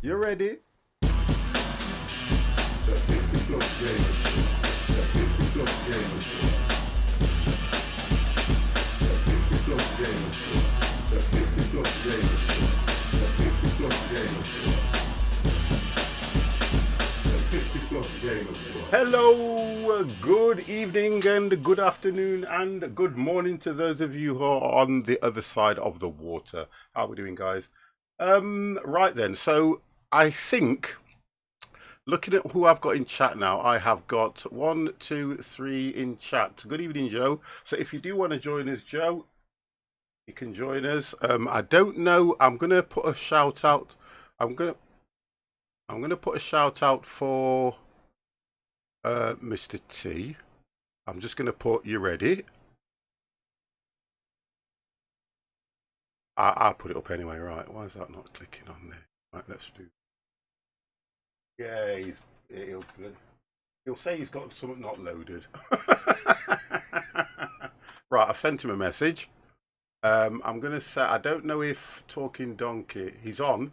You ready? Hello, good evening and good afternoon and good morning to those of you who are on the other side of the water. How are we doing, guys? Right then, so I think looking at who I've got in chat now, I have got 1, 2, 3 in chat. Good evening, Joe. So if you do want to join us, Joe, you can join us. I don't know. I'm gonna put a shout out. I'm gonna put a shout out for Mr. T. I'm just gonna put you ready. I'll put it up anyway. Right? Why is that not clicking on there? Right, let's do. Yeah, he'll say he's got something not loaded. Right, I've sent him a message. I'm gonna say I don't know if Talking Donkey he's on.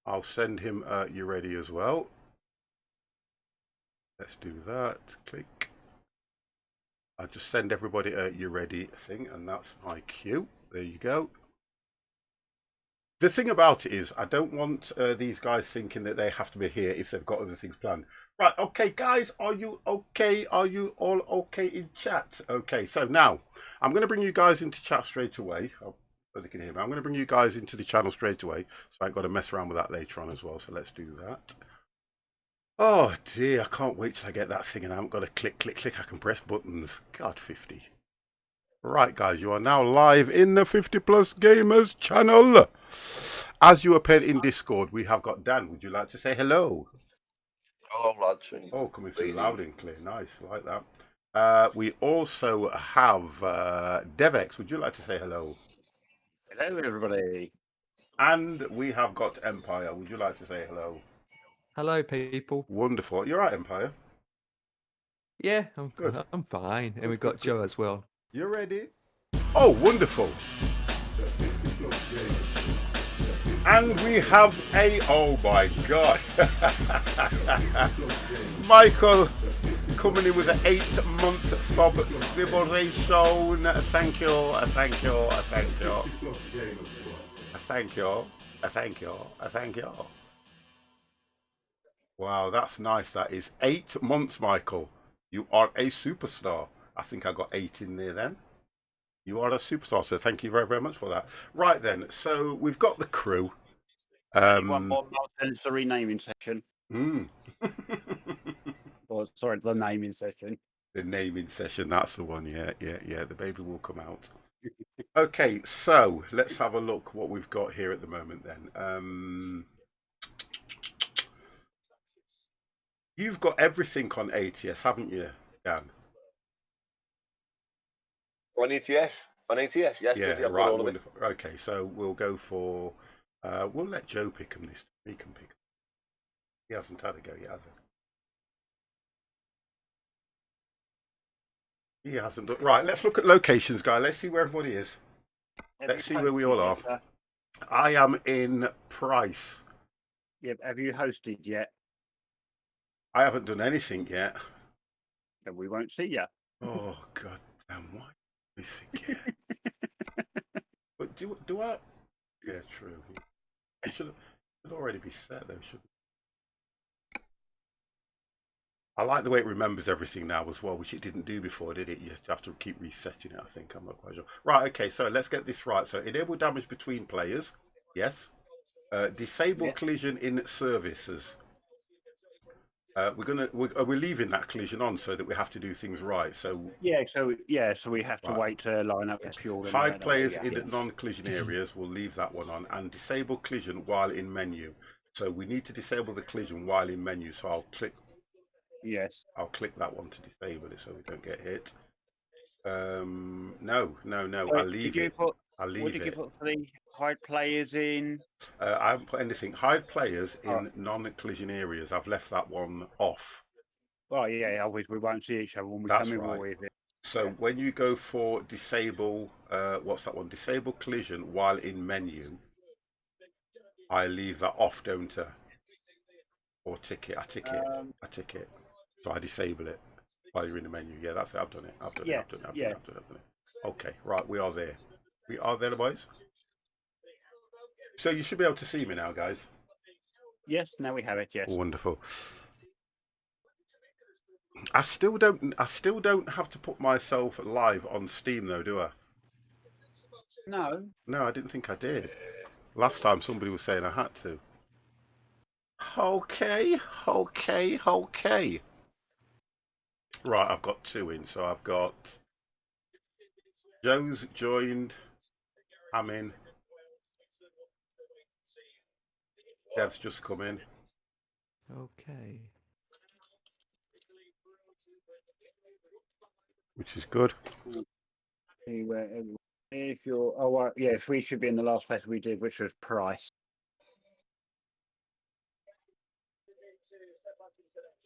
I'll send him you ready as well. Let's do that. Click. I'll just send everybody a you ready thing, and that's my cue. There you go. The thing about it is, I don't want these guys thinking that they have to be here if they've got other things planned. Right, okay, guys, are you okay? Are you all okay in chat? Okay, so now I'm going to bring you guys into chat straight away. Oh, so they can hear me. I'm going to bring you guys into the channel straight away, so I ain't got to mess around with that later on as well. So let's do that. Oh dear, I can't wait till I get that thing and I haven't got to click, click, click. I can press buttons. God, 50. Right, guys, you are now live in the 50 Plus Gamers channel. As you appear in Discord, we have got Dan. Would you like to say hello? Hello, lads. Oh, coming through loud and clear. Nice, like that. We also have Devex. Would you like to say hello? Hello, everybody. And we have got Empire. Would you like to say hello? Hello, people. Wonderful. You're right, Empire. Yeah, Good. I'm fine. Good, And we've got good, Joe as well. You ready? Oh, wonderful. And we have oh my God. Michael coming in with an 8-month subscription. Thank you, thank you, thank you. Thank you, thank you, thank you. Wow, that's nice. That is 8 months, Michael. You are a superstar. I think I got 8 in there then. You are a superstar, so thank you very, very much for that. Right then, so we've got the crew. One more nonsense, the renaming session. Or, sorry, the naming session. The naming session, that's the one, yeah. The baby will come out. Okay, so let's have a look what we've got here at the moment then. You've got everything on ATS, haven't you, Dan? On ATS? On ATS, yes. Yeah, right, wonderful. Okay, so we'll go for, we'll let Joe pick him this. He can pick him. He hasn't had a go yet, has he? He hasn't done. Right, let's look at locations, guys. Let's see where everybody is. Let's see where we all are. I am in Price. Yeah, have you hosted yet? I haven't done anything yet. Then we won't see you. Oh, God damn, why do we forget? But do I? Yeah, true. It should already be set, though, shouldn't it? I like the way it remembers everything now as well, which it didn't do before, did it? You have to keep resetting it, I think. I'm not quite sure. Right, okay, so let's get this right. So enable damage between players. Yes. Disable collision in services. We're leaving that collision on so that we have to do things right. So so we have to wait to line up the fuel. Hide players in non-collision areas. We'll leave that one on, and disable collision while in menu. So we need to disable the collision while in menu. So I'll click. Yes. I'll click that one to disable it so we don't get hit. No. I'll leave it. I'll leave it. What did you put for the hide players in? I haven't put anything. Hide players in non-collision areas. I've left that one off. Oh yeah, obviously we won't see each other when we come in with it. So when you go for disable, what's that one? Disable collision while in menu. I leave that off, don't I? Or ticket. I tick it. I tick it. So I disable it while you're in the menu. Yeah, that's it. I've done it. I've done it. Yeah, I've done it. I've done yeah. it. I've done it. I've done it. Okay, right. We are there. We are there, boys. So you should be able to see me now, guys. Yes, now we have it. Yes. Wonderful. I still don't have to put myself live on Steam though, do I? No. No, I didn't think I did. Last time somebody was saying I had to. Okay. Right, I've got 2 in, so I've got Joe's joined, I'm in, Dev's just come in. Okay. Which is good. If you're, yes, we should be in the last place we did, which was Price.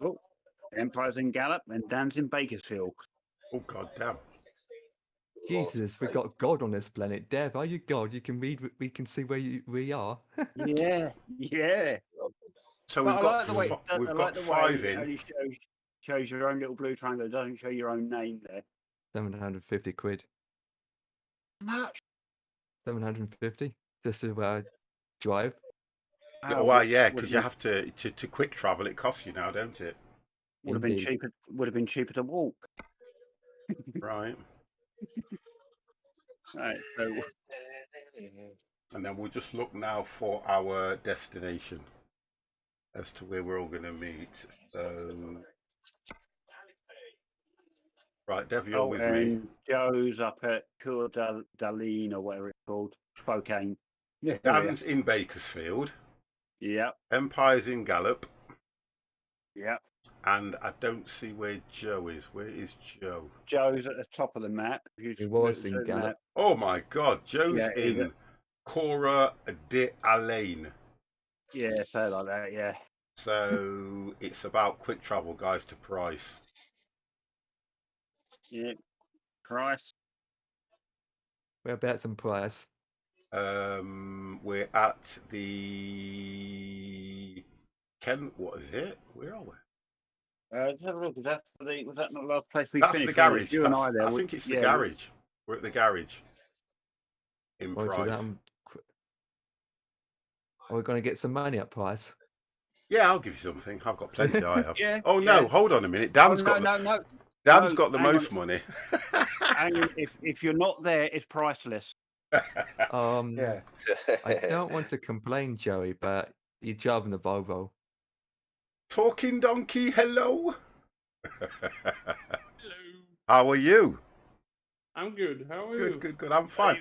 Oh, Empire's in Gallop and Dan's in Bakersfield. Oh god damn. Jesus, we got God on this planet. Dev, are you God? You can read. We can see where we are. Yeah, yeah. So But we've I got like the way I we've like got the 5 way it in. only shows your own little blue triangle. It doesn't show your own name there. 750 quid. Much. 750 just to drive. Oh wow, yeah, Would because you have to quick travel. It costs you now, don't it? have been Indeed. cheaper. Would have been cheaper to walk. Right. Right. So And then we'll just look now for our destination as to where we're all going to meet. So, right, Dev, you're with me. and Joe's up at Coeur d'Alene or whatever it's called, Spokane. Yeah. Dan's in Bakersfield. Yep. Empire's in Gallop. Yep. And I don't see where Joe is. Where is Joe? Joe's at the top of the map. He was in Gallop. Oh my God, Joe's Yeah, in Coeur d'Alene. Yeah, so like that. Yeah. So it's about quick travel, guys, to Price. Yeah. Price. Whereabouts in Price? We're at the What is it? Where are we? Let's have a look. Was that not the last place we That's finished? the garage. You and I there. I think it's the garage. We're at the garage in Roger Price. that. Are we going to get some money at Price? Yeah, I'll give you something. I've got plenty. I have. Yeah. Oh no, hold on a minute. Dan's got Dan's got the hang most on. money. Hang on. If you're not there, it's priceless. Yeah. I don't want to complain, Joey, but you're driving the Volvo. Talking donkey, hello. Hello. How are you? I'm good. How are you? Good. I'm fine.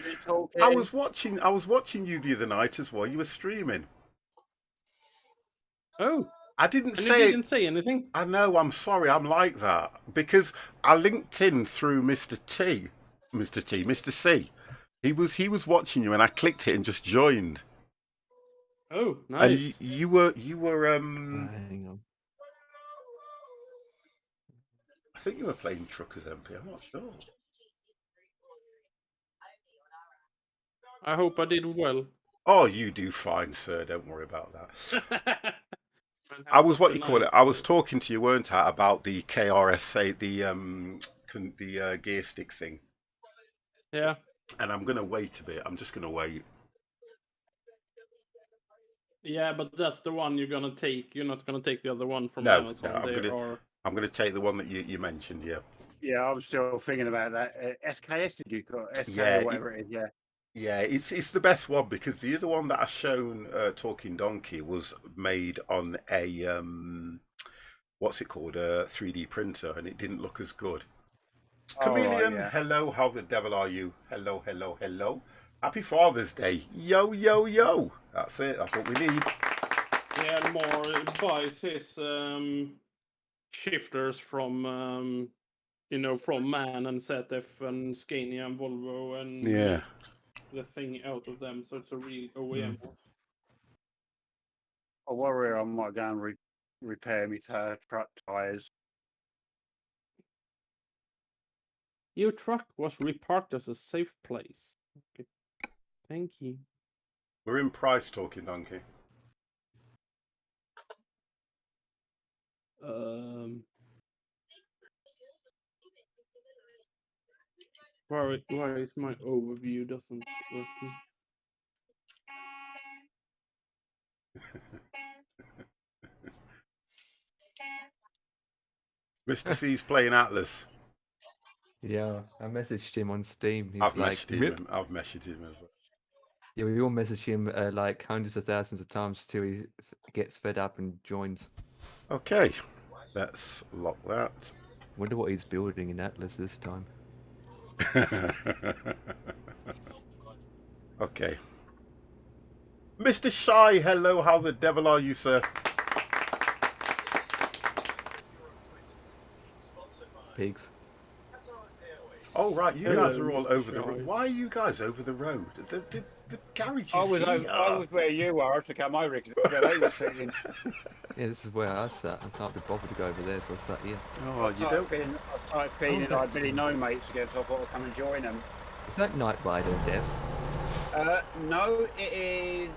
I was watching you the other night as well. You were streaming. Oh, I didn't and say you didn't say anything. I know. I'm sorry. I'm like that because I linked in through Mr. C. He was watching you, and I clicked it and just joined. Oh, nice. And you were Hang on. I think you were playing Truckers MP. I'm not sure. I hope I did well. Oh, you do fine, sir. Don't worry about that. I was I was talking to you, weren't I, about the KRSA, the gear stick thing. Yeah. And I'm gonna wait a bit. I'm just gonna wait. Yeah, but that's the one you're gonna take. You're not gonna take the other one from No, Amazon. I'm gonna take the one that you mentioned. Yeah. Yeah, I was still thinking about that. SKS, did you call it? SK Yeah, or whatever it is? Yeah. Yeah, it's the best one because the other one that I shown Talking Donkey was made on a what's it called, a 3D printer, and it didn't look as good. Chameleon, yeah. Hello, how the devil are you? Hello, hello, hello. Happy Father's Day. Yo, yo, yo. That's it. That's what we need. Yeah, more buys his shifters from from MAN and ZF and Scania and Volvo and Yeah. the thing out of them. So it's a real OEM. I worry I might go and repair me truck tires. Your truck was reparked as a safe place. Okay. Thank you. We're in Price, Talking Donkey. Why is my overview doesn't working? Mr. C's playing Atlas. Yeah, I messaged him on Steam. He's I've like, messaged "Rip." him. I've messaged him as well. Yeah, we all message him like hundreds of thousands of times till he gets fed up and joins. Okay, let's lock that. Wonder what he's building in Atlas this time. Okay. Mr. Shy, hello, how the devil are you, sir? Pigs. Oh, right, you Hello, guys are all Mr. over the Shy. road. Why are you guys over the road? The garage I is was, here. I was where you were. I had to come over because they were sitting. Yeah, this is where I sat. I can't be bothered to go over there, so I sat here. Oh, you don't... I started feeling like that's- Billy No Mates again, so I thought I'd come and join them. Is that Knight Rider, Dev? No, it is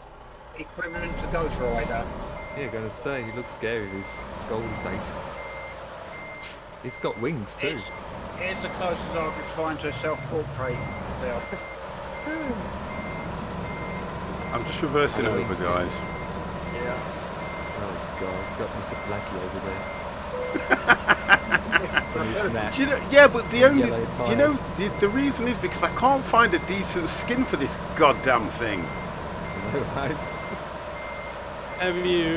equivalent to Ghost Rider. Yeah, gonna stay. He looks scary with his skull face. He's got wings too. It's the closest I could find to a self-portrait myself. I'm just reversing I know over, he's- guys. Yeah. Oh god, got Mr. Blackie over there. On his map. Do you know, yeah, but the And only... yellow Do you know, tyres. the reason is because I can't find a decent skin for this goddamn thing. Right. Have you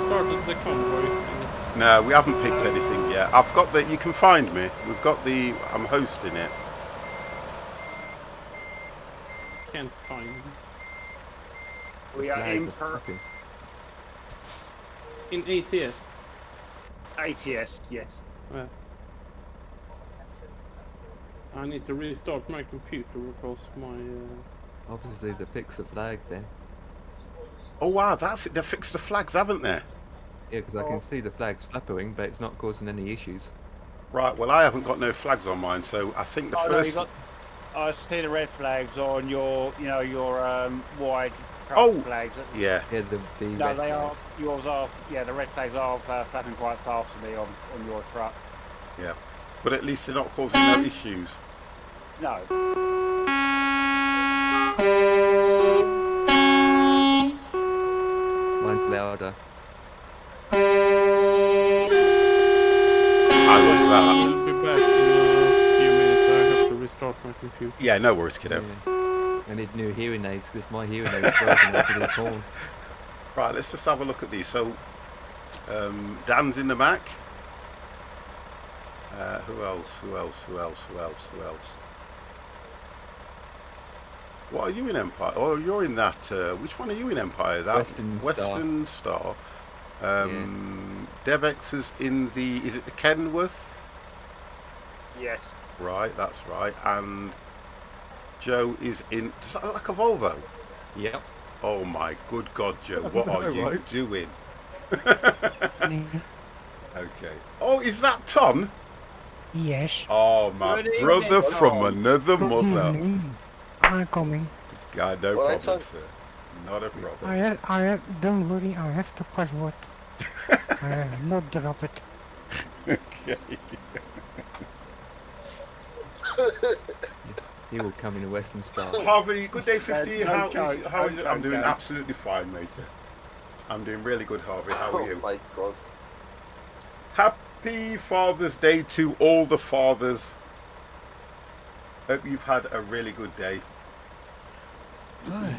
started the convoy? No, we haven't picked anything yet. I've got the... You can find me. We've got the... I'm hosting it. Can't find. We are Flags in are flipping. In ATS. ATS, yes. Well, I need to restart my computer because my. Obviously, they fixed the flag then. Oh, wow, that's it. They've fixed the flags, haven't they? Yeah, because I can see the flags flapping, but it's not causing any issues. Right, well, I haven't got no flags on mine, so I think the Oh, no, first... you got. I see the red flags on your, your wide Oh, flags. Yeah. Yeah, the No, red they are. flags. Yours are. Yeah, the red flags are flapping quite fast to me on your truck. Yeah. But at least they're not causing no issues. No. Mine's louder. I like that. I'll be back in a few minutes. I have to restart my computer. Yeah, no worries, kiddo. Yeah. I need new hearing aids because my hearing aids broken after this horn. Right, let's just have a look at these. So, Dan's in the Mac. Who else? What are you in Empire? Oh, you're in that. Which one are you in Empire? That Western Star. DevX is in the. Is it the Kenworth? Yes. Right, that's right. And Joe is in. Does that look like a Volvo? Yep. Oh my good God, Joe! What are you Right. doing? Okay. Oh, is that Tom? Yes. Oh, my Good brother evening, from Tom. another Good mother. evening. I'm coming. God, no All right, problem, Tom. sir. Not a problem. I have, don't worry, I have the password. I have not dropped it. Okay. He will come in a Western Star. Harvey, good day 50. No How joke, is, how no is it? I'm joke, doing Dave. absolutely fine, mate. I'm doing really good, Harvey. How are Oh you? my God. Happy Father's Day to all the fathers. Hope you've had a really good day. Right.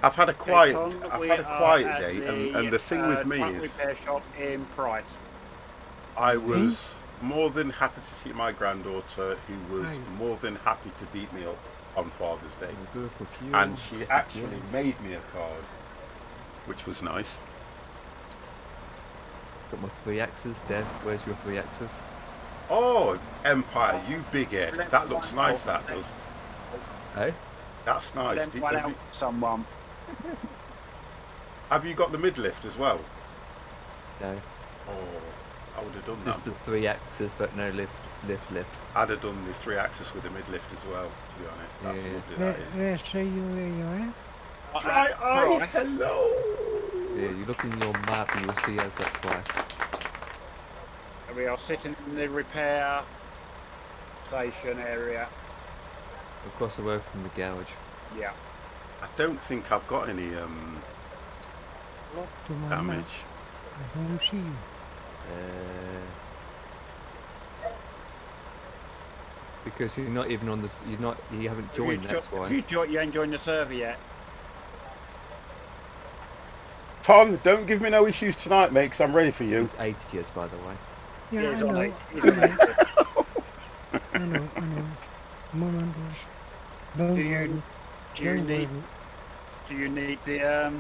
I've had a Okay, quiet, Tom, I've we had a are quiet at day, and the thing with me truck is, repair shop in Price. I was more than happy to see my granddaughter, who was Hi. more than happy to beat me up on Father's Day, We'll go for fuel. and she actually Yes. made me a card, which was nice. Got my 3 axes. Dev, where's your 3 axes? Oh, Empire, you big head. That looks nice. That does. Hey? That's nice. Then one out someone. Have you got the mid lift as well? No. Oh, I would have done that. Just the 3 axes, but no lift. I'd have done the 3 axis with the mid lift as well. To be honest, that's Yeah. lovely. Where, That is. where say you are? Try eye. Price. Hello. Yeah, you look in your map and you'll see us at Price. We are sitting in the repair station area. Across the road from the garage. Yeah. I don't think I've got any Look to my map. damage. I don't see you. Because you're not even on this. You haven't joined. That's why. You ain't joined the server yet. Ton, don't give me no issues tonight, mate, because I'm ready for you. It's 80th, by the way. Yeah, Yeah, I he's on know. eight- I he's on know. 80. I know. I know. Momentos. Don't Do you- worry. Do you Don't need worry. Do you need the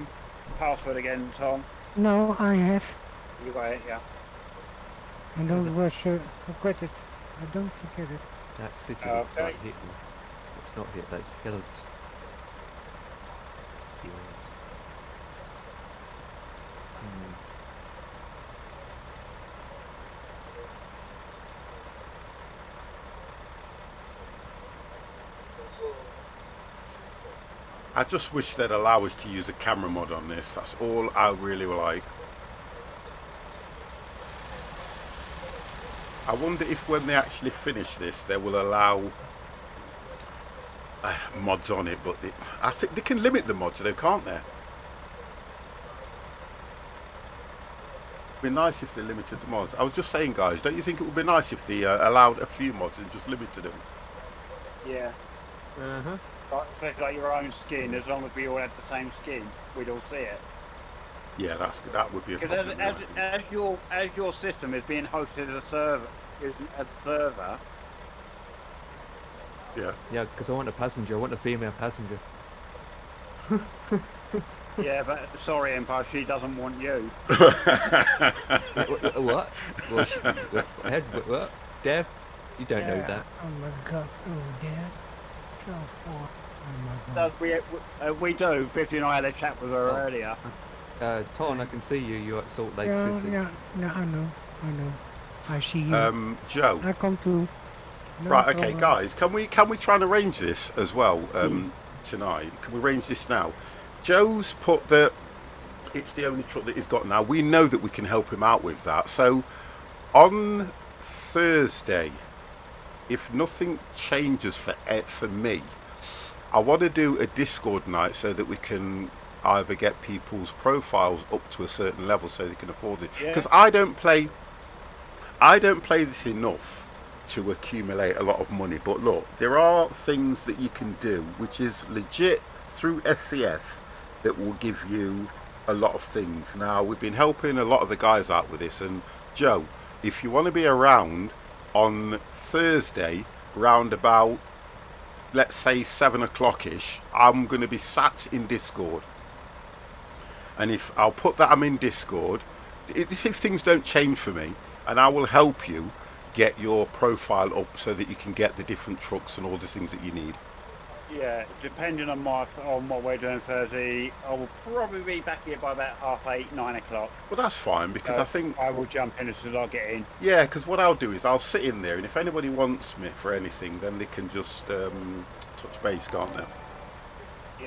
password again, Tom? No, I have. You got it, yeah. And those was forgot it. I don't forget it. That city looks Okay. like Hitler. It's not Hitler. It's Hitler. I just wish they'd allow us to use a camera mod on this. That's all I really would like. I wonder if when they actually finish this, they will allow mods on it. But I think they can limit the mods, though, can't they? It'd be nice if they limited the mods. I was just saying, guys, don't you think it would be nice if they allowed a few mods and just limited them? Yeah. Uh-huh. Like your own skin, as long as we all had the same skin, we'd all see it. Yeah, that would be a Because problem. as your system is being hosted as a server, Yeah. Yeah, because I want a passenger. I want a female passenger. yeah. But sorry, Empire, she doesn't want you. What? Well, what? Dev, you don't know that. Oh my god. Oh, there. 12-4. Oh my So god. we do. 50 and I had a chat with her earlier. Ton, I can see you. You're at Salt Lake Yeah, City. yeah, I know. I see you. Joe. I come too. No Right, okay, problem. guys, can we try and arrange this as well tonight? Can we arrange this now? Joe's put it's the only truck that he's got now. We know that we can help him out with that. So on Thursday, if nothing changes for me, I want to do a Discord night so that we can either get people's profiles up to a certain level so they can afford it. Yeah. Because I don't play this enough to accumulate a lot of money. But look, there are things that you can do which is legit through SCS that will give you a lot of things. Now, we've been helping a lot of the guys out with this, and Joe, if you want to be around on Thursday round about, let's say 7 o'clock-ish, I'm going to be sat in Discord. And if I'll put that I'm in Discord, if things don't change for me, and I will help you get your profile up so that you can get the different trucks and all the things that you need. Yeah, depending on what we're doing Thursday, I will probably be back here by about 8:30, 9 o'clock. Well, that's fine, because I think... I will jump in as soon as I get in. Yeah, because what I'll do is I'll sit in there, and if anybody wants me for anything, then they can just touch base, can't they?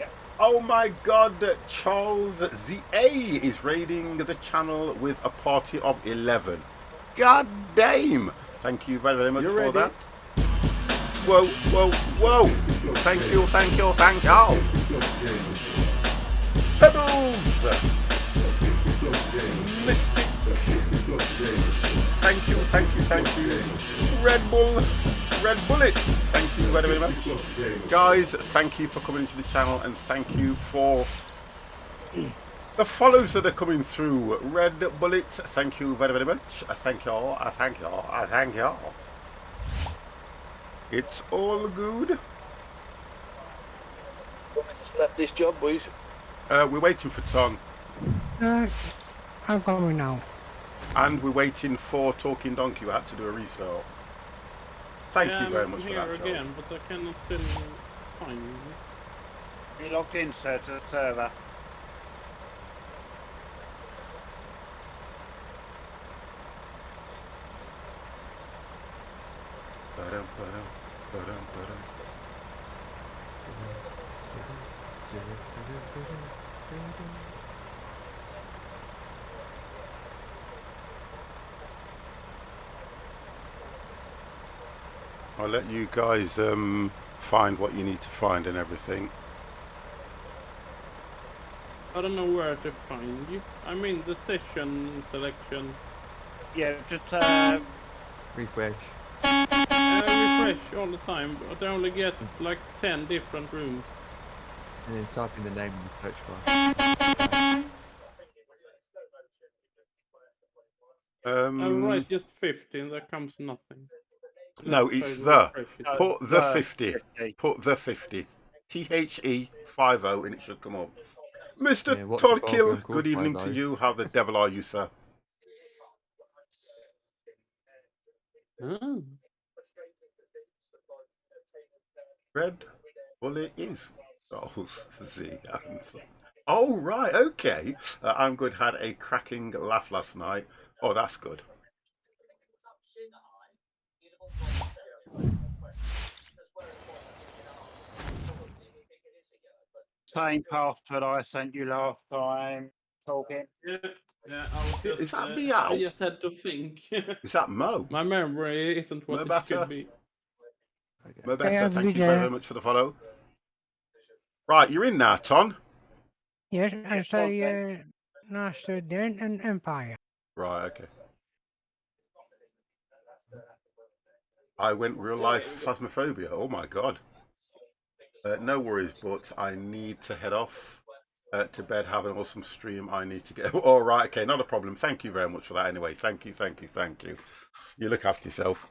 Yeah. Oh my god, Charles ZA is raiding the channel with a party of 11. God damn! Thank you very, very much for that. Whoa, whoa, whoa! Thank you. Pebbles! Mystic! Thank you. Red Bullet! Thank you very, very much. Guys, thank you for coming into the channel, and thank you for the follows that are coming through. Red Bullet, thank you very, very much. I thank y'all. It's all good. Want me to slap this job, boys? We're waiting for Tong, I'm coming now. and we're waiting for Talking Donkey, who had to do a restart. Thank you very much for here that, Charles. again, but I cannot still find you. Be logged in, sir, to the server. I'll let you guys find what you need to find and everything. I don't know where to find you. I'm in the session selection. Yeah, just Refresh. I refresh all the time, but I only get like 10 different rooms. And then type in the name in the search bar. I write just 50 and there comes nothing. No, Let's it's try to the. refresh it. Put the 50. 50. Put the 50. THE 50 and it should come up. Mr. Yeah, what's the Tonkill, program good called? evening to 50. you. How the devil are you, sir? Ah. Red? Well, it is. Oh, Z. Oh, right, okay. I'm good. Had a cracking laugh last night. Oh, that's good. Same password I sent you last time. Talking. Yeah, I was just, Is that I meow? just had to think. Is that Mo? My memory isn't what Mo it better? should be. Okay. Mo Hey, better. I'll Thank be you very, there. very much for the follow. Right, you're in now, Ton. Yes, I Yes, say okay. naast Dan and Empire. Right, okay. I went real life phasmophobia. Oh my god. No worries, but I need to head off to bed. Have an awesome stream. I need to get. All right, okay, not a problem. Thank you very much for that. Anyway, thank you, thank you, thank you. You look after yourself.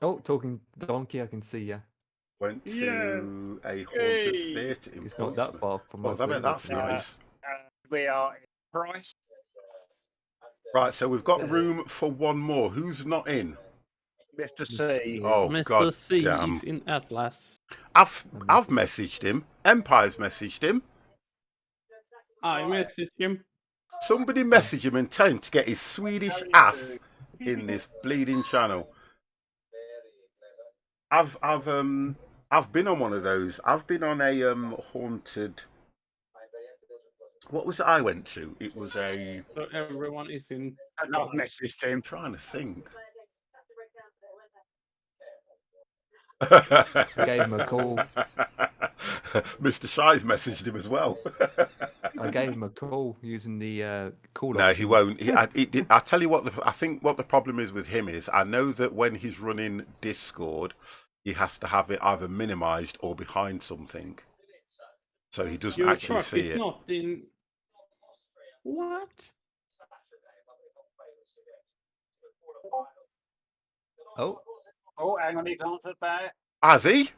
Oh, talking donkey, I can see ya. Went Yeah. to a haunted Hey. theatre in It's not that Portsmouth. far from my Oh, I bet server, that's to be fair. nice. We are in price. Right, so we've got room for one more. Who's not in? Mr. Mr. C. C. Oh Mr. god C damn! is in Atlas. I've messaged him. Empire's messaged him. I messaged him. Somebody message him and tell him to get his Swedish ass in this bleeding channel. I've been on one of those. I've been on a haunted. What was it I went to? It was a. So everyone is in. And I've messaged him. I'm trying to think. I gave him a call. Mr. Shy's messaged him as well. I gave him a call using the call No, he option. won't. I tell you what. I think what the problem is with him is I know that when he's running Discord, he has to have it either minimised or behind something, so he doesn't Your actually truck see is it. not in. What? Oh, Oh, hang on, he's answered back. Has he?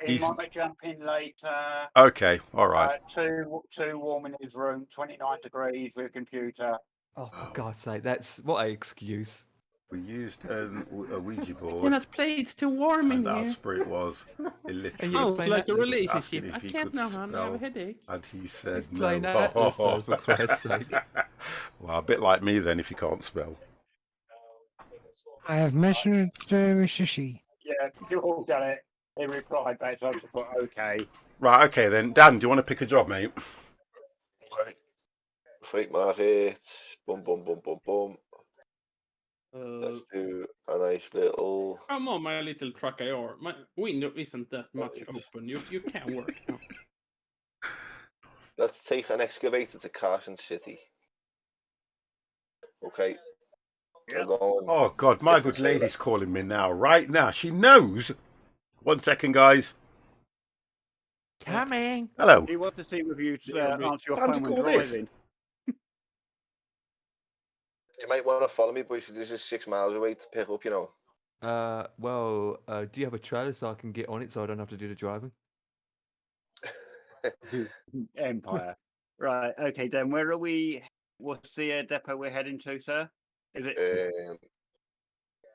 He He's- might jump in later. Okay, all right. Too warm in his room, 29 degrees with computer. oh, for God's sake, that's what an excuse. We used a Ouija I board, cannot play. It's too warm in and our here. spirit was. It literally you Sounds explain like that a to us? asking relationship. if I he can't could now, hon. I have a spell, headache. and he said Explain no. that to us, though, for Christ's sake. Well, a bit like me then, if you can't spell. I have messaged Mr. C. Yeah, you all done it. He replied back, so I just put okay. Right, okay then. Dan, do you want to pick a job, mate? Okay. Freight market. Boom, boom, boom, boom, boom. Let's do a nice little. Come on, my little truck IR. My window isn't that much open. You can work now. Let's take an excavator to Carson City. Okay. Yep. We're going. Oh God, my Get the good sailor. lady's calling me now, right now. She knows. 1 second, guys. Coming. Hello. He wants to see if you answer your Time to phone when call this. driving. You might want to follow me, boys. This is 6 miles away to pick up, you know. Well, do you have a trailer so I can get on it so I don't have to do the driving? Empire. Right, okay, then where are we? What's the depot we're heading to, sir? Is it?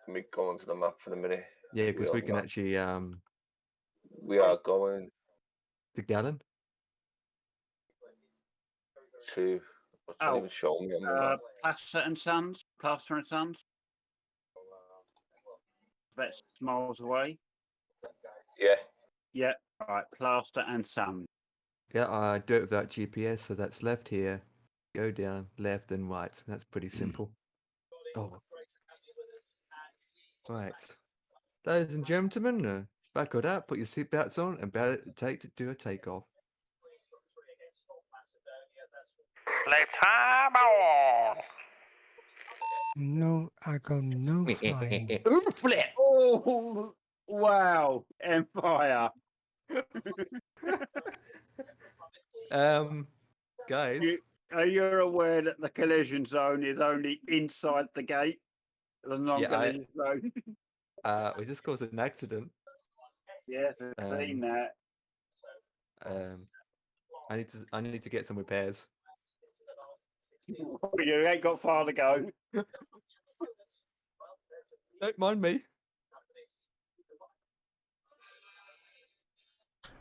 Let me go onto the map for a minute. Yeah, because we can map. actually We are going the gallon. to. It's not even showing me on the map. Plaster and Sons. Plaster and Sons. That's miles away. Yeah. Yeah. All right. Plaster and Sons. Yeah, I do it without GPS, so that's left here, go down, left and right. That's pretty simple. Oh. Right. Ladies and gentlemen, buckle up, put your seatbelts on, and about to do a takeoff. Let's have on. No, I go no flying. Flip! Oh, wow. Empire. Guys. Are you aware that the collision zone is only inside the gate? The non-collision zone? We just caused an accident. Yes, I've seen that. I need to get some repairs. You ain't got far to go. Don't mind me.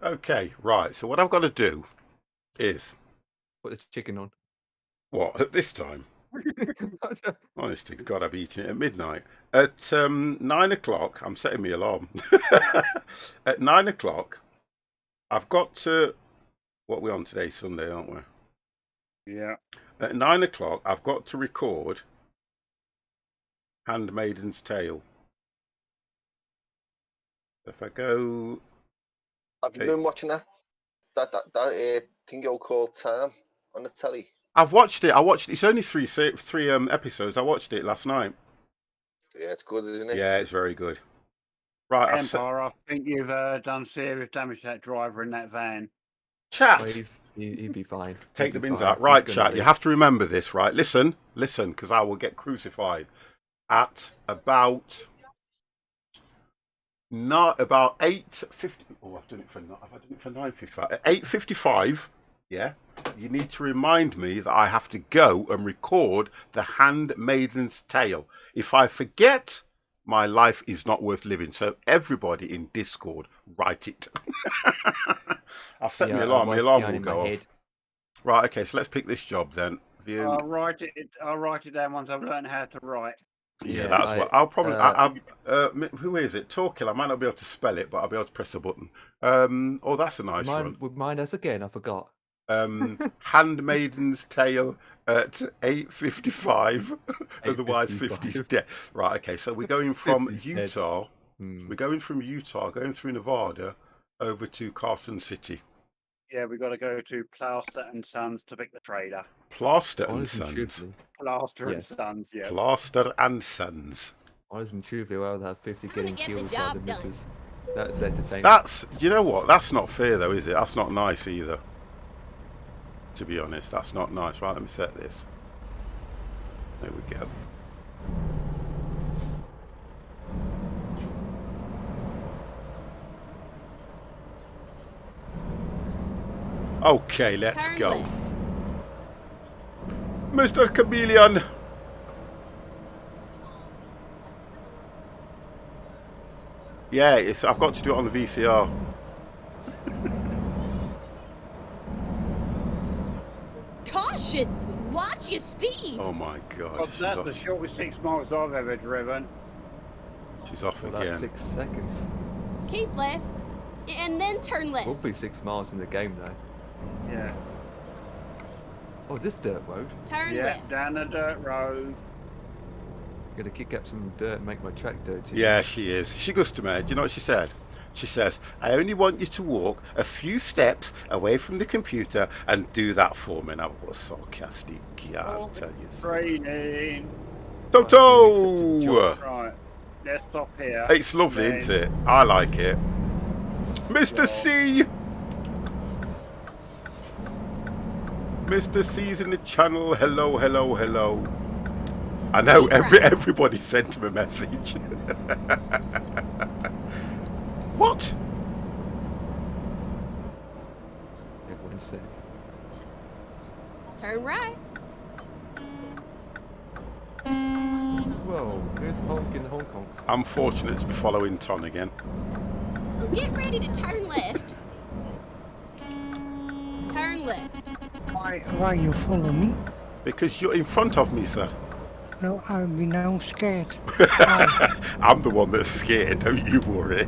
Okay, right. So what I've got to do is Put the chicken on. what at this time? Honest to God, I've eaten it at midnight. At 9 o'clock, I'm setting my alarm. At 9 o'clock, I've got to. What we're on today, Sunday, aren't we? Yeah. At 9 o'clock, I've got to record Handmaiden's Tale. If I go, Have you been watching that thing called Time on the telly? I've watched it. It's only three episodes. I watched it last night. Yeah, it's good, isn't it? Yeah, it's very good. Right, Empire, I think you've done serious damage to that driver in that van. chat. Well, he'd be fine. Take He'd the be bins fine. out. Right, He's gonna chat. You live. have to remember this, right? Listen, because I will get crucified at about 8:50. Oh, I've done it for 9:55. At 8:55. Yeah, you need to remind me that I have to go and record the Handmaiden's Tale. If I forget, my life is not worth living. So everybody in Discord, write it. I'll set my alarm. My alarm will go off. Right, okay, so let's pick this job then. I'll write it down once I've learned how to write. Yeah, that's what I'll probably. Who is it? Torquil. I might not be able to spell it, but I'll be able to press a button. Oh, that's a nice one. Remind us again. I forgot. Handmaiden's Tale at 8:55. Otherwise 50. Yeah. Right. Okay. So we're going from Utah. We're going from Utah, going through Nevada, over to Carson City. Yeah, we've got to go to Plaster and Sons to pick the trader. Plaster and Sons. Plaster and Sons, yeah. Plaster and Sons. Honest and truthfully, I would have 50 getting killed by the missus. That's entertaining. You know what? That's not fair though, is it? That's not nice either. To be honest, that's not nice. Right, let me set this. There we go. Okay, let's go. Mr. Chameleon. Yeah, I've got to do it on the VCR. Caution! Watch your speed! Oh my God. Well, that's the shortest 6 miles I've ever driven. She's off Well, again. that's 6 seconds. Keep left, and then turn left. Hopefully 6 miles in the game though. Yeah. Oh, this dirt road. Turn Yeah, left. down the dirt road. Gonna kick up some dirt and make my track dirty. Yeah, she is. She goes to me. Do you know what she said? She says, I only want you to walk a few steps away from the computer and do that for me. And I was sarcastic. Yeah, I'll tell you. Training. Toto! Right. Let's stop here. It's lovely, isn't it? I like it. Mr. C! Mr. C's in the channel. Hello, hello, hello. I know everybody sent him a message. What? Everyone said. Turn right. Whoa, who's honking the Hong Kongs? I'm fortunate to be following Ton again. Get ready to turn left. Turn left. Why you follow me? Because you're in front of me, sir. No, I'll be now scared. I'm the one that's scared, don't you worry.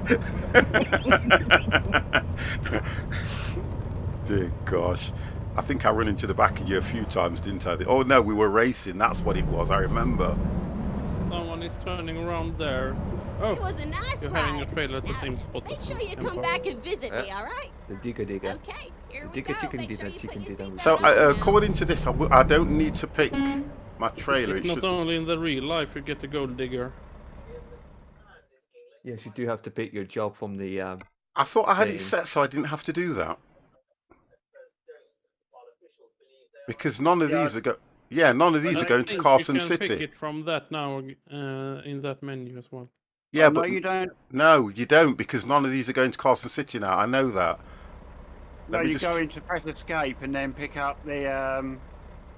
Dear gosh. I think I ran into the back of you a few times, didn't I? Oh no, we were racing, that's what it was, I remember. turning around there. Oh, It was a nice you're having a ride. trailer at the Now, same spot make as sure the you come Empire. back and visit me, Yeah. all right? The digger. Okay, here The we digger go. chicken Make sure dinner, you chicken put your dinner. seatbelt So, on now. according to this, I don't need to pick my trailer. It's It not should. only in the real life you get the gold digger. Yes, you do have to pick your job from the. I thought I had it Same. set so I didn't have to do that. Because none of Yeah, these are go. Yeah, none of these I are going to think Carson you can pick City. it from that now in that menu as well. Yeah, oh, no, but you don't. no, you don't, because none of these are going to Carson City now. I know that. No, Let me you just- go into press escape and then pick up the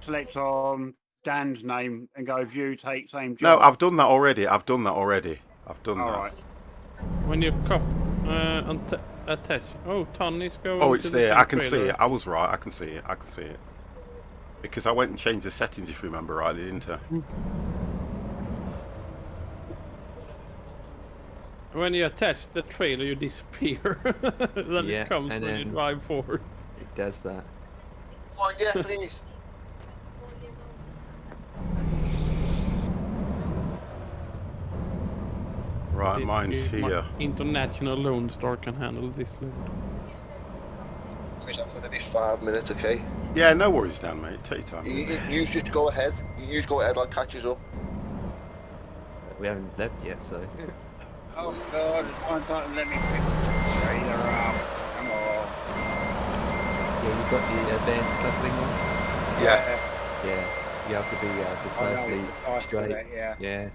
select on Dan's name and go view, take same No, job. I've done that already. I've done that. All right. When you cop attach. Oh, Tony's going. Oh, to it's the there. same I can see trailer. it. I was right. I can see it. Because I went and changed the settings, if you remember rightly, didn't I? When you attach the trailer, you disappear. Then Yeah, it comes and when you then- drive forward. It does that. Come on, yeah, please. Right, mine's If my here. International Lone Star can handle this load. I'm going to be 5 minutes, okay? Yeah, no worries, Dan, mate. Take your time. You just go ahead. You go ahead, I'll catch us up. We haven't left yet, so. Oh God, it's one time let me pick the trailer up. Come on. Yeah, you've got the advanced coupling on. Yeah. Yeah, you have to be I know, precisely it's nice to straight. that, yeah. Yeah.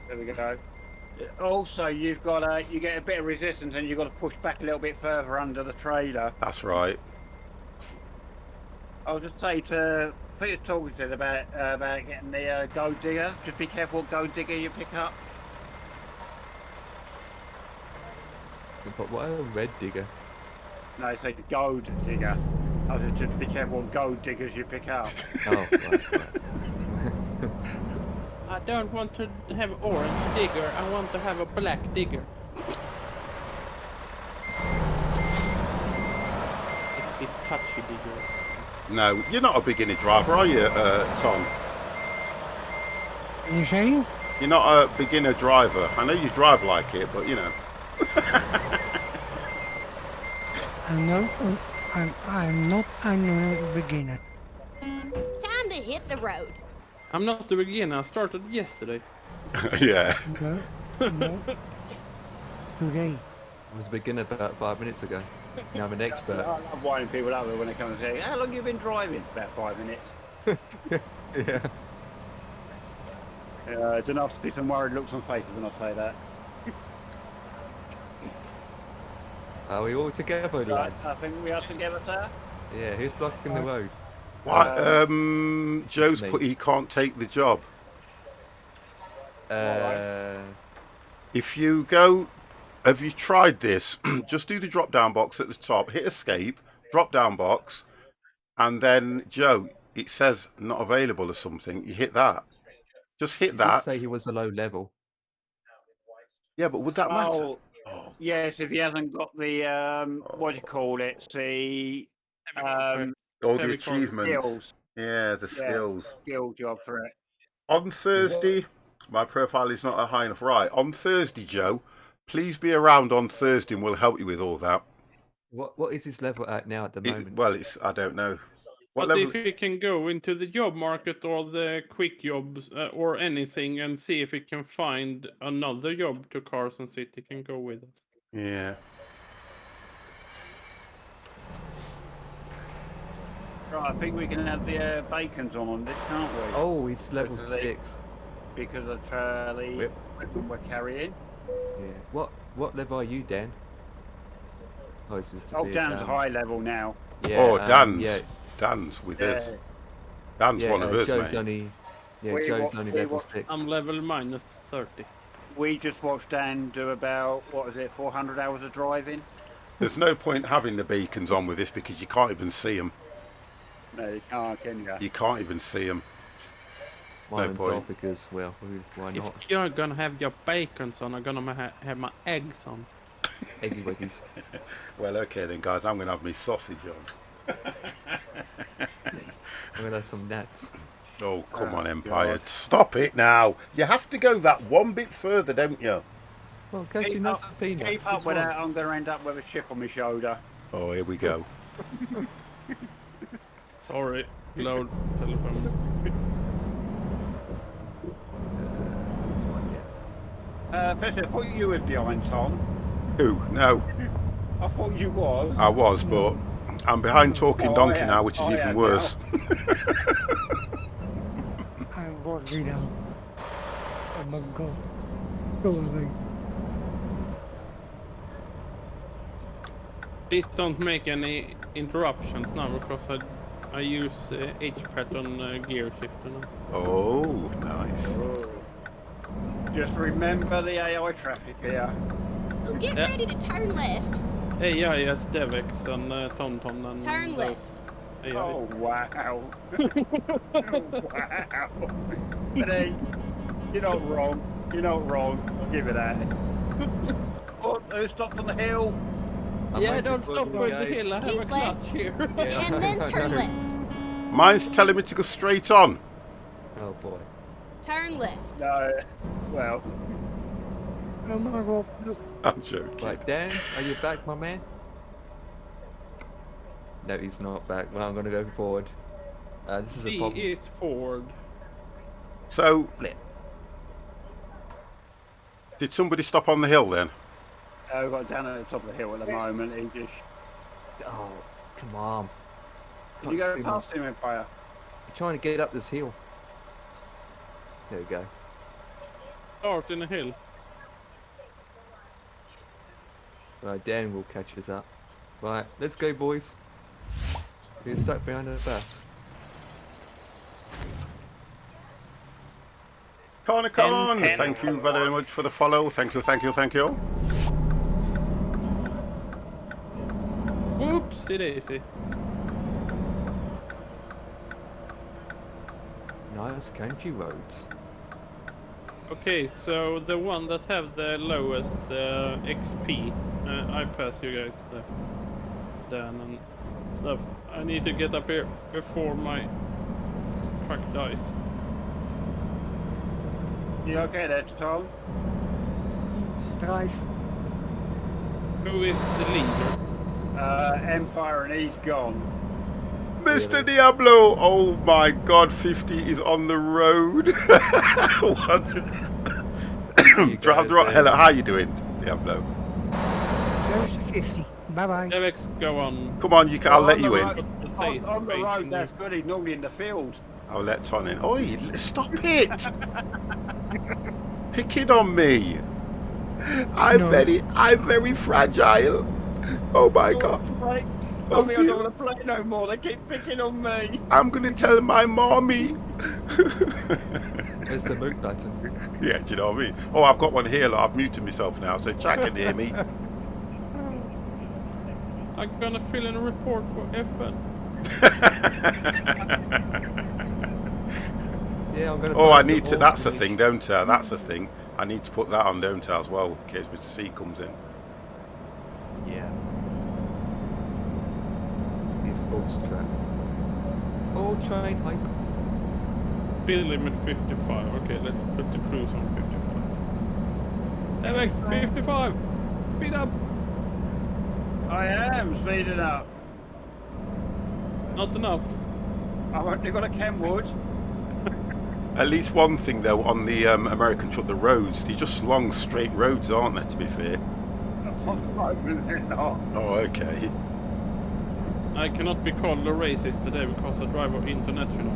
There we go. Also, you've got you get a bit of resistance, and you've got to push back a little bit further under the trailer. That's right. I was just saying to, I think it's talking to about getting the gold digger. Just be careful what gold digger you pick up. But what a red digger. No, it's a gold digger. I was just be careful what gold diggers you pick up. Oh, right. I don't want to have orange digger. I want to have a black digger. It's the touchy digger. No, you're not a beginner driver, are you, Tom? You say? You're not a beginner driver. I know you drive like it, but you know. I'm not a beginner. Time to hit the road. I'm not the beginner. I started yesterday. Yeah. No, no. Today. I was a beginner about 5 minutes ago. Now I'm an expert. I love winding people up when they come and say, "How long have you been driving?" About 5 minutes. Yeah. It's enough to see some worried looks on faces when I say that. Are we all together, lads? I think we are together, sir. Yeah, who's blocking the road? What? Joe's me. put he can't take the job. If you go, have you tried this? Just do the drop down box at the top, hit escape, drop down box, and then Joe, it says not available or something. You hit that. Just hit He that. did say he was a low level. Yeah, but would that matter? Oh, yes, if he hasn't got the what do you call it? The All the Heavy achievements. skills, Yeah, the skills. skill job for it. On Thursday, my profile is not high enough. Right, on Thursday, Joe, please be around on Thursday and we'll help you with all that. What is his level at now at the moment? Well, it's I don't know. What But level? if he can go into the job market or the quick jobs or anything and see if he can find another job to Carson City, can go with it. Yeah. Right, I think we can have the bacons on this, can't we? Oh, he's level Because they- 6. Because of the Whip. equipment we're carrying. Yeah. What level are you, Dan? Oh, this is to Oh, be, Dan's high level now. Yeah, Oh, Dan's. Yeah, Dan's with us. Yeah. Dan's yeah, one of us, Joe's mate. only. Yeah, We Joe's wa- only we level wa- 6. I'm level minus 30. We just watched Dan do about, what is it, 400 hours of driving? There's no point having the beacons on with this because you can't even see them. No, you can't, can you? You can't even see them. Mine's point. off because, well, why If not? you're gonna have your bacons on, I'm gonna have my eggs on. Eggy wiggies. Well, okay then, guys. I'm going to have my sausage on. I'm gonna have some nuts. Oh, come on, Oh, Empire. God. Stop it now. You have to go that one bit further, don't you? Well, catch your nuts and peanuts. Keep up Which with one? that. I'm going to end up with a chip on my shoulder. Oh, here we go. Sorry, load telephone. This one, yeah. Firstly, I thought you was behind, Tom. Who? No, I thought you was. I was, but I'm behind Talking Oh, I Donkey am. now, which is I even am worse. I'm working now. Oh my god. Go away. Please don't make any interruptions now because I use H pattern gear shifter now. Oh, nice. Just remember the AI traffic here. Oh, get Yeah. ready to turn left. AI has Devex and TomTom and Turn those left. AI. Oh, wow. Oh, wow. But hey, you're not wrong. You're not wrong. I'll give you that. Oh, who stopped on the hill? I'm Yeah, waiting don't for stop the on the gates. hill. I have a Keep left. clutch here. Yeah, And then I turn know. left. Mine's telling me to go straight on. Oh boy. Turn left. No. Well, Oh my god. No. I'm joking. Right, Dan, are you back, my man? No, he's not back. Well, I'm going to go forward. This is a He problem. is forward. So, Flip. did somebody stop on the hill then? we've got down at the top of the hill at the moment. English. Oh, come on. Did you Can't go see past him, Empire? I'm trying to get up this hill. There we go. Start in a hill. Right, Dan will catch us up. Right, let's go, boys. We're stuck behind the bus. Con, Pen. thank you very much for the follow. Thank you, thank you, thank you. Whoopsie daisy. Nice country roads. Okay, so the one that have the lowest XP, I pass you guys the Dan and stuff. I need to get up here before my truck dies. You okay there, Tom? Drive. Who is the leader? Empire, and he's gone. Mr. Diablo! Oh my god, 50 is on the road. What's it? Drive the right. Hello, how you doing, Diablo? There's the 50. Bye bye. Devex, go on. Come on, I'll let you in. On the road, that's good. He's normally in the field. I'll let Ton in. Oi, stop it! Picking on me. I'm No. very fragile. Oh my god. I Oh mean, I dear. don't want to play no more. They keep picking on me. I'm gonna tell my mommy. There's the mute button. Yeah, do you know what I mean? Oh, I've got one here. Like, I've muted myself now, so Jack can hear me. I'm gonna fill in a report for FN. Yeah, I'm gonna. Oh, I find need the to. That's the orphanage. thing, don't I? That's the thing. I need to put that on, don't I, as well, in case Mr. C comes in. Yeah. His sports track. Oh, train hype. Speed limit 55. Okay, let's put the cruise on 55. Devex, 55! Speed up! I am speeding up. Not enough. I've only got a Kenwood. At least one thing, though, on the American truck, the roads, they're just long, straight roads, aren't they, to be fair? On the moment, they're not. Oh, okay. I cannot be called a racist today because I drive international.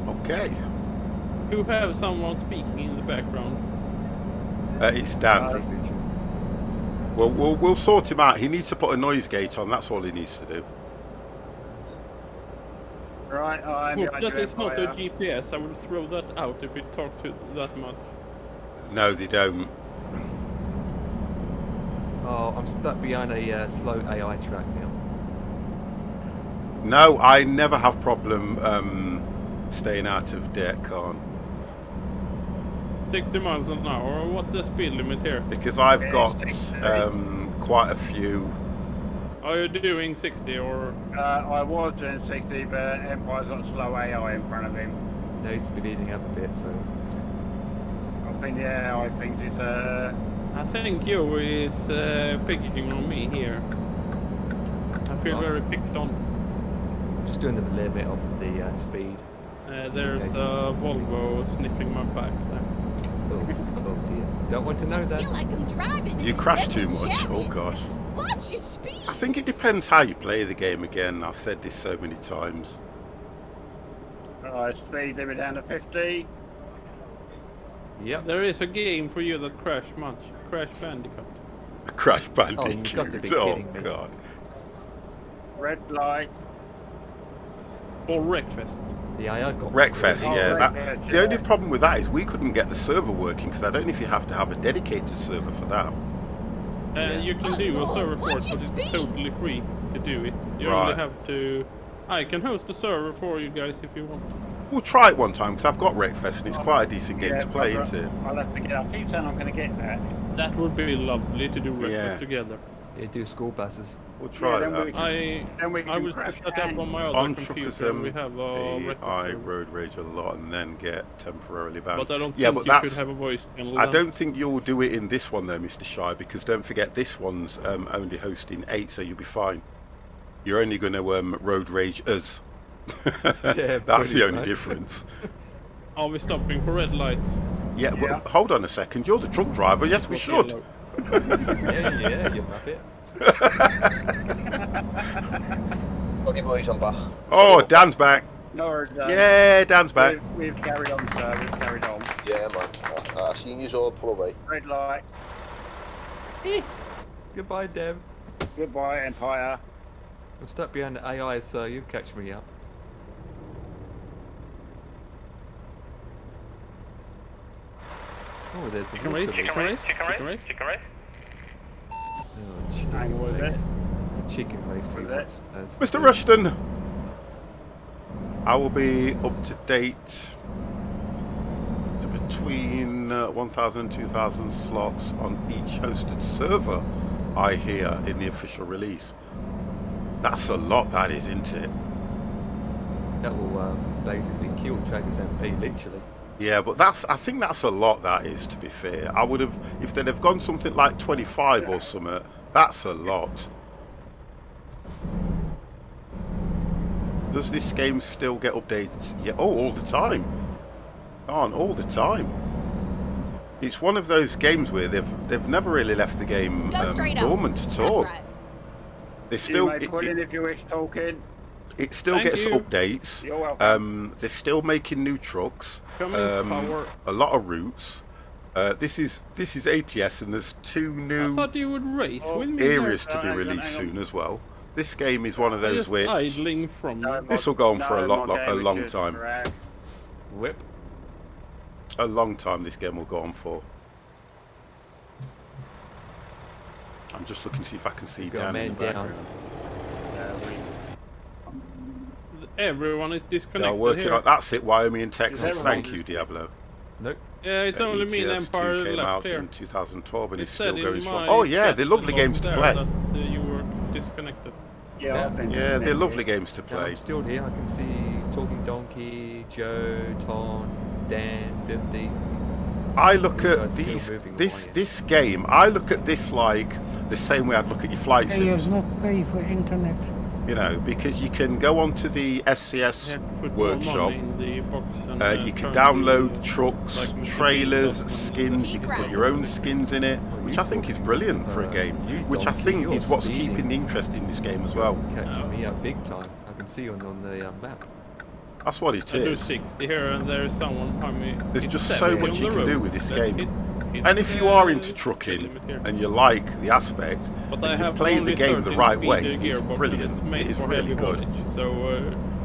Okay. You have someone speaking in the background. It's Dan. Well, we'll sort him out. He needs to put a noise gate on. That's all he needs to do. Right, I'm Hope behind that you, is not a Empire. GPS. I would throw that out if we talk to that much. No, they don't. Oh, I'm stuck behind a slow AI track now. No, I never have problem staying out of debt, Khan. 60 miles an hour. What's the speed limit here? Because I've Yeah, got 60. quite a few. Are you doing 60 or? I was doing 60, but Empire's got slow AI in front of him. No, he's speeding up a bit, so I think, yeah, I think it's I think you is picking on me here. I feel What? very picked on. just doing the limit of the speed. There's a Volvo sniffing my back there. Oh dear. Don't want to know I that. feel like I'm driving. You in crash the too devil's much. jacket. Oh gosh. Watch your speed. I think it depends how you play the game again. I've said this so many times. speed limit down to 50. Yep. There is a game for you that crash much. Crash Bandicoot. Crash you've got to Bandicoot. be Oh kidding me. god. Red light. Or Wreckfest. Yeah, I got Wreckfest, Oh, yeah. Wreckfest, The only yeah. problem with that is we couldn't get the server working because I don't know if you have to have a dedicated server for that. You can do a server for it, Watch but your it's speed. totally free to do it. You Right. only have to. I can host a server for you guys if you want. We'll try it one time because I've got Wreckfest and it's quite a decent game Yeah, to play, but isn't it? I'll have to get. I keep saying I'm going to get that. That would be lovely to do Wreckfest Yeah. together. They do school buses. We'll try then that. we can- I Then we can I will crash set that up on my other On computer. And we have a I Wreckfest server. road rage a lot and then get temporarily banned. But I don't Yeah, think but you that's. should have a voice channel. I then. don't think you'll do it in this one though, Mr. Shy, because don't forget this one's only hosting 8, so you'll be fine. You're only going to road rage us. Yeah, That's pretty the only much. difference. Are we stopping for red lights? Yeah, Yeah. but hold on a second. You're the truck driver. Yes, we Not should. yellow. Yeah, you muppet. Okay, boys, I'm back. Oh, Dan's back. No, we're done. Yeah, Dan's back. We've carried on, sir. We've carried on. Yeah, man. I seen you all pull away. Red light. Goodbye, Dev. Goodbye, Empire. I'm stuck behind the AI, so you catch me up. Oh, there's a Chicken race, water chicken leak. race, chicken race. Oh, chicken Hang with race. it. It's a chicken race. With he it. wants us to Mr. do. Rushton, I will be up to date to between 1,000 and 2,000 slots on each hosted server, I hear, in the official release. That's a lot, that is, isn't it? That will basically kill Trackers MP, literally. Yeah, but I think that's a lot, that is, to be fair. I would have, if they'd have gone something like 25 or something, that's a lot. Does this game still get updated? Yeah, all the time. All the time. It's one of those games where they've never really left the game Go straight up. dormant at That's all. right. They You still may put in if you wish talking. it still Thank gets you. updates. You're welcome. They're still making new trucks. Cummins power. A lot of routes. This is ATS, and there's 2 I new thought you would race Oh, with me. areas to be Hang on, released hang on. soon as well. This game is one of those Just where idling from you. This will go on for a game long is just time. drag. Whip. a long time this game will go on for. I'm just looking to see if I can see You've got a Dan in the man down. background. Everyone is disconnected They're working here. on. That's it. Wyoming and Texas. everyone Thank just- you, Diablo. Nope. Yeah, it's only me and ETS2 Empire came left out here. in 2012 and It it's still said going in strong. my Oh yeah, chat they're lovely log games to there play. That, you were disconnected. Yeah, I've been Yeah, they're connected. lovely games to No, play. I'm still here. I can see Talking Donkey, Joe, Ton, Dan, 50. I look You at guys still these moving this away. this game. I look at this like the same way I'd look at your flight Players sims. not pay for internet. You know, because you can go onto the SCS You have to put more workshop. money in the box and, You can turn download the, trucks, like Mr. trailers, Bean does skins. You can put your own skins in it, which I think is brilliant for a game. Which I think is what's keeping the interest in this game as well. Catching me up big time. I can see on the map. That's what it I do is. 60 here and there's someone behind me. There's It's just so 70 much on you the can do road. with this Let's game. hit And if you are the into speed trucking limit here. and you like the aspect, But I and you have play the only game the 13 right speed way, gearbox it's and brilliant. It's made It is for really heavy good. voltage, so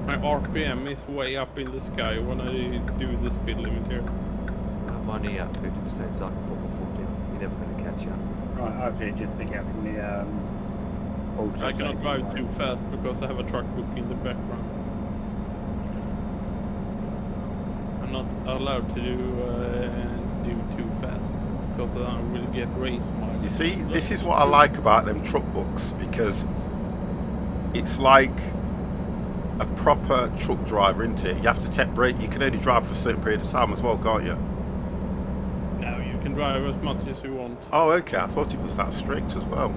my RPM is way up in the sky when I do the speed limit here. I'm only at 50%, so I can put my foot down. You're never going to catch up. Right, okay, just pick up from the auto I cannot safety drive line. too fast because I have a truck book in the background. I'm not allowed to do do too fast because I will get race miles. You see, this is what I like about them truck books, because it's like a proper truck driver, isn't it? You have to take brake. You can only drive for a certain period of time as well, can't you? No, you can drive as much as you want. Oh, okay. I thought it was that strict as well.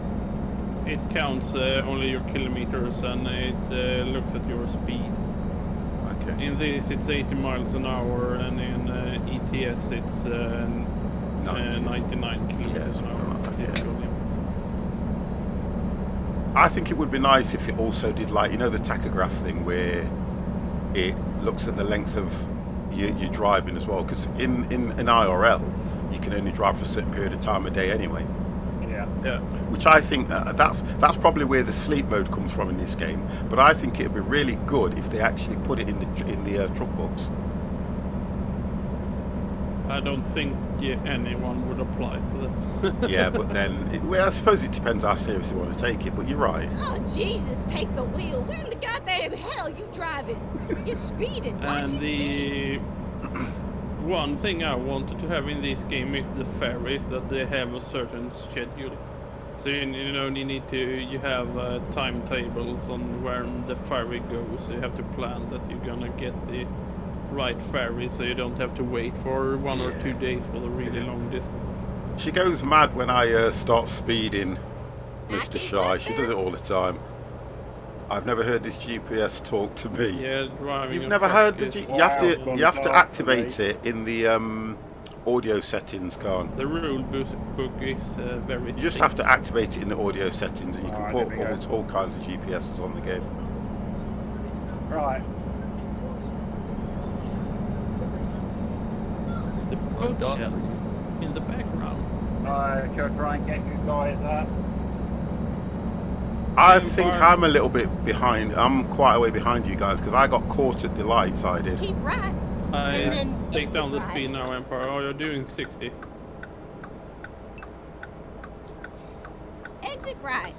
It counts only your kilometers and it looks at your speed. Okay. In this, it's 80 miles an hour, and in ETS, it's 99 kilometers an hour. something like that, It's yeah. your limit. I think it would be nice if it also did, like, you know, the tachograph thing where it looks at the length of your driving as well, because in IRL you can only drive for a certain period of time a day anyway, Yeah. which I think that's probably where the sleep mode comes from in this game. But I think it'd be really good if they actually put it in the truck books. I don't think anyone would apply to that. Yeah, but then well, I suppose it depends how serious you want to take it, but you're right. Oh, Jesus, take the wheel. Where in the goddamn hell you driving? You're speeding. Why And you speeding? one thing I wanted to have in this game is the ferries, that they have a certain schedule. So you have timetables on where the ferry goes. So you have to plan that you're gonna get the right ferry, so you don't have to wait for 1 or 2 days for the really long distance. She goes mad when I start speeding, I Mr. keep Shy. right She there. does it all the time. I've never heard this GPS talk to me. Yeah, driving. You've a never truck heard the is- you have to Wow, you have to gone activate it in the audio settings, Khan. The rule book is very. You just thick. have to activate it in the audio settings, and you can Alright, put there we all kinds of GPSs on the game. Right. The boat done. shed in the background. I shall try and get you guys up. I Stand think by. I'm a little bit behind. I'm quite a way behind you guys because I got caught at the lights. I did. Keep right. I And then take exit down the right. speed now, Empire. Oh, you're doing 60. Exit right.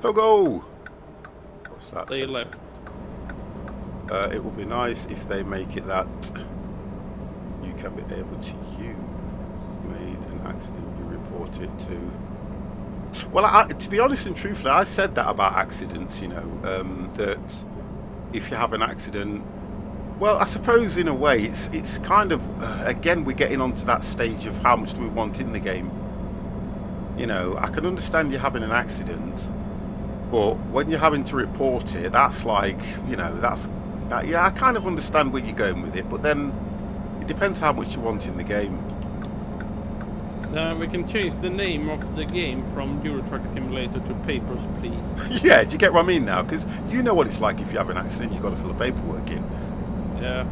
Go! What's that? They left. It would be nice if they make it that you can be able to made an accident, you report it to. Well, to be honest and truthfully, I said that about accidents, that if you have an accident, well, I suppose in a way it's kind of, again, we're getting onto that stage of how much do we want in the game. I can understand you having an accident, but when you're having to report it, that's like, yeah, I kind of understand where you're going with it, but then it depends how much you want in the game. We can change the name of the game from Euro Truck Simulator to Papers, Please. Yeah, do you get what I mean now? Because you know what it's like if you have an accident, you've got to fill the paperwork in. Yeah.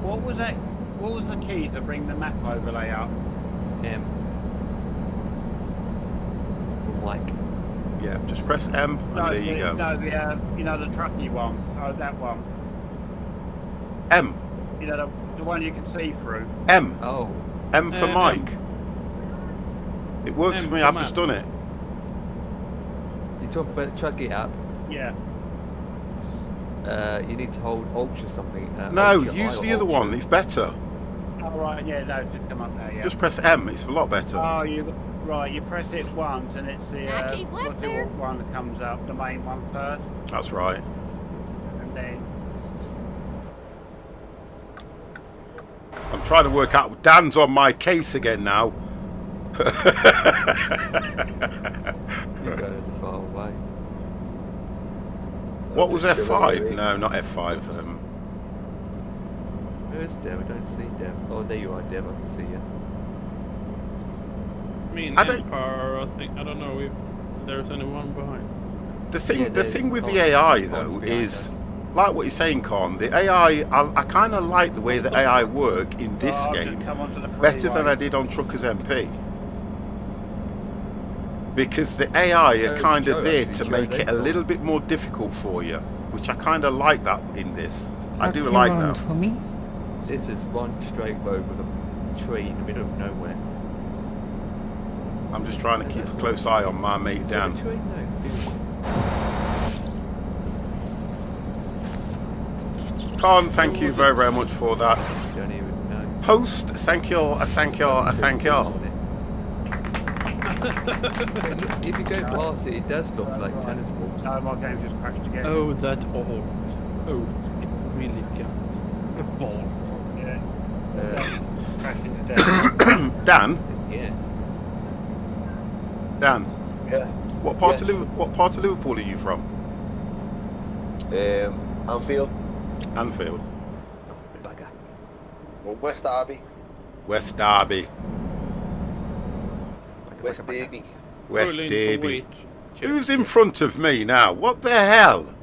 What was that? What was the key to bring the map overlay up? For Mike. Yeah, just press M and there you go. No, the trucky one. Oh, that one. M. The one you can see through. M. Oh, M for M. Mike. It works M for me, for I've map. just done it. you talking about the Chucky app? Yeah. You need to hold Alt or something. No, Alt I use or the other Alt one, it's better. Oh, right, yeah, no, it's just come up there, yeah. Just press M, it's a lot better. Oh, you press it once and it's the I keep left what's the there. one that comes up, the main one first, That's right. and then I'm trying to work out. Dan's on my case again now. You guys are far away. What was Just chilling, F5? really. No, not F5. Where's Dev? I don't see Dev. Oh, there you are, Dev. I can see you. Me and I don't- Empire, I don't know if there's anyone behind. The Yeah, thing there's with the Khan. AI Khan's though behind is, us. like what you're saying, Con. The AI, I kind of like the way the AI work in this I've just game come onto the better than freeway. I did on Truckers MP. Because the AI are Joe, kind Joe of there actually, to Joe, make they it a thought- little bit more difficult for you, which I kind of like that in this. I What do you like want that. for me? This is one straight road with a tree in the middle of nowhere. I'm just trying to keep a close eye on my mate Is there a Dan. tree? No, it's beautiful. Con, thank you very, very much for that. Don't even know. Host, thank you, thank you, thank you. If you go past it, it does look like Right. tennis balls. No, my game's just crashed again. Oh, that old. Oh, it really got balls. Yeah, Uh, crashed into death. Dan, yeah. Dan, Yeah. what part Yes. what part of Liverpool are you from? Anfield. Anfield, Bugger. Well, West Derby. West Derby, West Derby. West Pulling Derby. for weight. Who's in front of me now? What the hell?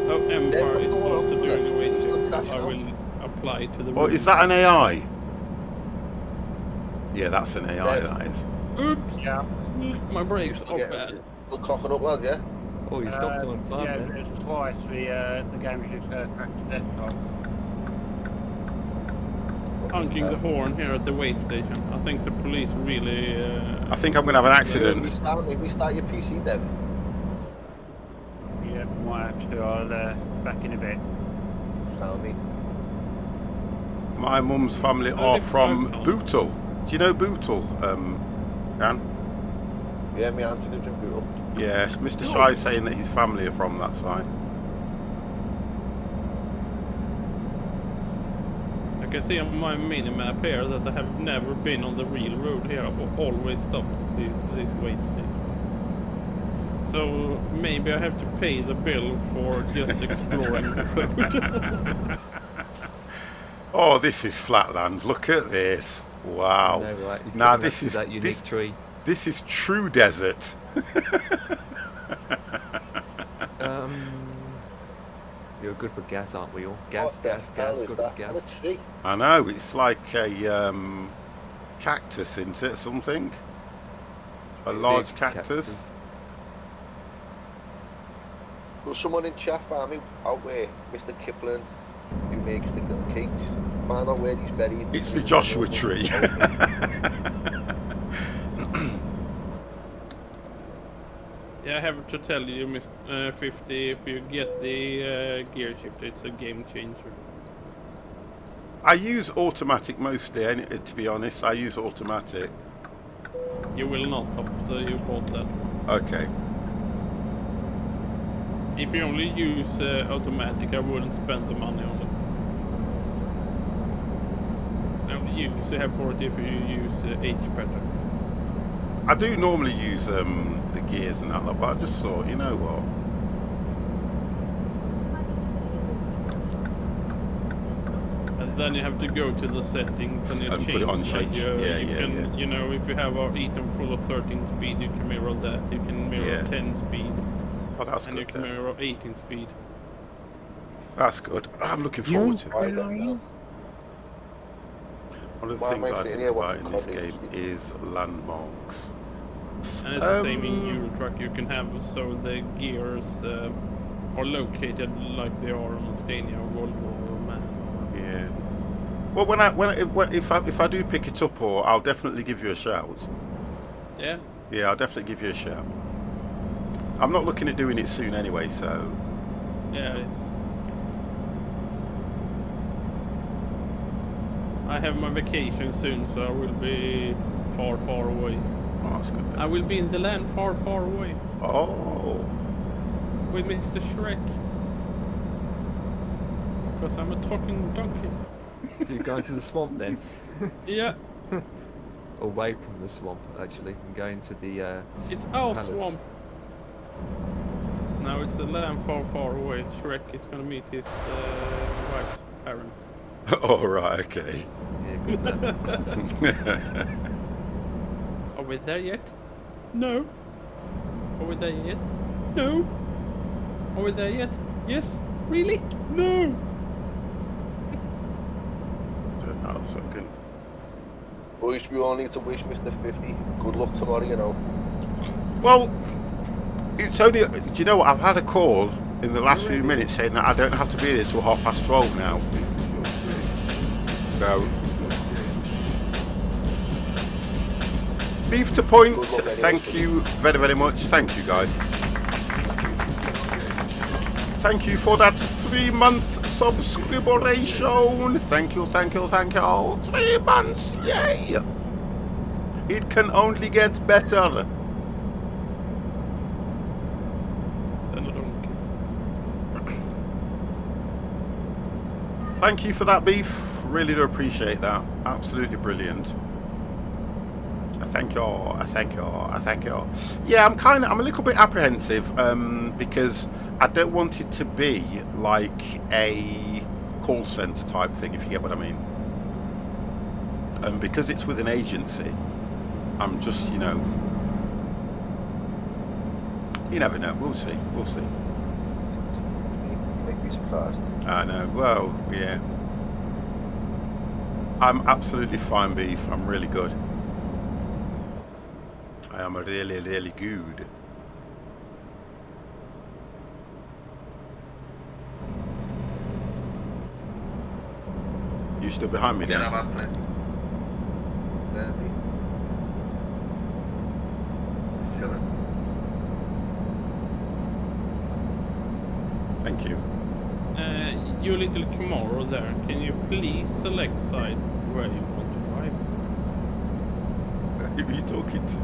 Oh, Empire is also doing a weight Who's check. crashing I out? will apply to the Oh, rule. is that an AI? Yeah, that's an AI. Yeah. That is. Oops! Yeah. My brakes are Yeah, bad. still cocking up, lad, yeah? Oh, you stopped on time Yeah, then. it's twice the game just crashed to death. Honking the horn here at the weight station. I think the police really. I think I'm gonna have an accident. Restart your PC, Dev. Yeah, might have to. I'll back in a bit. Tell me. My mum's family are from Bootle. Do you know Bootle, Dan? Yeah, me auntie lives in Bootle. Yes, Mr. Shy is saying that his family are from that side. I can see on my mini-map here that I have never been on the real road here. I've always stopped at these weight stations. So maybe I have to pay the bill for just exploring the road. Oh, this is flatlands. Look at this. Wow. No, right. He's Nah, coming this up to is that unique tree. this is true desert. You're good for gas, aren't we all? Gas, What the gas, hell gas, is good that? for gas. On a tree? I know, it's like a cactus, isn't it? Something? A large Big cactus. Well, someone in chat found me out where Mr. Kipling, who makes the little cakes, find out where he's buried. It's the Joshua tree. Yeah, I have to tell you, Miss 50, if you get the gear shifter, it's a game changer. I use automatic mostly, to be honest. I use automatic. You will not after you bought that one. Okay. If you only use automatic, I wouldn't spend the money on it. I only use have for it if you use H pattern. I do normally use the gears and that, but I just thought, you know what? And then you have to go to the settings and you And change put it on like change. Yeah, you yeah, can, yeah. You know, if you have a Eaton full of 13 speed, you can mirror that. You can mirror Yeah. 10 speed, Oh, that's and you good can then. mirror 18 speed. That's good. I'm looking You forward to it. Right, are you? One of the Why things am I I sitting think here about watching in this comedy? game is landmarks. And it's the same in Euro Truck. You can have so the gears are located like they are on a Scania or Volvo or Man. Yeah. Well, if I do pick it up, or I'll definitely give you a shout. Yeah. Yeah, I'll definitely give you a shout. I'm not looking at doing it soon anyway, so Yeah, it's. I have my vacation soon, so I will be far, far away. oh, that's good. I Then. will be in the land far, far away Oh, with Mr. Shrek. Because I'm a talking donkey. So you're going to the swamp then? Yeah, Away from the swamp, actually, and going to the it's our Palace. swamp. Now it's the land far, far away. Shrek is gonna meet his wife's parents. all right, okay. yeah, good lad. Are we there yet? No. Are we there yet? No. Are we there yet? Yes. Really? No. Don't know, fucking. Boys, we all need to wish Mr. 50 good luck tomorrow, you know. Well, it's only. Do you know what? I've had a call in the last few minutes saying that I don't have to be there till 12:30 now. So, beef to point. Good luck anyway, Thank buddy. you very, very much. Thank you, guys. Thank you for that 3-month subscription. Thank you, thank you, thank you. 3 months, yay! It can only get better. Thank you for that, Beef. Really do appreciate that. Absolutely brilliant. Thank you. Thank you. Thank you. Yeah, I'm a little bit apprehensive because I don't want it to be like a call center type thing, if you get what I mean. And because it's with an agency, I'm just, you know, you never know. We'll see. We'll see. You'd be surprised. I know. Well, yeah. I'm absolutely fine, Beef. I'm really good. I am really, really good. You still behind me, Dan? Yeah, I'm playing. Thank you. You little Camaro there, can you please select side where you want to drive? Who are you talking to?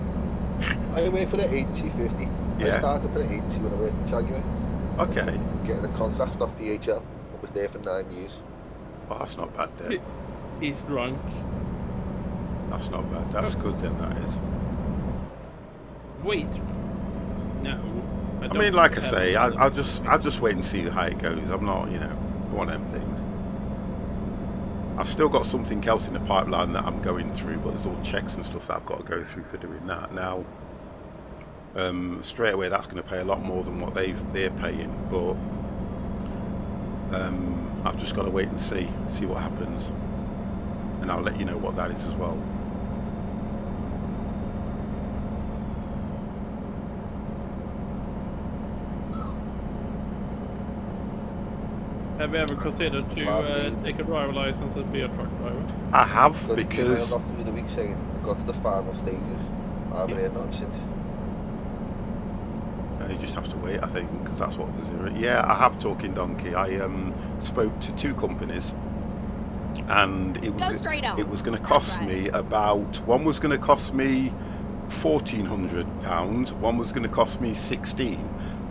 I wait for the agency 50. Yeah. I started for the agency when I worked in Jaguar. Okay. Getting a contract off DHL. I was there for 9 years. Well, that's not bad then. He's drunk. That's not bad. That's good then, that is. Wait. No. I mean, like I say, I'll just wait and see how it goes. I'm not, you know, one of them things. I've still got something else in the pipeline that I'm going through, but there's all checks and stuff that I've got to go through for doing that. Now, straight away, that's going to pay a lot more than what they're paying, but I've just got to wait and see what happens, and I'll let you know what that is as well. Have you ever considered to take a driver license and be a truck driver? I have, Got because emailed after me the week saying I got to the final stages. I haven't heard nothing since. you just have to wait, I think, because that's what there's. Yeah, I have Talking Donkey. I spoke to 2 companies, and it was going to cost me about, one was going to cost me £1,400, one was going to cost me 16,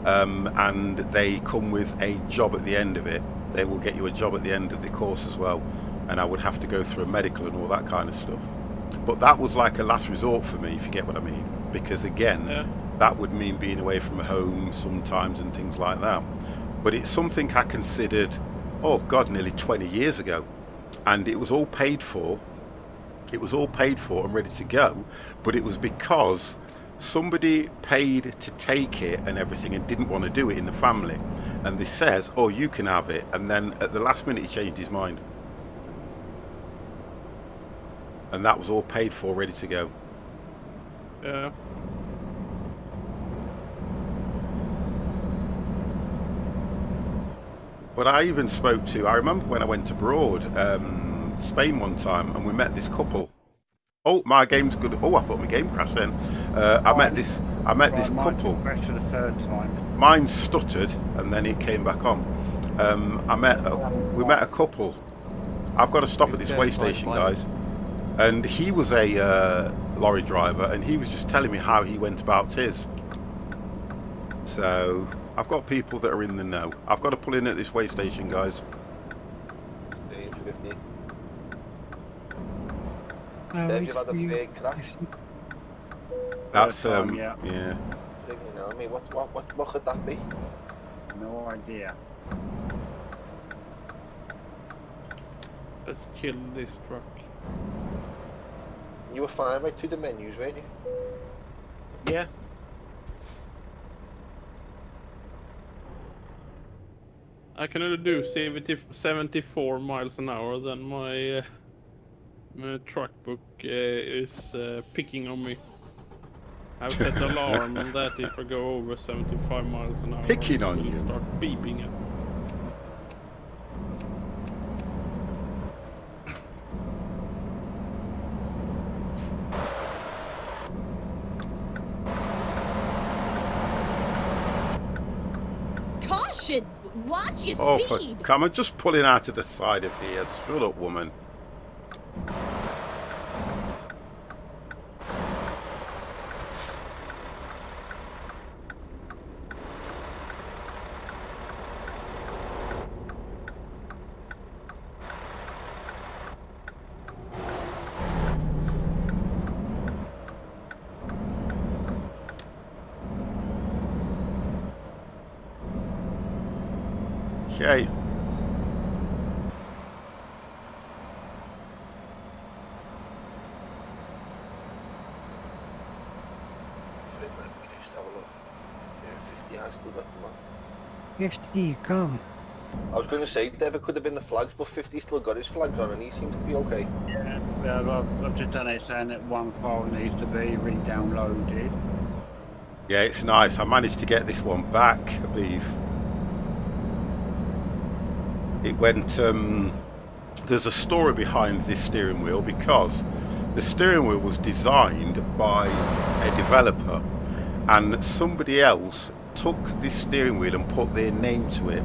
and they come with a job at the end of it. They will get you a job at the end of the course as well, and I would have to go through a medical and all that kind of stuff. But that was like a last resort for me, if you get what I mean, because again, that would mean being away from home sometimes and things like that. But it's something I considered, oh God, nearly 20 years ago, and it was all paid for. It was all paid for and ready to go, but it was because somebody paid to take it and everything and didn't want to do it in the family, and they says, oh, you can have it, and then at the last minute he changed his mind, and that was all paid for, ready to go. Yeah. But I even spoke to, I remember when I went abroad, Spain one time, and we met this couple. Oh, my game's good. Oh, I thought my game crashed then. I met this couple. Crashed for the 3rd time. Mine stuttered, and then it came back on. We met a couple. I've got to stop at this way station, guys. And he was a lorry driver, and he was just telling me how he went about his. So I've got people that are in the know. I've got to pull in at this way station, guys. 50. Uh, Have you had a big crash? That's yeah. yeah. You know, I mean, what could that be? No idea. Let's kill this truck. You were fine right to the menus, weren't you? Yeah. I can only do 74 miles an hour, then my truck book is picking on me. I've set the alarm on that if I go over 75 miles an hour. Picking on it will you? Start beeping it. Caution! Watch your Oh, speed. come on, just pulling out of the side of here. Shut up, woman. Okay. Just have a look. Yeah, 50 I still got them on. 50, come. I was going to say, Dev, it could have been the flags, but 50 still got his flags on and he seems to be okay. Yeah, I've just done it saying that one file needs to be re-downloaded. Yeah, it's nice. I managed to get this one back, I believe. It went, there's a story behind this steering wheel because the steering wheel was designed by a developer and somebody else took this steering wheel and put their name to it.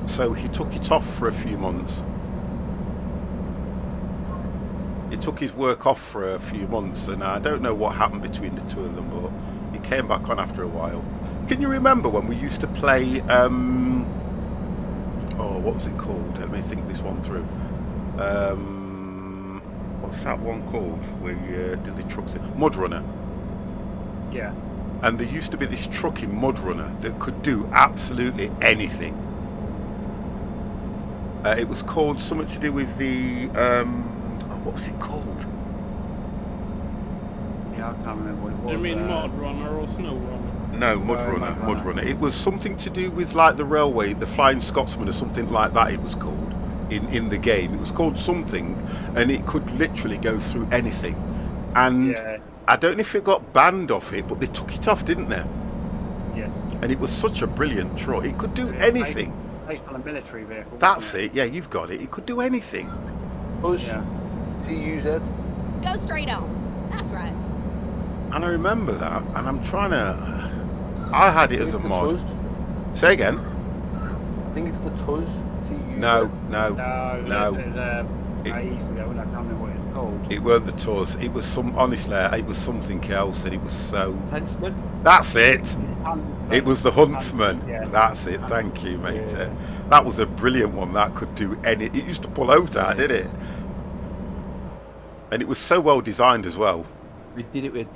So he took it off for a few months. He took his work off for a few months and I don't know what happened between the two of them, but he came back on after a while. Can you remember when we used to play, oh, what was it called? Let me think this one through. What's that one called? Where you do the trucks? Mud Runner. Yeah. And there used to be this truck in Mud Runner that could do absolutely anything. It was called something to do with the what was it called? Yeah, I can't remember what it was. You mean Mud Runner or Snow Runner? No, Mud Runner. Mud Runner. It was something to do with like the railway, the Flying Scotsman or something like that. It was called in the game. It was called something, and it could literally go through anything. And Yeah. I don't know if it got banned off it, but they took it off, didn't they? Yes. And it was such a brilliant truck. It could do Yeah, anything. Based on a military vehicle. That's wasn't it. Yeah, you've got it. It could do anything. Push. Yeah. TUZ. Go straight on. That's right. And I remember that, and I'm trying to. I had it as a It's the mod. Tuz. Say again. I think it's the Tuz. TUZ. No. No, No. There's It- ages ago, and I can't remember what it's called. It weren't the tours. It was honestly, it was something else, and it was so. Huntsman? That's it. Huntsman. It was the Huntsman. Yeah. That's it. Thank you, mate. Yeah. That was a brilliant one. That could do any. It used to pull out that, did it? And it was so well designed as well. We did it with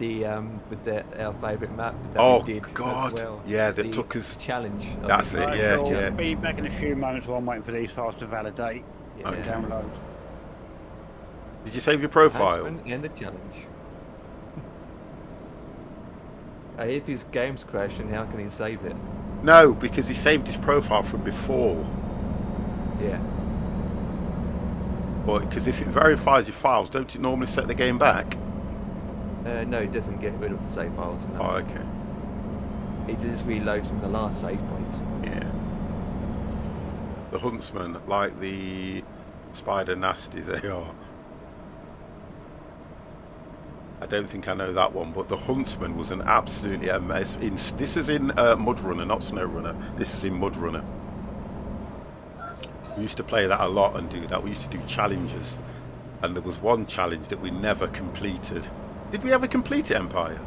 our favourite map that Oh, we did God. as well. Yeah, that The took us- challenge. of That's the- it, yeah, so yeah. I'll be back in a few moments while I'm waiting for these files to validate Yeah. and download. Did you save your profile? Huntsman and the challenge. If his game's crashing, how can he save it? No, because he saved his profile from before. Yeah. But because if it verifies your files, don't it normally set the game back? No, it doesn't get rid of the save files. No. Oh, okay. It just reloads from the last save point. Yeah. The Huntsman, like the Spider Nasty they are. I don't think I know that one, but the Huntsman was an absolutely amazing. This is in Mud Runner, not Snow Runner. This is in Mud Runner. We used to play that a lot and do that. We used to do challenges, and there was one challenge that we never completed. Did we ever complete it, Empire?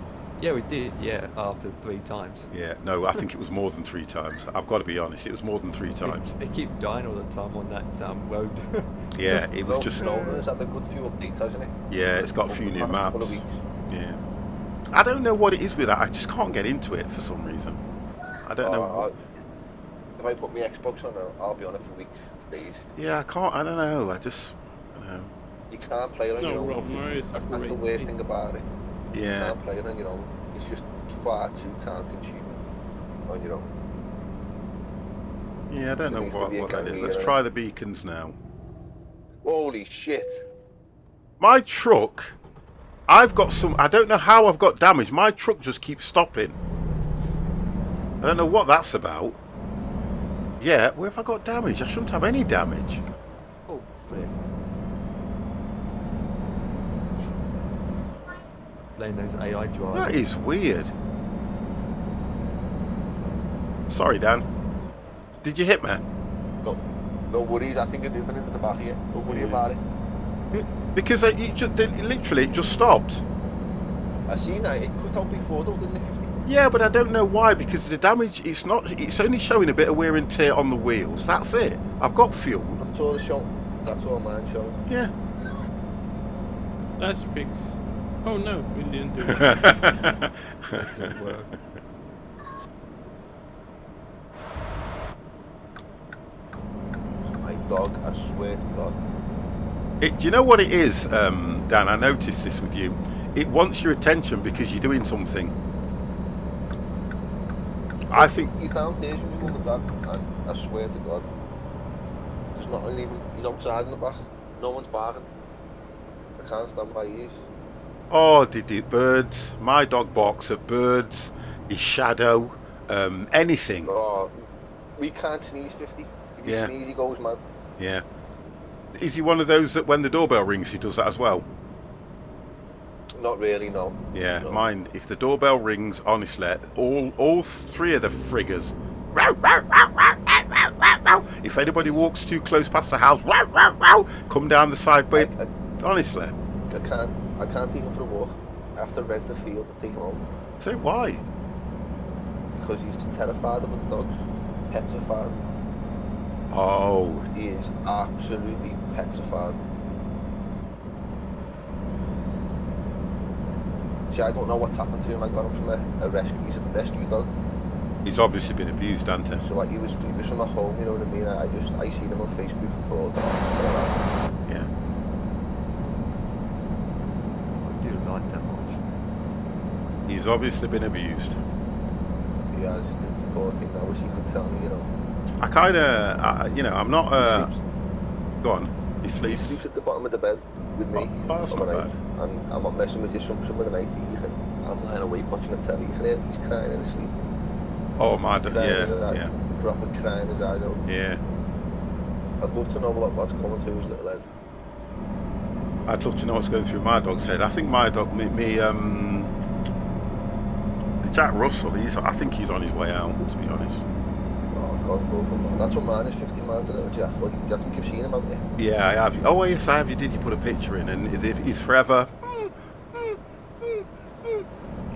Yeah, we did. Yeah, after 3 times. Yeah, no, I think it was more than 3 times. I've got to be honest, it was more than 3 times. They keep dying all the time on that road. Yeah, it was Well, just. Snowrunner's had a good few updates, hasn't it? Yeah, it's got a few new Over the past couple maps. of weeks. Yeah. I don't know what it is with that. I just can't get into it for some reason. I don't know. If I put my Xbox on, I'll be on it for weeks, days. Yeah, I can't. I don't know. I just. You can't play it on No, your own. Runner is That's the great. weird thing about it. You Yeah. can't play it on your own. It's just far too time consuming on your own. Yeah, I don't know There needs to what be a that is. gang Let's here, try the beacons now. Holy shit. My truck. I've got some. I don't know how I've got damage. My truck just keeps stopping. I don't know what that's about. Yeah, where have I got damage? I shouldn't have any damage. Oh, flip. Playing those AI drivers. That is weird. Sorry, Dan. Did you hit me? No worries, I think it did went into the back here. Don't worry about it. Because literally it just stopped. I seen that, it cut out before though, didn't it, 50? Yeah, but I don't know why, because the damage, it's only showing a bit of wear and tear on the wheels. That's it. I've got fuel. That's all it's showing. That's all mine shows. Yeah. Let's fix. Oh no, we didn't do that. That didn't work. My dog, I swear to God. Do you know what it is, Dan? I noticed this with you. It wants your attention because you're doing something. I think He's downstairs with my mum and dad, and I swear to God. There's not even, he's outside in the back. No one's barking. I can't stand my ears. Oh, they do birds. My dog barks at birds, his shadow, anything. Oh, we can't sneeze, 50. If he Yeah. sneezes, he goes mad. Yeah. Is he one of those that when the doorbell rings, he does that as well? Not really, no. Yeah, No. mine. If the doorbell rings, honestly, all three of the friggers. If anybody walks too close past the house, come down the side. But honestly, I can't take him for a walk. I have to rent a field to take him out say why? because he's terrified of the dogs. Petrified. Oh, He is absolutely petrified. See, I don't know what's happened to him. I got him from a rescue. He's a rescue dog. he's obviously been abused, hasn't he? So like, he was from a home. You know what I mean? I seen him on Facebook and thought, Yeah. I do like that much. He's obviously been abused. he has the poor thing. I wish he could tell me. You know. I kind of, I'm not. He sleeps. Go on. He He sleeps. sleeps at the bottom of the bed with me Oh, that's on not the bad. night, and I'm not messing with you. Some of the night, I'm lying awake watching the telly. You can hear he's crying in his sleep. Oh, my dad. Crying his eyes, Yeah. proper crying his eyes out. Yeah. I'd love to know what's coming through his little head. I'd love to know what's going through my dog's head. I think my dog, Jack Russell. I think he's on his way out. To be honest. Oh God, both of them. That's what mine is. 50 miles a little Jack. Well, I think you've seen him, haven't you? Yeah, I have. Oh, yes, I have. You did. You put a picture in, and he's forever.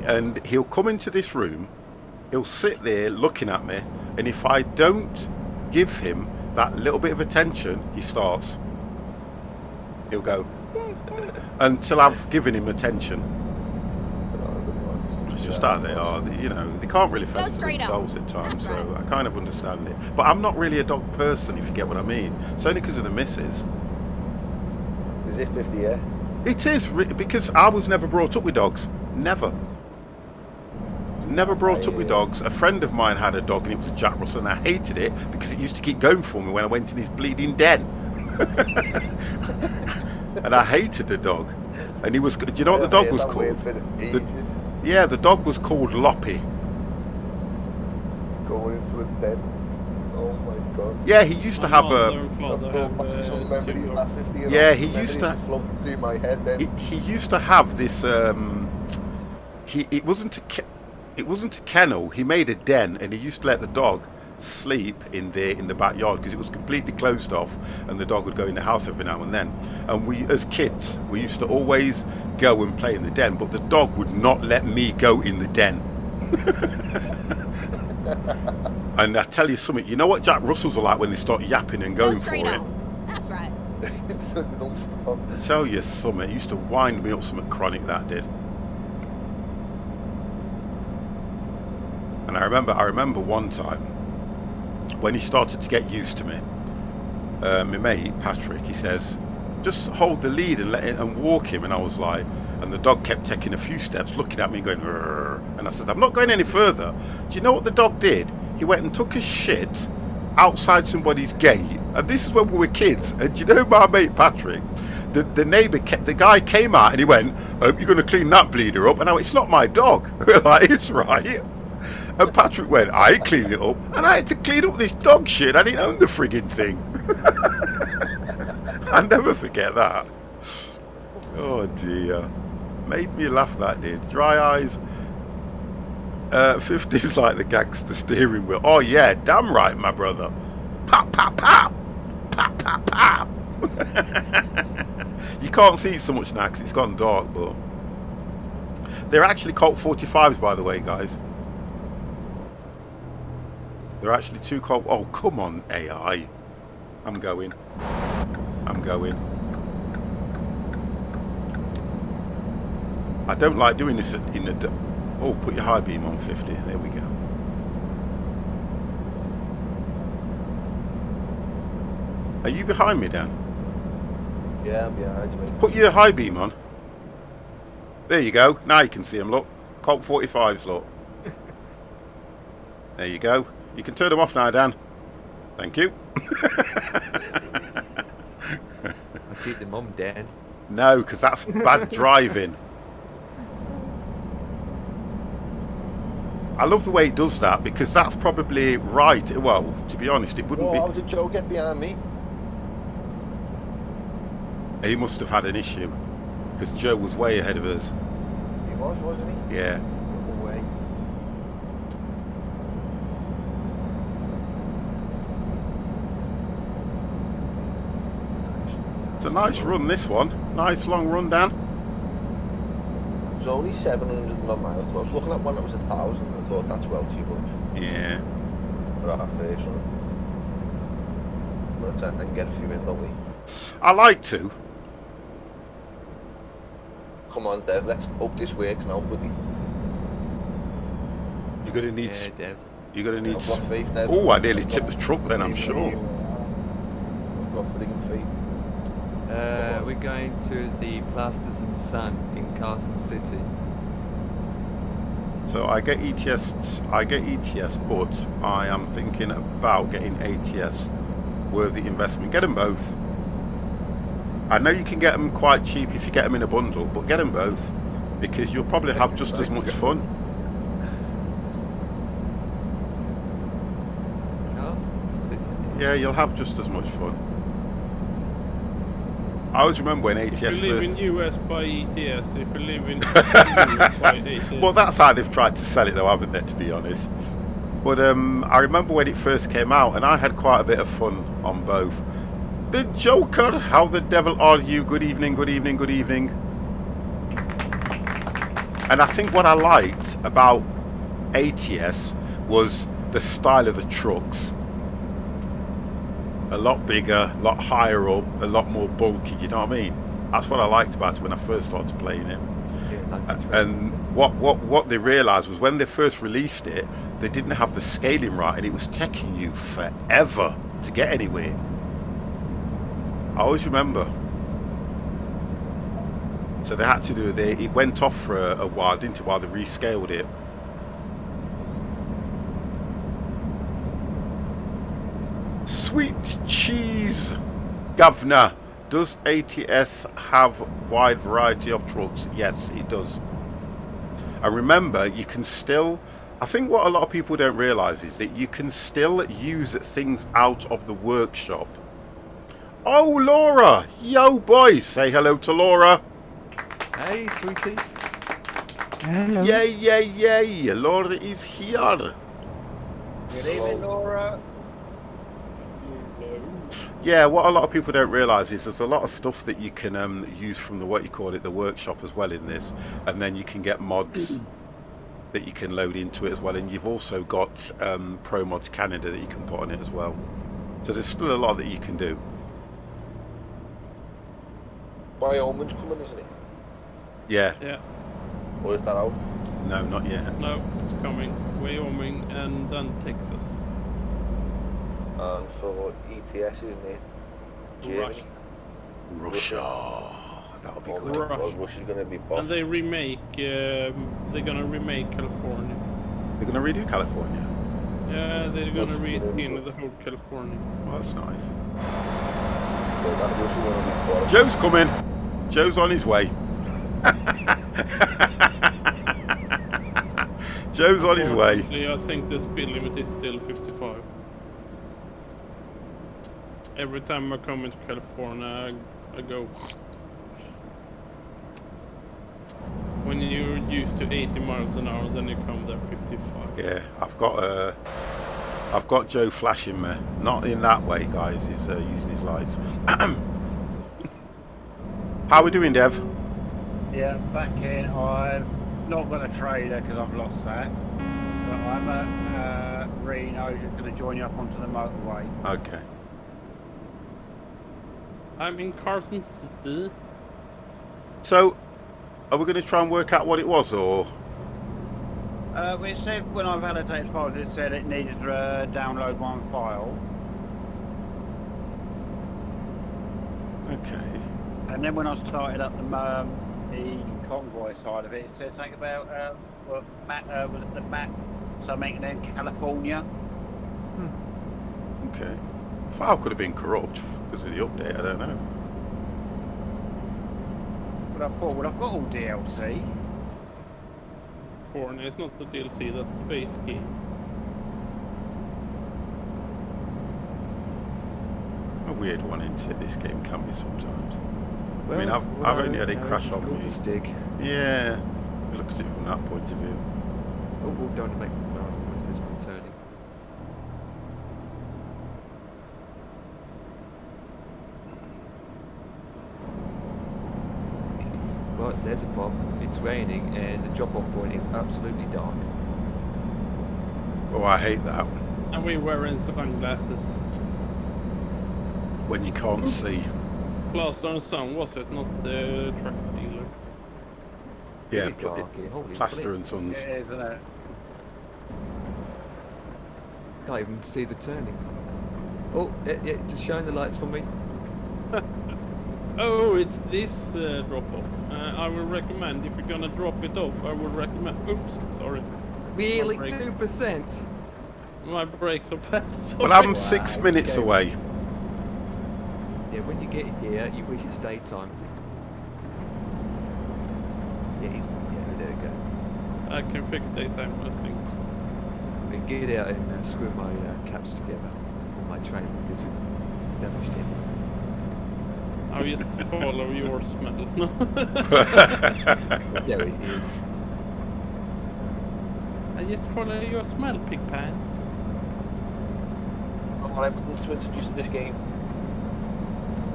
And he'll come into this room. He'll sit there looking at me, and if I don't give him that little bit of attention, he starts. He'll go until I've given him attention. It's just that they are, they can't really fend for straight up. themselves at times, That's so right. I kind of understand it. But I'm not really a dog person, if you get what I mean. It's only because of the missus. Is it 50? Yeah. It is, because I was never brought up with dogs. Never brought up with dogs. A friend of mine had a dog, and it was a Jack Russell, and I hated it because it used to keep going for me when I went in his bleeding den. And I hated the dog. And he was, do you know what the dog was called? Yeah, the dog was called Loppy. Going into a den. Oh my God. Yeah, he used to My have mother a. and I've father brought have, back some memories two that 50 year old. Yeah, he Memories used to- floating through my head then. He used to have this. It wasn't a kennel. He made a den, and he used to let the dog sleep in the backyard because it was completely closed off, and the dog would go in the house every now and then. And we, as kids, we used to always go and play in the den, but the dog would not let me go in the den. And I tell you something, you know what Jack Russells are like when they start yapping and Go going for straight it? on. That's right. Don't stop. I tell you something, it used to wind me up something chronic, that did. And I remember one time when he started to get used to me, my mate Patrick, he says, just hold the lead and let it and walk him. And I was like, and the dog kept taking a few steps, looking at me, going, "Rrr." And I said, I'm not going any further. Do you know what the dog did? He went and took a shit outside somebody's gate. And this is when we were kids. And do you know my mate Patrick? The neighbour, the guy came out and he went, "Hope you're going to clean that bleeder up." And I went, "It's not my dog." Like, it's right. And Patrick went, "I ain't cleaning it up." And I had to clean up this dog shit. I didn't own the frigging thing. I'll never forget that. Oh dear. Made me laugh, that did. Dry eyes. 50's like the gangster steering wheel. Oh yeah, damn right, my brother. Pop, pop, pop! Pop, pop, pop! You can't see it so much now because it's gone dark, but... They're actually Colt 45s, by the way, guys. They're actually 2 Colt... Oh, come on, AI. I'm going. I don't like doing this in the... Oh, put your high beam on 50. There we go. Are you behind me, Dan? Yeah, I'm behind you. Put your high beam on. There you go. Now you can see them, look. Colt 45s, look. There you go. You can turn them off now, Dan. Thank you. I'll keep them on, Dan. No, because that's bad driving. I love the way it does that, because that's probably right. Well, to be honest, it wouldn't How did Joe get behind me? be... He must have had an issue, because Joe was way ahead of us. He was, wasn't he? Yeah. No way. It's a nice run, this one. Nice long run, Dan. It was only 700 miles. I was looking at one that was 1,000. I thought that's well too much. Yeah. For our first one. We'll try and get a few in, don't we? I like to. Come on, Dev, let's hope this works now, buddy. You're going to need... Yeah, Dev. You're going to need... I've got faith, Dev. Oh, I nearly tipped the truck then, I'm sure. I've got friggin' faith. We're going to the Plasters and Sun in Carson City. So I get ETS, but I am thinking about getting ATS. Worthy investment. Get them both. I know you can get them quite cheap if you get them in a bundle, but get them both because you'll probably have just as much fun. Carson City. Yeah, you'll have just as much fun. I always remember when ATS If you live first... in US, buy ETS. If you live in EU, buy ATS. Well, that's how they've tried to sell it though, haven't they, to be honest. But I remember when it first came out and I had quite a bit of fun on both. The Joker, how the devil are you? Good evening, good evening, good evening. And I think what I liked about ATS was the style of the trucks. A lot bigger, a lot higher up, a lot more bulky, you know what I mean? That's what I liked about it when I first started playing it. And what they realised was when they first released it, they didn't have the scaling right and it was taking you forever to get anywhere. I always remember. So they had to do it. It went off for a while, didn't it, while they rescaled it. Sweet cheese, Governor. Does ATS have wide variety of trucks? Yes, it does. And remember, you can still... I think what a lot of people don't realise is that you can still use things out of the workshop. Oh, Laura! Yo, boys! Say hello to Laura. Hey, sweetie. Hello. Yay, yay, yay! Laura is here. Good evening, Laura. Yeah, what a lot of people don't realise is there's a lot of stuff that you can use from the, what you call it, the workshop as well in this. And then you can get mods that you can load into it as well. And you've also got Pro Mods Canada that you can put on it as well. So there's still a lot that you can do. Wyoming's coming, isn't it? Yeah. Yeah. Or is that out? No, not yet. No, it's coming. Wyoming and then Texas. And for ETS, isn't it? Germany. Russia. That'll be good. Russia. Russia's going to be boss. And they remake. They're gonna remake California. They're going to redo California. Yeah, they're gonna Russia's gonna be reskin good. the whole California. Well, that's nice. So that Russia's going to be boss. Joe's coming. Joe's on his way. Joe's on his way. Unfortunately, I think the speed limit is still 55. Every time I come into California, I go. When you're used to 80 miles an hour, then you come there 55. Yeah, I've got I've got Joe flashing me. Not in that way, guys. He's using his lights. How we doing, Dev? Yeah, back in. I've not got a trailer because I've lost that. But I'm at Reno, just going to join you up onto the motorway. Okay. I'm in Carson City. So, are we going to try and work out what it was, or? It said when I validated files, it said it needed to download one file. Okay. And then when I started up the convoy side of it, it said something about was it the map something and then California. Okay. File could have been corrupt because of the update. I don't know. But I thought, well, I've got all DLC. Foreigner is not the DLC, that's the base game. A weird one, isn't it? This game can be sometimes. Well, I mean, I've only had it crash on me. The stick. Yeah. Look at it from that point of view. Oh, we're going to make this one turning. But there's a problem. It's raining and the drop-off point is absolutely dark. Oh, I hate that. And we were in sunglasses. When you can't see. Last on sun, was it? Not the truck dealer. Yeah, Really but dark here, holy Plaster flip. and Sons. Yeah, isn't it? Can't even see the turning. Oh, yeah, just showing the lights for me. Oh, it's this drop-off. I will recommend, if you're gonna drop it off, I would recommend... Oops, sorry. Really, Break. 2%? My brakes are bad, sorry. Well, I'm Wow, 6 minutes okay. away. Yeah, when you get here, you wish it's daytime. Yeah, there we go. I can fix daytime, I think. I mean, get out and screw my caps together on my train because you damaged it. I'll just follow your smell. There it is. I just follow your smell, Pigpan. I'm going to introduce this game.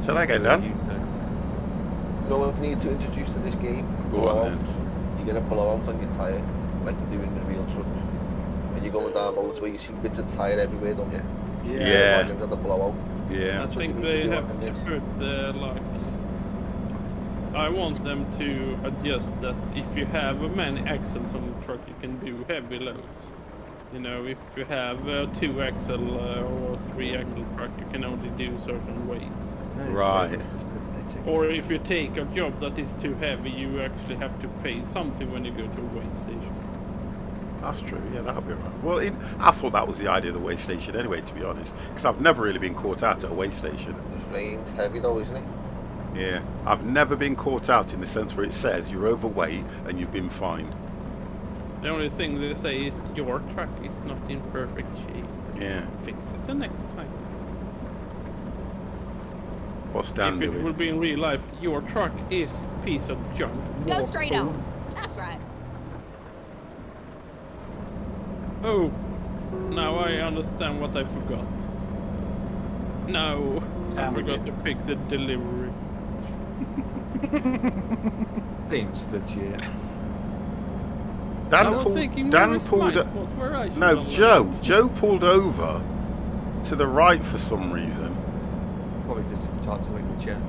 So that again, Dan? You know what I need to introduce to this game? Go on, then. You get a blowout on your tyre, like they do in the real trucks. When you're going down motorway, you see bits of tyre everywhere, don't you? Yeah. Margins at the blowout. Yeah. I That's what you think need to they do have on to this. put like... I want them to adjust that if you have many axles on the truck, you can do heavy loads. You know, if you have 2 axle or 3 axle truck, you can only do certain weights. Right. It's just pathetic. Or if you take a job that is too heavy, you actually have to pay something when you go to a weight station. That's true. Yeah, that'll be right. Well, I thought that was the idea of the weigh station anyway, to be honest. Because I've never really been caught out at a weigh station. The frame's heavy though, isn't it? Yeah. I've never been caught out in the sense where it says you're overweight and you've been fined. The only thing they say is your truck is not in perfect shape. Yeah. Fix it the next time. What's Dan If it doing? would be in real life, your truck is piece of junk. Go Walk straight home. on. That's right. Oh, now I understand what I forgot. No, I forgot to pick the delivery. Seems legit. I Dan was pulled. thinking Dan more is pulled. my spot where I should No, unload. Joe pulled over to the right for some reason. Probably just type something in the chat.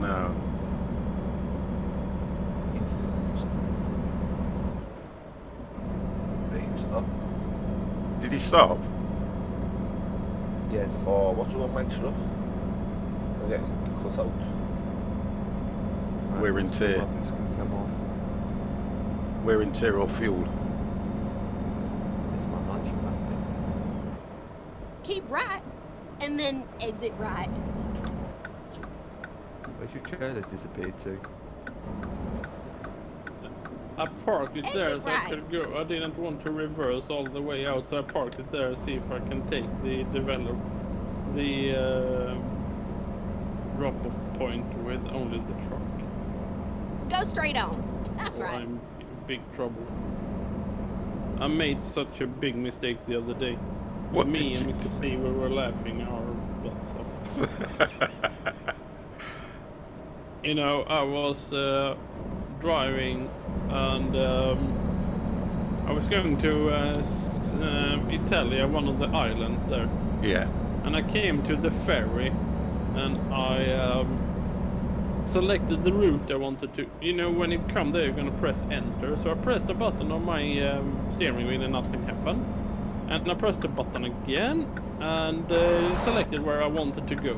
No. Instant. Frame stop. Did he stop? Yes. Oh, what's wrong with my truck? I'm getting cut out. We're in let's tier. go up, it's gonna come off. We're in tier or fueled. There's my lunch map thing. Keep right, and then exit right. Where's your trailer disappeared to? I parked it there Exit so I right. could go. I didn't want to reverse all the way out, so I parked it there and see if I can take the drop-off point with only the truck. Go straight on. That's Or right. I'm in big trouble. I made such a big mistake the other day. What Me did and you Mr. C were laughing our butts off. You know, I was driving and I was going to Italia, one of the islands there. Yeah. And I came to the ferry and I selected the route I wanted to. You know, when you come there, you're gonna press enter. So I pressed the button on my steering wheel and nothing happened. And I pressed the button again and selected where I wanted to go.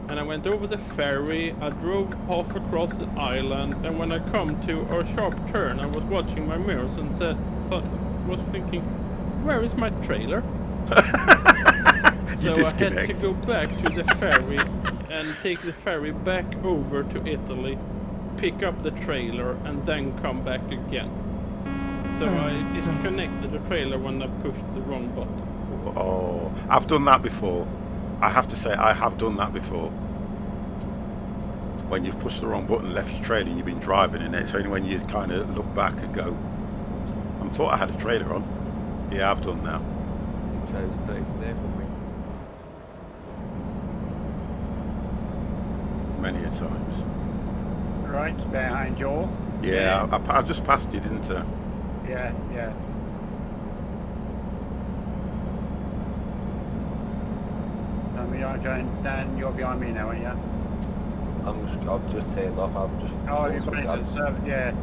And I went over the ferry, I drove half across the island, and when I come to a sharp turn, I was watching my mirrors and was thinking, where is my trailer? So I had to go back to the ferry and take the ferry back over to Italy, pick up the trailer, and then come back again. So I disconnected the trailer when I pushed the wrong button. Oh, I've done that before. I have to say, I have done that before. When you've pushed the wrong button, left your trailer, and you've been driving, and it's only when you kind of look back and go, I thought I had a trailer on. Yeah, I've done that. You chose not even there for me. Many a times. Right, behind yours. Yeah, I just passed you, didn't I? Yeah. So we are going, Dan, you're behind me now, aren't you? I've just turned off. I've just. Oh, you've gone into the service, yeah.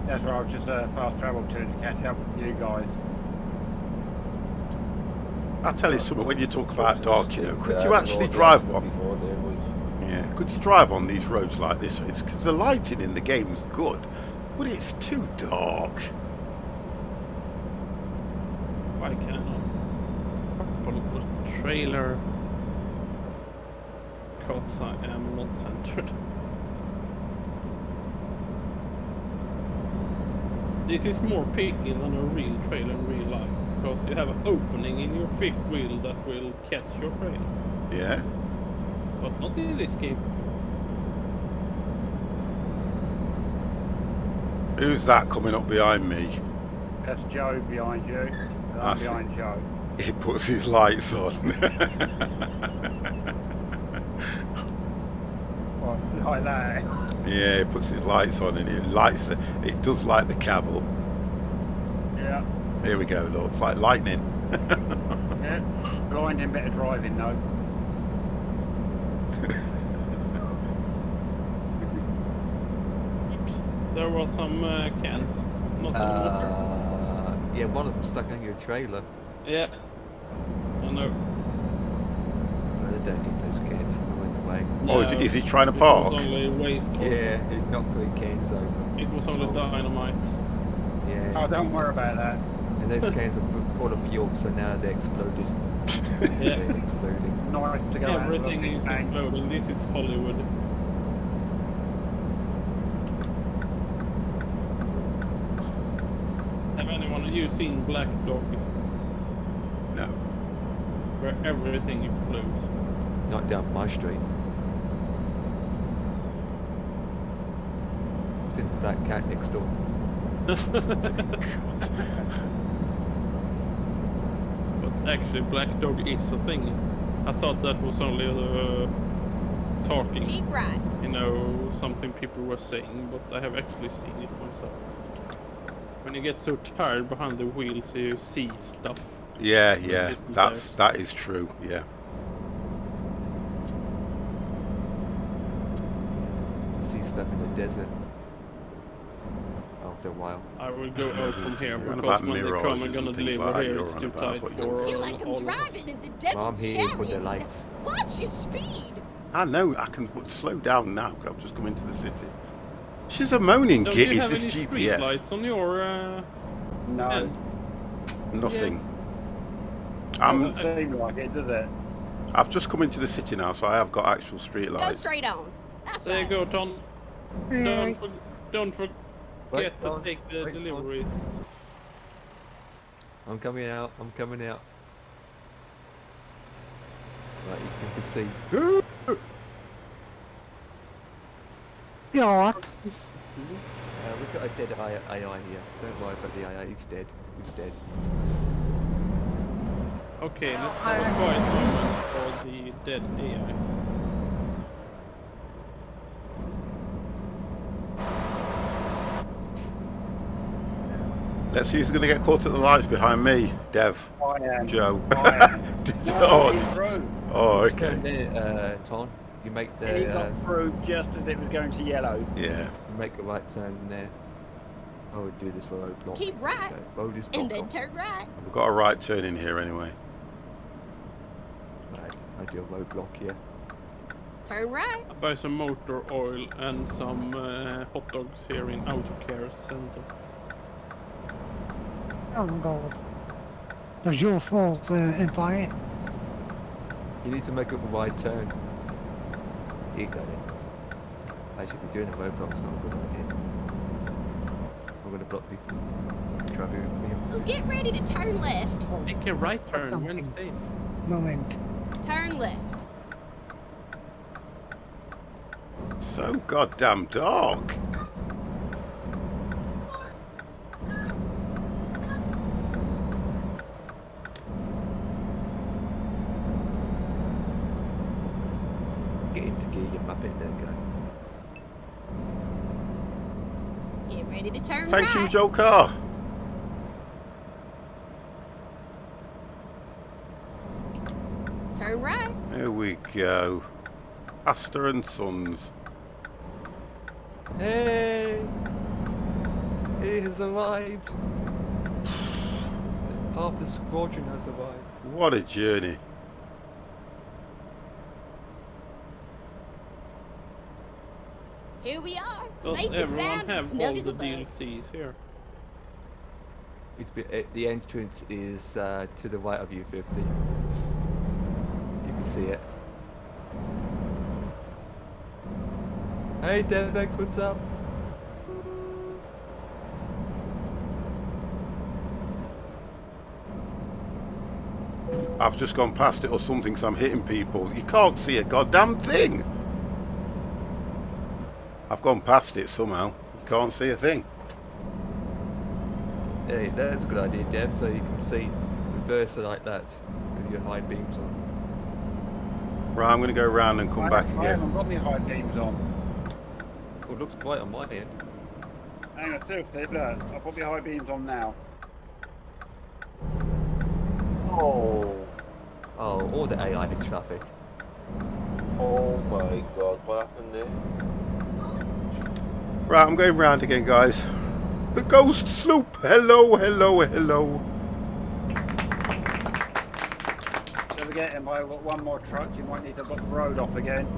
That's where I've just fast travelled to catch up with you guys. I'll tell you something, when you talk about dark, you know, could you actually drive one? Yeah, could you drive on these roads like this? It's because the lighting in the game's good, but it's too dark. Why can't I pull up the trailer? Because I am not centered. This is more picky than a real trailer in real life, because you have an opening in your fifth wheel that will catch your trailer. Yeah? But not in this game. Who's that coming up behind me? That's Joe behind you. And I I'm see. behind Joe. He puts his lights on. What, like that? Yeah, he puts his lights on and it lights it does light the cab up. Yeah. Here we go, look, it's like lightning. Yeah. Blinding bit of driving though. There were some cans. Not Yeah, one of them stuck on your trailer. Yeah. I know. Well, they don't need those kids. They went away. Oh, is he trying to it park? was only waste of, Yeah, it knocked 3 cans over. It was only dynamite. Yeah. Oh, don't worry about that. And those cans are full of fuel, so now they're exploded. Yeah. They're exploding. Nice to go out to Everything the is big bang. exploding. This is Hollywood. Have anyone of you seen Black Dog? No. Where everything explodes. Not down my street. It's in the black cat next door. But actually, Black Dog is a thing. I thought that was only the talking. Keep right. You know, something people were saying, but I have actually seen it myself. When you get so tired behind the wheel, so you see stuff. Yeah, Isn't that is true, yeah. You see stuff in the desert. After a while. I will go out from here You're on because about when they come mirages and gonna and things deliver like that, here, you're it's on too about, tight that's what I you're for feel like all I'm of us. driving in the devil's I'm here for the chariot. light. Watch your speed. I know, I can slow down now because I've just come into the city. She's a moaning Don't git, you is have this any street GPS? lights on your No. end? Nothing. Doesn't seem like it, does it? I've just come into the city now, so I have got actual street Go lights. straight on. That's There you right. go, Tom. Don't forget Wait, to Tom, take the wait, Tom. deliveries. I'm coming out. I'm coming out. Right, you can proceed. You know what? We've got a dead AI here. Don't worry about the AI. He's dead. He's dead. Okay, let's have a quiet moment for the dead AI. Let's see who's going to get caught at the lights behind me. Dev. I am. Joe. I am. Oh, he's through. oh, Turn okay. there, Ton. You make He got the through just as it was going to yellow. Yeah. you make a right turn there. I would do this roadblock. Keep right, Okay, road is and blocked then off. turn right. We've got a right turn in here anyway. Right, I do a roadblock here. Turn right. I buy some motor oil and some hot dogs here in Auto Care Center. Oh God. That's your fault, Empire. You need to make up a right turn. You got it. I should be doing a roadblock, so I'm good idea. I'm gonna block these traffic. Well, get ready to turn left. Make a right turn, Wednesday. Moment. Turn left. So goddamn dark. Get into gear, you muppet. There you go. Get ready to turn Thank right. you, Joe Carr. Turn right. Here we go. Pastor and Sons. Hey! He has arrived. Half the squadron has arrived. What a journey. Here we are. Does Safe and everyone sound and have all snug as the a bug. DLCs here? The entrance is to the right of U50. You can see it. Hey DevX, what's up? I've just gone past it or something, so I'm hitting people. You can't see a goddamn thing. I've gone past it somehow. You can't see a thing. Hey, that's a good idea, Dev, so you can see reverse it like that with your high beams on. Right, I'm going to go around and come back I again. haven't got any high beams on. Oh, it looks bright on my end. Hang on, seriously, look. I've got my high beams on now. Oh, Oh, all the AI in traffic. oh my God, what happened there? Right, I'm going round again, guys. The ghost sloop. Hello, hello, hello. Don't forget, I've got one more truck. You might need to block the road off again.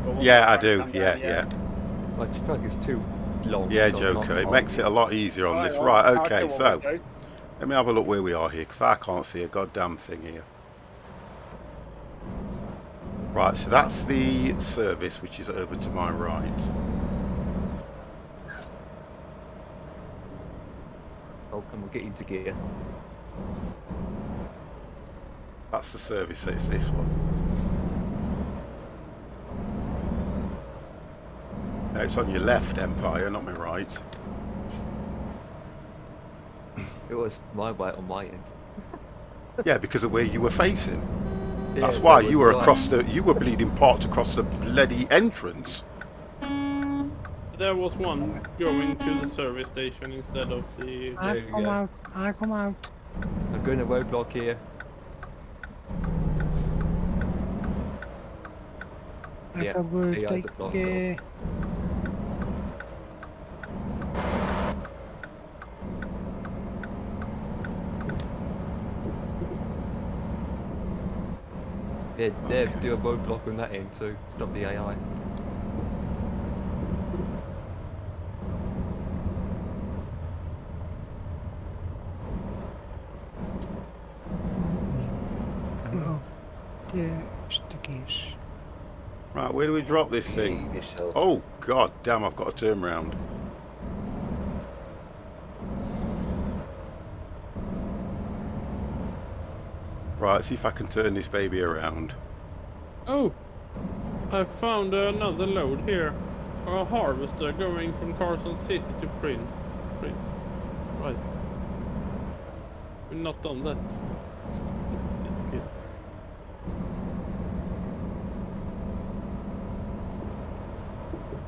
Got one Yeah, more I truck do. come Yeah, down, yeah. My truck is too long. Yeah, so I Joker. can't It follow makes it you. a lot easier on this. Right, Right, I'll okay, show so what we do. let me have a look where we are here, because I can't see a goddamn thing here. Right, so that's the service, which is over to my right. Oh, and we'll get into gear. That's the service, so it's this one. No, it's on your left, Empire, not my right. It was my right on my end. Yeah, because of where you were facing. Yeah, That's so why it was you were right. across the. You were bleeding parked across the bloody entrance. There was one going to the service station instead of the... I There you come go. out. I come out. I'm going to roadblock here. I Yeah, can go AI's take. a block off. Yeah, Dev, Okay. do a roadblock on that end too. Stop the AI. Oh, the stickies. Right, where do we drop this thing? Behave yourself. Oh god damn! I've got to turn round. Right, see if I can turn this baby around. Oh! I found another load here. a harvester going from Carson City to Prince. Right. We've not done that. It's good.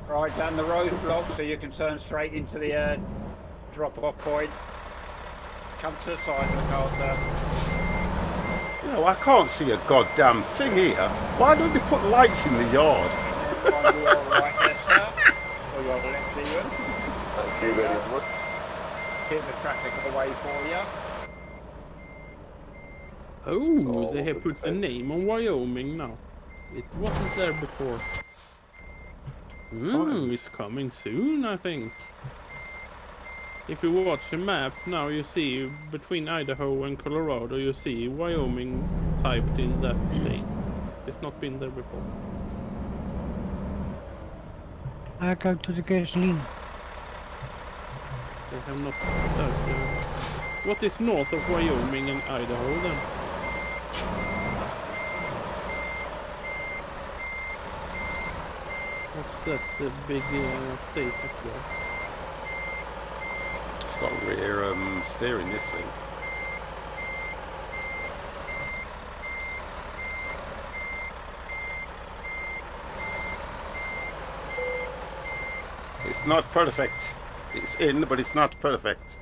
Right, down the roadblock so you can turn straight into the drop-off point. Come to the side of the car, sir. You know, I can't see a goddamn thing here. Why don't they put lights in the yard? On your right there, sir. Or your left even. Thank you very much. Keep the traffic away for you. Oh, they have good put the defense. name on Wyoming now. It wasn't there before. Nice. It's coming soon, I think. If you watch the map now, you see between Idaho and Colorado, you see Wyoming typed in that state. It's not been there before. I go to the gasoline. They have not typed What is north of Wyoming and Idaho then? What's that big state up there? It's got rear steering, this thing. It's not perfect. It's in, but it's not perfect.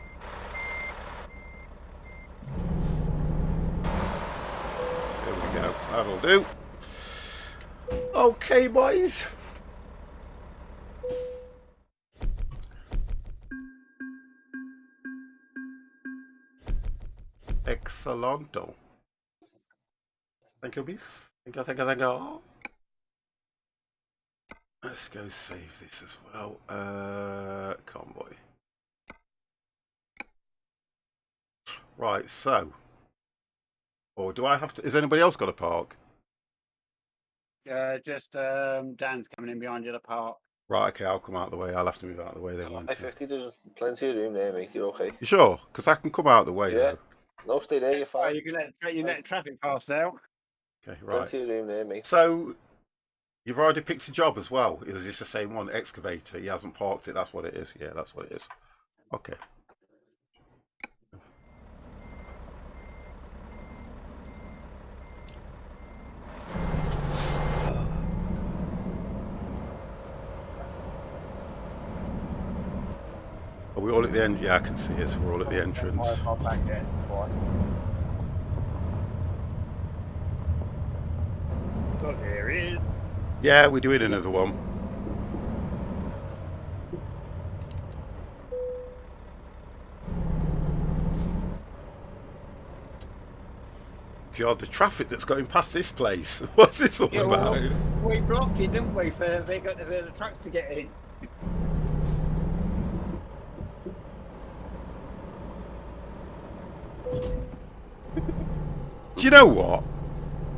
There we go. That'll do. Okay, boys. Excellento. Thank you, Beef. Thank you. Let's go save this as well. Convoy. Right, so. Or do I have to? Is anybody else got a park? Just Dan's coming in behind you the park. Right, okay, I'll come out of the way. I'll have to move out of the way then. won't I? 50, there's plenty of room there, mate. You're okay. You sure? Because I can come out of the way. Yeah. Though. No, stay there. You're Oh, fine. you can let traffic pass now. Okay, right. Plenty of room there, mate. So, you've already picked a job as well. Is this the same one? Excavator. He hasn't parked it. That's what it is. Yeah, that's what it is. Okay. Are we all at the end? Yeah, I can see it. We're all at the entrance. I'll back there. So there it is. Yeah, we're doing another one. God, the traffic that's going past this place. What's this all Yeah, about? well, we blocked it, didn't we, for the trucks to get in. Do you know what?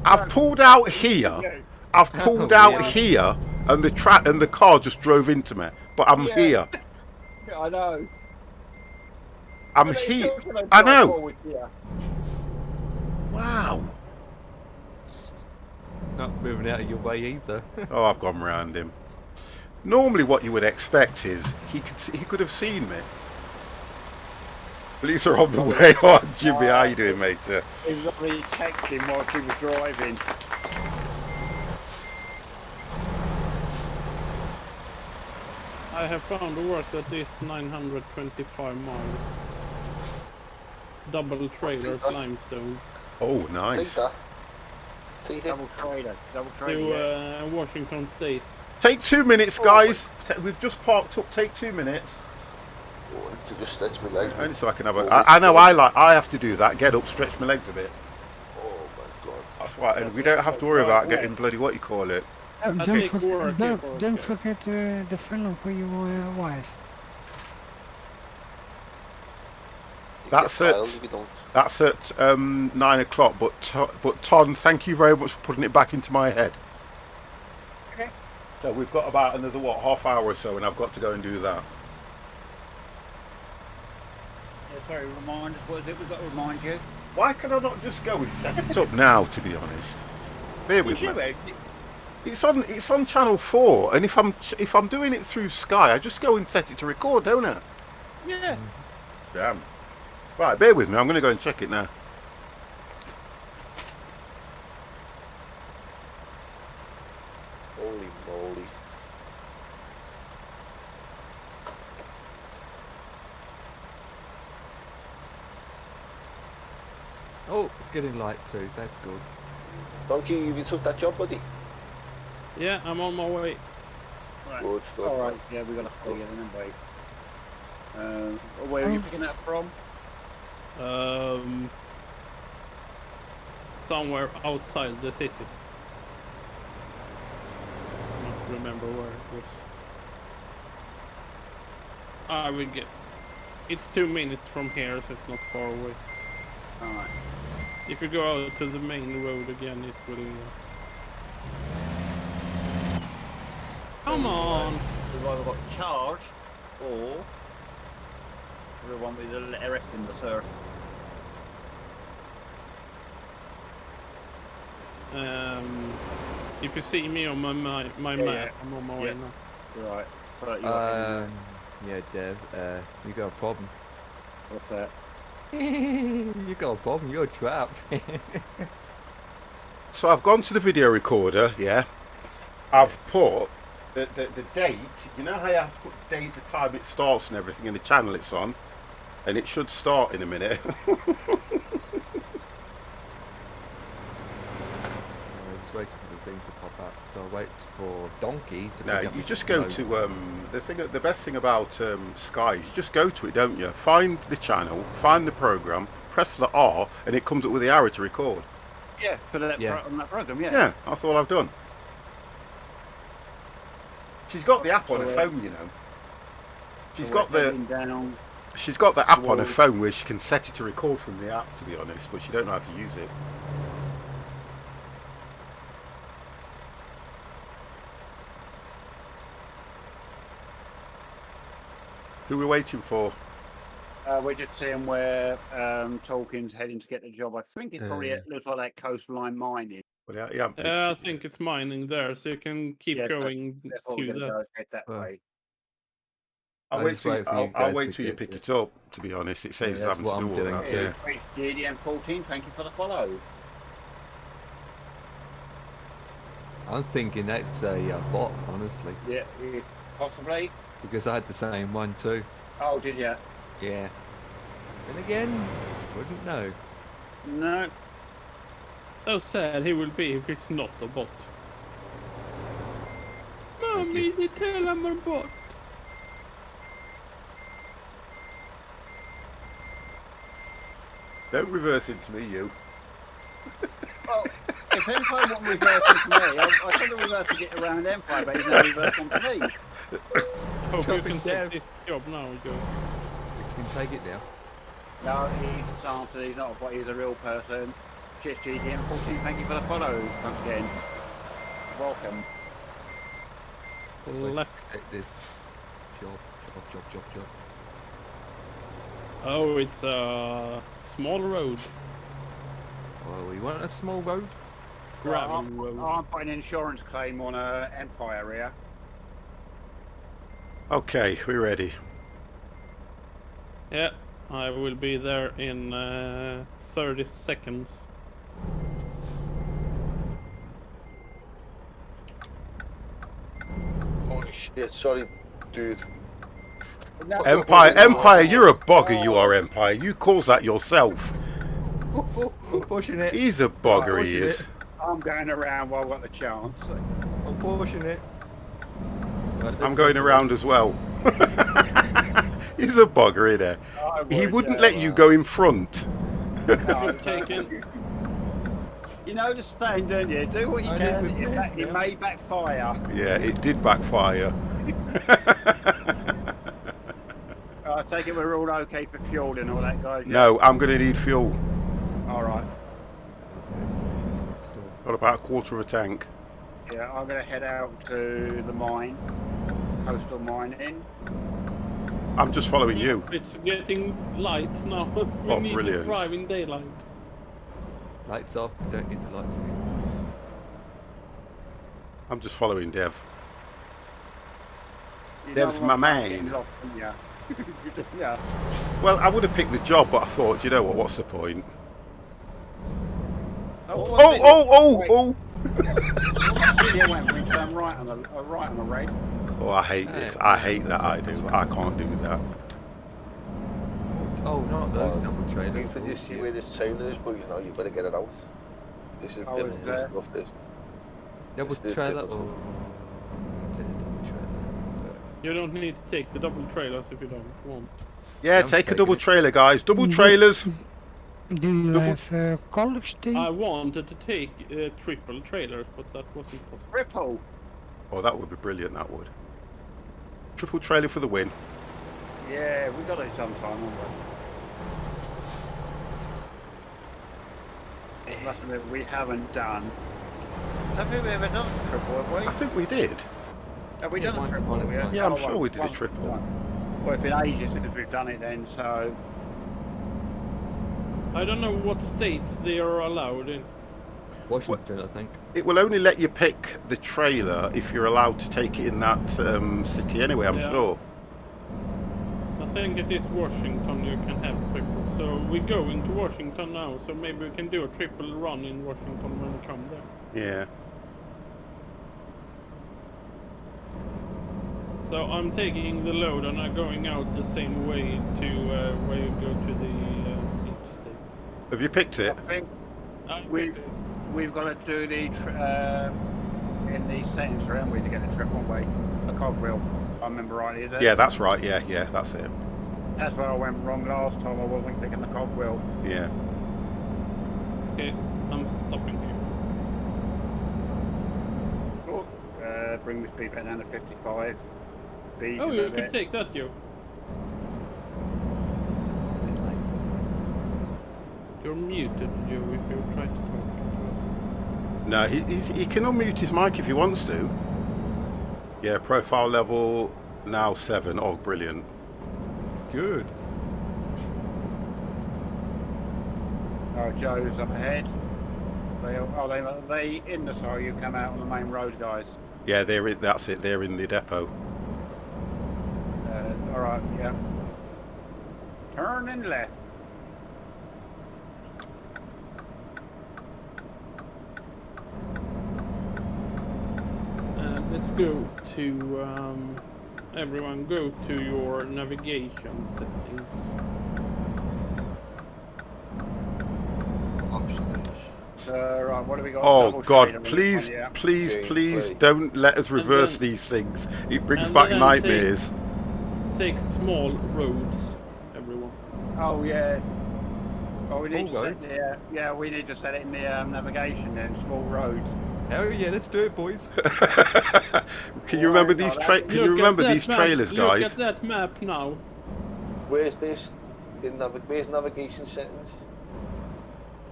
I've pulled out here. I've pulled out here, and the car just drove into me. But I'm Yeah. here. I know. I'm But they here. still gonna I drive know. forward here. Wow. It's not moving out of your way either. Oh, I've gone round him. Normally, what you would expect is he could have seen me. Police are on the way. Oh, Jimmy, how you doing, mate? He was already texting whilst he was driving. I have found a work that is 925 miles. Double trailer limestone Oh, Take nice. that. See him. Double trailer. to Washington State. Take 2 minutes, guys. We've just parked up. Take 2 minutes. Oh, to just stretch my legs. Only so I can have a. I know. I have to do that. Get up, stretch my legs a bit. Oh my god. That's why, and we don't have to worry about getting bloody what you call it. Don't, I don't, take work here for don't okay. forget the funnel for your wife. You That's get it. filed if you don't. That's at 9 o'clock. But Ton, thank you very much for putting it back into my head. Okay. So we've got about another half hour or so, and I've got to go and do that. Yeah, sorry, remind us. What is it we've got to remind you? Why can I not just go and set it up now? To be honest, bear with me. It's on channel 4, and if I'm doing it through Sky, I just go and set it to record, don't I? Yeah. Damn. Right, bear with me. I'm going to go and check it now. Holy moly. Oh, it's getting light too. That's good. Donkey, you took that job, buddy? Yeah, I'm on my way. Right. Good stuff. All right. Yeah, we got to follow you then, wait. Where are you picking that from? Somewhere outside the city. I don't remember where it was. I will get. It's 2 minutes from here, so it's not far away. All right. If you go out to the main road again, it will. Come on! We've either got charged or the one with the arrest in the sir. If you see me on my map, I'm on my way now. Right. But Yeah, Dev, you got a problem. what's that? You got a problem. You're trapped. So I've gone to the video recorder, yeah. I've put the date. You know how you have to put the date, the time it starts and everything, and the channel it's on? And it should start in a minute. Just waiting for the thing to pop up. So I wait for Donkey to No, pick up you his just go load. to the best thing about Sky is you just go to it, don't you? Find the channel, find the program, press the R, and it comes up with the arrow to record. Yeah, for that Yeah. on that program. Yeah. Yeah, that's all I've done. She's got the app on her So, phone, you know. So She's got we're the heading down. she's got the app on her towards- phone where she can set it to record from the app, to be honest, but she don't know how to use it. Who are we waiting for? We're just seeing where Tolkien's heading to get the job. I think it's probably it looks like that coastline mining. Well, yeah, I think it's mining there, so you can keep Yeah, going Therefore, we're to going to that. go head that Oh. way. I'll I wait just till wait for you I'll guys wait to till you get pick to it up. To be honest, it saves Yeah, that's having what to I'm do all doing that. too. Yeah. It's GDM14. Thank you for the follow. I'm thinking that's a bot, honestly, Yeah, possibly. because I had the same one too. Oh, did you? Yeah. And again, wouldn't know. No. So sad he will be if he's not a bot. Mommy, they tell I'm a bot. Don't reverse into me, you. Well, if Empire won't reverse into me, I could have reversed to get around Empire, but he's now reversed onto me. Hope you Jumping can down. take this job now, Joe. You can take it now. No, he's answered. He's not a bot. He's a real person. Cheers, GDM14. Thank you for the follow once again. Welcome. Left. Take this. Job. Oh, it's a small road. Oh, you want a small road? Gravel road. I'm putting an insurance claim on Empire here. Okay, we're ready. Yeah, I will be there in 30 seconds. Holy shit, sorry, dude. No, Empire, you're a bugger, you are, Empire. You calls that yourself. I'm pushing it. He's a bugger, he pushing is. it. I'm going around while I've got the chance. I'm pushing it. Right, I'm going around as well. He's a bugger, isn't he? He wouldn't let you go in front. No, Taken. you know the saying, don't you? Do what you I can. live with this It now. may backfire. Yeah, it did backfire. I take it we're all okay for fuel and all that, guys. Yeah? No, I'm going to need fuel. All right. Got about a quarter of a tank. Yeah, I'm going to head out to the mine, coastal mining. I'm just following you. It's getting light now. We Oh, need brilliant. to drive in daylight. Lights off. Don't need the lights again. I'm just following Dev. You Dev's know my I'm getting man. lost, didn't ya? Yeah. Well, I would have picked the job, but I thought, you know what? What's the point? Oh! Silly went when we turned right on the red. Oh, I hate this. I hate that I do. I can't do that. Oh, not those Oh, double trailers. Peter, Oh, you see yeah. where this trailer is, but you know, you better get it out. This is Oh, different is there? stuff, this. Double This is trailer. different Oh, did a double trailer. You don't need to take the double trailers if you don't want. Yeah, I'm take a taking double it. trailer, guys. Double Do- trailers. Do you Double- have college day? I wanted to take triple trailers, but that wasn't possible. Ripple. Oh, that would be brilliant, that would. Triple trailer for the win. Yeah, we got it sometime, haven't we? That's something we haven't done. Have we ever done a triple, have we? I think we did. Have we Yeah, done a once triple? upon a time. Yeah, I'm Oh, sure well, we did a once triple. upon a time. Well, it's been ages since we've done it then, so... I don't know what states they are allowed in. Washington, I think. It will only let you pick the trailer if you're allowed to take it in that city anyway, I'm Yeah. sure. I think it is Washington you can have triple. So we're going to Washington now, so maybe we can do a triple run in Washington when we come there. Yeah. So I'm taking the load and I'm going out the same way to where you go to the interstate. Have you picked it? I think I we've got to do the in the settings for we to get the triple way. A cogwheel, if I remember rightly, is it? Yeah, that's right. Yeah, that's it. That's where I went wrong last time. I wasn't clicking the cogwheel. Yeah. Okay, I'm stopping here. Oh, bring the speed back down to 55. Speed Oh, a you little could bit. take that, you. You're muted, you, if you try to talk to us. No, he can unmute his mic if he wants to. Yeah, profile level now 7. Oh, brilliant. Good. Oh, Joe's up ahead. They in the sorry, you come out on the main road, guys. Yeah, they're in, that's it. They're in the depot. All right, yeah. Turn and left. Let's go to everyone go to your navigation settings. Options. Right, what do we got? Oh Double God! trailer, Please, yeah. please, Gameplay. please don't let us reverse then- these things. It brings and back then nightmares. Take small roads, everyone. Oh yes. Oh, we need Small to roads? set yeah, we need to set it in the navigation then, small roads. Oh yeah, let's do it, boys. Can you remember Alright, these no, Can that- you remember these map, trailers, Look guys? at that map now. Where's this? Where's navigation settings?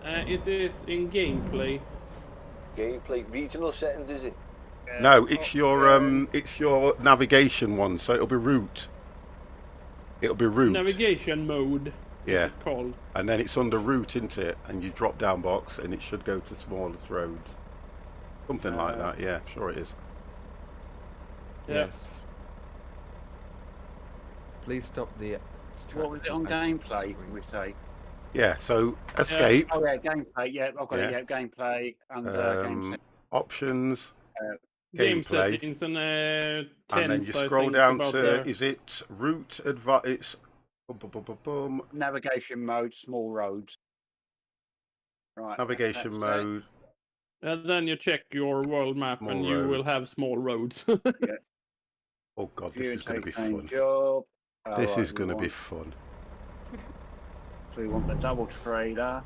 It is in gameplay. Gameplay. Regional settings, is it? No, it's your navigation one, so it'll be route. It'll be route. Navigation mode. Yeah. It's called. And then it's under route, isn't it? And you drop down box, and it should go to smallest roads. Something like that. Yeah, sure it is. Yeah. Yes. Please stop the. What was it on gameplay, we say? Yeah. So escape. Oh yeah, gameplay, yeah, I've got it, Yeah. yeah, gameplay and game Um, set. options. Game Gameplay. settings and And then you scroll down to is it route advice? It's boom. Navigation mode, small roads. Right. Navigation that's it. mode. and then you check your world map Small and you will roads. have small roads. Oh God, this View is going to be take main fun. job. This Alright, is we going to be want- fun. So we want the double trailer.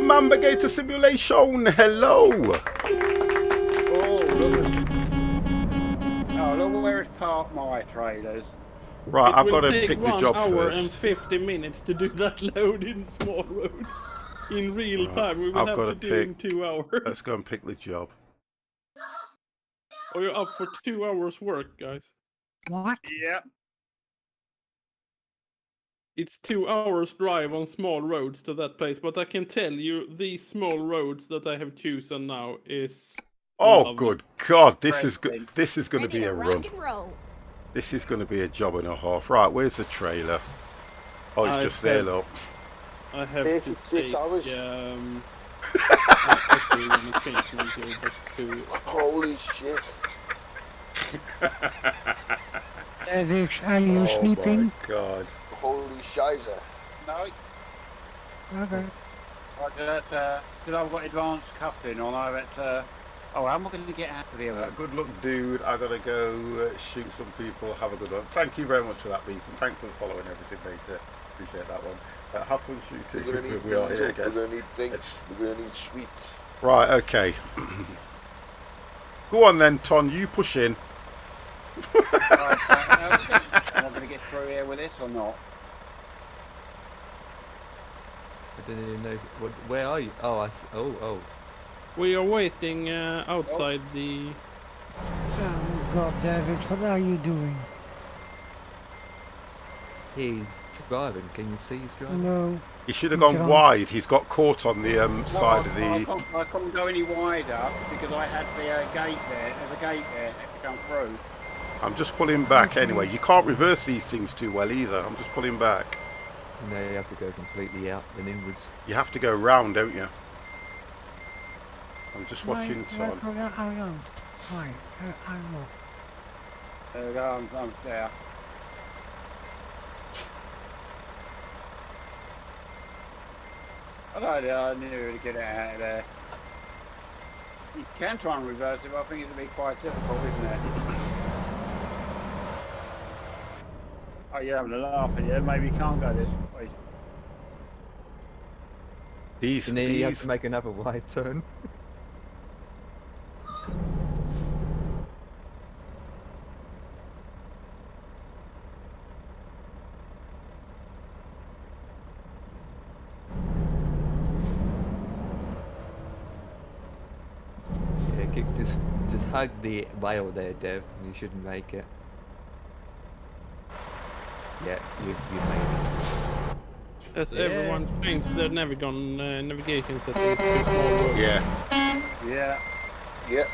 Mamba Gator Simulation. Hello. Oh, look where it's parked my trailers. Right, I've It got will to take pick the 1 job hour and first. 50 minutes to do that load in small roads. In real Right, time, we will I've have gotta to do in pick- 2 hours. Let's go and pick the job. Oh, you're up for 2 hours work, guys. What? Yep. it's 2 hours drive on small roads to that place, but I can tell you these small roads that I have chosen now is Oh, lovely. good God! This is Brilliant. good. This is going to Ready be to a rock run. and roll. This is going to be a job and a half. Right, where's the trailer? Oh, it's I just there, have- look. I have to 36 take. hours. I'm actually gonna change my gearbox to. Holy shit. David, are you Oh sleeping? my God! Holy shizer. No, Okay. because I've got advanced coupling on, I've had to... Oh, how am I going to get out of here? Good luck, dude. I gotta go shoot some people. Have a good one. Thank you very much for that, Beacon. Thanks for following everything, mate. Appreciate that one. Have fun shooting. We're gonna need We are here diesel, again. we're gonna need things, we're gonna need sweets. Right, okay. Go on then, Ton. You push in. Right, am I going to get through here with this or not? I don't even know. Where are you? Oh, oh. We are waiting outside the. Oh God, David, what are you doing? He's driving. Can you see he's driving? No. He should have You gone can't. wide. He's got caught on the side of I the. couldn't go any wider because I had the gate there. There's a gate there to come through. I'm just pulling back anyway. You can't reverse these things too well either. I'm just pulling back. No, you have to go completely out and inwards. You have to go round, don't you? I'm just watching Ton. Around. Right, I'm not. There we go, I'm there. I knew to get it out of there. You can try and reverse it, but I think it'll be quite difficult, isn't it? Oh, you're having a laugh at you. Maybe you can't go this way. These. And then you have to make another wide turn. Yeah, just hug the rail there, Dev. You shouldn't make it. Yeah, you made it. As Yeah. everyone changed their navigation settings to small roads. Yeah. Yeah. Yeah.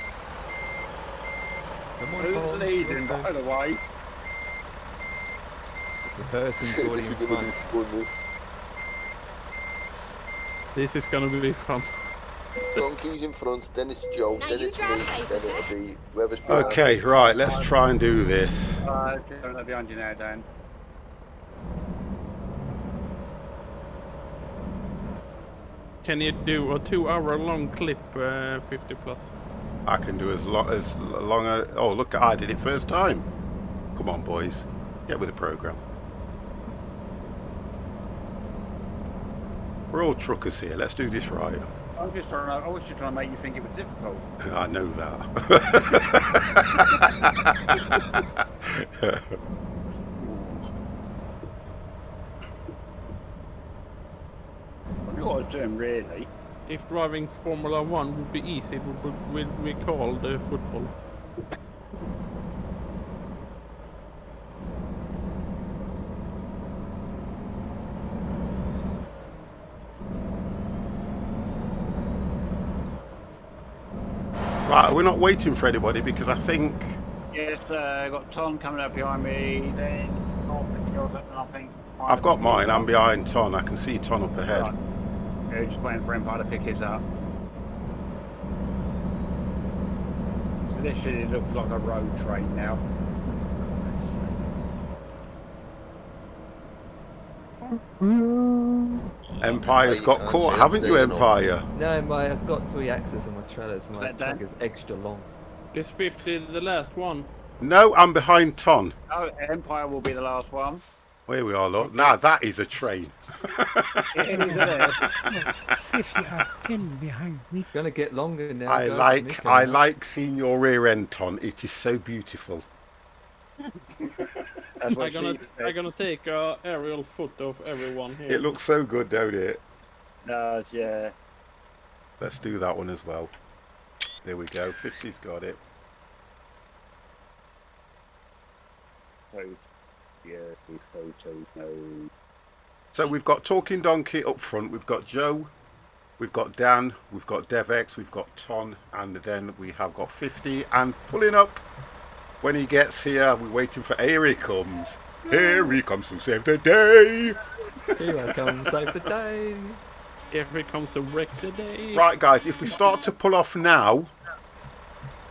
Come on, Who's Tom. leading, Go. by the way? The person's already This in is gonna be front. fun. This is gonna be fun. Donkey's in front, then it's Joe, Now then you it's drive me, safe, then okay? it'll be whoever's behind. Okay, right. Let's try and do this. Don't behind you now, Dan. Can you do a 2-hour long clip 50 plus? I can do as long as oh, look! I did it first time. Come on, boys. Get with the program. We're all truckers here. Let's do this right. I was just trying to make you think it was difficult. I know that. I knew what I was doing, really. If driving Formula 1 would be easy, it would be called football. Right, we're not waiting for anybody because I think Yes, got Ton coming up behind me, then yours up, and I think... I've got mine. I'm behind Ton. I can see Ton up ahead. Right. Yeah, just waiting for Empire to pick his up. So this shit looks like a road train now. Empire's You got can't caught, say haven't you, I'm staying Empire? No, I've got 3 axes on my trailer, so my Let Dan. truck is extra long. Is 50 the last one? No, I'm behind Ton. Oh, Empire will be the last one. Where we are, look. Now that is a train. Yeah, he's there. 50 are 10 behind me. Gonna get longer now. I guys. Nick, like seeing your rear end, Ton. It is so beautiful. That's what I'm she gonna take a aerial photo of everyone here. It looks so good, don't it? does, yeah. Let's do that one as well. There we go. 50's got it. So, yeah, the photo, no. So we've got Talking Donkey up front. We've got Joe. We've got Dan. We've got DevX. We've got Ton. And then we have got 50. And pulling up when he gets here. We're waiting for... Here he comes. Here he comes to save the day. Here I come, save the day. Here he comes to wreck the day. Right, guys. If we start to pull off now,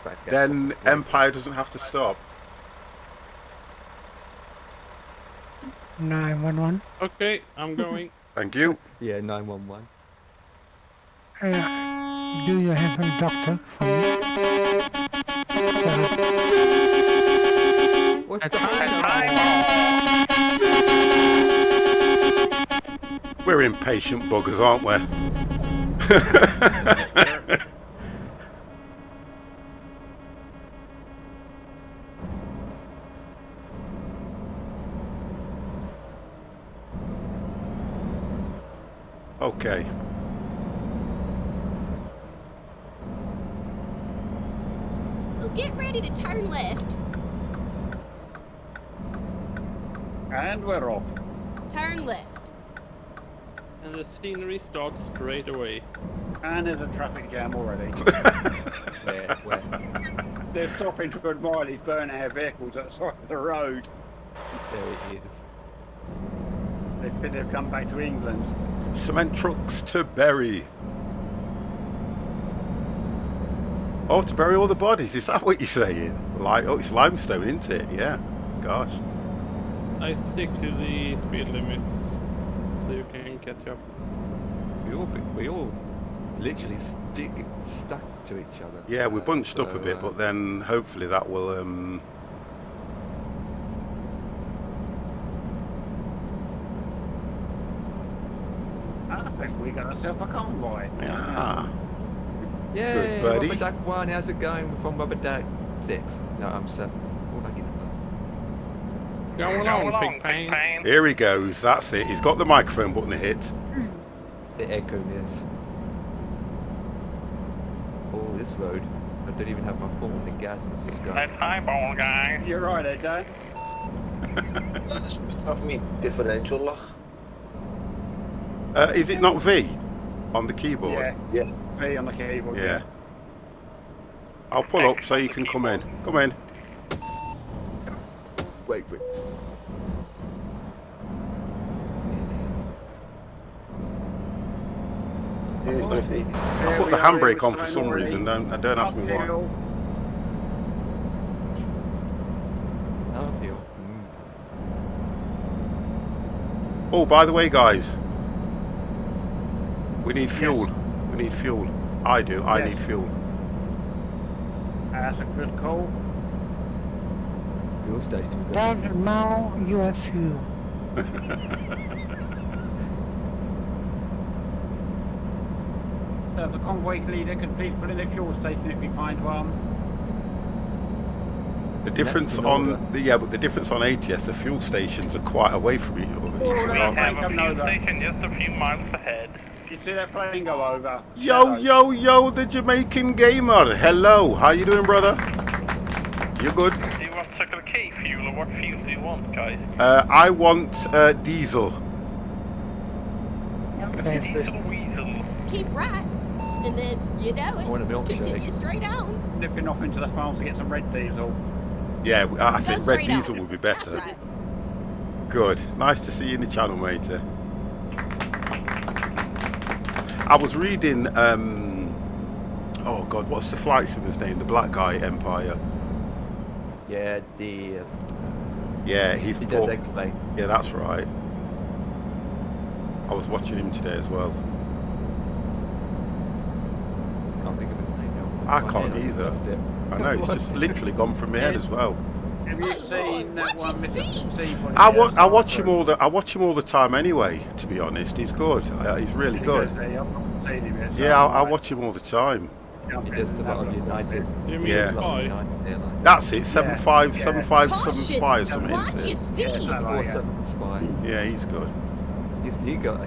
Right, go. then Empire doesn't have to stop. 911. Okay, I'm going. Thank you. Yeah, 911. Do you have a doctor for me? What's the We're impatient buggers, aren't we? Okay. Well, get ready to turn left. And we're off. Turn left. And the scenery starts straight away. And there's a traffic jam already. Where? They're stopping for good mileage, burning our vehicles at the side of the road. There it is. They think they've come back to England. Cement trucks to bury. Oh, to bury all the bodies. Is that what you're saying? Like, oh, it's limestone, isn't it? Yeah. Gosh. I stick to the speed limits so you can catch up. We all literally stuck to each other. Yeah, we bunched up a bit, but then hopefully that will. I think we got ourselves a convoy. Ah. Yeah, Good buddy. Rubber Duck 1, how's it going from Rubber Duck 6? No, I'm 7th. What did I get number? Go along, Pig Pain. Here he goes. That's it. He's got the microphone button hit. The echo is. Oh, this road. I don't even have my phone on the gas and this is going. That highball guy. You're right, there, Dan. That's off me differential lock. Is it not V on the keyboard? Yeah, Yeah. V on the keyboard. Yeah. I'll pull up so you can come in. Come in. Wait. Here's 50. I put the handbrake on for some reason. Don't ask me why. Uphill. Uphill. Oh, by the way, guys, we need fuel. We need fuel. I do. I Yes. need fuel. That's a good call. Fuel station. Drive now, you have fuel. The convoy leader can please put in a fuel station if we find one. The difference in on order. but the difference on ATS, the fuel stations are quite away from each other. Oh, aren't right. they? Have a fuel station just a few miles ahead. You see that plane go over? Yo, the Jamaican gamer. Hello, how you doing, brother? You good? Do you want Circle K fuel or what fuel do you want, guys? I want diesel. Okay. Weasel. Keep right. And then, you know I want a it. milkshake. Continue straight on. Nipping off into the farm to get some red diesel. Yeah, I Go think red straight diesel on. would be That's better. right. Good. Nice to see you in the channel, mate. I was reading. Oh God, what's the flight simmer's name? The black guy, Empire. Yeah, the Yeah, he does explain. Yeah, that's right. I was watching him today as well. Can't think of his name now. I can't either. Lost it. I know it's just literally gone from my head as well. Have you My seen lord, that watch one, his Mr. speed. Steve? I watch him all the time anyway. To be honest, he's good. He's really good. I've not seen him yet. so Yeah, I might watch him all the time. jump He in does and a have lot of look. United. You mean Yeah. A lot of Spy? United Airlines. That's it. 757 Caution. spy or something. Watch Isn't your it? speed. Yeah, so- 4-7 Spy. Yeah, he's good.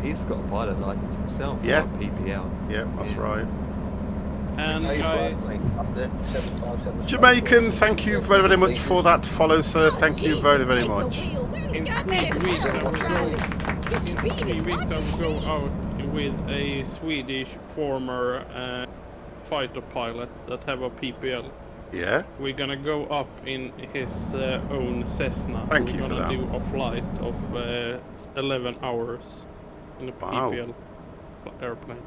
He's got a pilot license himself. Yeah. For PPL. Yeah, that's Yeah. right. And guys, After 757. Jamaican, thank you very, very much for that follow, sir. Thank you very, very Take the much. wheel. We're in the in goddamn 3 weeks I hell. will Drive go it. You're in 3 speeding. weeks Watch I your will go speed. out with a Swedish former fighter pilot that have a PPL. Yeah. We're gonna go up in his own Cessna. Thank We're you for gonna that. do a flight of 11 hours in a Wow. PPL airplane.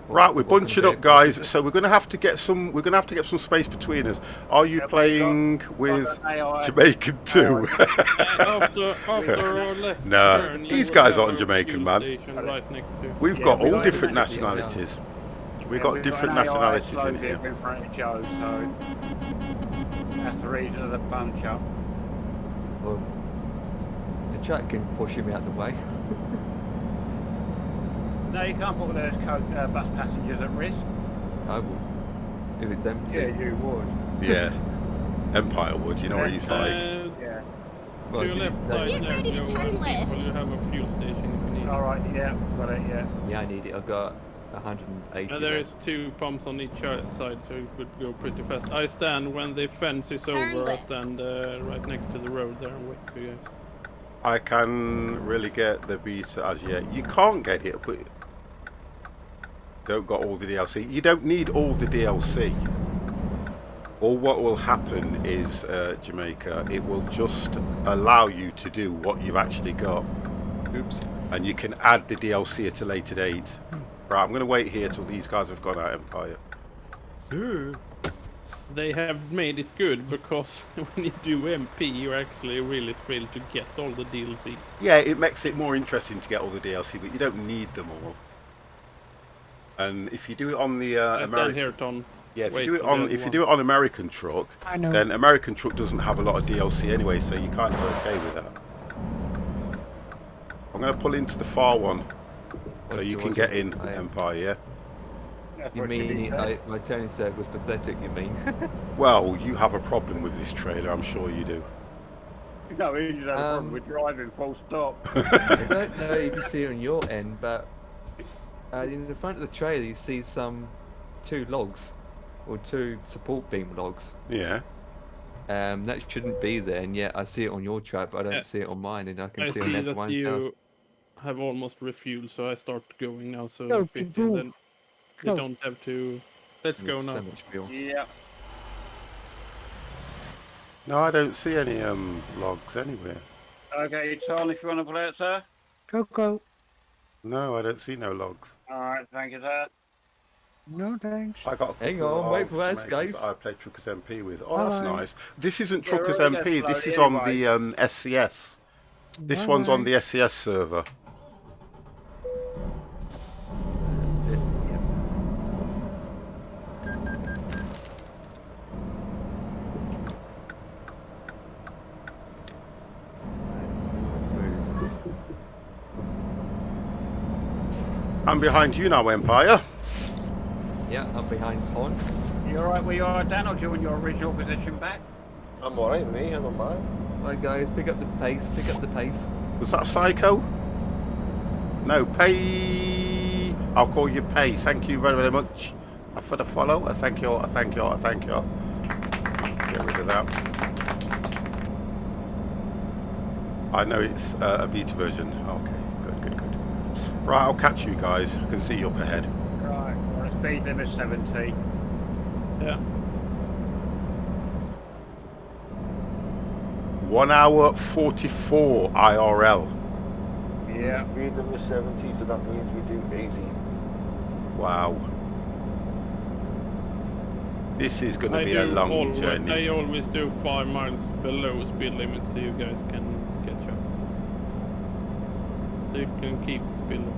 Right, we're What kind of bunching up, vehicle is guys. it? So we're gonna have to get some. We're gonna have to get some space between us. Are you Yeah, playing got with an AI. Jamaican too? After our left No, turn, you these will guys have aren't a Jamaican, fuel man. station right next to. We've Yeah, got we all got different everything. nationalities. We've Yeah, got we've different an AI nationalities slow in here. vehicle in front of Joe, so that's the reason of the bunch up. Well, the track can push him out the way. No, you can't put those bus passengers at risk. I will. If it's empty. Yeah, you would. Yeah, Empire would. You know what he's like. Yeah. Well, To your did left you- side Get there, ready to Joe, turn and left. people, you have a fuel station if you need. All right. Yeah. Got it. Yeah. Yeah, I need it. I've got 180. And there left. is 2 pumps on each side, so it would go pretty fast. I stand when the fence is Turn over. I left. stand right next to the road there and wait for you guys. I can really get the beta as yet. You can't get it, but don't got all the DLC. You don't need all the DLC. Or what will happen is, Jamaica, it will just allow you to do what you've actually got. Oops. And you can add the DLC at a later date. Right, I'm going to wait here till these guys have gone out Empire. They have made it good because when you do MP, you're actually really thrilled to get all the DLCs. Yeah, it makes it more interesting to get all the DLC, but you don't need them all. And if you do it on the I stand American, here, Ton. yeah, if Wait you do it for the on other on American Truck, I know. then American Truck doesn't have a lot of DLC anyway, so you kind of okay with that. I'm going to pull into the far one, so you can get in Empire. Yeah. That's You what should be mean said. my turning circle was pathetic? You mean? Well, you have a problem with this trailer, I'm sure you do. No, we just have a problem with driving full stop. I don't know if you see it on your end, but in the front of the trailer you see 2 logs, or 2 support beam logs. Yeah. That shouldn't be there, and yet I see it on your track, but I don't see it on mine, and I can I see see on that everyone's house. you have almost refueled, so I start going now. So Go, 15, move. then we Go. don't have to. Let's go It's now. so much fuel. Yeah. No, I don't see any logs anywhere. Okay, Tom, if you want to play it, sir. Go. No, I don't see no logs. All right, thank you, sir. No thanks. I got a Hang couple on, wait of for us, Jamaicans guys. that I play Truckers MP with. Oh, that's Bye-bye. nice. This isn't Yeah, Truckers we're gonna MP. get This slowly is on anyway. the SCS. This one's on the SCS server. That's it. Yep. Let's move. I'm behind you now, Empire. Yeah, I'm behind Ton. You all right where you are, Dan, or do you want your original position back? I'm alright, me. I don't mind. Right, guys, pick up the pace. Pick up the pace. Was that Psycho? No, Pay. I'll call you Pay. Thank you very, very much for the follow. Thank you. Thank you. Thank you. Get rid of that. I know it's a beta version. Okay, good. Right, I'll catch you guys. I can see you up ahead. Right, well, the speed limit 70. Yeah. 1 hour 44 IRL. Yeah. Speed limit 70, so that means we do 80. Wow. This is going to be a do long always, journey. I always do 5 miles below speed limit, so you guys can catch up. So you can keep the speed limit.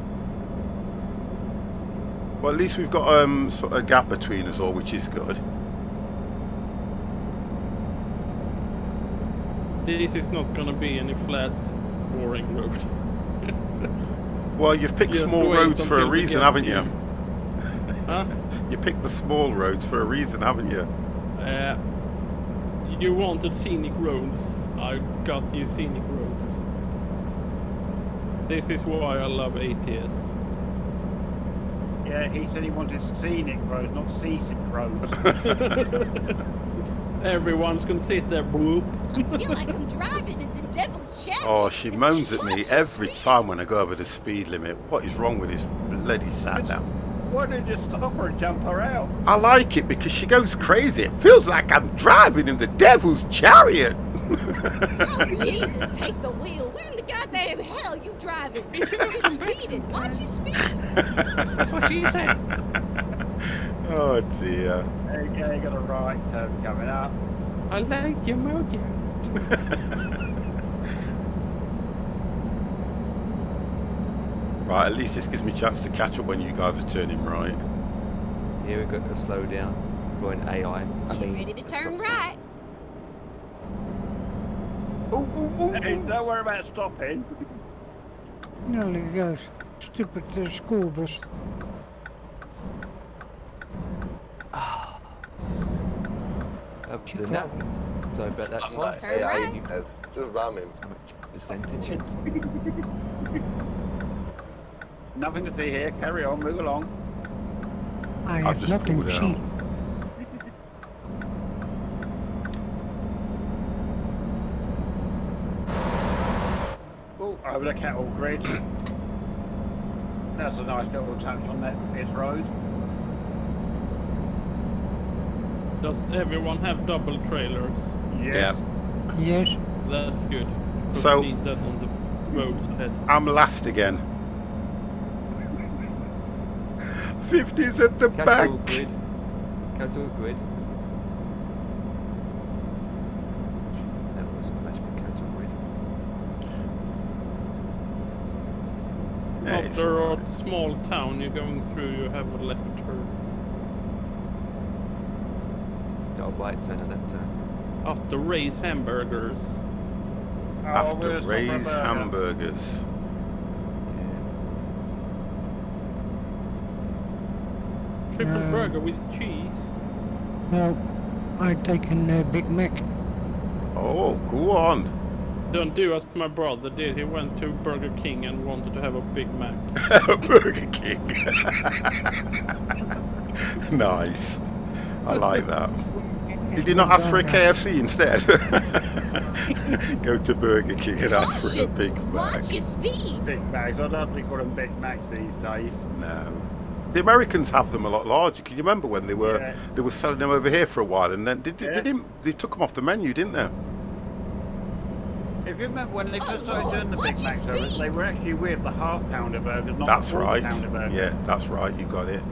Well, at least we've got sort of a gap between us all, which is good. This is not gonna be any flat, boring road. Well, you've picked Just small wait roads for a until we reason, get haven't to- you? Huh? You picked the small roads for a reason, haven't you? You wanted scenic roads. I got you scenic roads. This is why I love ATS. Yeah, he said he wanted scenic roads, not seasick roads. Everyone's gonna sit there, boop. I feel like I'm driving in the devil's chariot. Oh, she moans at me Watch every your speed. time when I go over the speed limit. What is wrong with this bloody sat nav? Why don't you just stop her and jump her out? I like it because she goes crazy. It feels like I'm driving in the devil's chariot. Oh, Jesus, take the wheel. Where in the goddamn hell you driving? You're speeding. Watch your speed. That's what she said. Oh dear. Okay, you got a right turn coming up. I like your mojo. Right, at least this gives me a chance to catch up when you guys are turning right. Here we've got to slow down for an AI. You ready to turn right? Hey, don't worry about stopping. No, there goes. Stupid school bus. Up to the net. Sorry about that, I'm Tom. not Turn AI, right. just ram him. How much percentage? Nothing to see here. Carry on, move along. I I've have just nothing pulled to out. see. Oh, over the cattle grid. That's a nice little touch on that this road. Does everyone have double trailers? Yes. Yes. That's good. We So- need that on the roads ahead. I'm last again. 50's at the back. Cattle grid. Cattle grid. That wasn't much for cattle grid. Yeah, it's After all a small town you're going through, you have a left turn. Got a right turn, a left turn. After Ray's hamburgers. Oh, After we'll stop for a Ray's burger. hamburgers. Triple burger with cheese. No, I taken Big Mac. Oh, go on. Don't do as my brother did. He went to Burger King and wanted to have a Big Mac. Burger King. Nice. I like that. Did you not ask for a KFC instead? Go to Burger King and ask for a Caution. Big Mac. Watch your speed. Big Macs. I don't think call them Big Macs these days. No. The Americans have them a lot larger. Can you remember when they were Yeah. selling them over here for a while, and then Yeah. they took them off the menu, didn't they? If you remember when they first Oh, started doing the watch Big your Macs, though, speed. they were actually with the half-pounder burgers, not That's the right. quarter-pounder burgers. Yeah, that's right. You got it.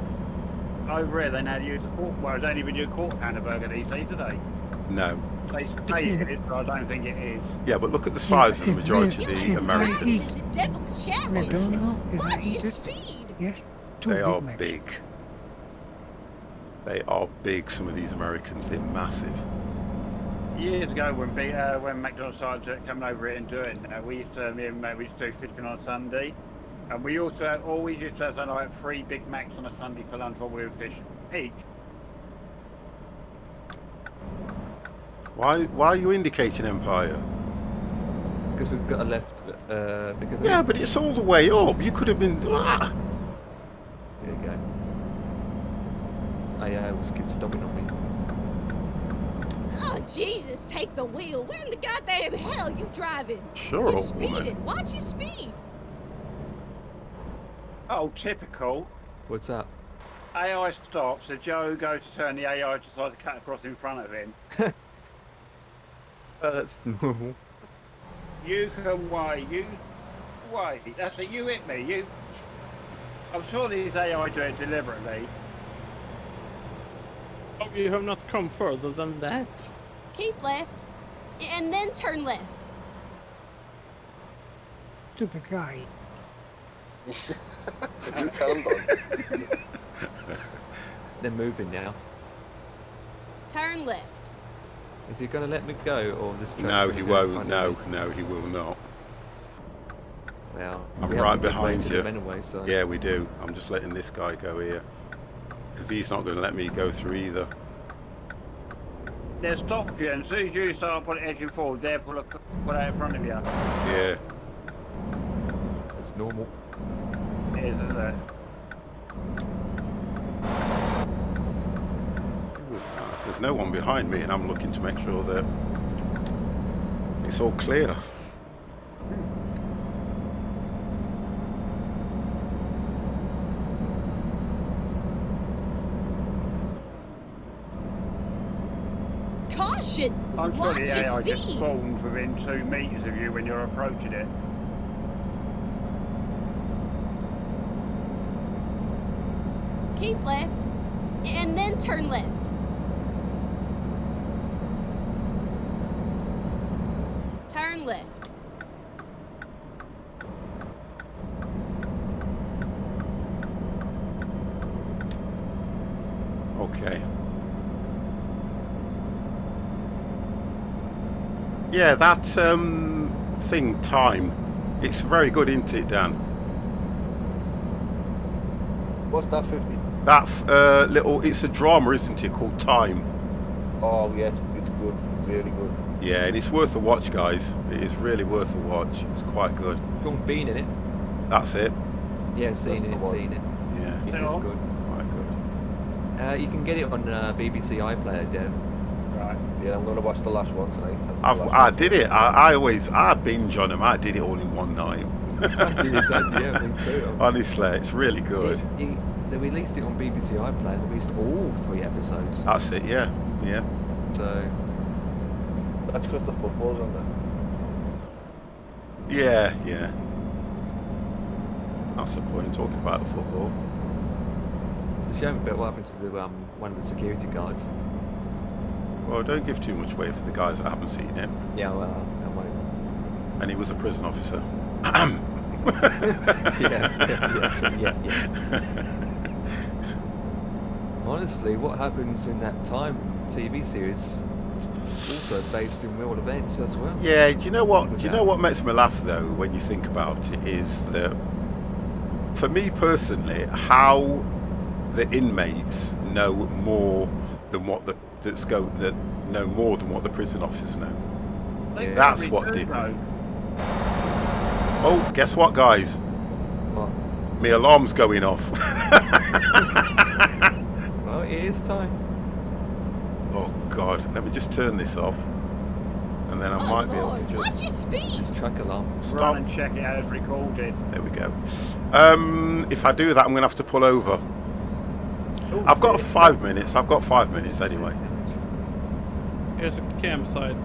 Over here, they now use a quarter. Well, they don't even do a quarter-pounder burger these days, do they? No. They say it is, but I don't think it is. Yeah, but look at the size of the majority of If the I Americans. eat The devil's chariot. McDonald's, if I Watch eat your it, speed. yes, two They Big are Macs. big. They are big. Some of these Americans, they're massive. Years ago, when McDonald's started coming over here and doing, we used to, me and mate, we used to do fishing on a Sunday, and we also always used to have something like 3 Big Macs on a Sunday for lunch while we were fishing each. Why are you indicating Empire? Because we've got a left. Because Yeah, but it's all the way up. You could have been. Ah. There you go. This AI will keep stopping on me. Oh, Jesus, take the wheel. Where in the goddamn hell you driving? Sure, You're old woman. speeding. Watch your speed. Oh, typical. What's up? AI stops, so Joe goes to turn, the AI decides to cut across in front of him. Oh, that's normal. You can wait, that's it, you hit me, I'm sure these AI do it deliberately. Oh, you have not come further than that. Keep left. And then turn left. Stupid guy. You tell him, Don. They're moving now. Turn left. Is he going to let me go, or this? truck's No, gonna he go in won't. front No, of me? no, he will not. Well, I'm we have right a good way behind to you. them anyway, so. Yeah, we do. I'm just letting this guy go here. Because he's not going to let me go through either. They'll stop you, and as soon as you start edging forward, they'll pull out in front of you. Yeah. It's normal. It is, isn't it? There's no one behind me, and I'm looking to make sure that It's all clear. Caution! I'm sure Watch the your AI just speed! spawns within 2 meters of you when you're approaching it. Keep left, and then turn left. Turn left. Okay. Yeah, that thing, time. It's very good, isn't it, Dan? What's that 50? That little, it's a drama, isn't it, called Time? Oh yeah, it's good, really good. Yeah, and it's worth a watch, guys. It is really worth a watch. It's quite good. Go on, Bean in it. That's it. Yeah, seen That's the it, one. seen it. Yeah, It Is it is on? good. quite good. You can get it on BBC iPlayer, Dev. Right. Yeah, I'm gonna watch the last one tonight. I did it. I binge on them. I did it all in one night. Yeah, me too. Honestly, it's really good. They released it on BBC iPlayer. They released all 3 episodes. That's it. Yeah, yeah. So That's because the football's on there. Yeah, yeah. That's the point, talking about the football. it's a shame about what happened to the one of the security guards. Well, don't give too much away for the guys that haven't seen it. Yeah, well, I won't. And he was a prison officer. yeah. Honestly, what happens in that time TV series is also based in real events as well. Yeah, do you know what? Do you know what makes me laugh though, when you think about it, is that for me personally, how the inmates know more than what that know more than what the prison officers know. They That's probably what do did me. know. Oh, guess what, guys? What? My alarm's going off. Well, it is time. Oh God, let me just turn this off, and then I Oh, might be able Lord, to watch just your speed! Just track alarm. Run stop. and check it as recorded. There we go. If I do that, I'm going to have to pull over. Oh, I've got shit. 5 minutes. I've got 5 minutes anyway. Here's a campsite.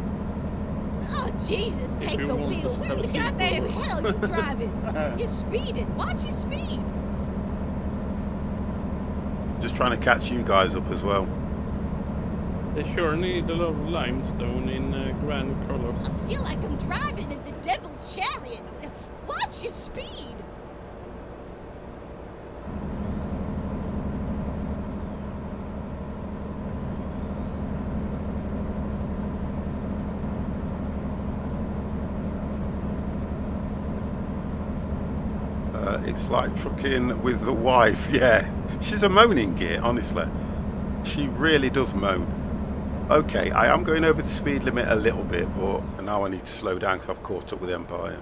Oh, Jesus, take you the want wheel. to Where in the have goddamn sleepover. hell you driving? You're speeding. Watch your speed. Just trying to catch you guys up as well. They sure need a lot of limestone in Grand Carlos. I feel like I'm driving in the devil's chariot. Watch your speed. It's like trucking with the wife. Yeah, she's a moaning git, honestly. She really does moan. Okay, I am going over the speed limit a little bit, but now I need to slow down because I've caught up with Empire.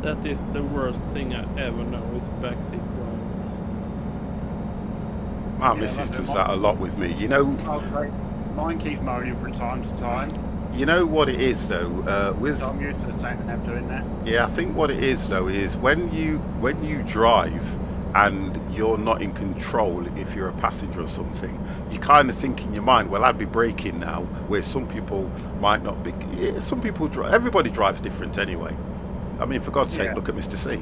That is the worst thing I ever know is backseat drivers. My Yeah, missus that's does it. that a lot with me. You know, Okay. Mine keeps moaning from time to time. you know what it is though. With So I'm used to the same them doing that. yeah, I think what it is though is when you drive and you're not in control, if you're a passenger or something, you kind of think in your mind, well, I'd be braking now, where some people might not be. Yeah, some people drive. Everybody drives different anyway. I mean, for God's sake, Yeah. look at Mr. C.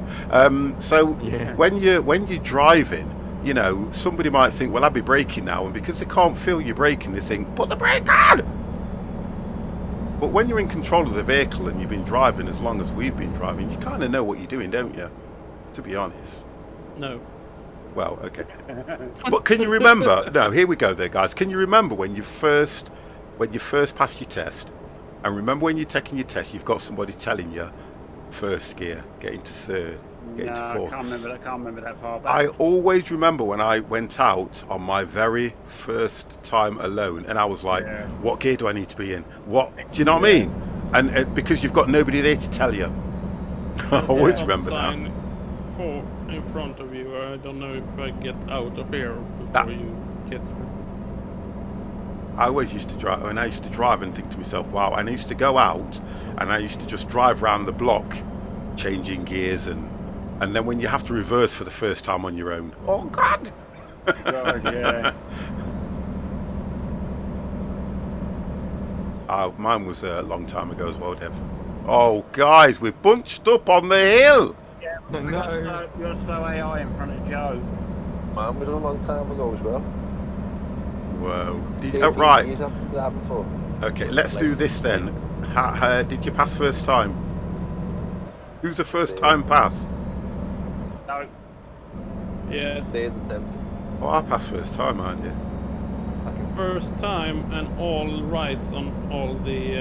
So Yeah. when you're driving, you know, somebody might think, well, I'd be braking now, and because they can't feel you braking, they think, put the brake on. But when you're in control of the vehicle and you've been driving as long as we've been driving, you kind of know what you're doing, don't you? To be honest. No. Well, okay. But can you remember? No, here we go there, guys. Can you remember when you first passed your test? And remember when you're taking your test, you've got somebody telling you first gear, get into third, get No, into I fourth. can't remember that far back. I always remember when I went out on my very first time alone, and I was like, Yeah. "What gear do I need to be in? What do you know what I mean?" And because you've got nobody there to tell you. I always Stop remember that. sign in front of you. I don't know if I get out of here before That- you get. I always used to drive, and I used to drive and think to myself, wow. And I used to go out, and I used to just drive around the block, changing gears, and then when you have to reverse for the first time on your own, oh God! God, yeah. Mine was a long time ago as well, Dev. Oh, guys, we're bunched up on the hill. Yeah, No. you're slow AI in front of Joe. Mine was a long time ago as well. Whoa. 13 Right. years I've been driving for. Okay, let's do this then. Did you pass first time? Who's the first time pass? No, Yes. Third attempt. Oh, I passed first time, I did. First time and all rights on all the,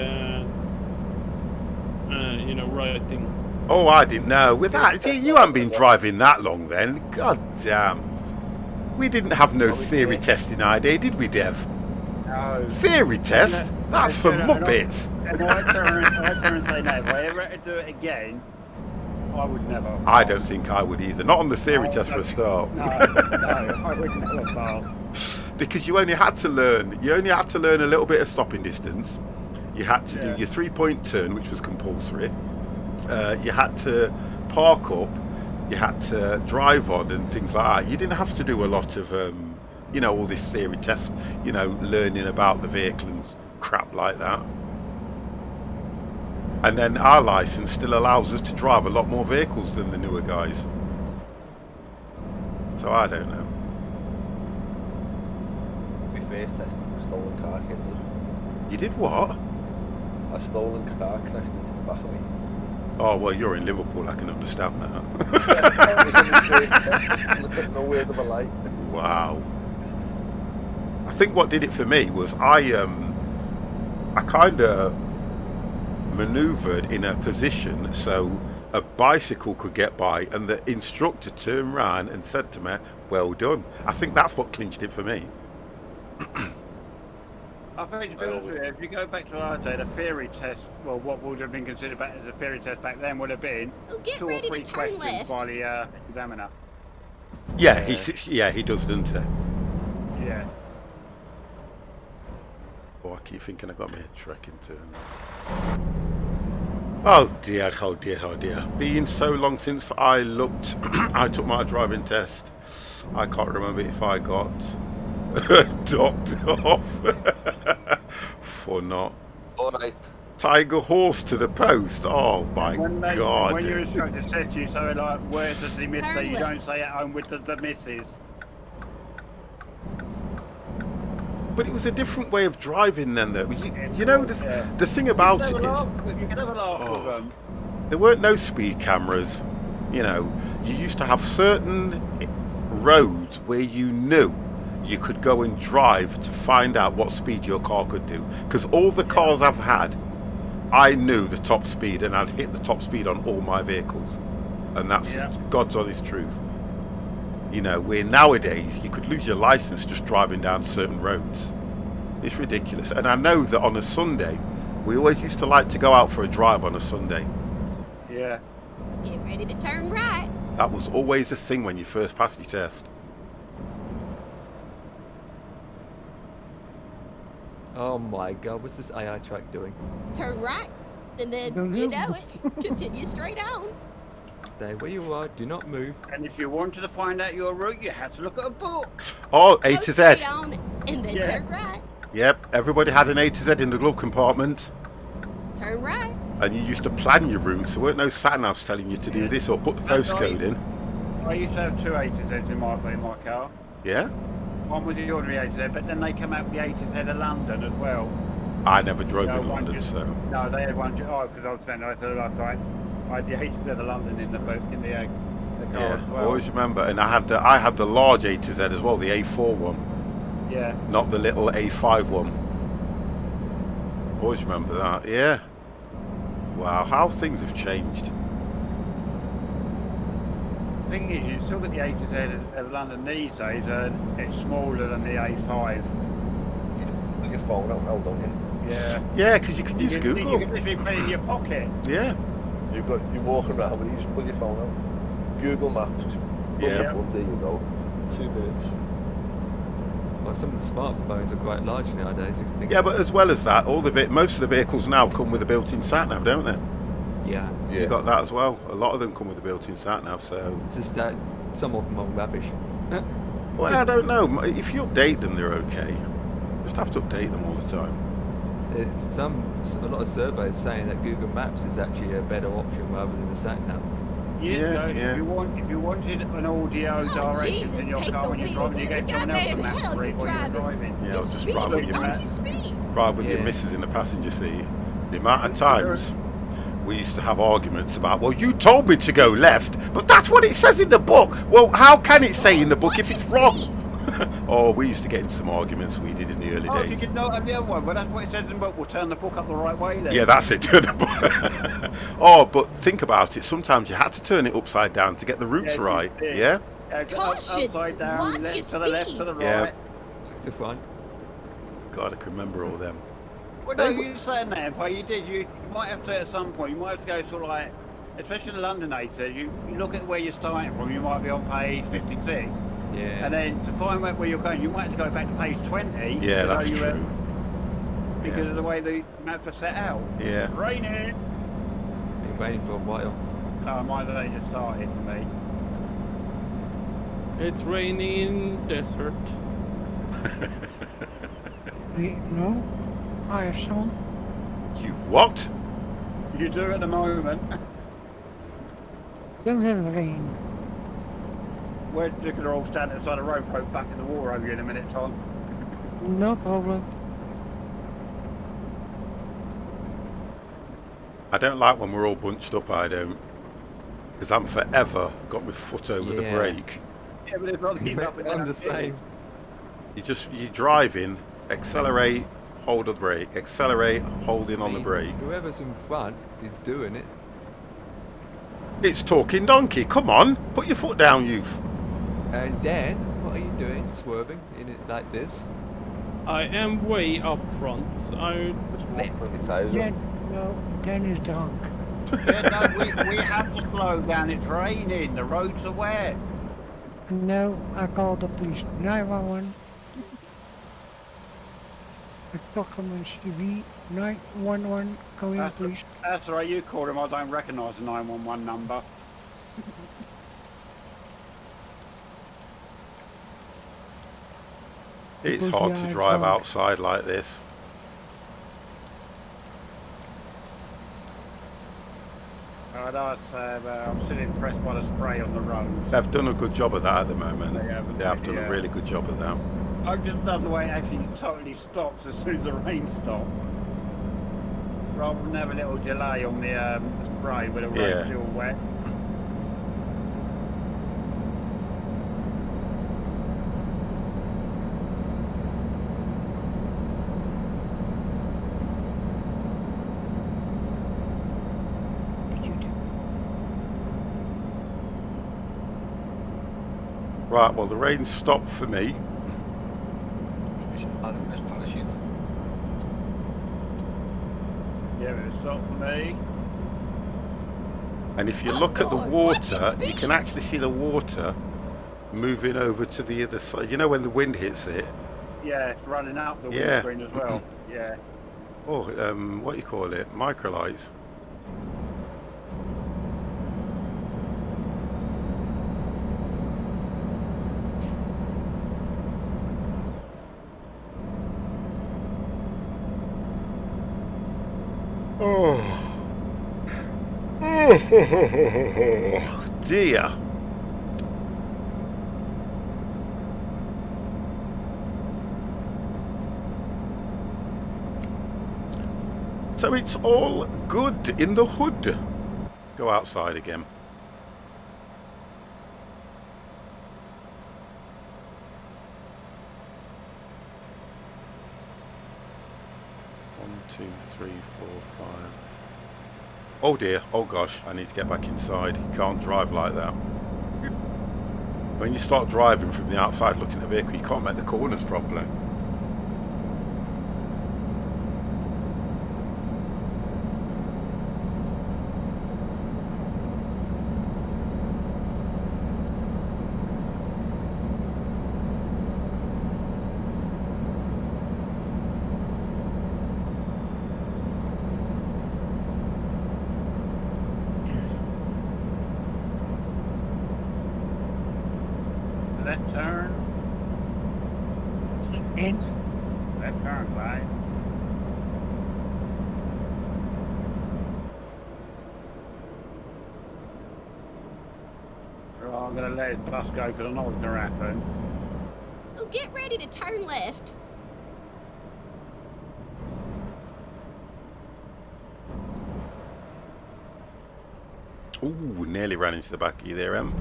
writing. Oh, I didn't know. With that, you haven't been driving that long then. God damn. We didn't have no theory testing idea, did we, Dev? no. Theory test? That's for muppets. And I turn and say, no, if I ever had to do it again, I would never. I don't think I would either. Not on the theory test for a start. No, I would never pass. Because you only had to learn a little bit of stopping distance. You had to do your 3-point turn, which was compulsory. You had to park up. You had to drive on and things like that. You didn't have to do a lot of, all this theory test, learning about the vehicle and crap like that. And then our license still allows us to drive a lot more vehicles than the newer guys. So I don't know. My first test, a stolen car hit us. You did what? A stolen car crashed into the back of me. Oh, well, you're in Liverpool, I can understand that. That was my first test. I didn't know where to my light. Wow. I think what did it for me was I kind of manoeuvred in a position so a bicycle could get by, and the instructor turned around and said to me, well done. I think that's what clinched it for me. I think, to be honest with you, if you go back to our day, the theory test, well, what would have been considered back as a theory test back then would have been Oh, get 2 or ready 3 to turn questions left. by the examiner. Yeah, he does, doesn't he? Yeah. Oh, I keep thinking I got my trekking turn. Oh dear, oh dear, oh dear. Been so long since I looked. I took my driving test. I can't remember if I got docked off for not. All right. Tiger horse to the post. Oh my God. When your instructor says to you something like, where does he miss Turn that? You left. don't say at home with the missus. But it was a different way of driving then, though. The thing about it is, You can have a laugh with them. there weren't no speed cameras. You used to have certain roads where you knew you could go and drive to find out what speed your car could do. Because all the cars I've had, I knew the top speed, and I'd hit the top speed on all my vehicles. And that's God's honest truth. Where nowadays you could lose your license just driving down certain roads. It's ridiculous. And I know that on a Sunday, we always used to like to go out for a drive on a Sunday. Yeah. Get ready to turn right. That was always a thing when you first passed your test. Oh my God, what's this AI track doing? Turn right. And then, you know it, continue straight on. Stay where you are, do not move. And if you wanted to find out your route, you had to look at a book. Oh, A Go to Z. straight on, and then Yeah. turn right. Yep, everybody had an A to Z in the glove compartment. Turn right. And you used to plan your routes. There weren't no sat-navs telling you to do this or put the That's postcode right. in. I used to have 2 A to Zs in my car. Yeah? One was the ordinary A to Z, but then they come out with the A to Z of London as well. I never drove No, in one London, just- so... No, they had one. Because I was saying I said last night, I had the A to Z of London in the boat in the car Yeah, as I well. always remember. And I had the large A to Z as well, the A4 one. Yeah. Not the little A5 one. Always remember that, yeah. Wow, how things have changed. The thing is, you still get the A to Z of London these days, and it's smaller than the A5. Put your phone out now, don't you? Yeah. Yeah, because you can use You Google. can literally put it in your pocket. Yeah. You're walking around with you, just pull your phone out. Google Maps. Yeah. One day you go. 2 minutes. Well, some of the smartphones are quite large nowadays. If you think. Yeah, but as well as that, most of the vehicles now come with a built-in sat nav, don't they? Yeah. Yeah. You got that as well. A lot of them come with a built-in sat nav. So, It's just that some of them are rubbish. well, I don't know. If you update them, they're okay. Just have to update them all the time. A lot of surveys saying that Google Maps is actually a better option rather than the sat nav. Years Yeah, ago, yeah. if you wanted an audio Oh, directions in Jesus, your take car the when you're wheel. driving, you Where gave the someone else the goddamn map hell to you read while you were driving? driving. Yeah, You're I'll just speeding. drive with your Watch your speed. Drive with your Yeah. missus in the passenger seat. The amount of times we used to have arguments about, well, you told me to go left, but that's what it says in the book. Well, how can it say in the book if it's wrong? Oh, we used to get into some arguments we did in the early Oh, days. did you know the other one? Well, that's what it says in the book. We'll turn the book up the right way then. Yeah, that's it. Turn the book. Oh, but think about it. Sometimes you had to turn it upside down to get the routes Yes, you right. did. Yeah? Caution. Upside down, Watch left your to the left, speed. to the Yeah. right. Back to front. God, I can remember all them. Well, no, you saying that, but you did. You might have to at some point. You might have to go sort of like, especially in Londonator. You look at where you're starting from. You might be on page 56, Yeah. and then to find where you're going, you might have to go back to page 20. Yeah, as though that's you were- true. because Yeah. of the way the maps are set out. Yeah. It's raining. Been waiting for a while. Oh, my day just started for me. It's raining desert. No, I assume. You what? You do at the moment. Don't have rain. We're just gonna all stand outside the road, throw back in the water over you in a minute, Tom. No problem. I don't like when we're all bunched up, I don't. Because I'm forever got my foot over the Yeah. brake. Yeah, but it's not keep up and I'm down the hill. same. You're driving, accelerate, hold the brake, accelerate, holding on the Me, brake. Whoever's in front is doing it. It's talking donkey. Come on, put your foot down, youth. And Dan, what are you doing? Swerving in it like this? I am way up front. Dan is drunk. Yeah, no, we have to slow down. It's raining. The roads are wet. No, I called the police. 911. The documents to be 911. Come in, please. That's all right. You call them. I don't recognise the 911 number. It's Because hard we to are drive drunk. outside like this. I'm still impressed by the spray on the road. They've done a good job of that at the moment. They haven't, They have done yeah. a really good job of that. I just love the way it actually totally stops as soon as the rain stops. Rather than have a little delay on the spray with the road Yeah. still wet. Right, well, the rain stopped for me. We should add him his parachute. Yeah, but it stopped for me. And if you Oh, look at the God, watch your water, you speed. can actually see the water moving over to the other side. You know when the wind hits it? Yeah, it's running up the Yeah. windscreen as well. Yeah. Oh, what do you call it? Microlights. Oh. Dear. So it's all good in the hood. Go outside again. One, two, three, four, five. Oh dear, oh gosh, I need to get back inside. You can't drive like that. When you start driving from the outside looking at the vehicle, you can't make the corners properly. Left turn. In. Left turn, Clyde. Right, I'm going to let his bus go because I know what's going to happen. Oh, get ready to turn left. Ooh, nearly ran into the back of you there, Em.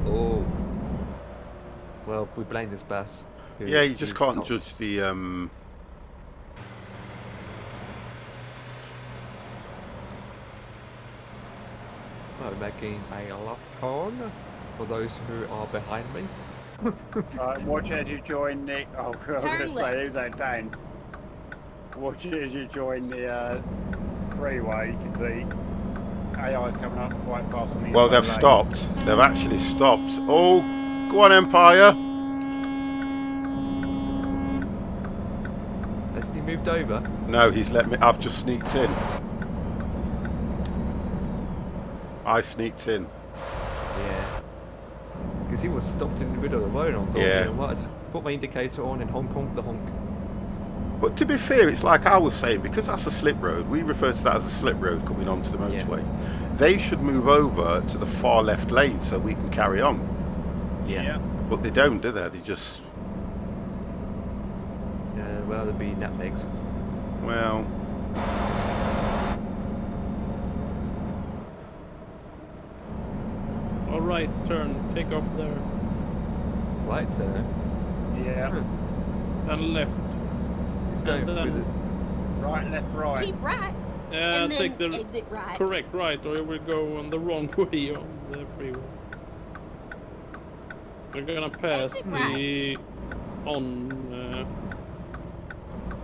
Oh. Well, we blame this bus. Yeah, you just can't stopped. judge the Well, making a left turn for those who are behind me. Right, watch as you join the. Oh, I was going Turn to say, who's that Dan? Watch as you join the freeway. You can see AI's coming up quite fast on the well, yellow they've lane. stopped. They've actually stopped. Oh, go on, Empire. Has he moved over? No, he's let me. I've just sneaked in. I sneaked in. Yeah. Because he was stopped in the middle of the road, and I thought, Yeah. you know what, I just put my indicator on and honk the honk. But to be fair, it's like I was saying, because that's a slip road, we refer to that as a slip road coming onto the Yeah. motorway. They should move over to the far left lane so we can carry on. Yeah. But they don't, do they? They just, Well, there'd be nutmegs. well, All right, turn. Take off there. Right turn. Yeah. And left. He's going And through then- the... Right, left, right. Keep right. Yeah, and then take the exit right. correct right, or you will go on the wrong way on the freeway. We're gonna pass Exit the on.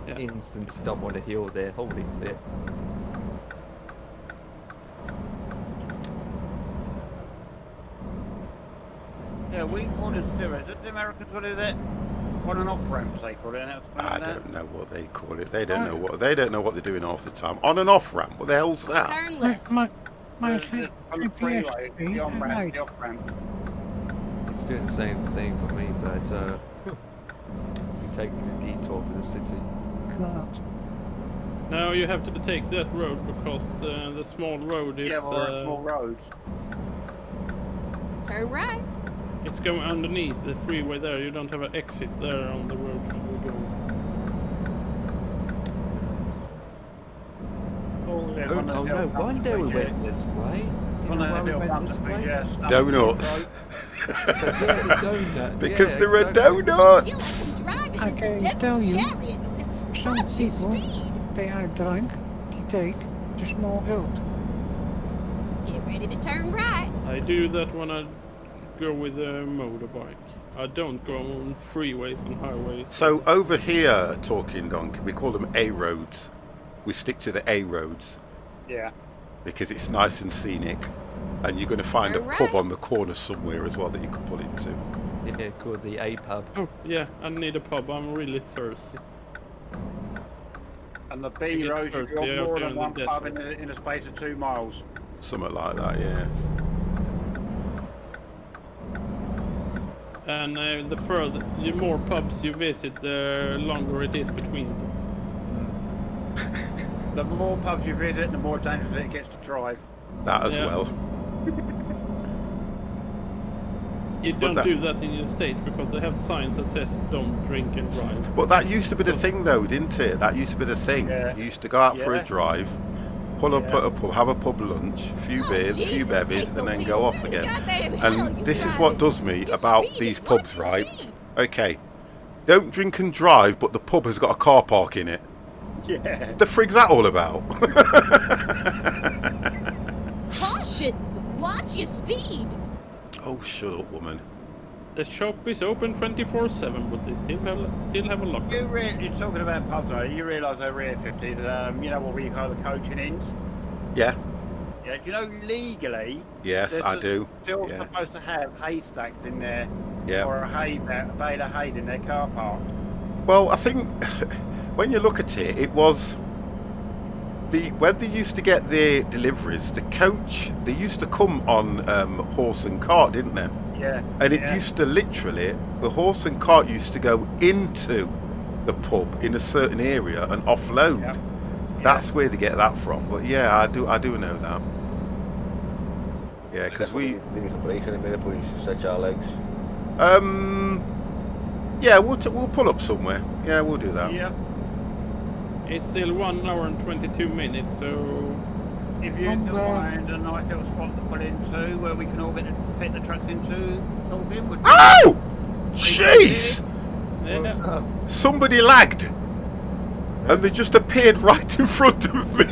Yeah. Instant stop on the hill there, holy flip. Yeah, we call it still. Is it the Americans will do that? On and off ramps they call it. And that's I that. don't know what they call it. They don't know what they're doing half the time. On and off ramp. What the hell's that? Turn My, left. my, my On the freeway, the on ramp, right. the off ramp. It's doing the same thing for me, but you're taking a detour for the city. Cloud. Now you have to take that road because the small road is. Yeah, well, we're on small roads. Turn right. It's going underneath the freeway there. You don't have an exit there on the road you go. Oh no, wonder we went this way. You know why we went this way? Donuts. Yeah, the donut. Because yeah, there are exactly. I donuts. feel like I'm driving I in the can devil's tell you, chariot. some Watch your people- speed. They are drunk. They take the small road. Get ready to turn right. I do that when I go with a motorbike. I don't go on freeways and highways. So over here, Talking Donkey, we call them A roads. We stick to the A roads Yeah. because it's nice and scenic, and you're going to find a Alright. pub on the corner somewhere as well that you can pull into. Yeah, called the A pub. Oh yeah, I need a pub. I'm really thirsty. And the I B get roads, you've thirsty got out more there than in the one pub desert. in a space of 2 miles. Something like that, yeah. And the more pubs you visit, the longer it is between them. The more pubs you visit, the more dangerous it gets to drive. That as Yeah. well. You But don't that- do that in the States because they have signs that says don't drink and drive. But that used to be the thing though, didn't it? That used to be the thing. Yeah. You used to go out for a Yeah. drive, pull up Yeah. at a pub, have a pub lunch, a few Oh, beers, a few Jesus, bevies, take the and then wheel. go off Where the again. goddamn hell And you this is driving? what does me You're about speeding. these Watch pubs, your right? speed. Okay, don't drink and drive, but the pub has got a car park in it. Yeah. The frig's that all about? Caution. Watch your speed. Oh, shut up, woman. The shop is open 24/7, but they still have a lock. You're talking about pubs though, you realise over here, 50, you know what we call the coaching inns? Yeah, Yeah, do you know legally, yes, This I is do. still Yeah, supposed to have haystacks in there, yeah. or a bale of hay in their car park? Well, I think when you look at it, it was when they used to get their deliveries, the coach, they used to come on horse and cart, didn't they? Yeah. And it yeah. used to literally, the horse and cart used to go into the pub in a certain area and offload. Yeah. That's where they get that from. But yeah, I do know that. Yeah, because Definitely we need to take a break in a minute, boys. Stretch our legs. yeah, we'll pull up somewhere. Yeah, we'll do that. Yeah. It's still 1 hour and 22 minutes, so If you can find a nice little spot to pull into where we can all fit the trucks into, talk in would be. Oh! Jeez! yeah. Somebody lagged. And they just appeared right in front of me.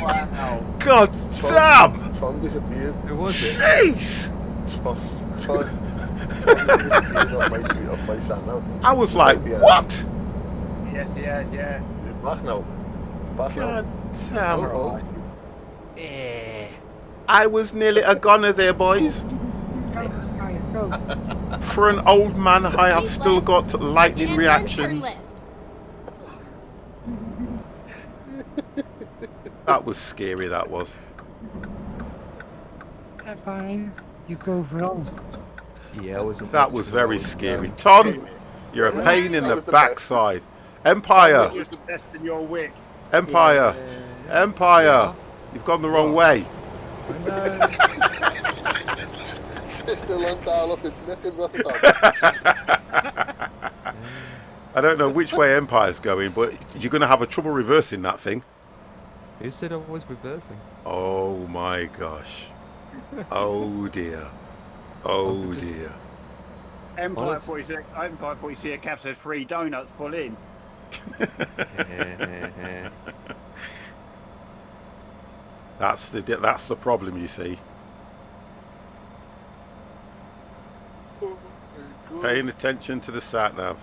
Wow. God damn! Tom disappeared. Who was it? Jeez! Tom disappeared off my sat now. I was like, Yeah. what? Yes, yeah, yeah. He's back now. He's back God now. damn. Right. I was nearly a goner there, boys. For an old man, I have still got lightning And then turn reactions. left. That was scary, that was. Fine. You go wrong. Yeah, I wasn't That was watching very all of scary. them. Ton, you're a pain in That the was the backside. Empire! Just testing your wit. Empire! Empire! You've gone the wrong way. I know. Still on dial-up internet in Rotterdam. I don't know which way Empire's going, but you're going to have a trouble reversing that thing. Who said I was reversing? Oh my gosh. Oh dear. Oh dear. Empire 46, Empire 46 cap says free donuts, pull in. That's the problem, you see. Paying attention to the sat nav.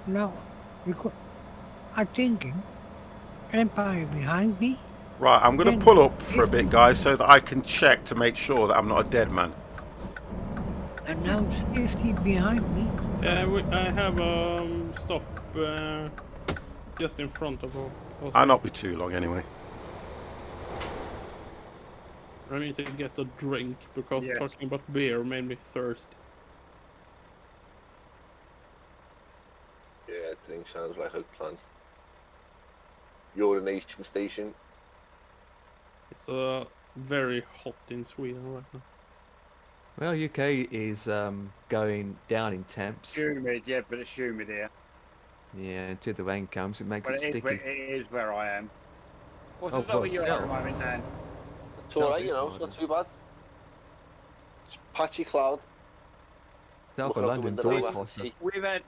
Now, because I'm thinking, Empire behind me. Right, I'm going to pull up for a bit, guys, so that I can check to make sure that I'm not a dead man. And now 50 behind me. I have stop just in front of us. I'll not be too long anyway. I need to get a drink because Yeah. talking about beer made me thirsty. Yeah, drink sounds like a plan. Urination station. It's very hot in Sweden right now. Well, UK is going down in temps. Humid, yeah, but it's humid here. Yeah, until the rain comes, it makes But it it sticky. is where I am. What's Oh, the where well, you are at the so- moment, Dan? It's alright, you know, it's not too bad. It's patchy cloud. South of Looking out the London's window always now, I can hotter. see.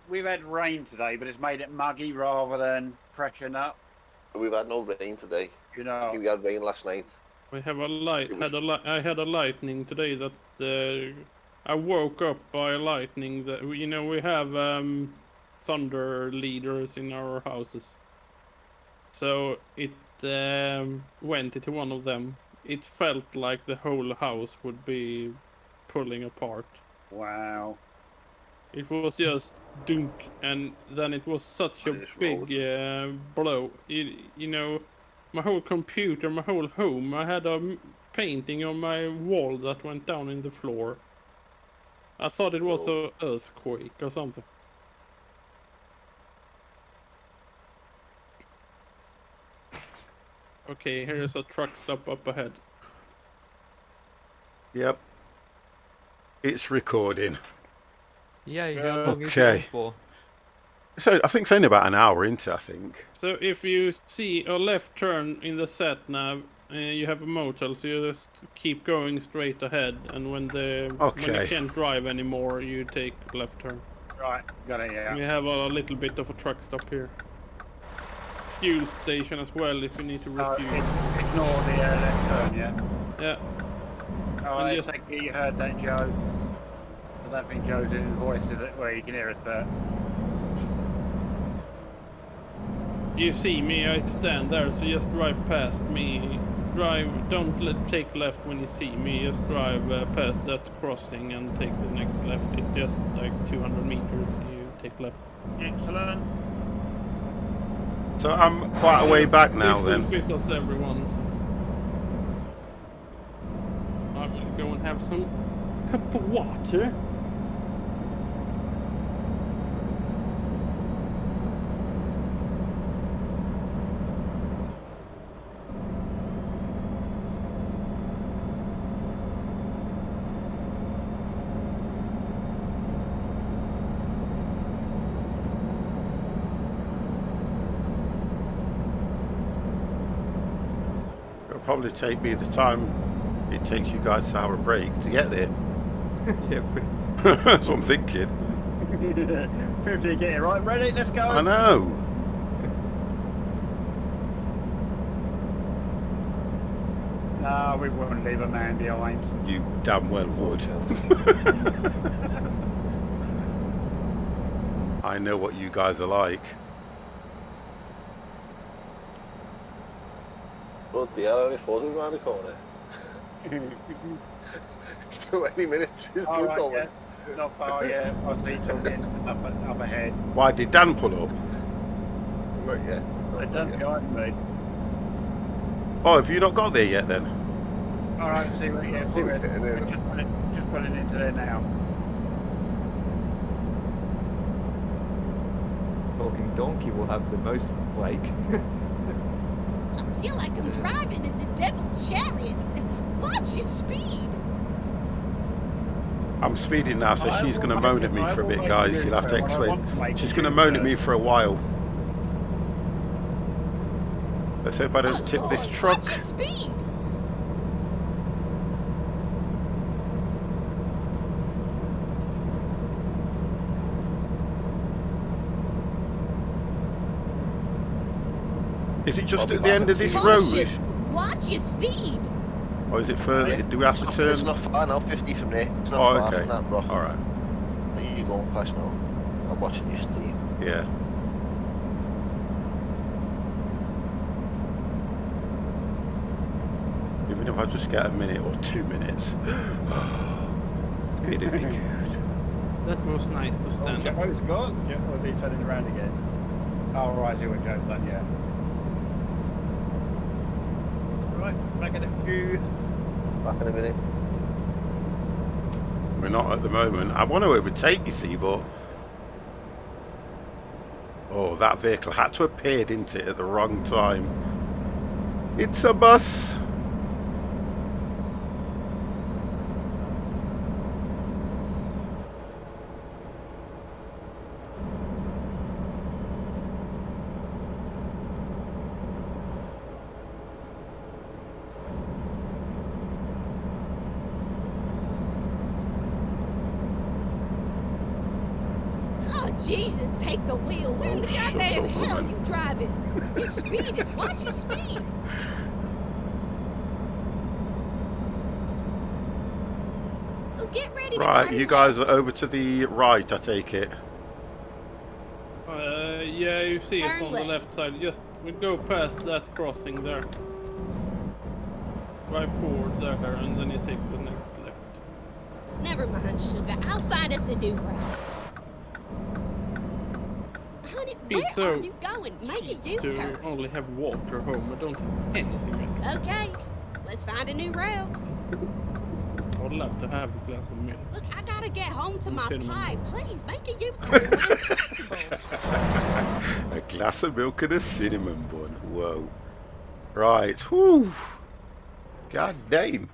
We've had rain today, but it's made it muggy rather than freshen up. We've had no rain today. You I know. think we had rain last night. We have a light. It was- I had a lightning today that I woke up by lightning. That we have thunder leaders in our houses. So it went into one of them. It felt like the whole house would be pulling apart. Wow. It was just dunk, and then it was such a I just big blow. My whole computer, my whole home, I had a painting on my wall that went down in the floor. I thought it was Oh. a earthquake or something. Okay, here is a truck stop up ahead. Yep. It's recording. Yeah, you how long is Okay. it for? So I think it's only about an hour into, I think. So if you see a left turn in the sat nav, you have a motel, so you just keep going straight ahead, and when you Okay. can't drive anymore, you take left turn. Right, got it, yeah. We have a little bit of a truck stop here. Fuel station as well if you need to So refuel. ignore the left turn, yeah? Yeah, Oh, And I just- take it you heard that, Joe. I don't think Joe's in voice is it where you can hear us, but you see me, I stand there, so just drive past me. Take left when you see me, just drive past that crossing and take the next left. It's just like 200 meters, you take left. excellent. So I'm quite a way back now This will then. fit us everyone. will go and have some cup of water. It'll probably take me the time it takes you guys to have a break to get there. Yeah, pretty. That's what I'm thinking. 50, get it right. Ready? Let's go. I know. No, we wouldn't leave a man behind. You damn well would. I know what you guys are like. Bloody hell, only 40 around the corner. 20 minutes is All still right, going. yeah. Not far, yeah. I'll see talking up ahead. Why did Dan pull up? Not yet. They're Not done yet. behind me. Oh, have you not got there yet then? All right, see what, yeah, see what. Getting in. Just pulling into there now. Talking donkey will have the most break. I feel like I'm driving in the devil's chariot. Watch your speed. I'm speeding now, so she's going to moan at me for a bit, guys. You'll have to explain. She's going to moan at me for a while. Let's hope I don't tip this Lord, truck. Watch your speed. Is it just I'll at be the back end at of this you. road? Watch your speed. Or is it further? Do we have to It's turn? not far now, 50 from there. It's not Oh, far okay. from that, bro. Alright. Are you going past now? I'm watching you sleep. Yeah. Even if I just get a minute or 2 minutes, it'd be good. That was nice to stand up. Joe's gone. Or are they turning around again? Oh, right, I see what Joe's done, yeah. Right, back in a few. Back in a minute. We're not at the moment. I want to overtake, you see, but... Oh, that vehicle had to appear, didn't it, at the wrong time. It's a bus. Oh, Jesus, take the wheel. Where in Oh, the shut goddamn up, hell woman. you driving? You're speeding. Watch your speed. Oh, get ready to Right, turn you guys are over to the right, I take it. Yeah, you see it's Turn on the left. left side. Just we go past that crossing there. Drive forward there, and then you take the next left. Never mind, sugar. I'll find us a new route. Honey, where It's so are you going? Make a cheap to U-turn. only have water home. I don't have anything else. Okay, let's find a new route. I would love to have a glass of milk. Look, I gotta get home to my Cinnamon. pie. Please, make a U-turn when possible. A glass of milk and a cinnamon bun. Whoa. Right. Whew. God damn.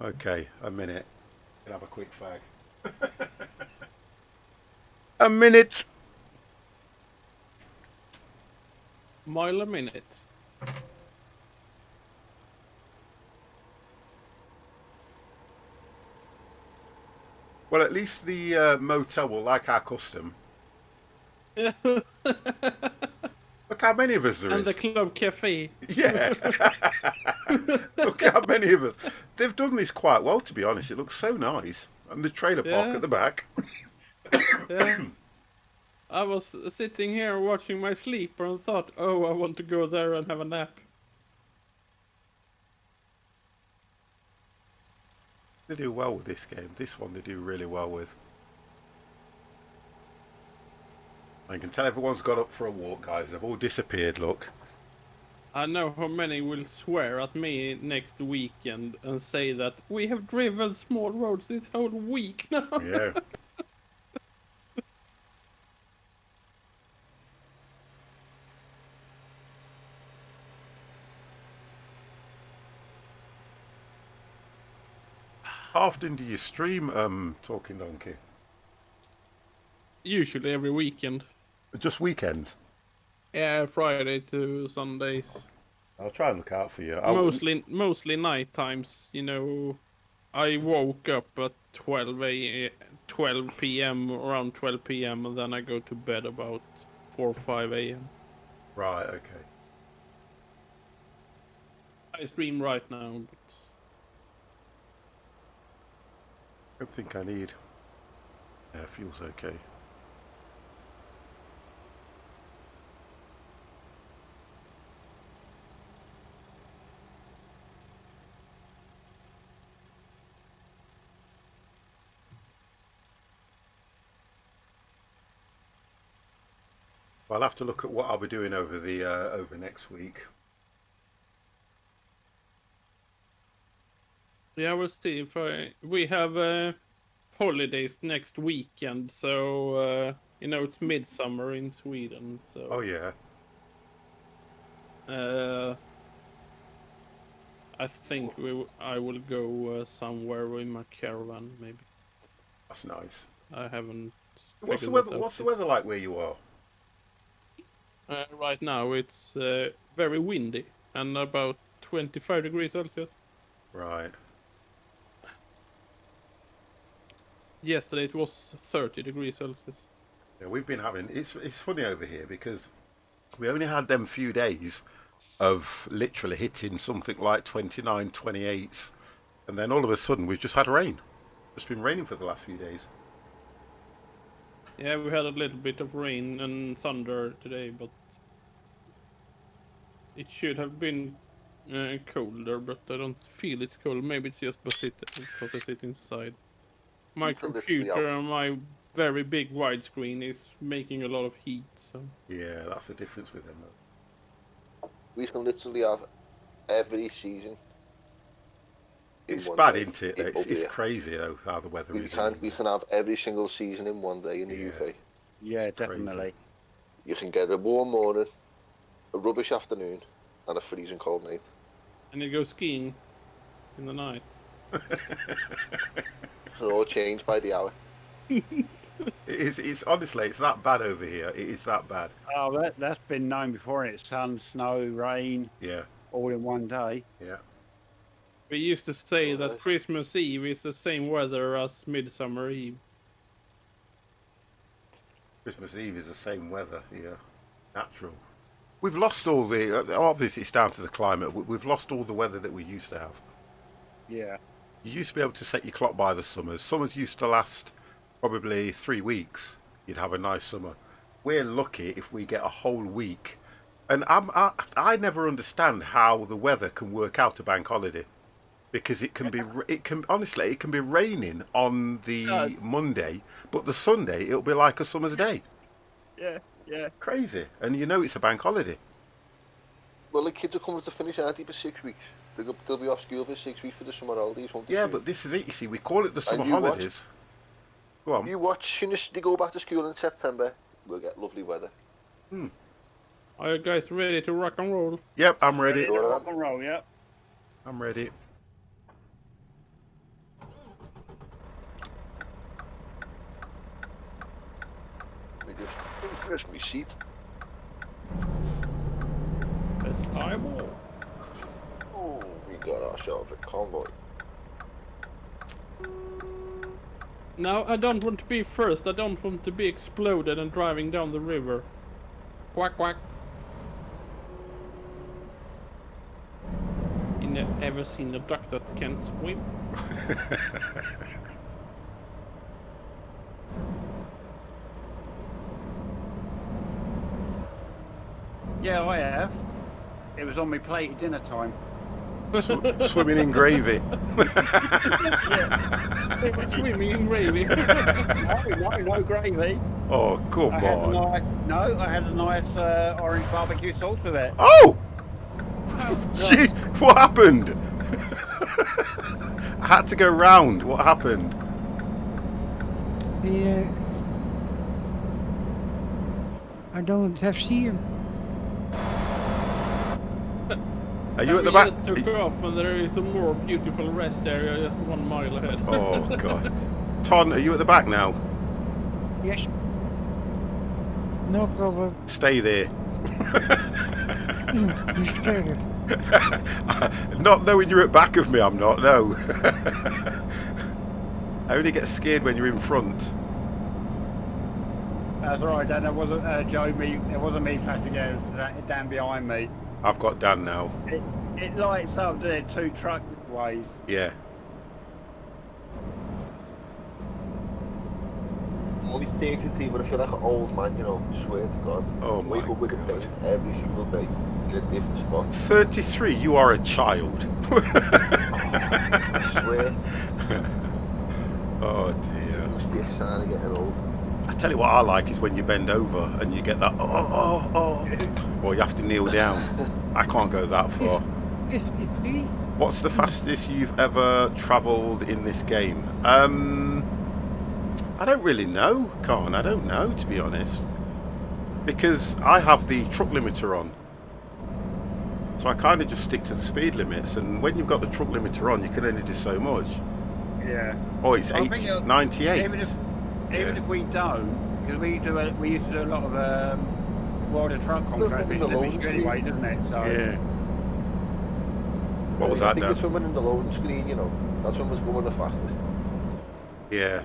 Okay, a minute. Can have a quick fag. A minute. Mile a minute. Well, at least the motel will like our custom. And Look how many of us there is. the club cafe. Yeah. Look how many of us. They've done this quite well, to be honest. It looks so nice. And the trailer park Yeah. at the back. Yeah. I was sitting here watching my sleeper and thought, oh, I want to go there and have a nap. They do well with this game. This one they do really well with. I can tell everyone's got up for a walk, guys. They've all disappeared, look. I know how many will swear at me next weekend and say that we have driven small roads this whole week now. Yeah. How often do you stream Talking Donkey? Usually every weekend. Just weekends? Yeah, Friday to Sundays. I'll try and look out for you. Mostly night times, you know. I woke up at 12 p.m. around 12 p.m. and then I go to bed about 4 or 5 a.m. Right, okay. I stream right now, but I don't think I need. Yeah, feels okay. I'll have to look at what I'll be doing over the over next week. yeah, we'll see if we have holidays next weekend, so you know it's midsummer in Sweden, so Oh yeah, I think I will go somewhere in my caravan maybe. that's nice. I haven't. What's the figured weather? that out What's the yet. weather like where you are? Right now it's very windy and about 25 degrees Celsius. Right. Yesterday it was 30 degrees Celsius. Yeah, we've been having. It's funny over here because we only had them few days of literally hitting something like 29, 28, and then all of a sudden we've just had rain. It's been raining for the last few days. Yeah, we had a little bit of rain and thunder today, but it should have been colder, but I don't feel it's cold. Maybe it's just because I sit inside. My You can literally computer and my very big widescreen is making a lot of heat, so... Yeah, that's the difference with them. We can literally have every season. in It's one bad, day isn't it? in- It's over here. crazy though how the weather We is. can have every single season in one day in the Yeah. UK. Yeah, It's crazy. definitely. You can get a warm morning, a rubbish afternoon, and a freezing cold night. And you go skiing in the night. It's all changed by the hour. It's honestly, it's that bad over here. It is that bad. Oh, that's been known before, and it's sun, snow, rain, Yeah, all in one day. yeah. We used to say Oh, that nice. Christmas Eve is the same weather as Midsummer Eve. Christmas Eve is the same weather here. Natural. We've lost all the. Obviously, it's down to the climate. We've lost all the weather that we used to have. Yeah. You used to be able to set your clock by the summers. Summers used to last probably 3 weeks. You'd have a nice summer. We're lucky if we get a whole week. And I never understand how the weather can work out a bank holiday, because it can be honestly it can be raining on the does. Monday, but the Sunday it'll be like a summer's day. Yeah, yeah. Crazy, and you know it's a bank holiday. Well, the kids are coming to finish, aren't they, for 6 weeks? They'll be off school for 6 weeks for the summer holidays, won't they? Yeah, but this is it. You see, we call it the summer you watch- holidays. Go on. You watch, soon as they go back to school in September, we'll get lovely weather. Are you guys ready to rock and roll? Yep, I'm ready. Ready to rock and roll, yeah. I'm ready. Let me just refresh my seat. Let's eyeball. Oh, we got ourselves a convoy. No, I don't want to be first. I don't want to be exploded and driving down the river. Quack quack. You ever seen a duck that can't swim? Yeah, I have. It was on my plate at dinner time. Swimming in gravy. Swimming in gravy. No gravy. Oh, come I had a on. nice, no, I had a nice orange barbecue sauce with it. Oh! Gee, what happened? I had to go round. What happened? Yeah. I don't have steer. Are you at the We back? just took off and there is a more beautiful rest area just 1 mile ahead. Oh god. Ton, are you at the back now? Yes. No problem. Stay there. You scared. Not knowing you're at back of me, I'm not. No. I only get scared when you're in front. That's all right, Dan. That wasn't Joe. It wasn't me flashing out. It was Dan behind me. I've got Dan now. It lights up there 2 truck ways. Yeah. I'm only 33, but I feel like an old man, you know, swear to God. Oh my Wake up with a God. paint every single day in a different spot. 33, you are a child. I swear, Oh it dear. must be a sign of getting old. I tell you what I like is when you bend over and you get that oh, or you have to kneel down. I can't go that far. 53. What's the fastest you've ever travelled in this game? I don't really know, Khan. I don't know, to be honest. Because I have the truck limiter on. So I kind of just stick to the speed limits. And when you've got the truck limiter on, you can only do so much. Yeah. Oh, it's I think 98. Even if we don't, because we used to do a lot of wider truck contracts in the Michigan anyway, doesn't it? So Yeah. What was I that think now? it's when we're in the loading screen, you know. That's when we're going the fastest. Yeah.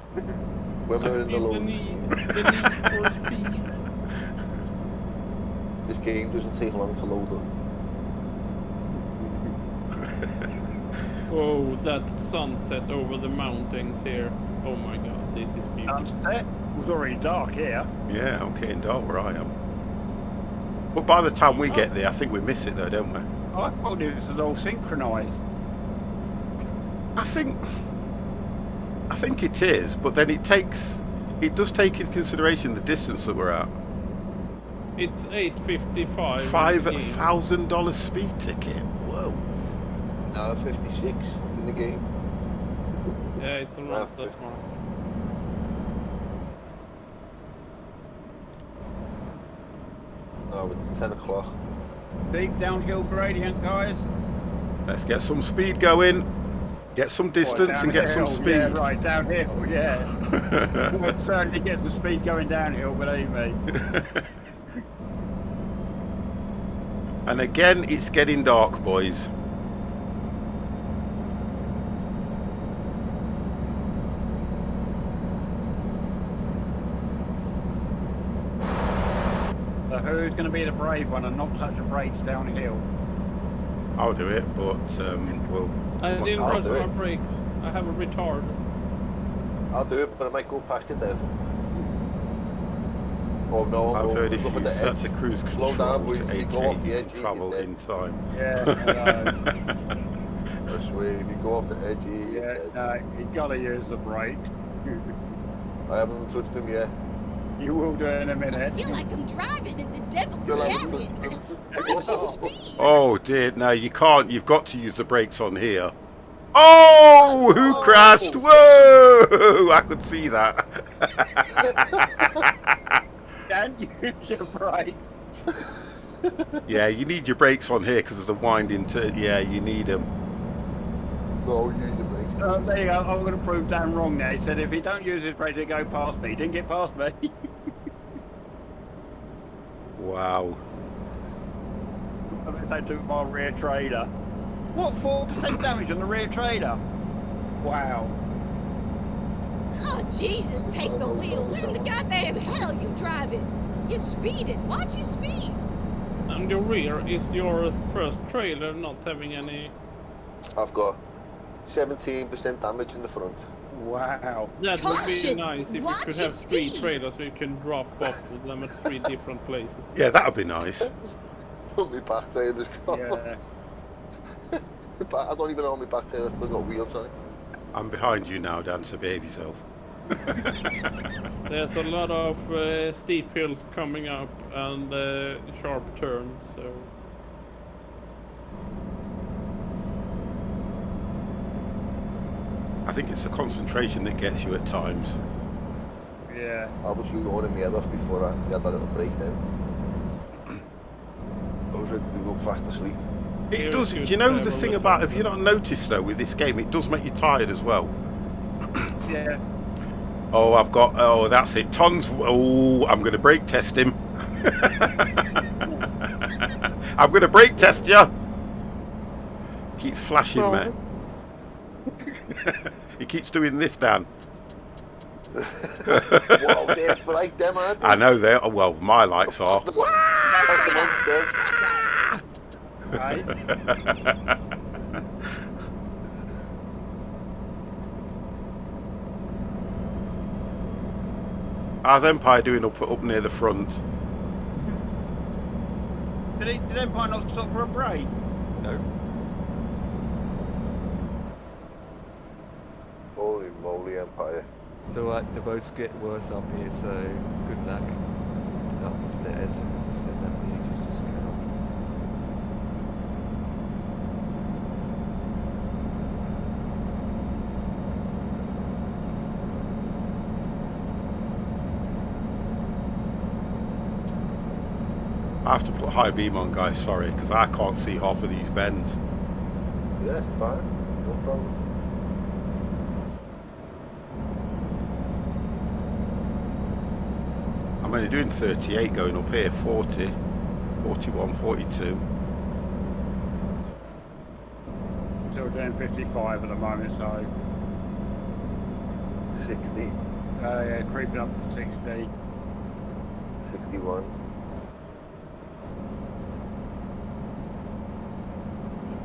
When we're in the The loading. need for speed. This game doesn't take long to load up. Oh, that sunset over the mountains here. Oh my god, this is beautiful. sunset. It was already dark here. Yeah, I'm getting dark where I am. But by the time we get there, I think we miss it though, don't we? I thought this was all synchronised. I think it is, but then it does take into consideration the distance that we're at. It's 8:55. $5,000 speed ticket. Whoa. Now 56 in the game. Yeah, it's around that mark. No, it's 10 o'clock. Deep downhill gradient, guys. Let's get some speed going. Get some distance and get some Downhill, speed. Yeah, right, downhill, yeah. We'll certainly get some speed going downhill, believe me. And again, it's getting dark, boys. So who's going to be the brave one and not touch the brakes downhill? I'll do it, but we'll. I didn't I'll touch do my it. brakes. I have a retard. I'll do it, but I might go past you, Dev. Oh no, I'm I've going heard if up you at the set edge. the cruise Slow down, control boys. to You go 88, off the you edge, can you travel get in time. Yeah, I swear, if you go off the edge, you yeah, get dead. no, you got to use the brakes. I haven't touched them yet. You will do it in a I minute. feel like I'm driving in the devil's Feel like I'm chariot. touching What's your them. speed? Oh dear, no, you can't. You've got to use the brakes on here. Oh, who crashed? Whoa! I could see that. Can't use your brakes. Yeah, you need your brakes on here because of the winding turn. Yeah, you need them. No, you need the brakes. There you go. I'm going to prove Dan wrong now. He said if he don't use his brakes, he'll go past me. He didn't get past me. Wow. I bet they do my rear trailer. What, 4% damage on the rear trailer? Wow. Oh, Jesus, take the wheel. Where in the goddamn hell you driving? You're speeding. Watch your speed. And your rear is your first trailer not having any. I've got 17% damage in the front. Wow. That would be Caution! nice if you Watch could your have 3 speed. trailers so you can drop off with them at 3 different places. Yeah, that would be nice. Put me back tire in this car. Yeah. I don't even know my back tire, I've still got wheels on it. I'm behind you now, Dan, so behave yourself. There's a lot of steep hills coming up and sharp turns, so think it's the concentration that gets you at times. Yeah. I was yawning my head off before I had that little breakdown. I was ready to go fast asleep. It Here does. Do is you know good, the thing about? Have you not noticed though with this game, it does make you tired as well. Yeah. Oh, I've got. Oh, that's it. Tons. Oh, I'm going to brake test him. I'm going to brake test you. Keeps flashing, Right. man. He keeps doing this, Dan. Wow, they're bright, them, aren't they? I know they are. Well, my lights are. Pass them on. Pass them on, Dev. That's right. Right. How's Empire doing up near the front? Did Empire not stop for a break? No. Holy moly, Empire. So the roads get worse up here, so good luck. Oh, there, as soon as I said that, the ages just cut off. I have to put high beam on, guys. Sorry, because I can't see half of these bends. Yeah, it's fine. No problem. I'm only doing 38 going up here, 40, 41, 42. Still doing 55 at the moment, so 60, yeah, creeping up to 60. 61.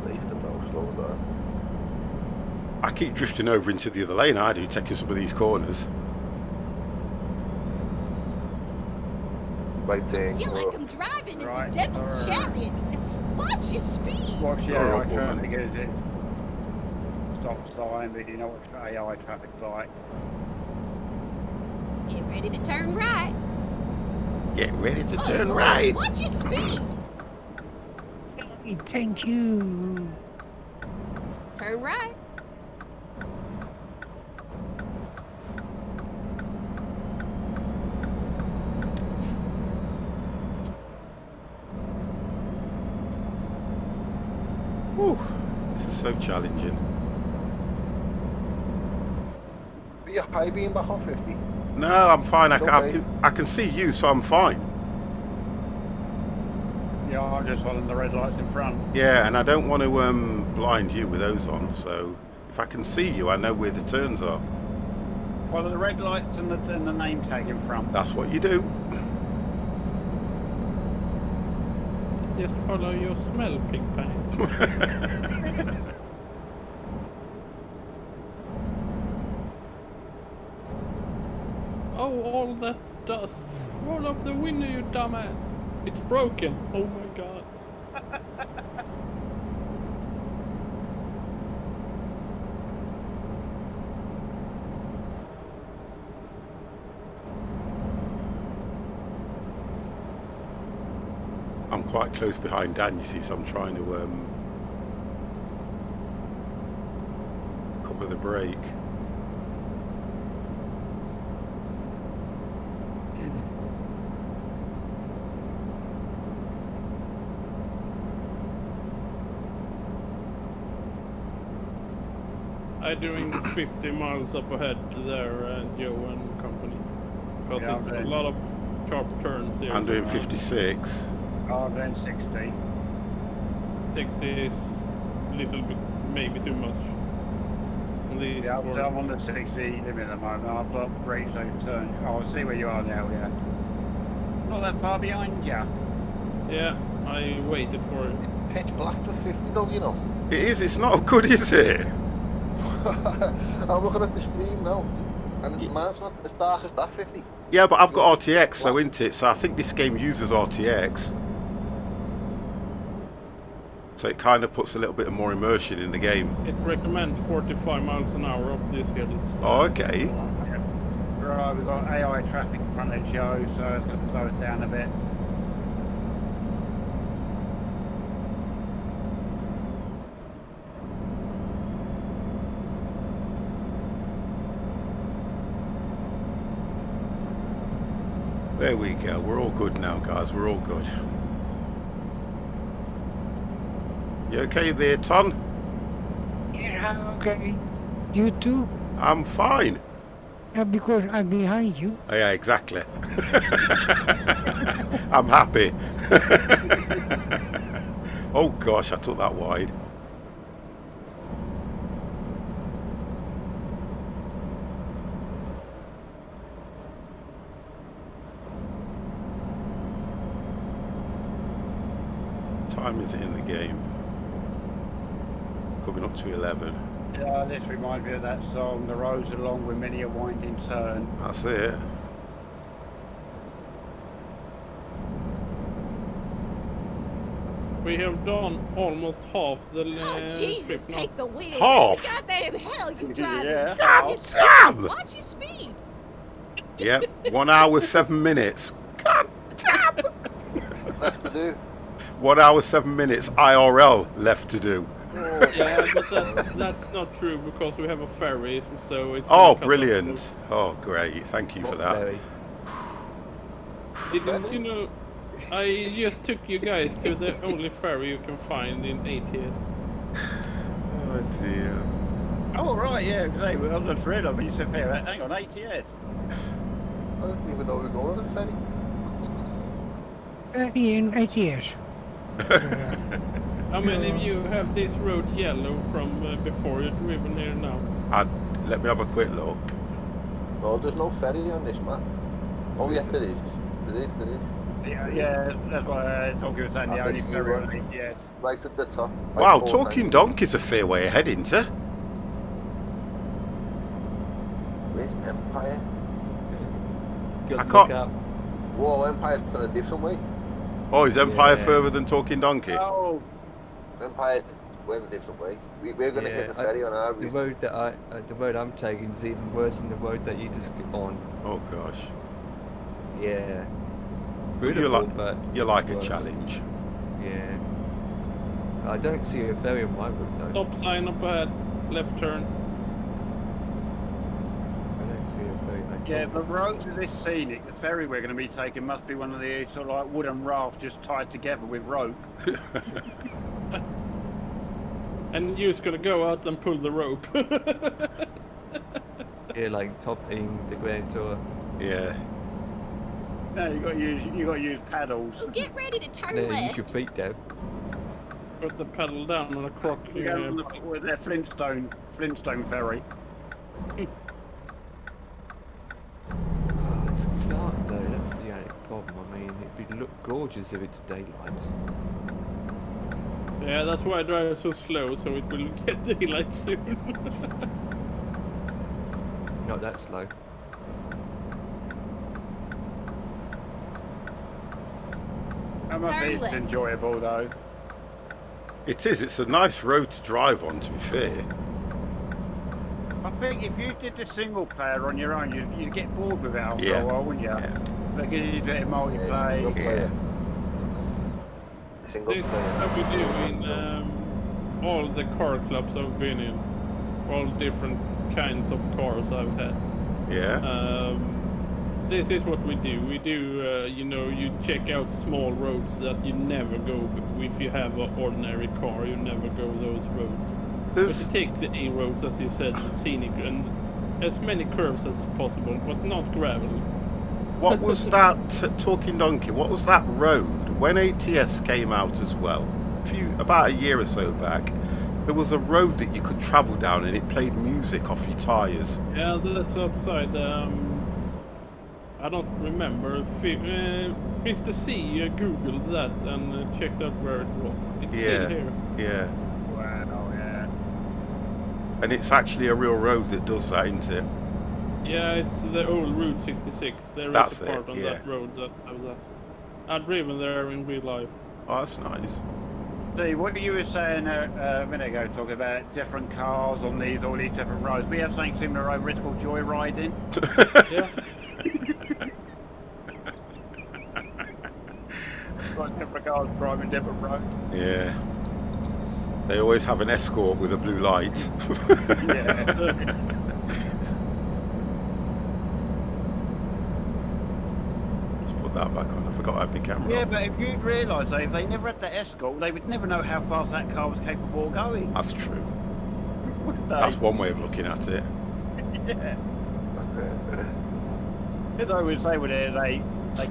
Leave them now, slow down. I keep drifting over into the other lane. I do, taking some of these corners. Right thing. I feel like I'm driving in Right, the devil's alright. chariot. Watch your speed. Watch the You're AI up, woman. traffic, is it? Stop sign, but you know what AI traffic's like. Get ready to turn right. Get ready to Oh, turn Lord, right. Watch your speed. Thank you. Turn right. Whew, this is so challenging. Are you high being back on 50? No, I'm fine. Okay. I can see you, so I'm fine. Yeah, I'm just following the red lights in front. Yeah, and I don't want to blind you with those on. So if I can see you, I know where the turns are. Follow the red lights and the name tag in front. That's what you do. Just follow your smell, pig pang. Oh, all that dust. Roll up the window, you dumbass. It's broken. Oh my god. I'm quite close behind Dan, you see, so I'm trying to cover the brake. I'm doing 50 miles up ahead there, Joe and company. Because Yeah, it's I'm a doing- lot of sharp turns here. I'm doing so, 56. Oh, I'm doing 60. 60 is a little bit, maybe too much. On these Yeah, corners. I'm on the 60 limit at the moment. I've got brakes over turn. Oh, I'll see where you are now, yeah. Not that far behind you. Yeah, I waited for it. Pitch black for 50 though, you know. It is. It's not good, is it? I'm looking at the stream now. And mine's not as dark as that 50. Yeah, but I've got RTX, so isn't it? So I think this game uses RTX. So it kind of puts a little bit of more immersion in the game. It recommends 45 miles an hour up these hills. Oh, okay. Right, we've got AI traffic in front of Joe, so it's going to slow us down a bit. There we go. We're all good now, guys. We're all good. You okay there, Ton? Yeah, I'm okay. You too? I'm fine. Yeah, because I'm behind you. Oh, yeah, exactly. I'm happy. Oh gosh, I took that wide. Time is it in the game? Coming up to 11. Yeah, this reminds me of that song, The Roads Are Long with Many a Winding Turn. That's it. We have done almost half the Oh, Jesus, trip now. take the wheel. Half? Where the goddamn hell you driving? Yeah. God damn! Watch your speed. Yep, 1 hour 7 minutes. God damn! Left to do. 1 hour 7 minutes IRL left to do. Yeah, but that's not true because we have a ferry, so it's. Oh, gonna cut brilliant. off Oh, great. Thank you for that. Ferry. the- Didn't you know? I just took you guys to the only ferry you can find in ATS. Oh, dear. Oh, right, yeah. Hey, well, I was afraid of it. You said, hang on, ATS. I didn't even know we were going on a ferry. 30 in 8 years. How many of you have this road yellow from before you're driven here now? Let me have a quick look. No, there's no ferry on this map. Oh, Is yes, it? there is. There is, there is. Yeah, that's why Donkey was saying the I only bet you ferry were. on ATS. Right at the top. Wow, Like 4 Talking times. Donkey's a fair way ahead, isn't it? Where's Empire? Good I look can't- out. Whoa, Empire's gone a different way. Oh, is Empire Yeah. further than Talking Donkey? Oh, Empire went a different way. We're going to Yeah, hit the ferry on our The route. road the road I'm taking is even worse than the road that you just got on. Oh, gosh. Yeah. But Beautiful, but You like it's a worse. challenge. Yeah. I don't see a ferry on my route though. Stop sign up ahead, left turn. I don't see a ferry. yeah, the roads are this scenic. The ferry we're going to be taking must be one of the sort of like wooden raft just tied together with rope. And you're just gonna go out and pull the rope. Yeah, like topping the Grand Tour. Yeah. No, you got to use paddles. Well, get ready to turn Then use left. your feet, Dev. Put the pedal down on a crook. You go on the, with their Flintstone ferry. Oh, it's dark though, that's the only problem. I mean, it'd be look gorgeous if it's daylight. Yeah, that's why I drive so slow, so it will get daylight soon. Not that slow. That must be Turn it's left. enjoyable though. It is. It's a nice road to drive on, to be fair. I think if you did the single player on your own, you'd get bored with it after Yeah. a while, wouldn't you? Yeah. Like you do it in multiplayer. Single player. Single This is player. what we do in all the car clubs I've been in. All different kinds of cars I've had. Yeah. This is what we do. We do, you know, you check out small roads that you never go. If you have an ordinary car, you never go those roads. But There's you take the A roads, as you said, the scenic, and as many curves as possible, but not gravel. what was that Talking Donkey? What was that road when ATS came out as well? About a year or so back, there was a road that you could travel down and it played music off your tyres. Yeah, that's outside. I don't remember. Mr. C googled that and checked out where it was. It's Yeah. still here. Yeah. Wow, yeah. And it's actually a real road that does that, isn't it? Yeah, it's the old Route 66. There is That's a part it, on yeah. that road that have that. I've driven there in real life. Oh, that's nice. See, what you were saying a minute ago, talking about different cars on all these different roads. We have something similar over here called joyriding. Yeah. Got different cars driving different roads. Yeah. They always have an escort with a blue light. Yeah. It's that back on. I forgot I had my camera Yeah, off. but if you'd realised, if they never had that escort, they would never know how fast that car was capable of going. That's true. Would they? That's one way of looking at it. Yeah. As I would say, when they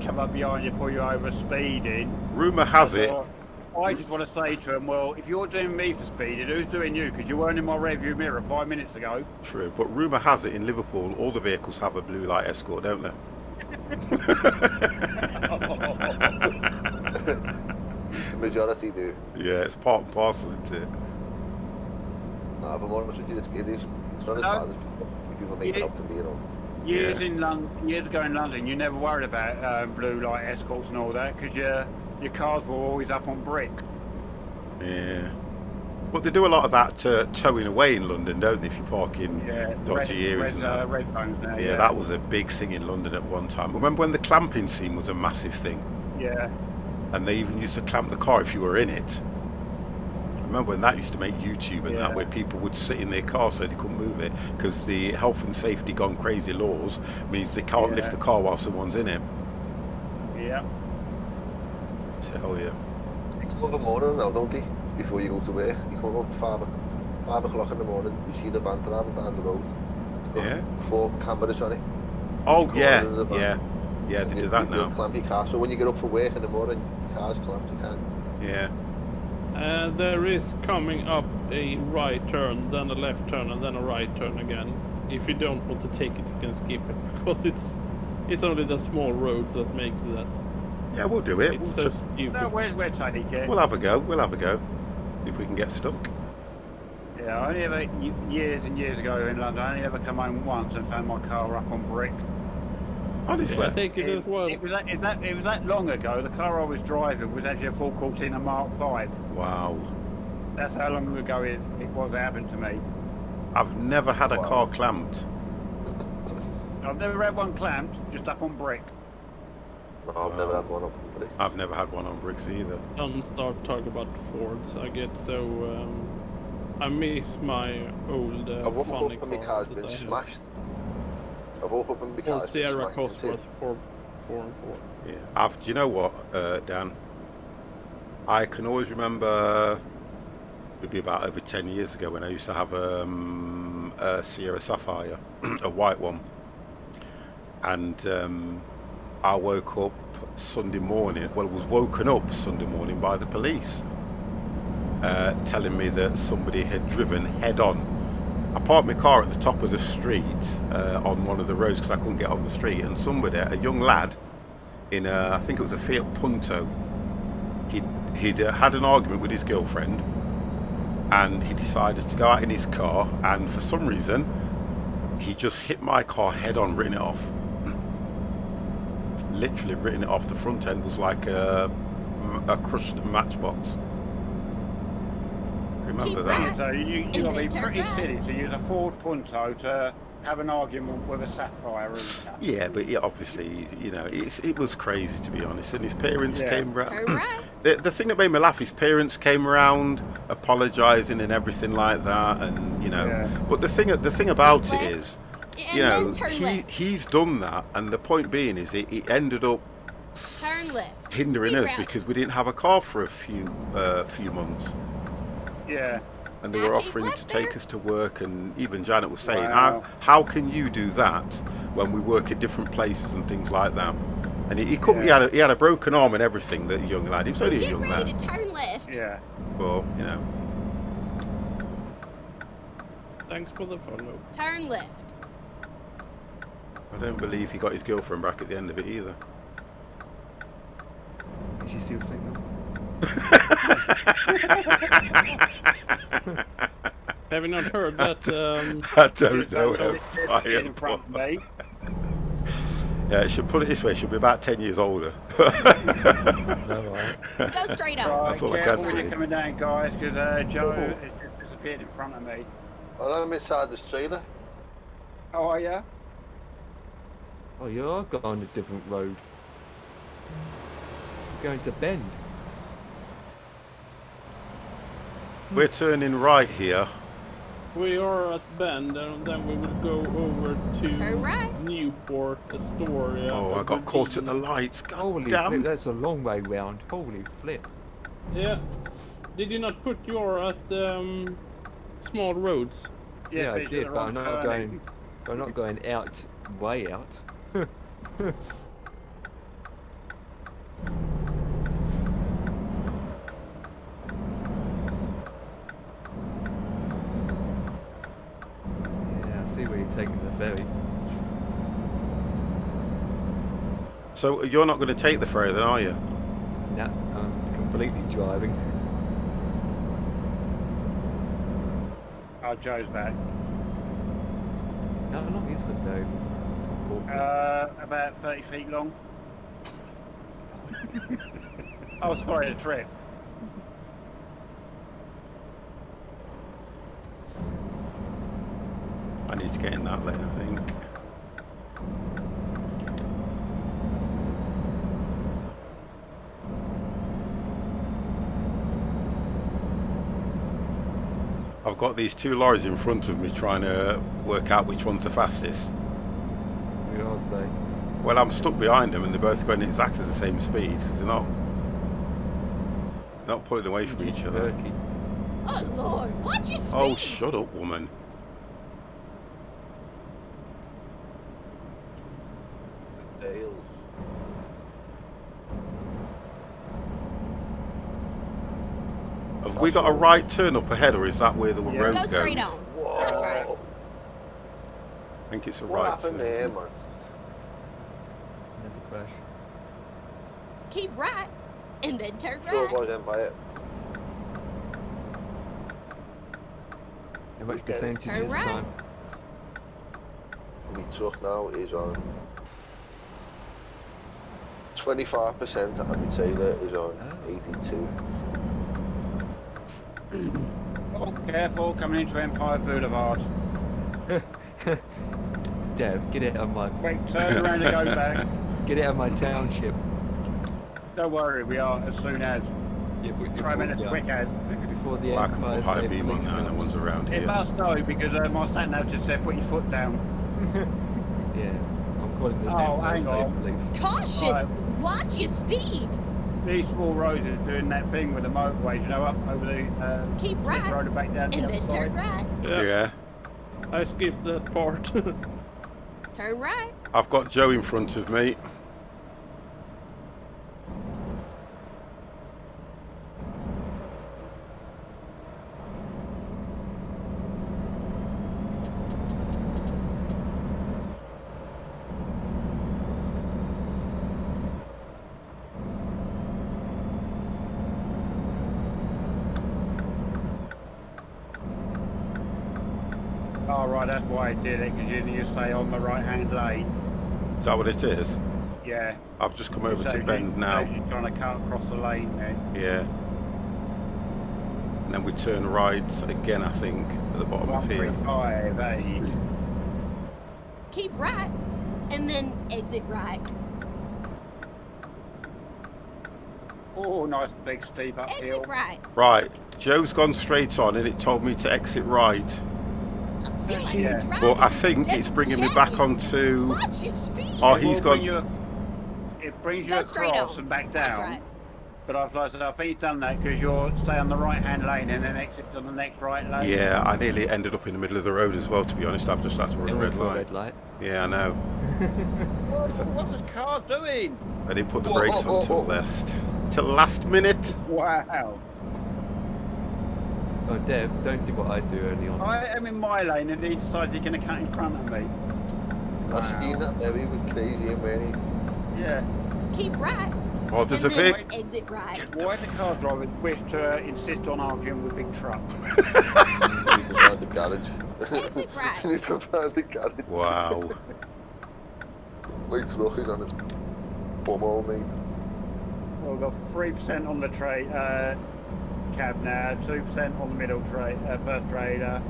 come up behind you, pull you over speeding. Rumour has it. I just want to say to them, well, if you're doing me for speeding, who's doing you? Because you weren't in my rearview mirror 5 minutes ago. True, but rumour has it in Liverpool, all the vehicles have a blue light escort, don't they? The majority do. Yeah, it's part and parcel, isn't it? Nah, if I'm honest with you, it's not as bad as people make it up to be, you know. Years ago in London, you never worried about blue light escorts and all that because your cars were always up on brick. Yeah. But they do a lot of that towing away in London, don't they, if you park in dodgy areas and that. Red phones now, Yeah, that was a big thing in London at one time. Remember when the clamping scene was a massive thing? Yeah. And they even used to clamp the car if you were in it. Remember when that used to make YouTube and that, where people would sit in their car so they couldn't move it because the health and safety gone crazy laws means they can't lift the car while someone's in it. Yeah. Tell you. They come in the morning now, don't they? Before you go to work, you come up at 5 o'clock in the morning, you see the van driving down the road. It's got 4 cameras on it. Oh yeah, The van. yeah, they do that You now. clamp your car, so when you get up for work in the morning, your car's clamped, you can. Yeah. There is coming up a right turn, then a left turn, and then a right turn again. If you don't want to take it, you can skip it because it's only the small roads that makes that. Yeah, we'll do it. It's We'll, so stupid. No, we're taking it. we'll have a go. We'll have a go. If we can get stuck. Yeah, I only ever, years and years ago in London, I only ever come home once and found my car up on brick. Honestly. I take it as well. It was that long ago. The car I was driving was actually a full Cortina Mark 5. Wow. That's how long ago it was happened to me. I've never had a car clamped. I've never had one clamped, just up on brick. No, I've never had one up on brick. I've never had one on bricks either. Don't start talking about Fords. I get so I miss my old I woke funny up and my car car's that been I had. smashed. I woke up and my Well, car's been Sierra smashed in two. Cosworth 4 and 4. Yeah. Do you know what, Dan? I can always remember, it'd be about over 10 years ago when I used to have a Sierra Sapphire, a white one. And I woke up Sunday morning, well, was woken up Sunday morning by the police telling me that somebody had driven head on. I parked my car at the top of the street on one of the roads because I couldn't get on the street, and somebody, a young lad in I think it was a Fiat Punto, he'd had an argument with his girlfriend and he decided to go out in his car, and for some reason he just hit my car head on, written it off. Literally written it off. The front end was like a crushed matchbox. Remember that? So you got to be pretty silly to use a Ford Punto to have an argument with a Sapphire. Yeah, but obviously, you know, it was crazy, to be honest. And his parents came around. Turn right. The thing that made me laugh, his parents came around apologising and everything like that, and you know. Yeah. But the thing about it is, And you know, then turn left. he's done that, and the point being is, it ended up Turn left. hindering us Reroute. because we didn't have a car for a few months. Yeah. And they I were keep offering to left take there. us to work, and even Janet was saying, Wow. how can you do that when we work at different places and things like that? And he couldn't. Yeah. He had a broken arm and everything. That young lad. He was only a Get young ready lad. to turn left. Yeah. Well, you know. Thanks for the follow. Turn left. I don't believe he got his girlfriend back at the end of it either. Did you see your signal? Have you not heard that? I don't know. In front of me. Yeah, should put it this way. She'll be about 10 years older. No, right. Go straight up. That's all I Careful can when see. you're coming down, guys, because Joe has just disappeared in front of me. And I'm inside this trailer. How are you? Oh, you're going a different road. You're going to Bend. We're turning right here. We are at Bend, and then we will go over to Turn right. New import Astoria. Oh, I got caught at the lights. God Holy damn. flip, that's a long way round. Holy flip. Yeah. Did you not put your at small roads? Yeah, I but did, you're but I'm the not wrong going. I'm not going out, way out. Yeah, I see where you're taking the ferry. So you're not going to take the ferry then, are you? Nah, I'm completely driving. Oh, Joe's back. How long is the ferry from Port? About 30 feet long. Oh, sorry, the trip. I need to get in that lane, I think. I've got these two lorries in front of me trying to work out which one's the fastest. Where are they? Well, I'm stuck behind them and they're both going exactly the same speed because they're not pulling away from each other. Turkey. Oh, Lord, watch your speed. Oh, shut up, woman. Dales. Have we got a right turn up ahead or is that where the road Go goes? straight on. Whoa. That's right. I think it's a What right happened turn. there, man? Never crash. Keep right, and then turn Sure right. was Empire. How much Okay. percentage Turn this right. time? My truck now is on 25% and my Taylor is on 82. Oh, careful, coming into Empire Boulevard. Dev, get out of my Quick, turn around and go back. get out of my township. Don't worry, we are as soon as. Yeah, but Try and as quick as. before the Well, I can Empire put high State beam on Police now, no comes. one's around It here. must know because my sat nav just said put your foot down. Yeah, I'm calling the Oh, Empire hang State on. Police. Caution! Right. Watch your speed. These small roads are doing that thing with the motorways, you know, up over the Keep slip right, road and back down the and other then side. turn right. Yeah. Yeah. I skipped that part. Turn right. I've got Joe in front of me. Oh, right, that's why I did it, because you need to stay on the right-hand lane. Is that what it is? Yeah. I've just come over So to you- bend now. so you're trying to cut across the lane then. Yeah. And then we turn right again, I think, at the bottom of here. 135, eh? Keep right, and then exit right. Oh, nice big steep uphill. Exit right. Right, Joe's gone straight on and it told me to exit right. I feel like Yeah. you're driving. But I think it's Texas bringing me back champion. onto... Watch your speed. Oh, It he's will gone... bring you- It brings you Go straight across on. and back That's down. right. But I think you've done that because you're stay on the right-hand lane and then exit to the next right lane. Yeah, I nearly ended up in the middle of the road as well, to be honest. I've just had to run a Everyone red for a light. red light. Yeah, I know. What's this car doing? I didn't put the brakes on till last minute. Wow. Oh, Dev, don't do what I do early on. I am in my lane and he decided he's going to cut in front of me. I seen that there, he was crazy and really. Yeah. Keep right. Oh, there's a and then Vic. exit right. Why the car drivers wish to insist on arguing with big truck? He was around the garage. Exit right. He was around the garage. Wow. My truck is on his bumhole, mate. Well, we've got 3% on the cab now, 2% on the middle first trailer,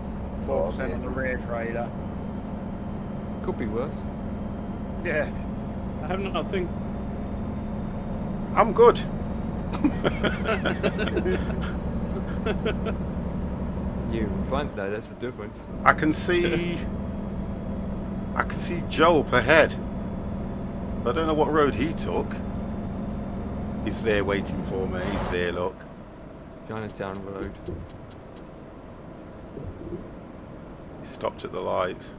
4% on the rear trailer. Could be worse. Yeah. I have nothing. I'm good. You in front though, that's the difference. I can see I can see Joe up ahead. I don't know what road he took. He's there waiting for me. He's there, look. Chinatown Road. He stopped at the lights.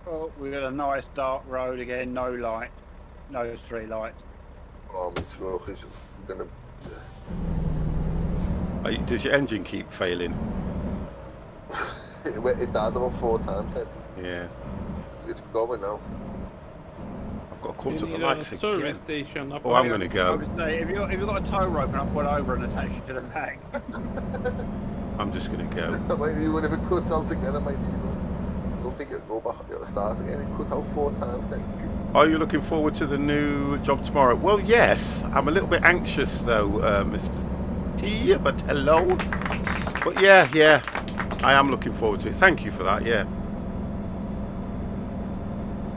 Oh, we got a nice dark road again, no light, no street lights. Oh, my throat is gonna. Does your engine keep failing? It died about 4 times then. Yeah. It's going now. I've got to come You to the need a lights service again. station up Oh, I'm here. going to I go. would say, if you've got a tow rope and I pull over and attach it to the back. I'm just going to go. Maybe when if it cuts out again, I might leave it. I don't think it'll go back, it'll start again. It cuts out 4 times then. Are you looking forward to the new job tomorrow? Well, yes. I'm a little bit anxious, though, Mr. T, but hello. But yeah. I am looking forward to it. Thank you for that, yeah.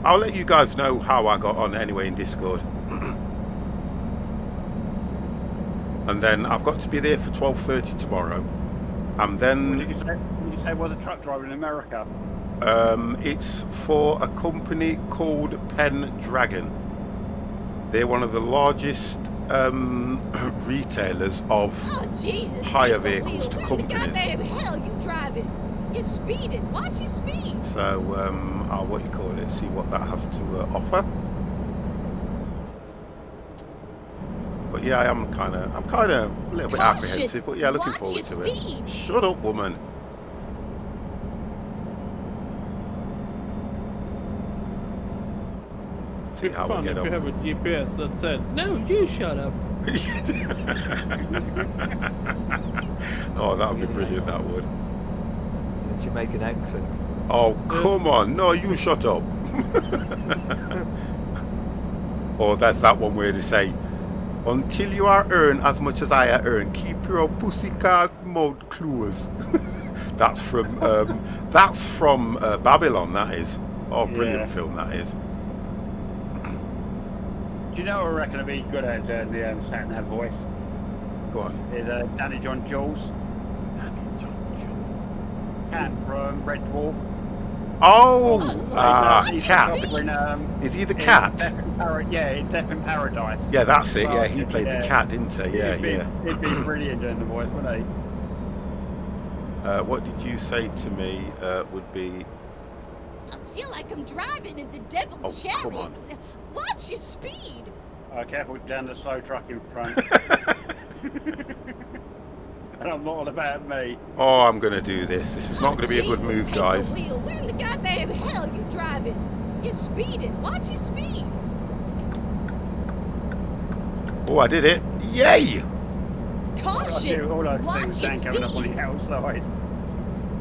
I'll let you guys know how I got on anyway in Discord. And then I've got to be there for 12:30 tomorrow. And then Did you say was a truck driver in America? it's for a company called Pendragon. They're one of the largest retailers of Oh, Jesus. hire take the vehicles wheel. to Where companies. the goddamn hell you driving? You're speeding. Watch your speed. So I'll see what that has to offer. But yeah, I'm kind of a little bit Caution. apprehensive, but yeah, looking Watch forward your to speed. it. Shut up, woman. See It'd be how we fun get if you on. have a GPS that said, "No, you shut up." Oh, that would be brilliant. That would. In a Jamaican accent. Oh, come on. No, you shut up. Or that's that one where they say, until you are earned as much as I earn, keep your pussycat mouth closed. That's from Babylon, that is. Oh, brilliant Yeah. film that is. Do you know what I reckon would be good at the Sat-Nav voice? Go on. Is Danny John Jules. Cat from Red Dwarf. Oh, He's Cat. in, Is he the in cat? Death in in Death in Paradise. Yeah, that's it. Well, Yeah, he played the cat, didn't he? Yeah, yeah. He'd be brilliant doing the voice, wouldn't he? What did you say to me would be... I feel like I'm driving in the devil's Oh, chariot. come on. Watch your speed. Careful down the slow truck in front. And I'm not all about me. Oh, I'm going to do this. This is not going to be a good Jesus, move, take guys. the wheel. Where in the goddamn hell you driving? You're speeding. Watch your speed. Oh, I did it. Yay! Caution. All I see Watch was your Dan coming up on speed. the outside.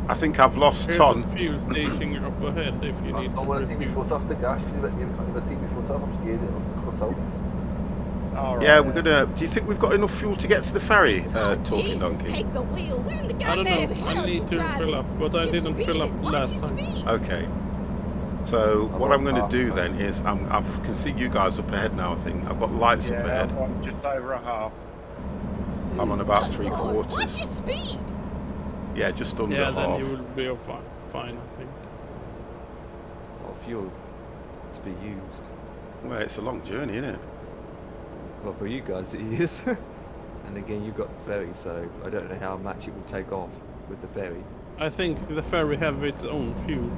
I think I've lost Here's Ton. a fuel station up ahead if you I need don't to want to take my refuel. foot off the gas, because if I take my foot off, I'm scared it'll cut out. All right, Yeah, we're gonna. Do you think we've got enough fuel to get to the ferry, Oh, Talking Jesus, Donkey? take the wheel. Where in the I don't goddamn know. hell I you need to driving? fill up, but I You're didn't fill up speeding. Watch last your time. speed. Okay. So what I'm going to do half then is I can see you guys up ahead now. I think I've got lights up Yeah, ahead. I'm just over a half. I'm on about Good Lord, Watch 3/4. your speed. Yeah, just under Yeah, then half. you will be fine, I think. A lot of fuel to be used. Well, it's a long journey, isn't it? Well, for you guys it is. And again, you've got the ferry, so I don't know how much it will take off with the ferry. I think the ferry have its own fuel.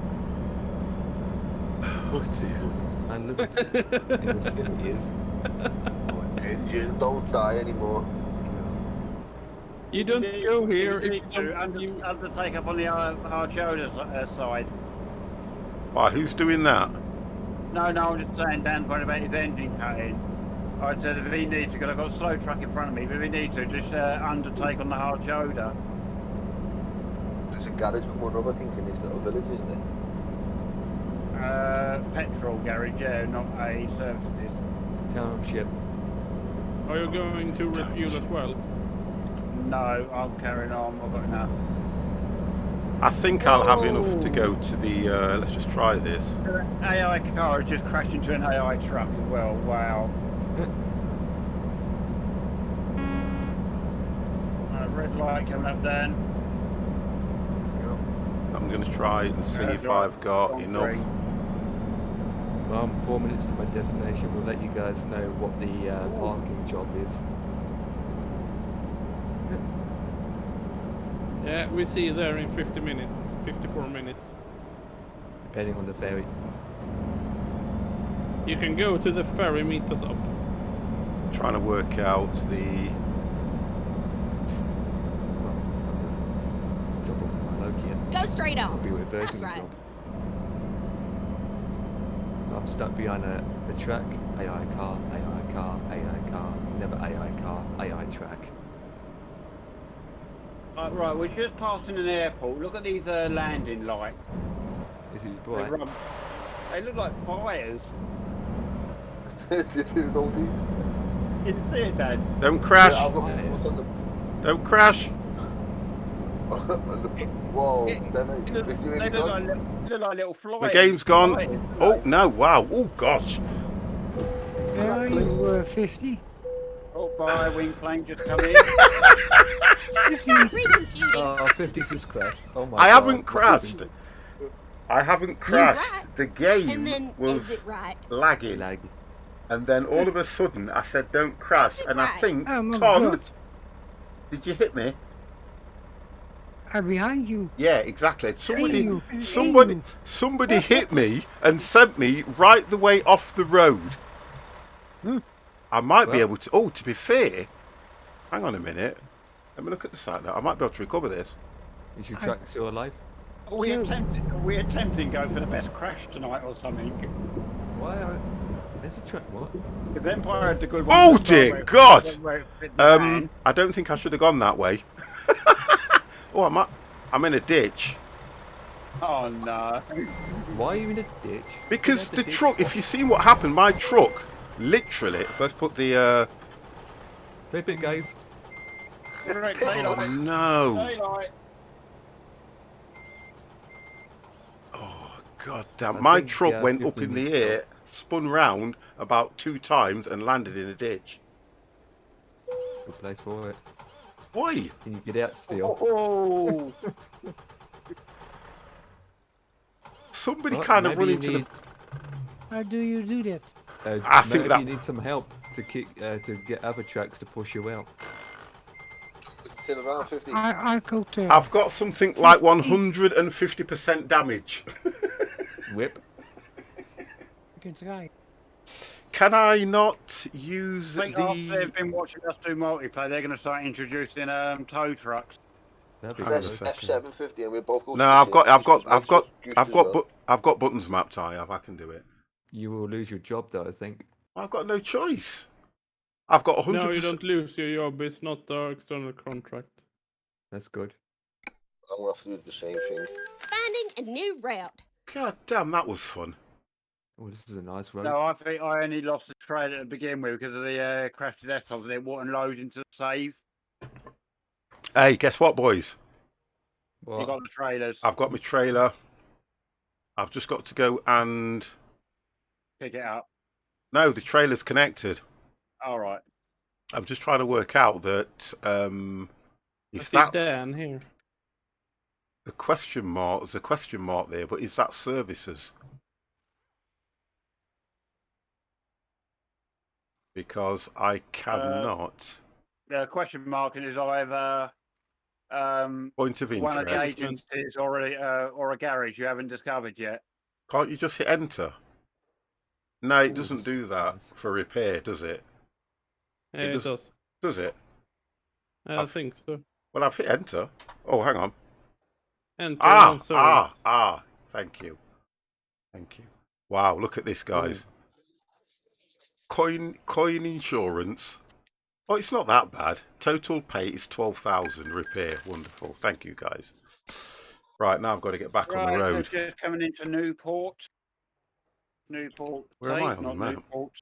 Oh dear. Unlimited. In the city is. Engines don't die anymore. You don't go here You if need to undertake up on the hard shoulder side. Why? Who's doing that? No, I'm just saying Dan's point about his engine cutting. I said if he needs to, because I've got a slow truck in front of me, but if he needs to, just undertake on the hard shoulder. There's a garage coming up, I think, in this little village, isn't it? Petrol garage, yeah, not a services. Township. Are you going to refuel as well? No, I'm carrying on. I've got enough. I think I'll have enough to go to the. Let's just try this. AI car has just crashed into an AI truck as well. Wow. Red light coming up, Dan. That I'm going to try and see if right, I've got on enough. green. Well, I'm 4 minutes to my destination. We'll let you guys know what the parking job is. Yeah, we see you there in 50 minutes, 54 minutes. Depending on the ferry. You can go to the ferry, meet us up. Trying to work out the. Well, I've done job on my load yet. Go straight I'll on. be reversing That's the right. job. I'm stuck behind a track. AI car, AI car, AI car, never AI car, AI track. Right, we're just passing an airport. Look at these landing lights. Is it They, bright? they look like fires. Don't he? You can see it, Dad. Don't crash! Yeah, I've got Yes. what's on the. Don't crash! Whoa, It- then They look, if you they really look done. like little flies. My game's gone. Flies, Oh like- no! Wow! Oh gosh! Where are you, 50? Oh, bye, wing plane just come in. 50? Recomputing. Oh, 50's just crashed. Oh my I god. haven't what crashed. happened? I haven't You're crashed. right. The And game then, was is it right? lagging, Laggy. and then all of a sudden I said, "Don't crash," Is it and I right? think, Oh my Tom, god. did you hit me? I'm behind you. Yeah, exactly. Somebody, you. somebody, you. somebody hit me and sent me right the way off the road. Huh? I might be Well- able to. Oh, to be fair, hang on a minute. Let me look at the site now. I might be able to recover this. Is your track still alive? We're attempting to go for the best crash tonight or something. Why are... There's a track, what? The Empire had the good one. Oh to start dear with, God! where it fit the van. I don't think I should have gone that way. Oh, I'm in a ditch. Oh no. Why are you in a ditch? Because Where'd the ditch truck, go? if you seen what happened, my truck, literally, let's put the, Flip it, guys. Right, oh daylight. no. Daylight. Oh, god damn. I My think, truck yeah, went up 15 in the needs to air, spun round about 2 times and landed in a ditch. Good place for it. Why? Can you get out still? Oh. Somebody Well, kind of maybe run you into need, How do you do that? I think maybe that- you need some help to kick to get other tracks to push you out. It's in around 50. I go to. I've got something like 150% damage. Whip. You can try. Can I not use I think after the... they've been watching us do multiplayer, they're going to start introducing tow trucks. That'd be Hang on good. a sec. F750 and we both go. No, to the I've same got Goose as well. I've got buttons mapped. I can do it. You will lose your job though, I think. I've got no choice. I've got 100%. No, you don't lose your job. It's not the external contract. That's good. I'm gonna have to do the same thing. Finding a new route. God damn, that was fun. Oh, this is a nice road. No, I think I only lost the trailer to begin with because of the crash to desktop and it wouldn't load into the save. Hey, guess what, boys? You What? got the trailers. I've got my trailer. I've just got to go and... Pick it up. No, the trailer's connected. All right. I'm just trying to work out that I if see that's Dan here. the question mark, there's a question mark there, but is that services? Because I cannot. The question mark is either Point of one of the interest. agencies or a garage you haven't discovered yet. Can't you just hit enter? No, it Ooh, doesn't that's do that nice. for repair, does it? Yeah, It it does- does. Does it? I I've- think so. Well, I've hit enter. Oh, hang on. Enter Ah, on server. Thank you. Thank you. Wow, look at this, guys. Coin insurance. Oh, it's not that bad. Total pay is 12,000. Repair, wonderful. Thank you, guys. Right, now I've got to get back on the Right, road. they're just coming into Newport. Newport. Where am I Safe, on not the map? Newport.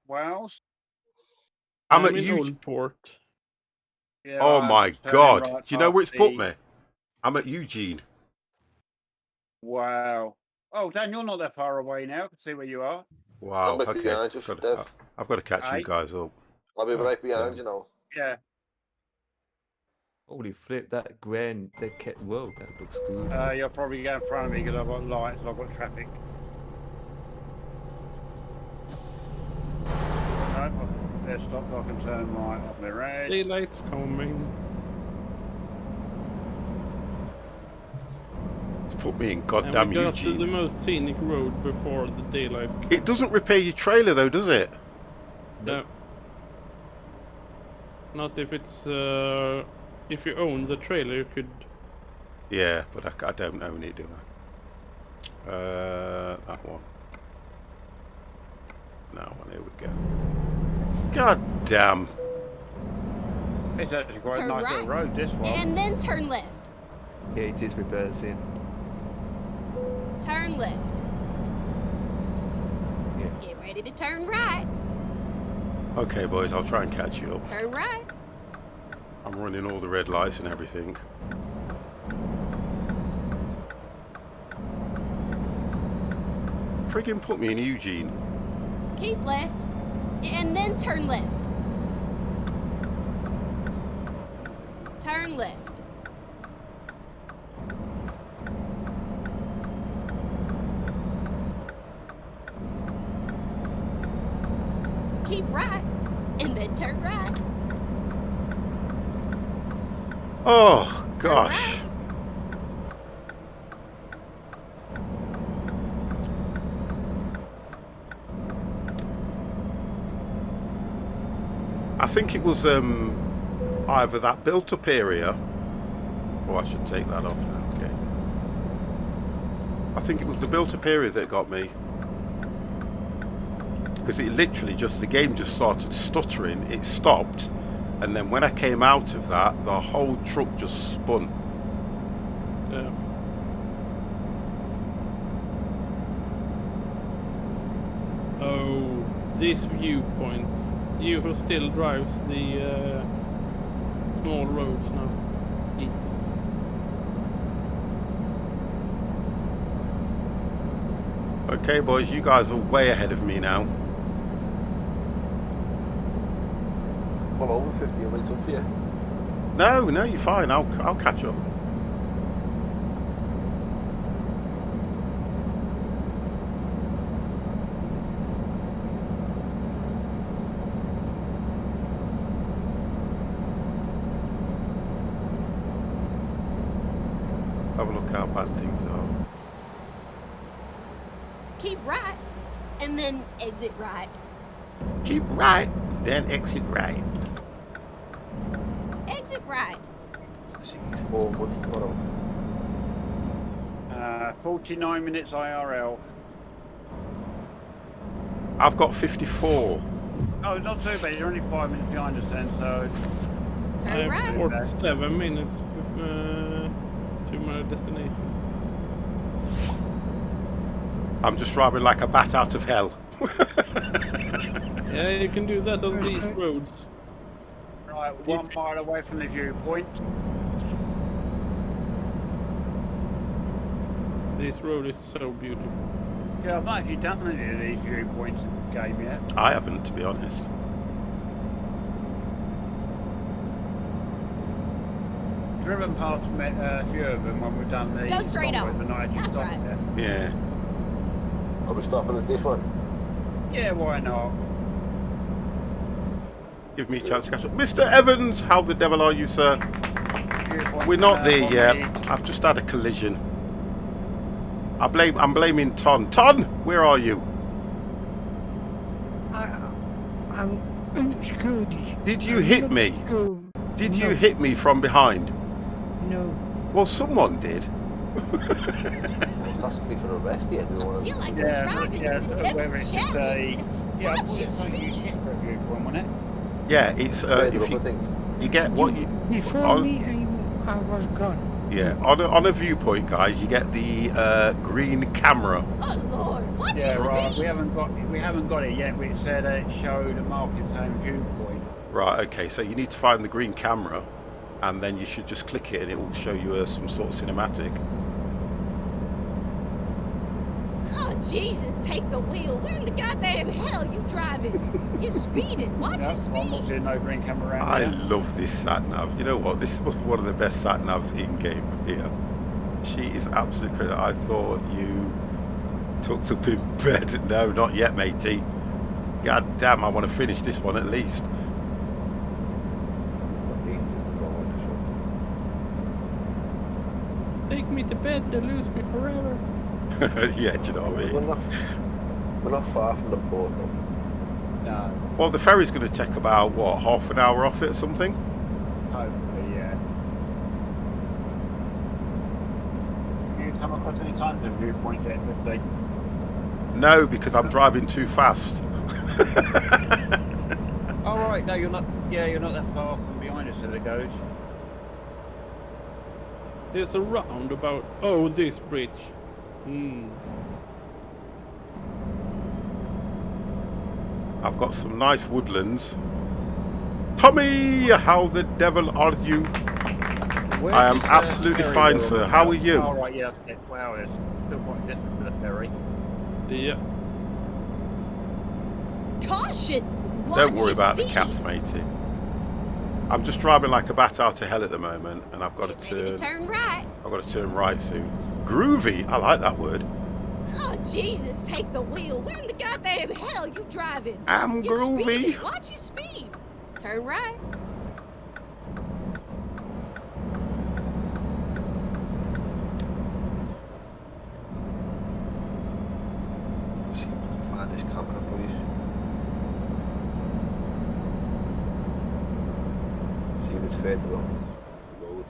Wales. I'm at in Eugene. Old Port. Yeah, Oh I'm my just turning god! right Do you know where it's past put the- me? I'm at Eugene. Wow. Oh, Dan, you're not that far away now. I can see where you are. Wow. I'm right Okay. behind you, Dev. I've got to catch Aye. you guys up. I'll be Oh, right behind damn. you now. Yeah. Holy flip, that grand, that cat, whoa, that looks good. You'll probably go in front of me because I've got lights, I've got traffic. Right, let's stop so I can turn right on the red. Daylight's coming. It's put me in And goddamn we got to the Eugene. most scenic road before the daylight. It doesn't repair your trailer though, does it? No. Not if it's if you own the trailer, you could. Yeah, but I don't own it, do I? That one. That one, here we go. God damn. It's actually quite a Turn nice right. little road, this one. And then turn left. Yeah, it is reversing. Turn left. Yeah. Get ready to turn right. Okay, boys, I'll try and catch you up. Turn right. I'm running all the red lights and everything. Friggin' put me in Eugene. Keep left. And then turn left. Turn left. Keep right. And then turn right. Oh, gosh. I think it was either that built-up area. Oh, I should take that off now. Okay. I think it was the built-up area that got me. Because it literally just, the game just started stuttering. It stopped. And then when I came out of that, the whole truck just spun. Yeah. Oh, this viewpoint. You who still drives the small roads now. East. Okay, boys, you guys are way ahead of me now. Pull over 50 and wait up for you. No, you're fine. I'll catch up. Have a look how bad things are. Keep right. And then exit right. Keep right, then exit right. Exit right. See you 4 months tomorrow. 49 minutes IRL. I've got 54. Oh, not too bad. You're only 5 minutes behind us then, so I Turn have right. 47 minutes to my destination. I'm just driving like a bat out of hell. Yeah, you can do that on these roads. right, 1 mile away from the viewpoint. This road is so beautiful. Yeah, I've not actually done any of these viewpoints in the game yet. I haven't, to be honest. Driven past a few of them when we've done the Go straight convoy on. the night you That's stopped right. there. Yeah. Are we stopping at this one? Yeah, why not? Give me a chance to catch up. Mr. Evans, how the devil are you, sir? Viewpoint, We're not there on yet. the- I've just had a collision. I'm blaming Ton. Ton, where are you? I'm Scooty. Did you hit me? Did you hit me from behind? No. Well, someone did. It's asking me for a rest here. Do you I want feel to... like we're Yeah, driving yeah, in the whether devil's it's just a... chariot. Yeah, I Watch thought your it's something you speed. hit for a viewpoint, wasn't it? Yeah, it's if I think. you get what you Before on, me, I was gone. yeah, on a viewpoint, guys, you get the green camera. Oh Lord, watch Yeah, your right. speed. We haven't got it yet. But it said it showed a marking saying viewpoint. Right, okay, so you need to find the green camera, and then you should just click it, and it will show you some sort of cinematic. Oh Jesus, take the wheel. Where in the goddamn hell you driving? You're speeding. Watch No, your I'm not speed. seeing no green camera around I here. love this sat nav. You know what? This must be one of the best sat navs in game here. She is absolutely crazy. I thought you tucked up in bed. No, not yet, matey. God damn, I want to finish this one at least. Take me to bed, they'll lose me forever. Yeah, do you know what I mean? We're not far from the port though. No, Well, the ferry's going to take about, what, half an hour off it or something? hopefully, yeah. Have you come across any times of viewpoint yet this day? No, because I'm driving too fast. Oh, right, no, you're not. Yeah, you're not that far from behind us as it goes. There's a roundabout. Oh, this bridge. Hmm. I've got some nice woodlands. Tommy, how the devil are you? Where I am does, absolutely ferry fine, go sir. How about? are you? Oh, right, yeah. Okay. Wow, it's still quite distant to the ferry. Yeah. Caution. Watch Don't worry your about the speed. caps, matey. I'm just driving like a bat out of hell at the moment, and I've got Get to ready to turn. turn right. I've got to turn right soon. Groovy, I like that word. Oh, Jesus, take the wheel. Where in the goddamn hell you driving? I'm You're groovy. speeding. Watch your speed. Turn right. See if I can find this camera, please. See if it's further on the road.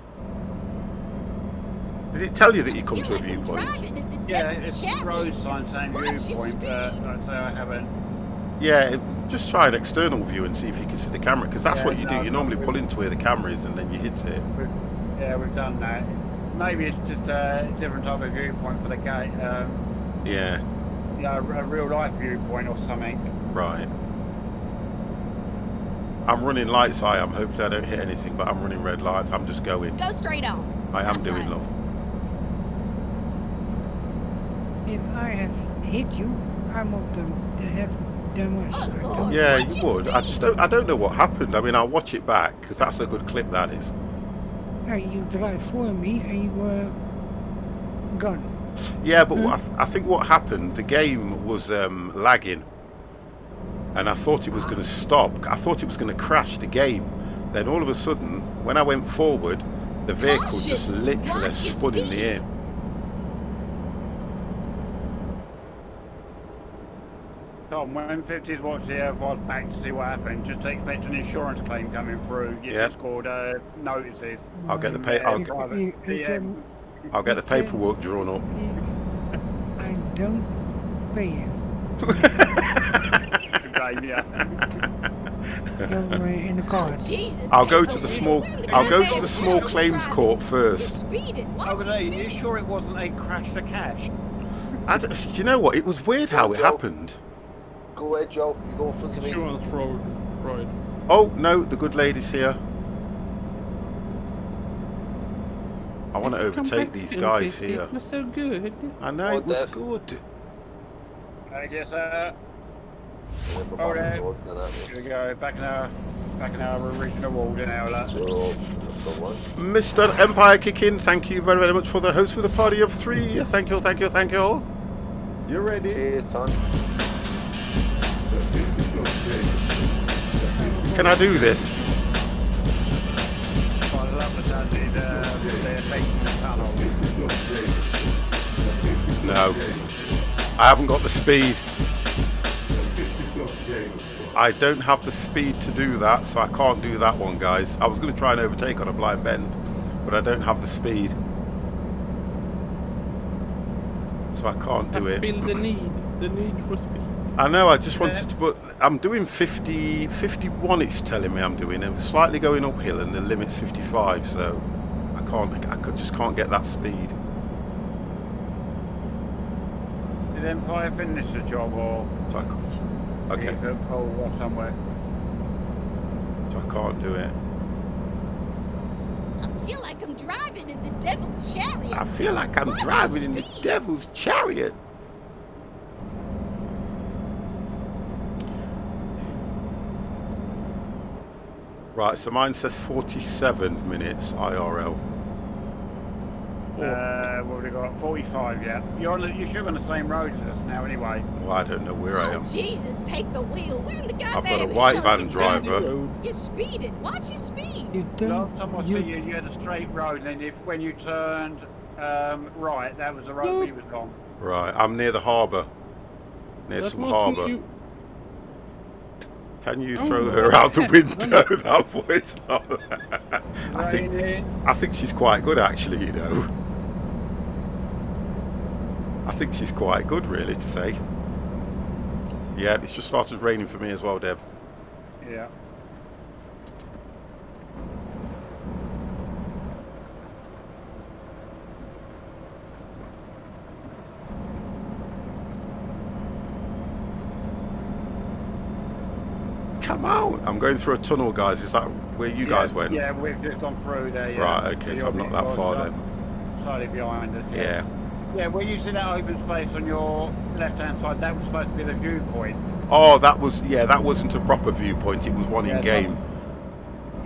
Did it tell you that you come Feel to a like I'm viewpoint? driving at the Yeah, devil's it's chariot. road sign saying Watch your viewpoint, speed. but I'd say I haven't. Yeah, just try an external view and see if you can see the camera, because that's Yeah, what you do. no, You no, normally we- pull into where the camera is and then you hit it. Yeah, we've done that. Maybe it's just a different type of viewpoint for the gate. Yeah, Yeah, a real life viewpoint or something. right. I'm running lights, I am. Hopefully I don't hit anything, but I'm running red lights. I'm just going. Go straight on. I am That's doing, right. love. If I have hit you, I want them to have damage. Oh, Lord. Yeah, Watch you your would. I speed. just don't. I don't know what happened. I mean, I'll watch it back because that's a good clip. That is. You drive for me and you were gone. Yeah, but I think what happened, the game was lagging, and I thought it was going to stop. I thought it was going to crash the game. Then all of a sudden, when I went forward, the vehicle Caution. just literally Watch your spun in the speed. air. Tom, when 50s watch the VOD back to see what happened, just expect an insurance claim coming through. You Yeah. just called notices. I'll get the Yeah, I'll, you- can, I'll get the you can- paperwork drawn up. I don't pay him. Yeah. You're in the car. Jesus, I'll go take to the wheel. small. Where in I'll go to goddamn the small hell you claims driving? court You're first. speeding. Watch Over your there, speed. you sure it wasn't a crash to cash? Do you know what? It was weird how it happened. Go ahead, Joe. You go in front of me. Insurance fraud. Oh no, the good lady's here. I want to overtake these guys here. It was so good. I know Oh, it was Dad. good. I guess, Yeah, but Oh, back yeah. and forth, then that here we go. Back in our original order now, lads. So, that's the one. Mr. Empire Kickin, thank you very, very much for the host with a party of 3. Thank you, thank you, thank you. You ready? Cheers, Tom. Can I do this? I love the sound of the facing the tunnel. No. I haven't got the speed. I don't have the speed to do that, so I can't do that one, guys. I was going to try and overtake on a blind bend, but I don't have the speed. So I can't do I it. feel the need for speed. I know, I just wanted to, but I'm doing 50, 51 it's telling me I'm doing, and slightly going uphill, and the limit's 55, so just can't get that speed. Did Empire finish the job or So okay, keep it pulled off somewhere? so I can't do it. I feel like I'm driving in the devil's chariot. I feel like I'm Watch your driving in the speed. devil's chariot. Right, so mine says 47 minutes IRL. What have we got? 45, yeah. You should be on the same road as us now anyway. Well, I don't know where I Oh, am. Jesus, take the wheel. Where in the goddamn I've got a white hell van you driver. driving? You're speeding. Watch your speed. You Last time I don't. see you, you had a straight road, and when you turned right, that was the road we was on. Right, I'm near the harbour. Near That some wasn't harbour. you. Can you Oh, throw her out the window? That voice. Raining. I think she's quite good, actually. You know. I think she's quite good, really, to say. Yeah, it's just started raining for me as well, Dev. Yeah. Come out! I'm going through a tunnel, guys. Is that where you guys went? Yeah, we've just gone through there. Yeah. Right, okay, so I'm not that far then. Slightly behind us. Yeah. Yeah, where you see that open space on your left-hand side, that was supposed to be the viewpoint. Oh, that wasn't a proper viewpoint. It was one in game.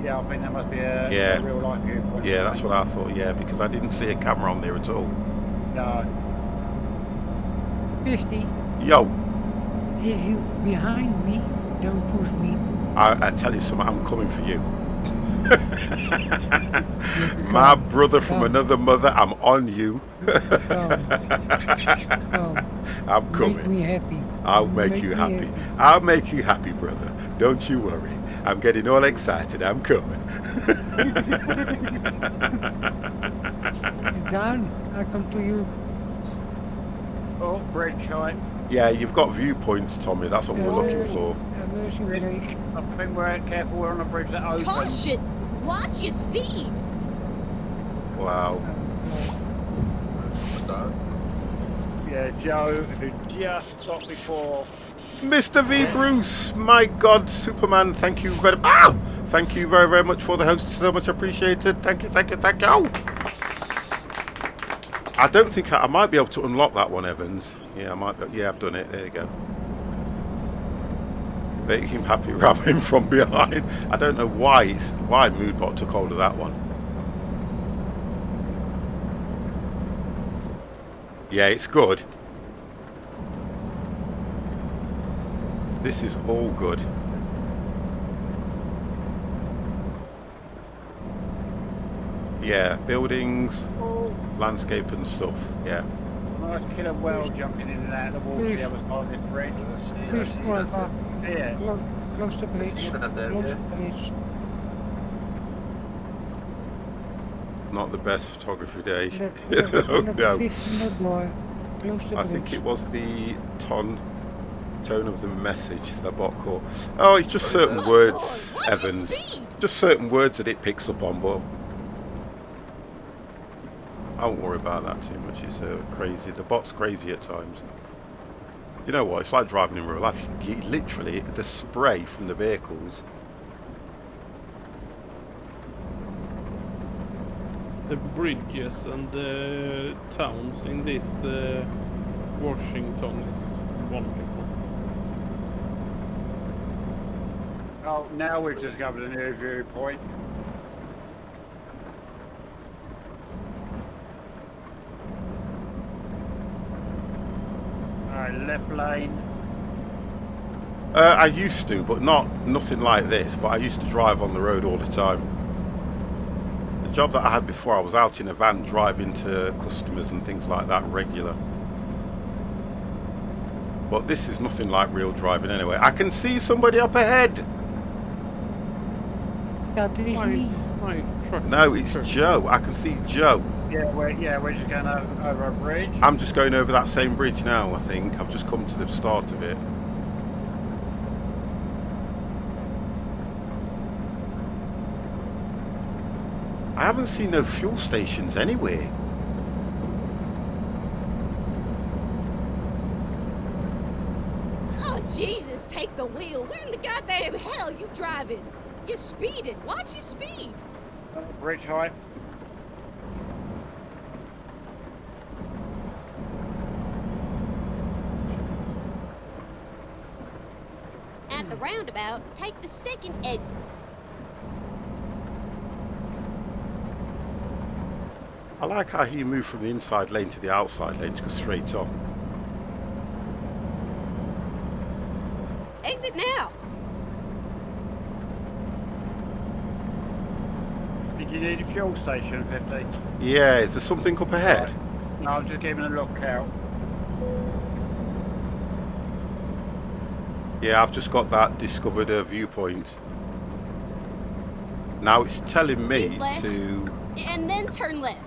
Yeah, I think that must be a Yeah. real-life viewpoint. Yeah, that's what I thought. Yeah, because I didn't see a camera on there at all. No. 50. Yo, If you behind me, don't push me. I tell you something. I'm coming for you. My brother from another mother. I'm on you. Come. I'm coming. Make me happy. I'll make you me happy. I'll make you happy, brother. Don't you worry. I'm getting all excited. I'm coming. Down. I come to you. Oh, bridge height. Yeah, you've got viewpoints, Tommy. That's what we're looking for. Emergency brake. I think we're careful. We're on a bridge that opens. Caution. Watch your speed. Wow. Yeah, Joe, who just got before. Mr. V. Bruce, my God, Superman, thank you very thank you very, very much for the host. So much appreciated. Thank you, thank you, thank you. I don't think I might be able to unlock that one, Evans. Yeah, I might. Yeah, I've done it. There you go. Make him happy, ram him from behind. I don't know why Moodbot took hold of that one. Yeah, it's good. This is all good. Yeah, buildings, landscape and stuff. Yeah. Nice killer whale jumping in and out of the water the other side of this bridge. Please pull it off. See it? Close the bridge. Close the bridge. Not the best photography day. Oh, no. 15 door. Close the I bridge. think it was the tone of the message that bot caught. Oh, it's just certain words, Lord, watch your Evans. speed. Just certain words that it picks up on, but I won't worry about that too much. It's crazy. The bot's crazy at times. You know what? It's like driving in real life. You literally, the spray from the vehicles. The bridges and the towns in this Washington is wonderful. Oh, now we've discovered a new viewpoint. Alright, left lane. I used to, but nothing like this. But I used to drive on the road all the time. The job that I had before, I was out in a van driving to customers and things like that regular. But this is nothing like real driving anyway. I can see somebody up ahead. That is me. My truck. No, it's Joe. I can see Joe. Yeah, we're just going over a bridge. I'm just going over that same bridge now, I think. I've just come to the start of it. I haven't seen no fuel stations anywhere. Oh, Jesus, take the wheel. Where in the goddamn hell you driving? You're speeding. Watch your speed. Bridge height. At the roundabout, take the second exit. I like how he moved from the inside lane to the outside lane to go straight on. Exit now. Did you need a fuel station, 50? Yeah, is there something up ahead? Right. No, I'm just giving a look out. Yeah, I've just got that discovered viewpoint. Now it's telling me Left. to... And then turn left.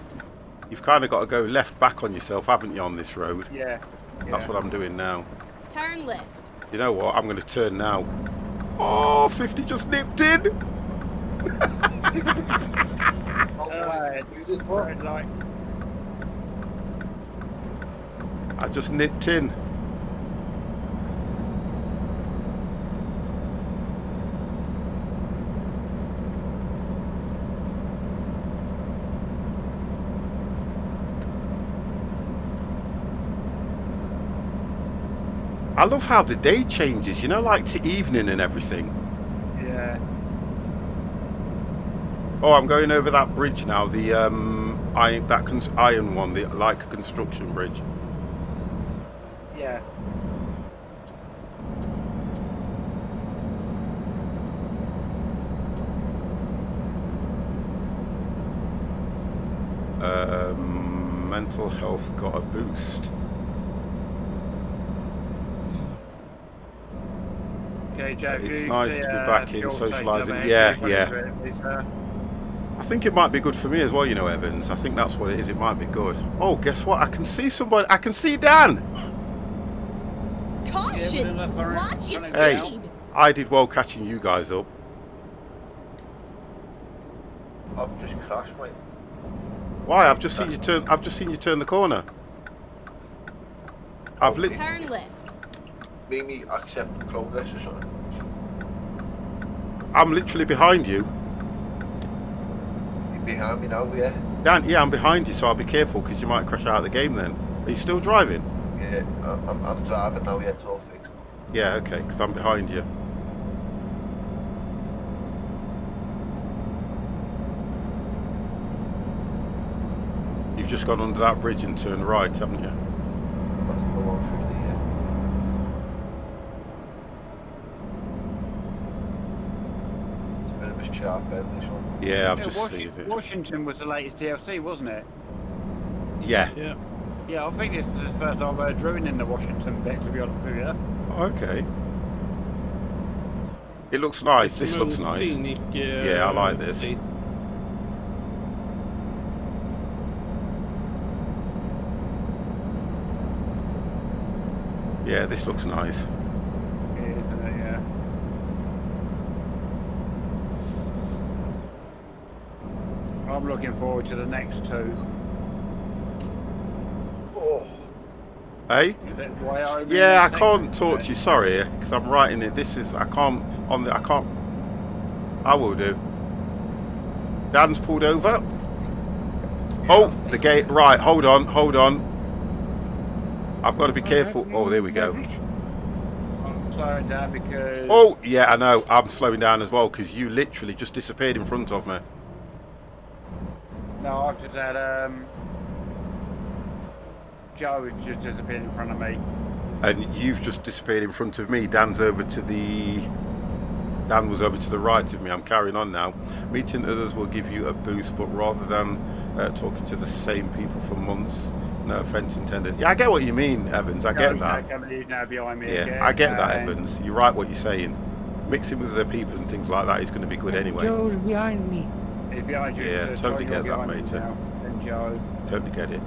You've kind of got to go left back on yourself, haven't you, on this road? Yeah. That's what I'm doing now. Turn left. You know what? I'm going to turn now. Oh, 50 just nipped in! You did what? Red light. I just nipped in. I love how the day changes, you know, like to evening and everything. Yeah. Oh, I'm going over that bridge now, the iron one, the like a construction bridge. Yeah. Mental health got a boost. Okay, Joe. It's nice to be back in socialising. Yeah. I think it might be good for me as well, you know, Evans. I think that's what it is. It might be good. Oh, guess what? I can see somebody. I can see Dan. Caution! Watch your speed! Hey, I did well catching you guys up. I've just crashed, mate. Why? I've just seen you turn. I've just seen you turn the corner. I've lit. Turn left. Made me accept the progress or something. I'm literally behind you. You're behind me now, yeah? Dan, yeah, I'm behind you, so I'll be careful because you might crash out of the game then. Are you still driving? Yeah, I'm driving now, yeah, it's all fixed. Yeah, okay, because I'm behind you. You've just gone under that bridge and turned right, haven't you? That's the 150, yeah. It's a bit of a sharp bend, this one. Yeah, I've Yeah, just seen it. Washington was the latest DLC, wasn't it? Yeah. Yeah. Yeah, I think this is the first time I've driven in the Washington bit, to be honest with you. Oh, okay. It looks nice. This looks Most nice. scenic, Yeah, I like this. state. Yeah, this looks nice. Yeah, isn't it? Yeah. I'm looking forward to the next two. Oh, Hey? Is it Wyoming? Yeah, I and can't Texas? talk to you. Sorry, because I'm writing it. This is I can't on the I can't. I will do. Dan's pulled over. Oh, the gate. Right, hold on, hold on. I've got to be careful. Oh, there we go. I'm slowing down because... Oh, yeah, I know. I'm slowing down as well because you literally just disappeared in front of me. No, I've just had, Joe has just disappeared in front of me. And you've just disappeared in front of me. Dan was over to the right of me. I'm carrying on now. Meeting others will give you a boost, but rather than talking to the same people for months, no offence intended. Yeah, I get what you mean, Evans. I get that. He's now behind me Yeah, again. I get that, Evans. You're right what you're saying. Mixing with other people and things like that is going to be good anyway. Joe's behind me. He's behind you. Yeah, so totally you're get that, behind me mate. now, and Joe. Totally get it.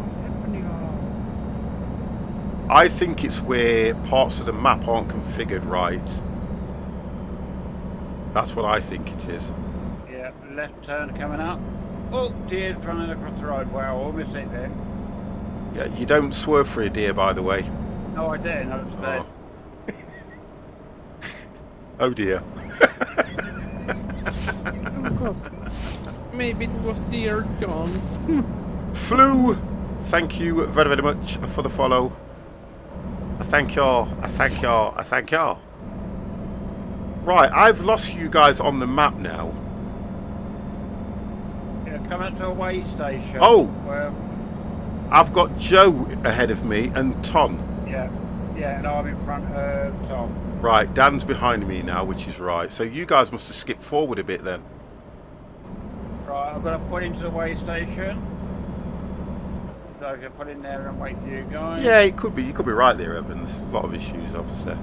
What's happening around? I think it's where parts of the map aren't configured right. That's what I think it is. Yeah, left turn coming up. Oh, deer's running across the road. Wow, almost hit them. Yeah, you don't swerve for a deer, by the way. No, I didn't. I was dead. Oh dear. Oh God. Maybe it was dear John. Flew, thank you very, very much for the follow. I thank y'all. I thank y'all. I thank y'all. Right, I've lost you guys on the map now. coming up to a way station. Oh! Where, I've got Joe ahead of me and Ton. yeah, and I'm in front of Tom. Right, Dan's behind me now, which is right. So you guys must have skipped forward a bit then. Right, I've got to put into the way station. So I can put in there and wait for you guys. Yeah, it could be. You could be right there, Evans. A lot of issues, obviously.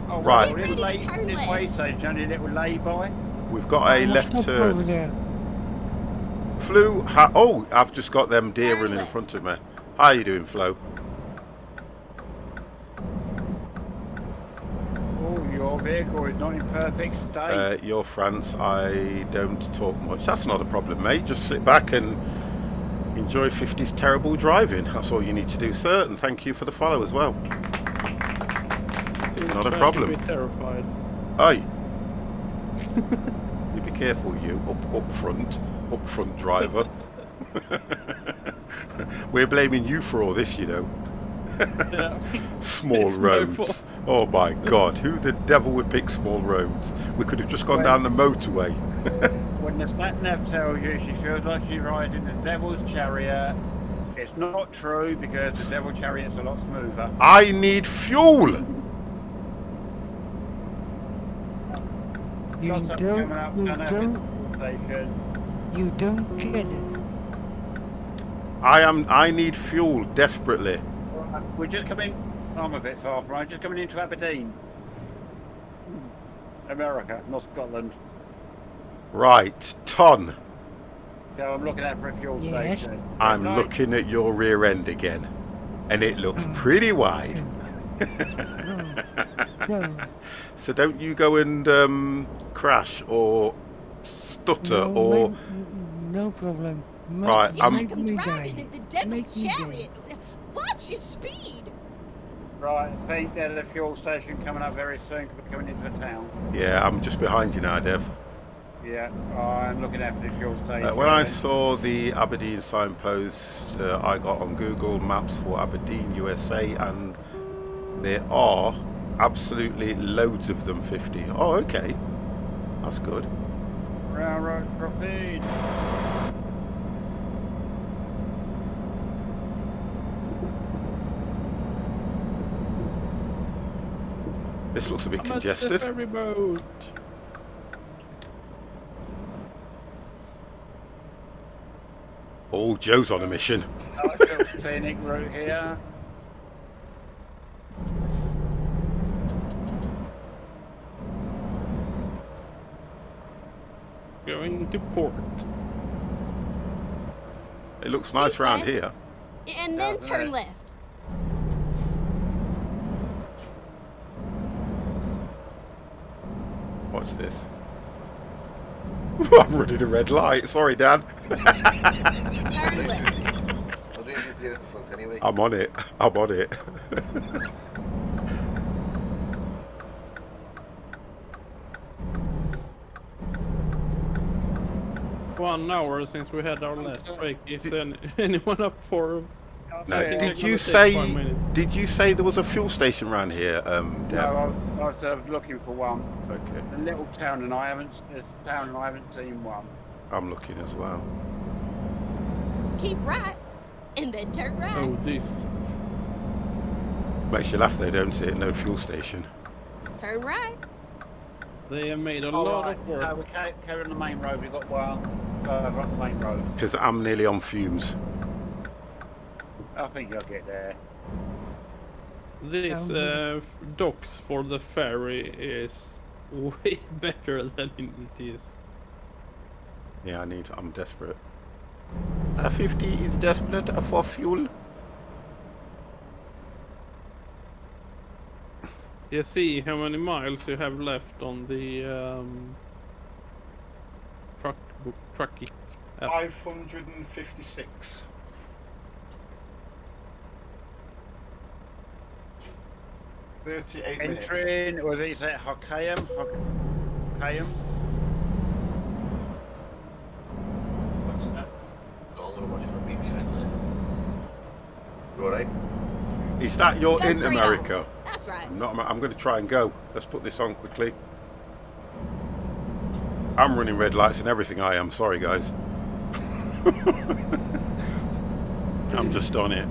Oh, Right. well, this way station only a little lay-by. We've got a I'll left stop over turn. there. Flo, oh, I've just got them deer Turn running in left. front of me. How you doing, Flo? Oh, your vehicle is not in perfect state. You're France. I don't talk much. That's not a problem, mate. Just sit back and enjoy 50's terrible driving. That's all you need to do, sir. And thank you for the follow as well. So Not a trying problem. To be terrified. Hey, you be careful, you up front driver. We're blaming you for all this, you know. Yeah. Small It's my roads. fault. Oh my God, who the devil would pick small roads? We could have just gone down the motorway. When the sat-nav tells you she feels like she's riding the devil's chariot, it's not true because the devil's chariot's a lot smoother. I need fuel. You Got something coming up, coming up in the station. you don't get it. I need fuel desperately. We're just coming. I'm a bit far from. I'm just coming into Aberdeen, America, not Scotland. Right, Ton. So I'm looking out for a fuel Yes. station. I'm Right. looking at your rear end again, and it looks pretty wide. No, So don't you go and crash or stutter no, or... no problem. Right, You I'm- like him me driving die. in the devil's Make me die. chariot. Watch your speed. Right, I think there's a fuel station coming up very soon because we're coming into the town. Yeah, I'm just behind you now, Dev. Yeah, I'm looking out for the fuel station. When I saw the Aberdeen signpost, I got on Google Maps for Aberdeen, USA, and there are absolutely loads of them, 50. Oh, okay. That's good. Railroad crossing. This looks a bit I'm at the congested. ferry boat. Oh, Joe's on a mission. Nice little scenic route here. Going to port. It looks nice around here. And then Yeah, turn right. left. Watch this. I'm running a red light. Sorry, Dan. Turn left. I'll do this here in front anyway. I'm on it. I'm on it. 1 hour since we had our last break. Is anyone up for? No, I think did it's you gonna take 5 say? minutes. Did you say there was a fuel station around here, Dev? No, I was looking for one. Okay, A little town, and I haven't. It's a town, and I haven't seen one. I'm looking as well. Keep right. And then turn right. Oh, this. Makes you laugh though, don't it? No fuel station. Turn right. They have made a All lot right, of work. we carry on the main road. We've got one further on the main road. Because I'm nearly on fumes. I think you'll get there. This docks for the ferry is way better than it is. Yeah, I'm desperate. 50 is desperate for fuel. You see how many miles you have left on the trucky app. 556. Entering, was it say Hokkayam? Hokkayam? I'm gonna watch it on BBC anyway. You alright? Is that you're Go in straight America? on. That's right. I'm going to try and go. Let's put this on quickly. I'm running red lights and everything. I am sorry, guys. I'm just on it.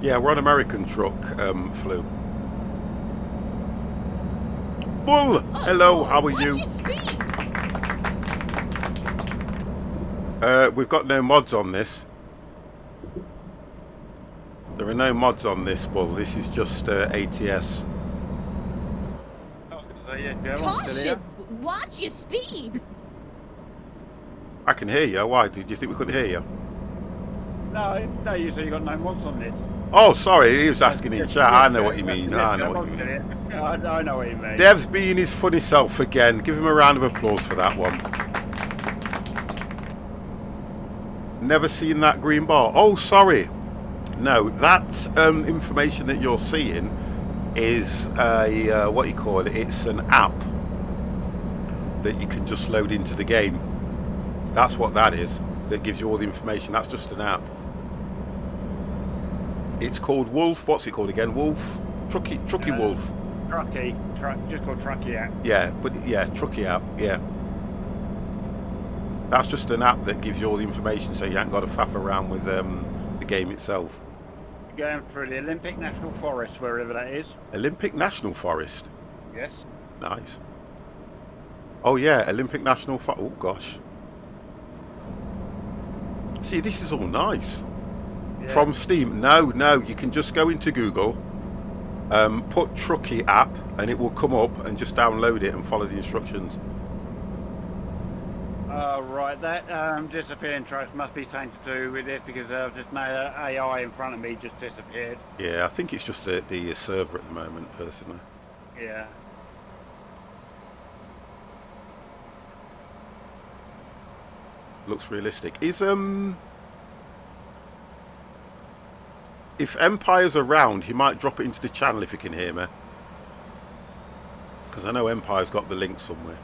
Yeah, we're on American truck, Flu. Bull! Hello, how are Watch you? your speed. We've got no mods on this. There are no mods on this, Bull. This is just ATS. Caution! Watch your speed. I can hear you. Why? Did you think we couldn't hear you? No, you say you got no mods on this. Oh, sorry. He was asking in chat. I know what you mean. Yes, I know what you mean. I know what you mean. Dev's being his funny self again. Give him a round of applause for that one. Never seen that green bar. Oh, sorry. No, that information that you're seeing is a, what you call it, it's an app that you can just load into the game. That's what that is, that gives you all the information. That's just an app. It's called Wolf. What's it called again? Wolf? Trucky Wolf. Just called Trucky app. Yeah, but yeah, Trucky app, yeah. That's just an app that gives you all the information, so you ain't got to faff around with the game itself. Going through the Olympic National Forest, wherever that is. Olympic National Forest? Yes. Nice. Oh yeah, Olympic National Forest. Oh gosh. See, this is all nice. Yeah. From Steam. No, you can just go into Google, put Trucky app, and it will come up, and just download it and follow the instructions. Right, that disappearing trucks must be something to do with this because just now AI in front of me just disappeared. Yeah, I think it's just the server at the moment, personally. Yeah. Looks realistic. Is if Empire's around, he might drop it into the channel if he can hear me. Because I know Empire's got the link somewhere.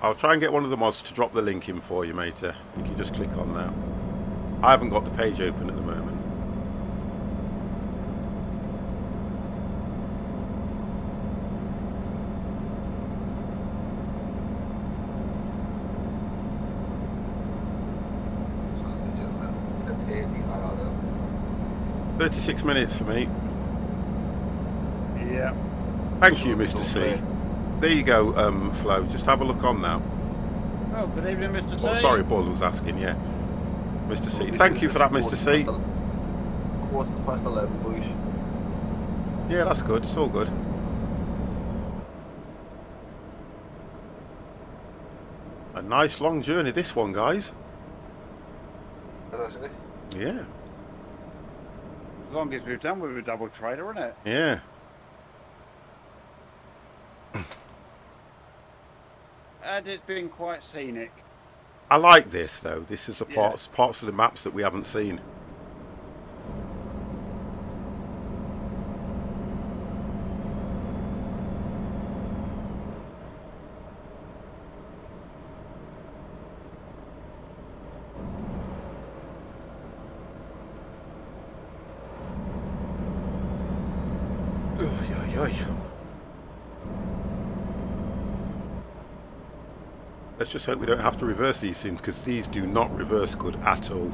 I'll try and get one of the mods to drop the link in for you, matey. You can just click on that. I haven't got the page open at the moment. It's 30 IRL. 36 minutes for me. Yeah. Thank you, Mr. C. There you go, Flo. Just have a look on now. Oh, good evening, Mr. C. Oh, sorry, Bull was asking, yeah. Mr. C. Thank you for that, Mr. C. Quarter past 11, boys. Yeah, that's good. It's all good. A nice long journey, this one, guys. Isn't it? Yeah. As long as we've done with a double trailer, isn't it? Yeah. And it's been quite scenic. I like this, though. This is the Yeah. parts of the maps that we haven't seen. Oy, oy, oy. Let's just hope we don't have to reverse these things, because these do not reverse good at all.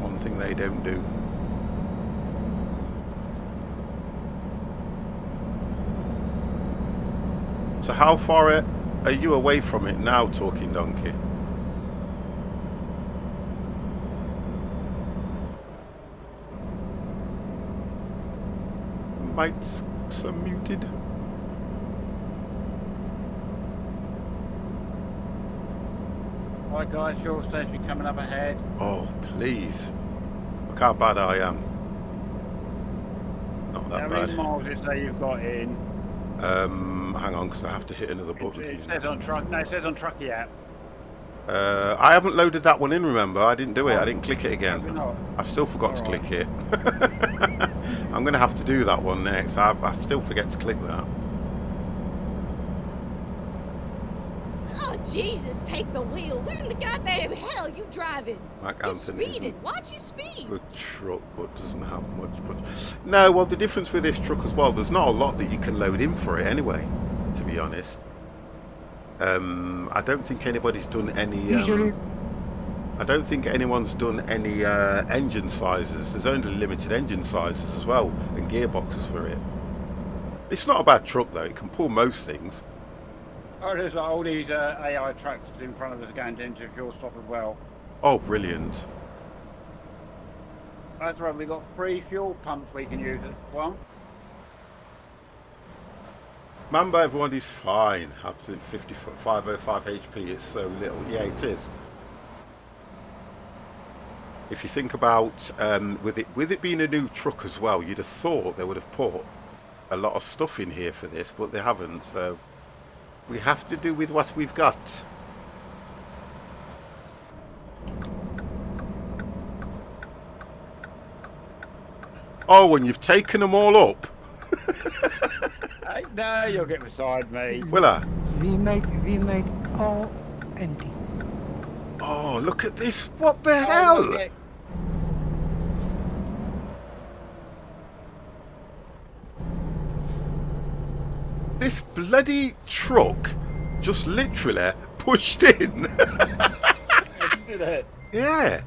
One thing they don't do. So how far are you away from it now, Talking Donkey? Mics are muted. Right, guys, fuel station coming up ahead. Oh, please. Look how bad I am. Not How that many bad. miles did you say you've got in? Hang on, because I have to hit another button. It says on truck. No, it says on Trucky app. I haven't loaded that one in, remember? I didn't do it. I didn't click it Maybe again. not. I still forgot to Alright. click it. I'm going to have to do that one next. I still forget to click that. Oh, Jesus, take the wheel. Where in the goddamn hell you driving? Mark You're Anthony speeding. isn't Watch your speed. good truck, but doesn't have much. No, well, the difference with this truck as well, there's not a lot that you can load in for it anyway, to be honest. I don't think anybody's done any. Usually, I don't think anyone's done any engine sizes. There's only limited engine sizes as well, and gearboxes for it. It's not a bad truck though. It can pull most things. Oh, there's like all these AI trucks in front of us going into fuel stop as well. Oh, brilliant! That's right, we've got 3 fuel pumps we can use at one. Mambo, everybody's fine. Absolute 505 HP. It's so little. Yeah, it is. If you think about with it being a new truck as well, you'd have thought they would have put a lot of stuff in here for this, but they haven't. So we have to do with what we've got. Oh, and you've taken them all up. Hey, no, you'll get beside me. Will I? we made all empty. Oh, look at this. What the hell? Okay. This bloody truck just literally pushed in. Did it? Yeah.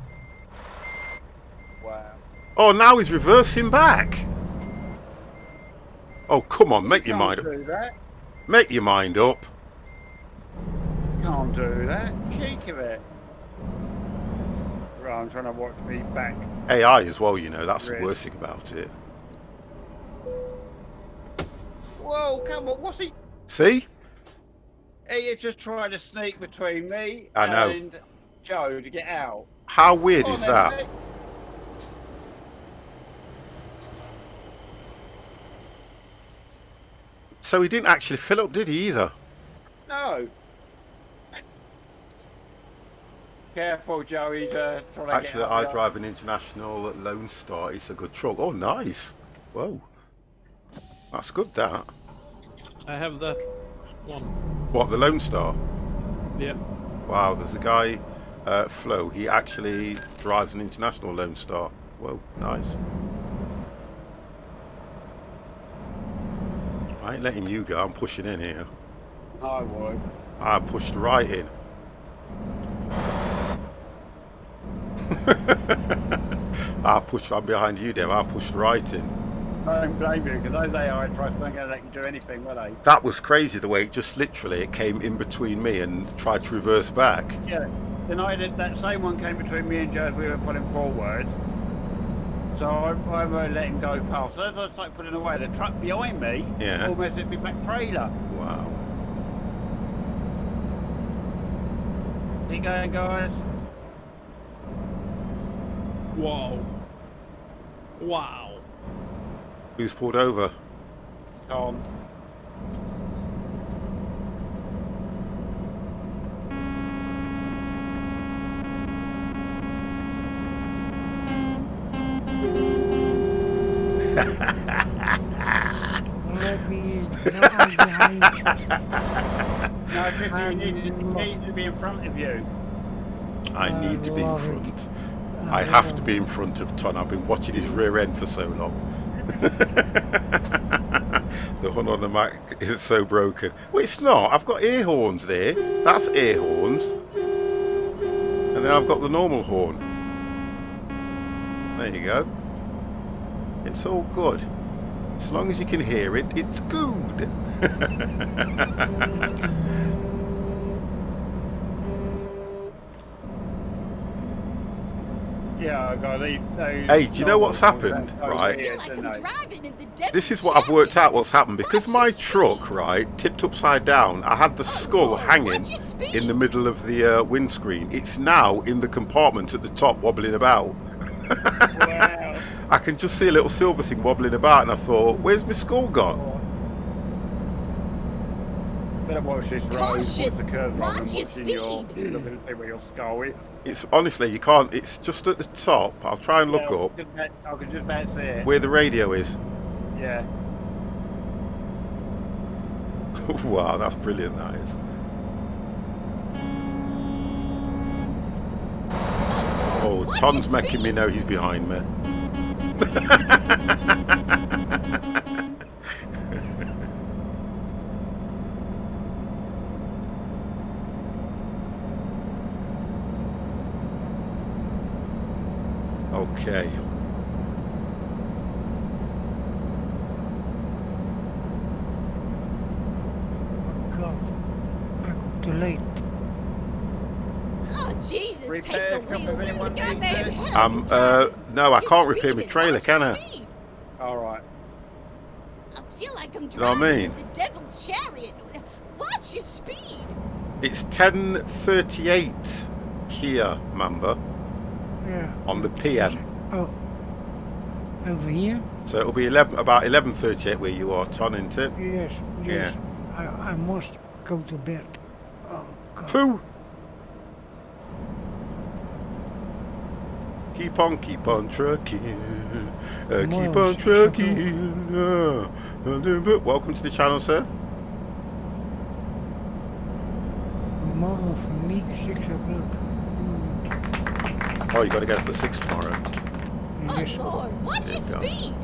Wow. Oh, now he's reversing back. Oh, come on, make your mind Can't up. do that. Make your mind up. Can't do that. Cheek of it. Right, I'm trying to watch me back. AI as well, you know, that's the Really? worst thing about it. Whoa, come on, what's he? See? He is just trying to sneak between me I know. and Joe to get out. How weird Come is on then, that? mate. So he didn't actually fill up, did he, either? No. Careful, Joe. He's trying to Actually, get out. I the- drive an International Lone Star. It's a good truck. Oh, nice. Whoa. That's good, that. I have that one. What, the Lone Star? Yeah. Wow, there's a guy, Flo. He actually drives an International Lone Star. Whoa, nice. I ain't letting you go. I'm pushing in here. I would. I pushed right in. I'm behind you, Dev. I pushed right in. I don't blame you, because those AI trucks weren't going to let you do anything, were they? That was crazy, the way it just literally it came in between me and tried to reverse back. Yeah. Then I did that same one came between me and Joe as we were pulling forward. So I won't let him go past. So as I started putting away, the truck behind me Yeah. almost hit me back trailer. Wow. Keep going, guys. Wow. Wow. Who's pulled over? Tom. Let me in. No, I'm behind. No, 50, you need to be in front of you. I need to be in love it. front. I have to be in front of Ton. I've been watching his rear end for so long. The horn on the Mac is so broken. Well, it's not. I've got ear horns there. That's ear horns. And then I've got the normal horn. There you go. It's all good. As long as you can hear it, it's good. Yeah, I got those. Hey, do you know what's happened, right? I feel like I'm driving in the depths This is of what I've worked Chevy. out what's happened. Because my truck, right, tipped upside down, I had the skull Lord, hanging watch your speed. in the middle of the windscreen. It's now in the compartment at the top, wobbling about. Wow. I can just see a little silver thing wobbling about, and I thought, where's my skull gone? Better watch this road. Caution. Watch the curve line and Watch your watching your. speed. Look and see where your skull is. It's honestly, you can't. It's just at the top. I'll try and look Yeah, up I can just about see it. where the radio is. Yeah. Wow, that's brilliant. That is. Oh, Watch Ton's your making me speed. know he's behind me. Okay. Oh God, I got too late. Oh, Jesus, take Repair the shop wheel. if Where the anyone needs goddamn it. hell you driving? No, I You're can't repair my speeding. trailer, Watch can your I? speed. All right. I feel like I'm You know what I driving mean? in the devil's chariot. Watch your speed. It's 10:38 here, Mamba, Yeah. on the PM. Oh, over here? So it'll be about 11:38 where you are, Ton, isn't it? Yes, yes. I must go to bed. Oh God. Foo! Keep on trucking. Keep Tomorrow, on 6 o'clock. trucking. Welcome to the channel, sir. Tomorrow for me, 6 o'clock. Oh, you got to get up at 6 tomorrow. Yes. Oh, Lord, watch your Dear God. speed.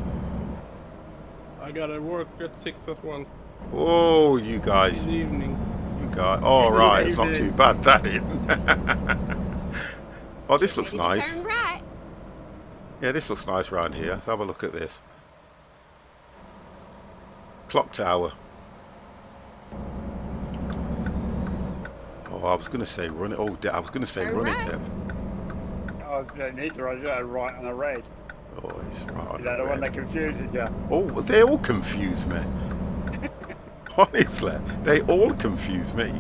I gotta work at 6 as well Oh, you guys. in the evening. You guys. Oh, right. It's not Evening. too bad, that is. Oh, this looks Ready to nice. turn right. Yeah, this looks nice around here. Let's have a look at this. Clock tower. Oh, I was going to say run it. Oh, I was going to say Turn run right. it, Dev. Oh, I don't need to run right on a red. Oh, it's right on Is that the the one red. that confuses you? Oh, they all confuse me. Honestly, they all confuse me.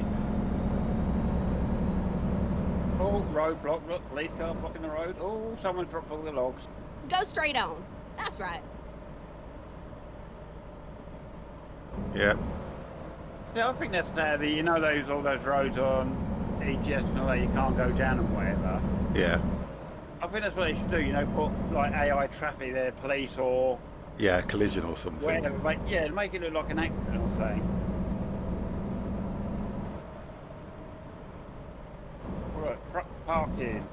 Oh, roadblock, look, police car blocking the road. Oh, someone's dropped all the logs. Go straight on. That's right. Yeah. Yeah, I think that's the, you know, all those roads on ETS and all that, you can't go down and whatever. Yeah. I think that's what they should do, you know, put like AI traffic there, police or Yeah, collision or something. whatever. But yeah, make it look like an accident or something. Right, truck parking.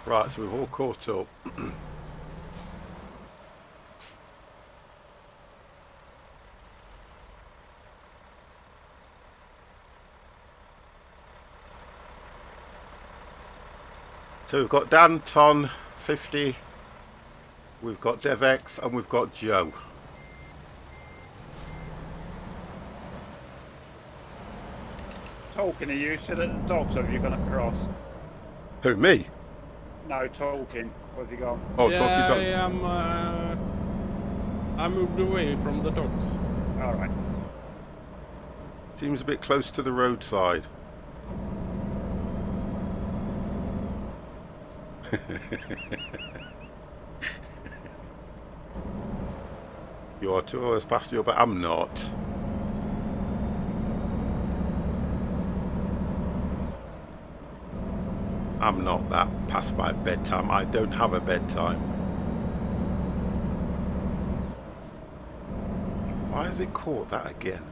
Right, so we've all caught up. So we've got Dan, Ton, 50, we've got DevX, and we've got Joe. Talking to you, sit at the docks, have you gone across? Who, me? No, talking. Where's he gone? Oh, yeah, talking dog. I moved away from the docks. Alright. Seems a bit close to the roadside. You are 2 hours past your, but I'm not. I'm not that past my bedtime. I don't have a bedtime. Why has it caught that again?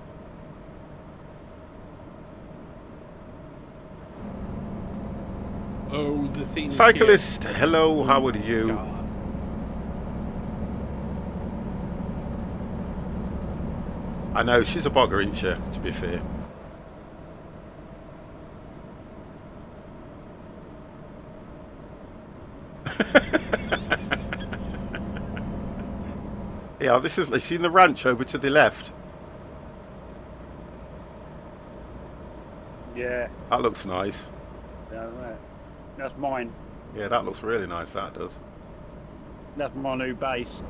Oh, the scene. Cyclist, hello, how are you? God. I know, she's a bogger, isn't she, to be fair. Yeah, this is, you seen the ranch over to the left? Yeah, That looks nice. that's mine. Yeah, that looks really nice, that does. That's my new base.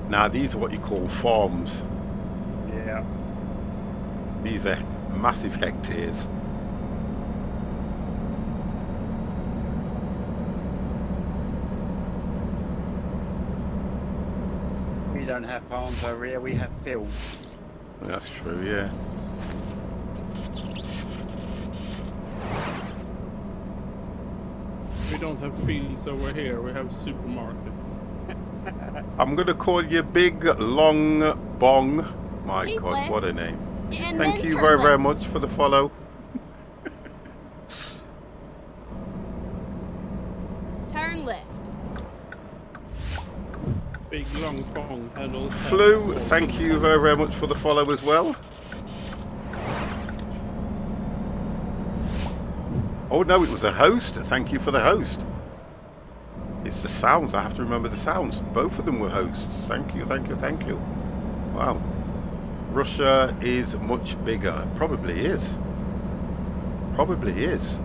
Now, these are what you call farms. Yeah. These are massive hectares. We don't have farms over here, we have fields. That's true, yeah. We don't have fields over here, we have supermarkets. I'm going to call you Big Long Bong. My Keep God, left. what a name. And Thank then you turn very, left. very much for the follow. Turn left. Big long prong handles. Flu, thank you very, very much for the follow as well. Oh no, it was the host. Thank you for the host. It's the sounds. I have to remember the sounds. Both of them were hosts. Thank you, thank you, thank you. Wow. Russia is much bigger. Probably is. Probably is.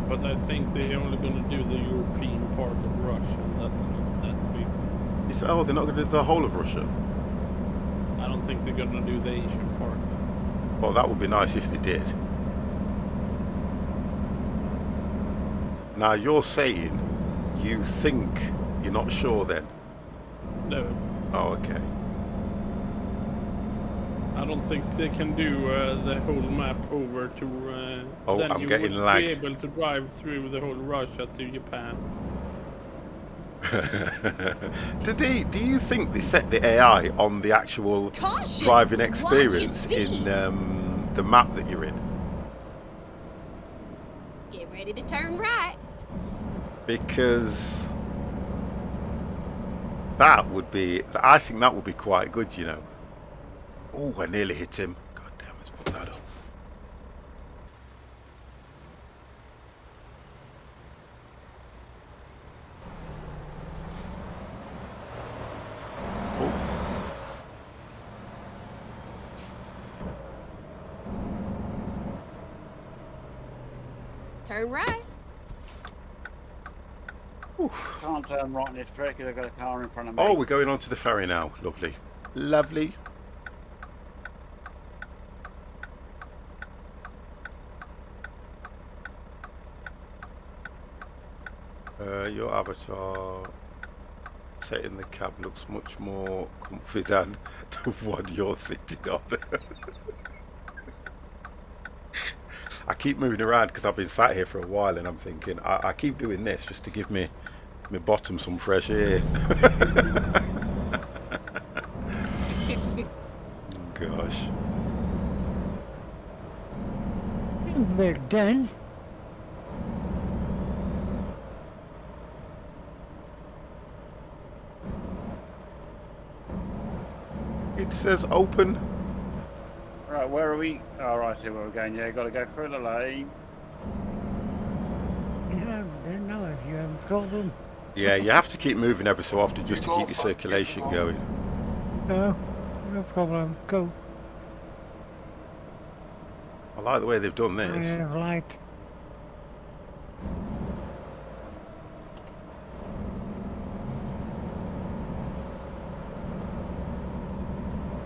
But I think they're only going to do the European part of Russia, and that's not that big. Oh, they're not going to do the whole of Russia. I don't think they're going to do the Asian part. Well, that would be nice if they did. Now, you're saying you think, you're not sure then? No, Oh, okay. I don't think they can do the whole map over to. Oh, then I'm you getting would lag. be able to drive through the whole Russia to Japan. Do you think they set the AI on the actual Caution! driving Watch your experience in speed. the map that you're in? Get ready to turn right. Because that would be, I think that would be quite good, you know. Oh, I nearly hit him. God damn, let's put that on. Oh. Turn right. Can't turn right in this track because I've got a car in front of me. Oh, we're going on to the ferry now. Lovely. Lovely. Your avatar set in the cab looks much more comfy than the one you're sitting on. I keep moving around because I've been sat here for a while and I'm thinking I keep doing this just to give me my bottom some fresh air. Gosh. We're done. It says open. Right, where are we? Oh, right, I see where we're going. Yeah, got to go through the lane. Yeah, then now if you have a problem. Yeah, you have to keep moving every so often just to keep your circulation going. No, no problem. Go. I like the way they've done I this. have light.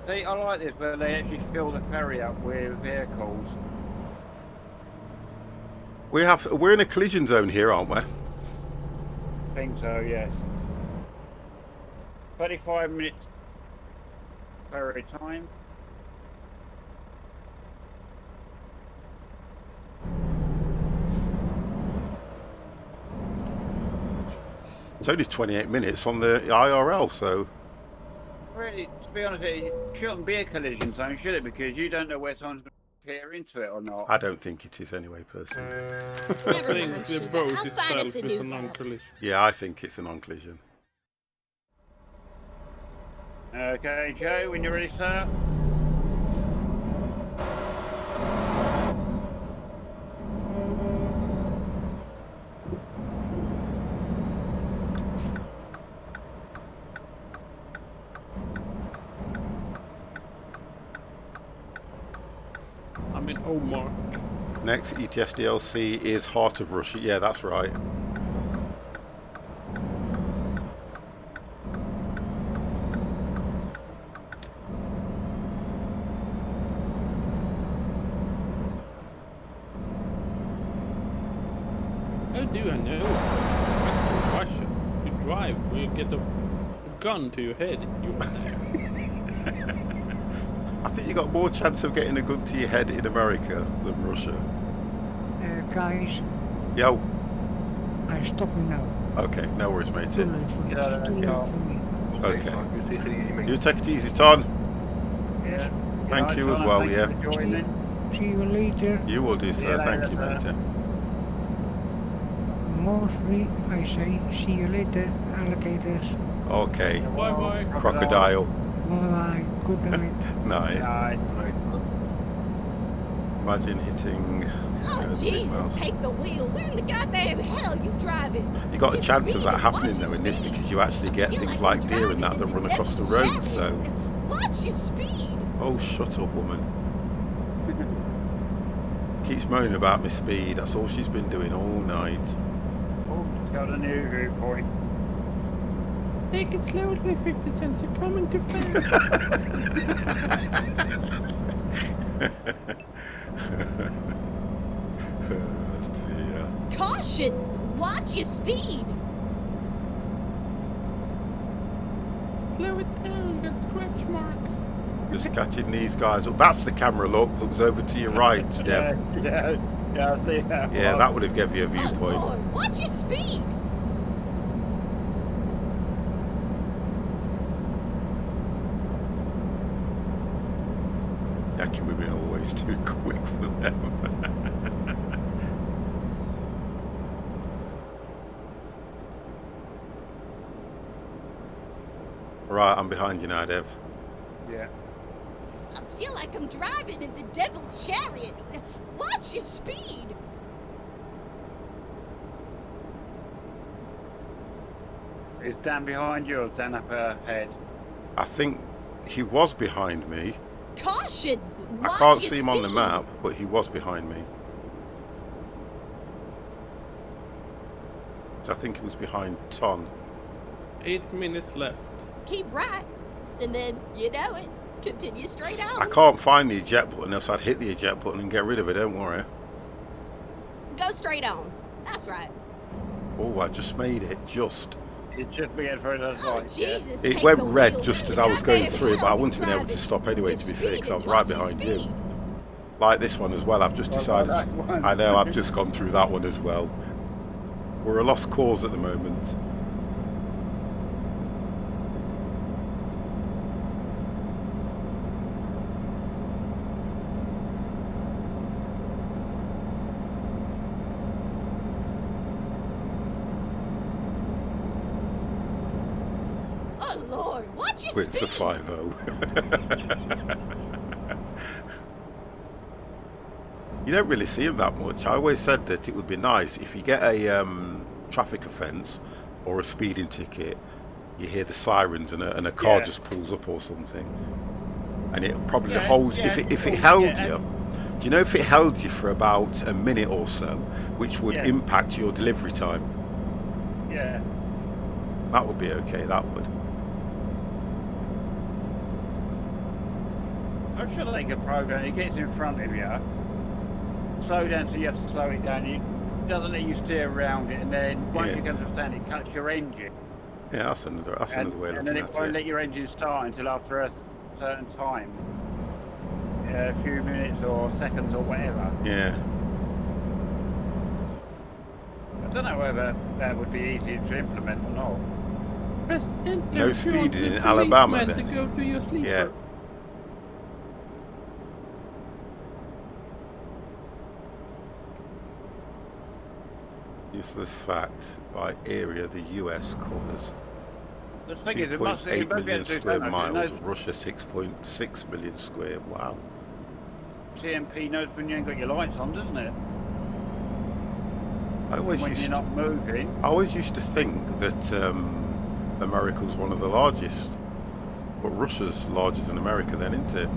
See, I like this where they actually fill the ferry up with vehicles. We're in a collision zone here, aren't we? I think so, yes. 35 minutes ferry time. It's only 28 minutes on the IRL, so Really, to be honest, it shouldn't be a collision zone, should it? Because you don't know where someone's going to peer into it or not. I don't think it is anyway, personally. I Never think mind, the Suqad. boat I'll find us itself a is new a route. non-collision. Yeah, I think it's a non-collision. Okay, Joe, when you're ready, sir. I'm in Omar. Next ETS DLC is Heart of Russia. Yeah, that's right. How do I know? Back to Russia. You drive, you get a gun to your head. You're there. I think you got more chance of getting a gun to your head in America than Russia. Guys, Yo. I'm stopping now. Okay, no worries, mate. Too late for you. Get out of It's too that car. late for me. Okay. Son, you take it easy, mate. You take it easy, Ton. Yeah. Thank you as John, well, thank you yeah. for joining. See you later. You will do, See sir. you Thank later, you, sir. later. Mostly I say see you later, alligators. Okay. Bye bye. Crocodile. Bye. Good night. Night. Night. Right. Imagine hitting Oh, the big Jesus, mouse. take the wheel. Where in the goddamn hell you driving? You got a You're chance of that speeding. happening Watch though your in this speed. because you actually get Feel things like like you're deer and that driving that in run the across the devil's road. So, chariot. Watch your speed. oh, shut up, woman. Keeps moaning about my speed. That's all she's been doing all night. Oh, just got a new viewpoint. Take it slowly, 50 cents. You're coming too fast. Oh, dear. Caution. Watch your speed. Slow it down. Got scratch marks. Just catching these guys up. That's the camera look. Looks over to your right, Dev. Yeah, I see that. Yeah, one. that would have given you a Oh, viewpoint. Lord. Watch your speed. Yakking women always too quick for them. Right, I'm behind you now, Dev. Yeah. I feel like I'm driving in the devil's chariot. Watch your speed. Is Dan behind you or Dan up ahead? I think he was behind me. Caution. I Watch can't your see him on the speed. map, but he was behind me. So I think he was behind Ton. 8 minutes left. Keep right, and then, you know it, continue straight on. I can't find the eject button, else I'd hit the eject button and get rid of it, don't worry. Go straight on. That's right. Oh, I just made it, just. It just began for those Oh, lights. Yeah. Jesus. It take went the red wheel. just Where as the I was going goddamn through it, but I hell wouldn't have you been able to driving? stop anyway, You're to be fair, because I was speeding. right Watch your behind you. speed. Like this one as well, I've just Well, decided. that one. I know, I've just gone through that one as well. We're a lost cause at the moment. Oh, Lord. Watch your Well, it's a speed. 5-0. You don't really see them that much. I always said that it would be nice if you get a traffic offence or a speeding ticket, you hear the sirens and a car Yeah. just pulls up or something, and it probably Yeah, holds. yeah, if it yeah, held yeah. you, do you know if it held you for about a minute or so, which would Yeah. impact your delivery time? Yeah. That would be okay. That would. I'm sure they could program. It gets in front of you. Slow down, so you have to slow it down. It doesn't let you steer around it, and then once Yeah. you come to a stand, it cuts your engine. Yeah, that's another way of And looking then it at won't it. let your engine start until after a certain time. A few minutes or seconds or whatever. Yeah. I don't know whether that would be easy to implement or not. Press enter No if you want speeding the in Alabama, policeman to then. go to your sleeper. Yeah. Useless fact: by area, the US covers The thing is, it must 2.8 be able million to do square something. miles. Knows, Russia 6.6 million square. Wow. TMP knows when you ain't got your lights on, doesn't it? I always When used you're to, not moving. I always used to think that America was one of the largest, but Russia's larger than America, then, isn't it?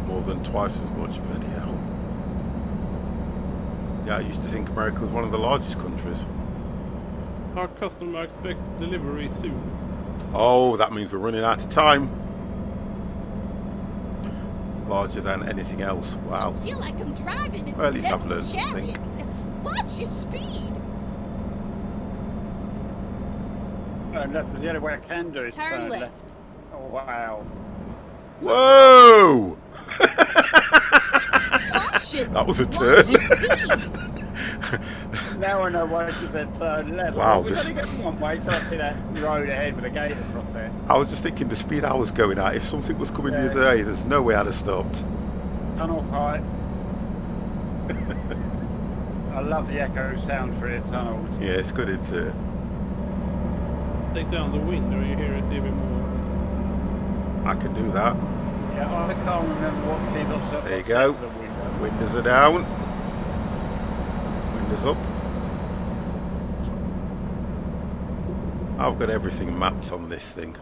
More than twice as much, bloody hell. Yeah, I used to think America was one of the largest countries. Our customer expects delivery soon. Oh, that means we're running out of time. Larger than anything else. Wow. I feel like I'm driving in Well, at the least I've devil's learned something. chariot. Watch your speed. Turn left. The only way I can do is Turn left. Oh, wow. Whoa! Caution. That was a Watch turn. your speed. now I know why she said turn left. Wow, We're this- only going one way, so I see that road ahead with a gate across there. I was just thinking the speed I was going at, if something was coming the Yeah. other way, there's no way I'd have stopped. Tunnel pipe. I love the echo sound through the tunnels. Yeah, it's good, isn't it? Take down the window, you hear it even more. I can do that. Yeah, I can't remember what did on There you go. the window. Windows are down. Windows up. I've got everything mapped on this thing.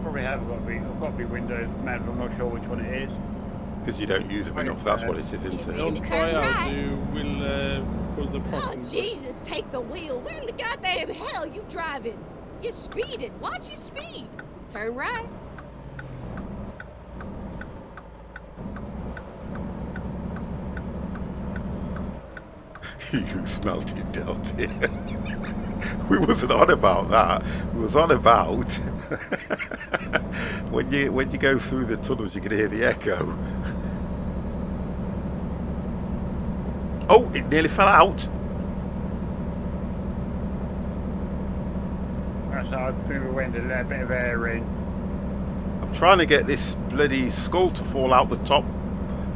Probably have got to be. I've got to be Windows mad. I'm not sure which one it is. Because you don't use them enough, that's what it is, isn't it? Don't try out, you will pull the Oh, parking brake. Jesus, take the wheel. Where in the goddamn hell you driving? You're speeding. Watch your speed. Turn right. You smelt it, Delty. We wasn't on about that. We was on about when you go through the tunnels, you can hear the echo. Oh, it nearly fell out. That's how I think we went a little bit of air in. I'm trying to get this bloody skull to fall out the top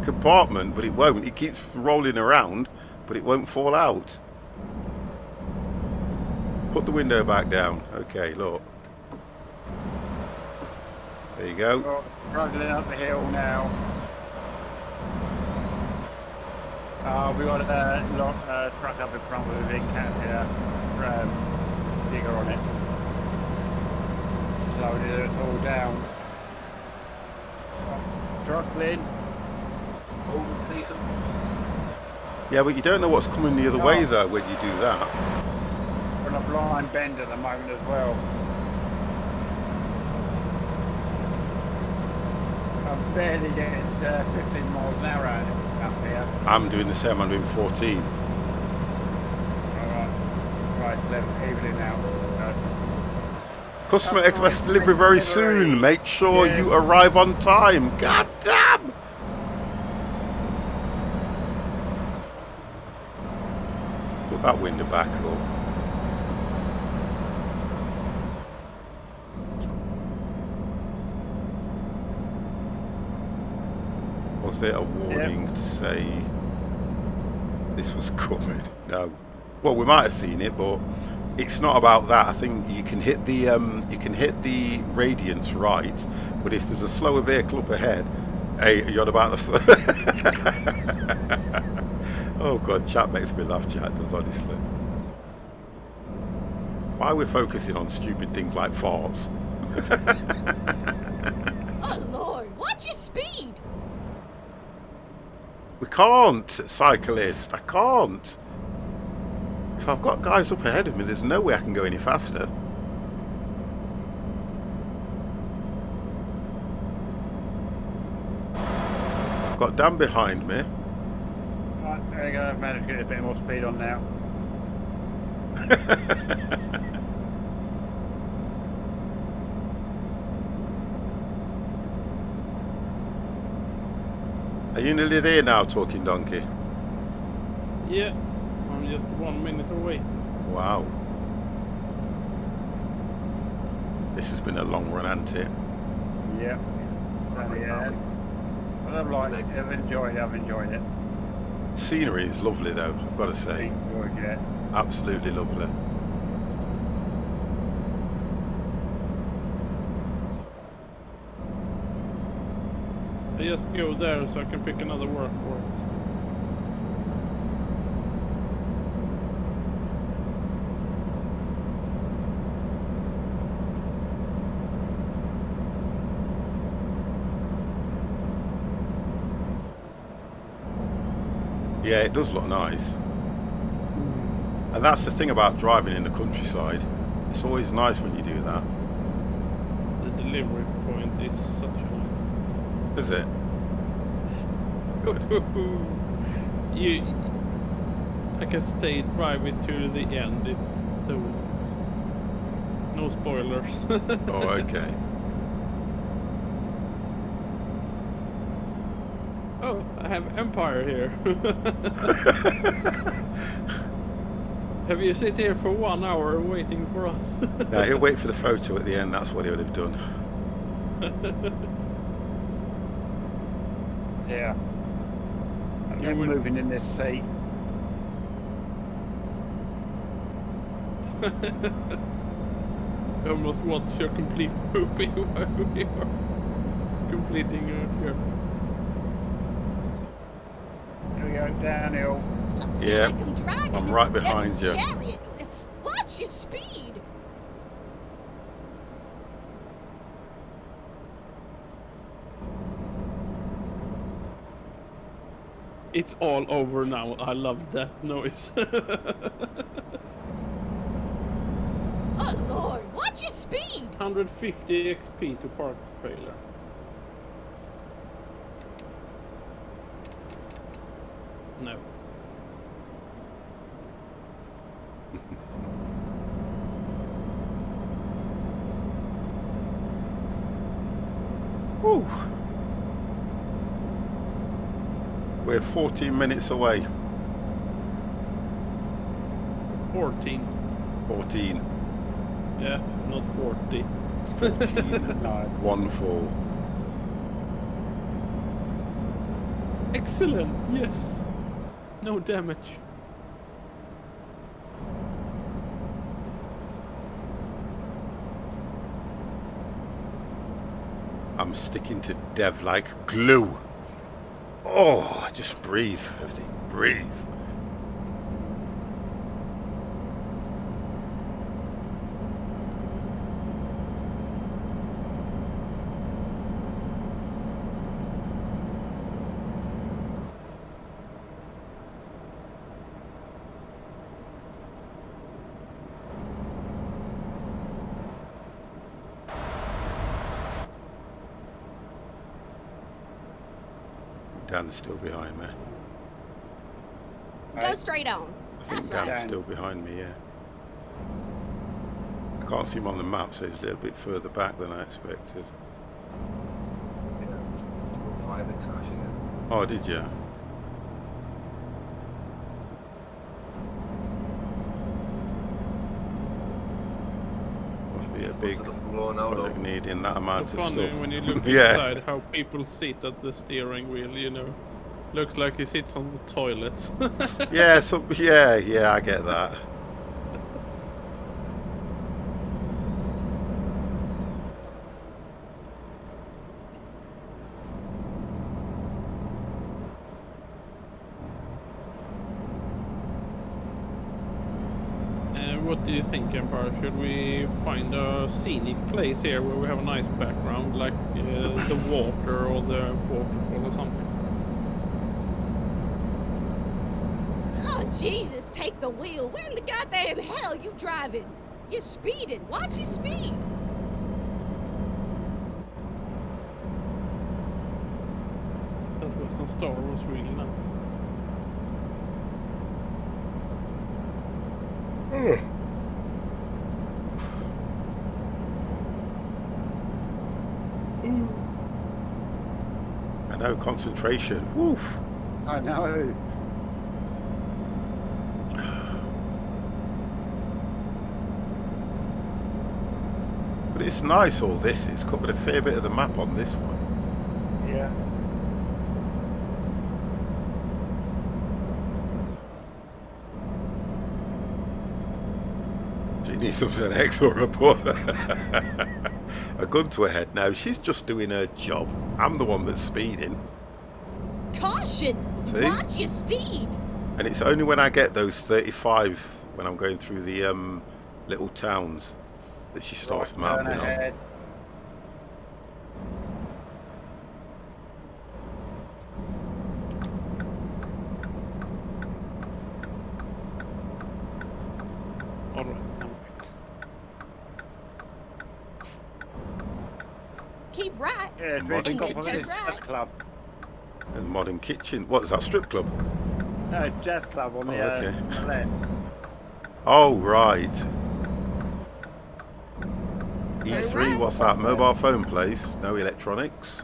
compartment, but it won't. It keeps rolling around, but it won't fall out. Put the window back down. Okay, look. There you go. Got struggling up the hill now. We got a truck up in front with a big digger on it. Loaded it all down. Struggling. Overtake him. Yeah, but you don't know what's coming the other way though when you do that. On a blind bend at the moment as well. I'm barely getting 15 miles an hour out up here. I'm doing the same. I'm doing 14. Right, evening now. Customer That's expects right, delivery very delivery. soon. Make sure Yes. you arrive on time. God damn! Put that window back up. Was there a warning to say this was coming? No. Well, we might have seen it, but it's not about that. I think you can hit the radiance right, but if there's a slower vehicle up ahead, hey, you're about the. Oh god, chat makes me laugh. Chat does, honestly. Why we're focusing on stupid things like farts? Oh, Lord, watch your speed. We can't, cyclist. I can't. If I've got guys up ahead of me, there's no way I can go any faster. I've got Dan behind me. Right, there you go. I've managed to get a bit more speed on now. Are you nearly there now, talking donkey? Yeah, I'm just 1 minute away. Wow. This has been a long run, hasn't it? Yep. Yeah. But I've enjoyed it. Scenery is lovely though, I've got to say. Enjoyed it. Absolutely lovely. I just go there so I can pick another workhorse. Yeah, it does look nice. And that's the thing about driving in the countryside. It's always nice when you do that. The delivery point is such a nice Is it? place. I can stay driving to the end. It's so no spoilers. Oh, okay. Oh, I have Empire here. Have you sit here for 1 hour waiting for us? No, he'll wait for the photo at the end. That's what he would have done. Yeah. And You then would- moving in this seat. I almost watch your complete movie while we are completing your. Here we go, downhill. I feel Yeah, like I'm driving I'm in right the behind devil's you. chariot. Watch your speed. It's all over now. I love that noise. Oh Lord, watch your speed. 150 XP to park the trailer. No. Woo. We're 14 minutes away. 14. 14. Yeah, not 40. 14. No. 1-4. Excellent, yes. No damage. I'm sticking to Dev like glue. Oh, just breathe, 50. Breathe. Dan's still behind me. Go straight on. I think That's Dan's right. still behind me, yeah. I can't see him on the map, so he's a little bit further back than I expected. Yeah. I had a crash again. Oh, did you? Must be a big To the floor now, though. project needing that amount It's of funny stuff. when you look Yeah. inside how people sit at the steering wheel, you know. Looks like he sits on the toilets. Yeah, so yeah, I get that. What do you think, Empire? Should we find a scenic place here where we have a nice background, like the water or the waterfall or something? Oh Jesus, take the wheel. Where in the goddamn hell you driving? You're speeding. Watch your speed. That Western Star was really nice. I know, concentration. Woof. I know. But it's nice all this. It's covered a fair bit of the map on this one. Yeah. She needs something X or a put. A gun to her head now. She's just doing her job. I'm the one that's speeding. Caution. See? Watch your speed. And it's only when I get those 35 when I'm going through the little towns that she starts Turn mouthing on. ahead. Alright, I'm back. Keep right. Yeah, it's Modern really got one of kitchen. this jazz club. And modern kitchen. What is that, strip club? No, jazz club on the, Oh, okay. on the left. Oh, right. Very E3, right. what's that? Mobile phone place. No electronics.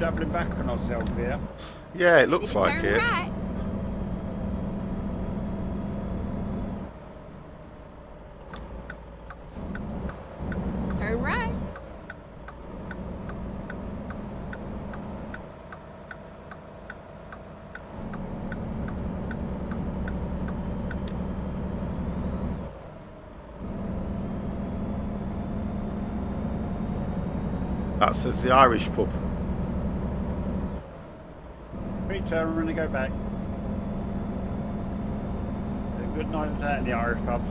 doubling back on ourselves here. Yeah, it looks You can like turn it. right. Turn right. That says the Irish pub. Return and go back. A good night out in the Irish pubs.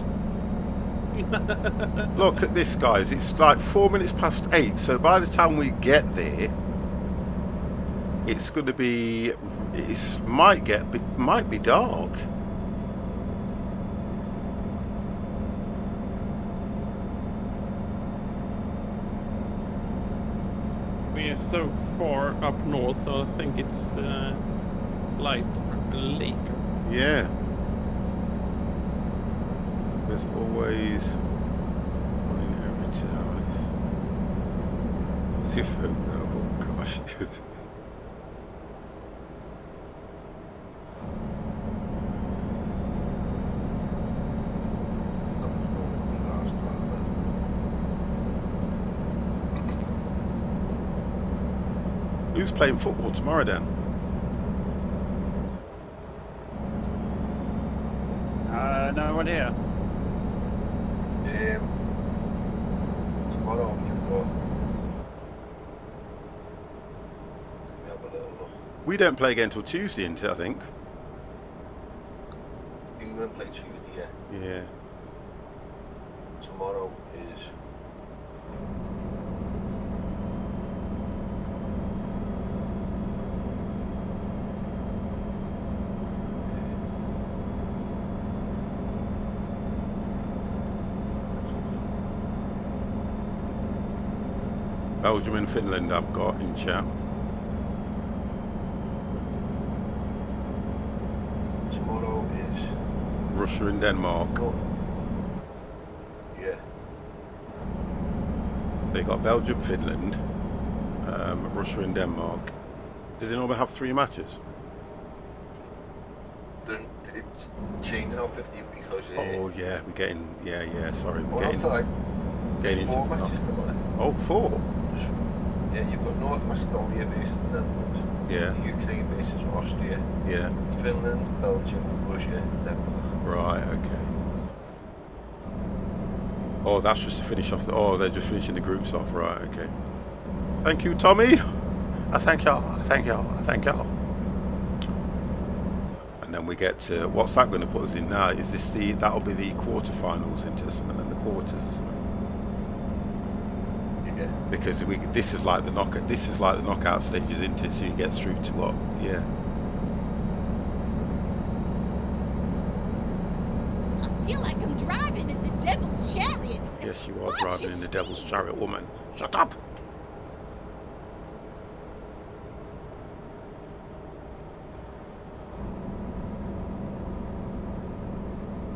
Look at this, guys. It's like 4 minutes past 8. So by the time we get there, it's going to be. It might be dark. We are so far up north, so I think it's light later. Yeah. There's always one in every town. What's your phone now? Oh gosh. Who's playing football tomorrow then? No one here. Tomorrow you've got. Let me have a little look. We don't play again until Tuesday, I think. England play Tuesday, yeah. Yeah. Tomorrow is. Belgium and Finland I've got in chat. Tomorrow is. Russia and Denmark. Oh. Yeah. They got Belgium, Finland, Russia and Denmark. Does it normally have 3 matches? Then it's changing on 50 because. Oh yeah, we're getting sorry, we're Well, getting outside. getting There's 4 into matches tomorrow. Oh, 4? Yeah, you've got North Macedonia versus the Netherlands. Yeah, Ukraine versus Austria. yeah. Finland, Belgium, Russia, Denmark. Right, okay. Oh, that's just to finish off oh, they're just finishing the groups off, right, okay. Thank you, Tommy. I thank y'all, I thank y'all, I thank y'all. And then we get to, what's that going to put us in now? Is this that'll be the quarterfinals into something, and then the quarters or something? Yeah. Because this is like the knockout stages, isn't it? So you get through to what? Yeah. I feel like I'm driving in the devil's chariot. Yes, you are Watch driving your in the devil's speed. chariot, woman. Shut up!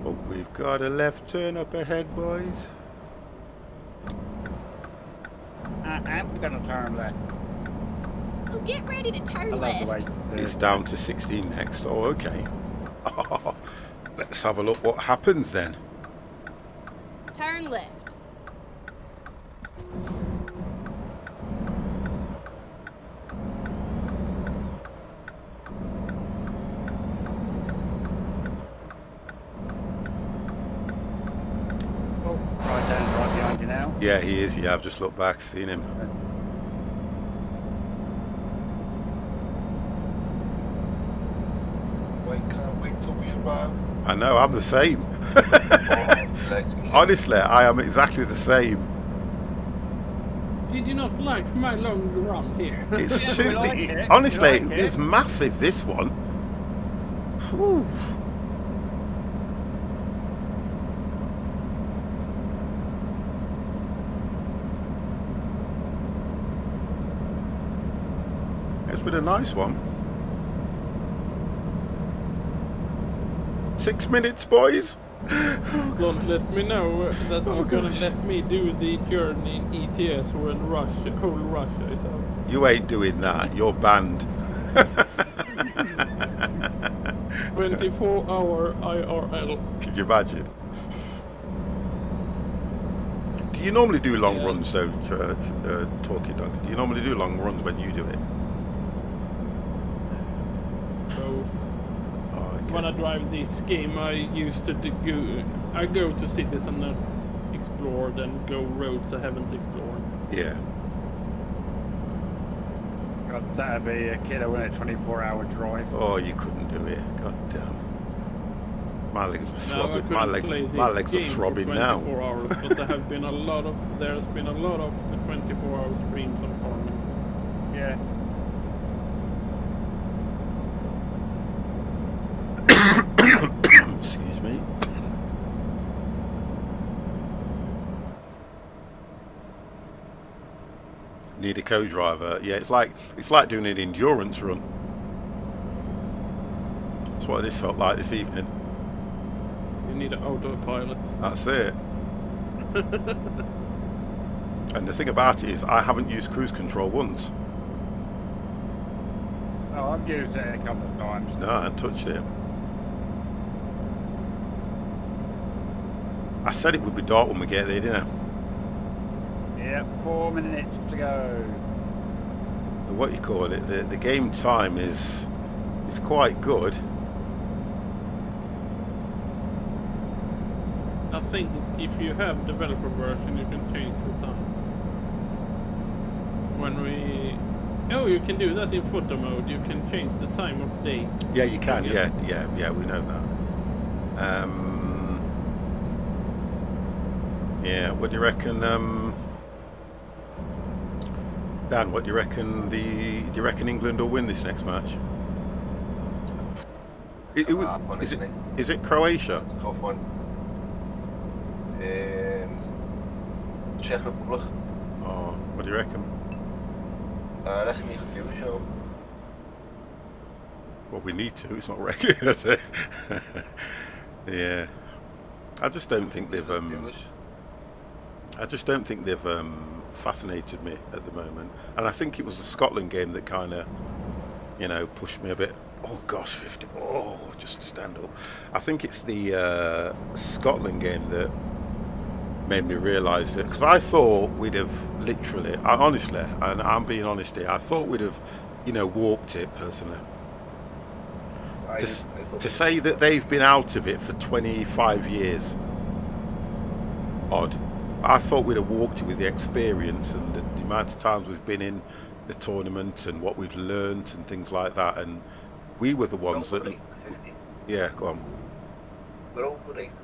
Oh, we've got a left turn up ahead, boys. I'm gonna turn left. Oh, get ready to I turn love the left. way It's down to 16 next. Oh, okay. Let's have a look what happens then. Turn left. Oh, right down, right behind you now. Yeah, he is. Yeah, I've just looked back, seen him. Can't wait till we arrive. I know, I'm the same. Legs. Honestly, I am exactly the same. Did you not like my long run here? It's Yeah, too. we like it. Honestly, We like it's it. massive. This one. Whew. It's been a nice one. 6 minutes, boys. Don't let me know that Oh, you're gonna gosh. let me do the journey in ETS when whole Russia is out. You ain't doing that. You're banned. 24-hour IRL. Could you imagine? Do you normally do long Yeah. runs though, Talkie Dog? Do you normally do long runs when you do it? Both. Oh, okay. When I drive this game, I used to go to cities and not explore, then go roads I haven't explored. Yeah. God, that'd be a killer, wouldn't it? 24-hour drive. Oh, you couldn't do it. God damn. My legs are Now I throbbing. couldn't play My this legs are game for throbbing 24 now. hours, but there's been a lot of 24-hour streams on farming. Yeah. Excuse me. Need a co-driver. Yeah, it's like doing an endurance run. That's what this felt like this evening. You need an autopilot. That's it. And the thing about it is, I haven't used cruise control once. Oh, I've used it a couple of times. No, I haven't touched it. I said it would be dark when we get there, didn't I? Yeah, 4 minutes to go. What you call it? The game time is quite good. I think if you have developer version, you can change the time. Oh, you can do that in photo mode. You can change the time of day. Yeah, you can. Yeah. Yeah, we know that. Yeah, what do you reckon? Dan, what do you reckon? Do you reckon England will win this next match? It's a hard one, Is isn't it? Is it Croatia? It's a tough one. Czech Republic. Oh, what do you reckon? I reckon you could do it, you know. Well, we need to. It's not reckon, is it? Yeah. I just don't think they've. Do it. I just don't think they've fascinated me at the moment. And I think it was the Scotland game that kind of, pushed me a bit. Oh gosh, 50. Oh, just stand up. I think it's the Scotland game that made me realise that, because I thought we'd have literally, honestly, and I'm being honest here, I thought we'd have, walked it personally. To say that they've been out of it for 25 years, odd. I thought we'd have walked it with the experience and the amount of times we've been in the tournament and what we've learned and things like that, and we were the ones that. Yeah, go on. We're overrated.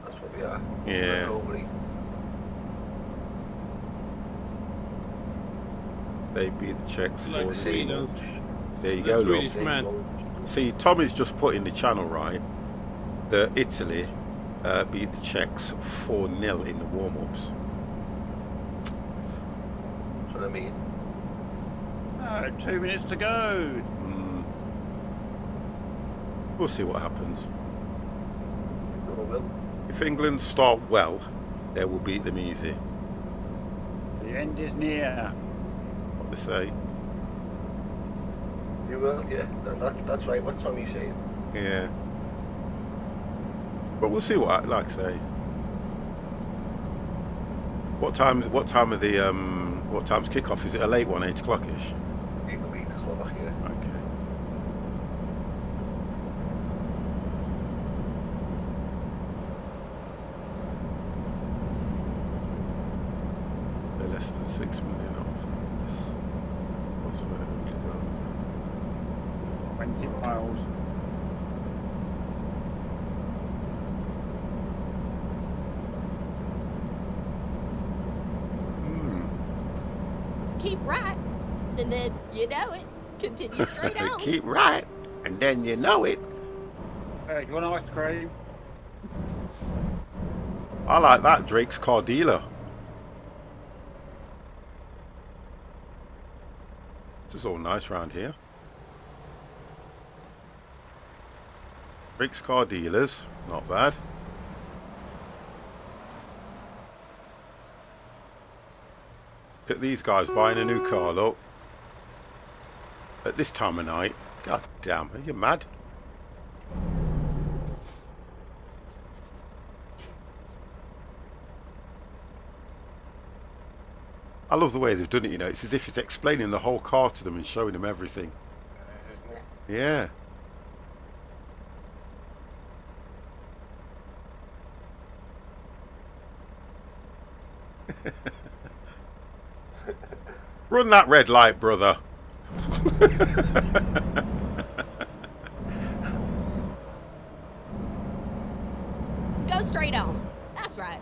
That's what we are. Yeah. We're overrated. They beat the Czechs Like 4-0. Sweden. There you The go, Swedish look. man. See, Tommy's just put in the channel, right, that Italy beat the Czechs 4-0 in the warm-ups. That's what I mean. 2 minutes to go. We'll see what happens. We will. If England start well, they will beat them easy. The end is near. What they say. You will, yeah. That's right. What Tommy's saying. Yeah. But we'll see what, like I say. What time's kickoff? Is it a late one, 8 o'clock-ish? It could be 8 o'clock, yeah. Okay. They're less than 6 million off this. What's the word? 20 miles. Keep right, and then you know it. Continue straight on. Keep right, and then you know it. Hey, you want ice cream? I like that, Drake's car dealer. This is all nice round here. Drake's car dealers, not bad. Look at these guys buying a new car, look. At this time of night. God damn, are you mad? I love the way they've done it, you know. It's as if it's explaining the whole car to them and showing them everything. Isn't it? Yeah. Run that red light, brother. Go straight on. That's right.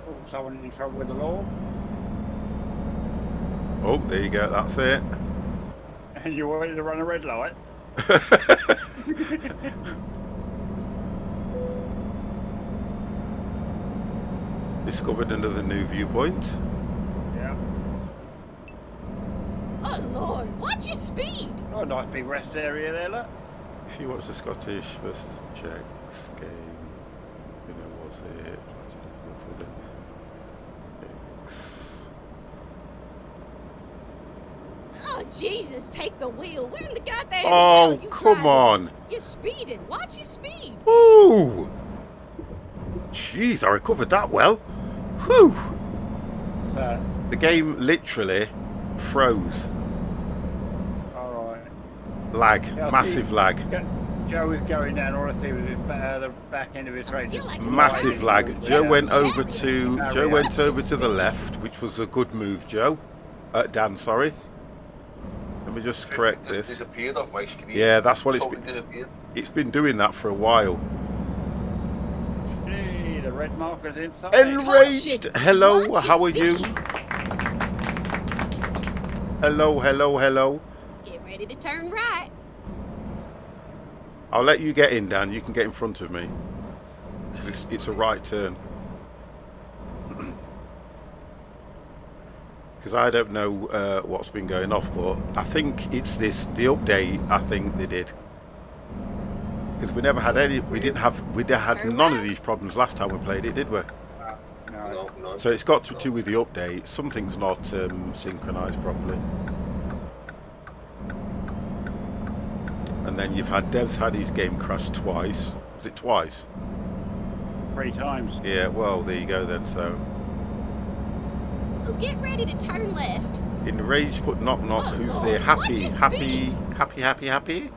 Oh, someone in trouble with the law. Oh, there you go, that's it. And you wanted to run a red light. Discovered another new viewpoint. Yeah. Oh, Lord, watch your speed. Oh, a nice big rest area there, look. If you watch the Scottish versus the Czechs game, you know, was it? Oh, Jesus, take the wheel. Where in the goddamn Oh, hell you come driving? on. You're speeding. Watch your speed. Ooh! Jeez, I recovered that well. Whew! So, The game literally froze. alright. Lag. Yeah, I Massive see. lag. Joe was going down, all I see was the back end of his race. feel like Massive lag. Joe went over to Yeah. Joe went over to the left, which was a good move, Joe. Dan, sorry. Let me just correct Just this. disappeared off my screen. Yeah, that's what it's Totally been. disappeared. It's been doing that for a while. Hey, the red marker's inside. Enraged. Caution. Hello, Watch how your are you? speed. Hello, hello, hello. Get ready to turn right. I'll let you get in, Dan. You can get in front of me. 'Cause it's a right turn. Because I don't know what's been going off, but I think it's the update. I think they did. Because we never had any. We had none of these problems last time we played it, did we? No. No. So it's got to do with the update. Something's not synchronized properly. And then you've had Dev's had his game crash twice. Was it twice? 3 times. Yeah. Well, there you go then. So Oh, get ready to turn left. enraged, put knock knock. Oh, Who's Lord, there? watch Happy, your happy, happy, happy, happy.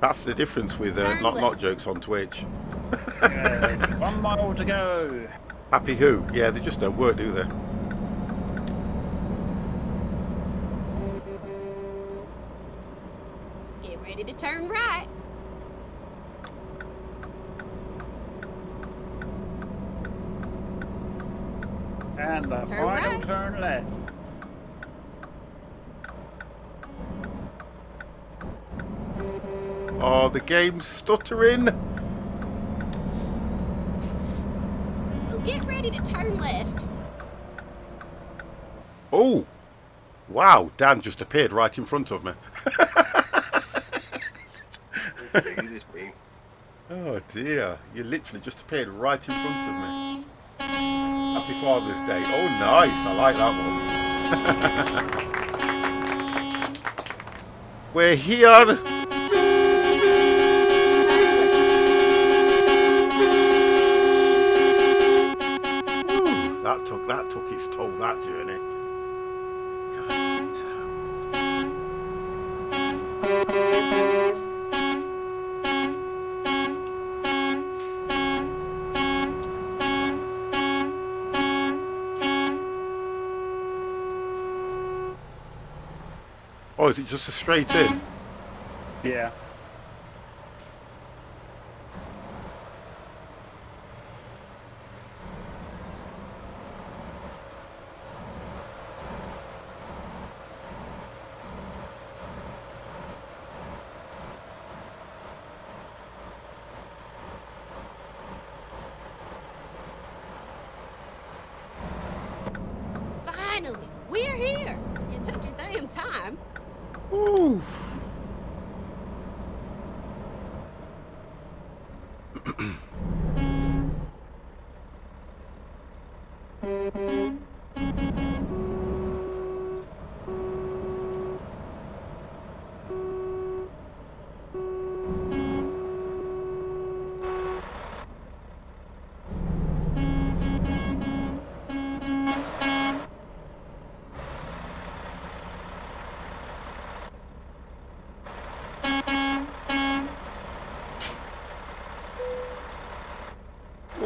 That's the difference with Turn knock knock left. jokes on Twitch. 1 mile to go. Happy who? Yeah, they just don't work, do they? Get ready to turn right. And the Turn final right. turn left. Oh, the game's stuttering. Oh, get ready to turn left. Oh, wow! Dan just appeared right in front of me. It's me. Oh dear, you literally just appeared right in front of me. Happy Father's Day. Oh nice, I like that one. We're here. Ooh, that took its toll, that journey. Oh, is it just a straight in? Yeah. Finally, we're here. You took your damn time. Ooh.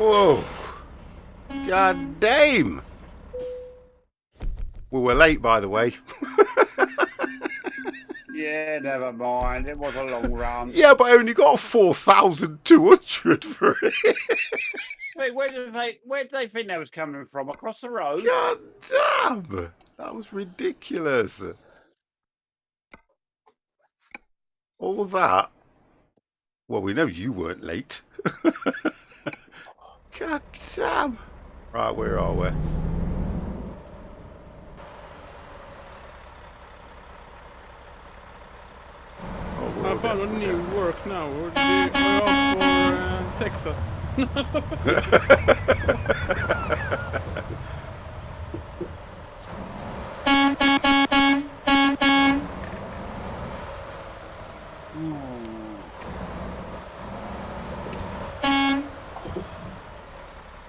Whoa. God damn. We were late, by the way. Yeah, never mind. It was a long run. Yeah, but I only got 4,200 for it. Hey, where did they think that was coming from? Across the road? God damn. That was ridiculous. All that. Well, we know you weren't late. God damn. Right, where are we? Oh, I found a new work now. We're off for Texas.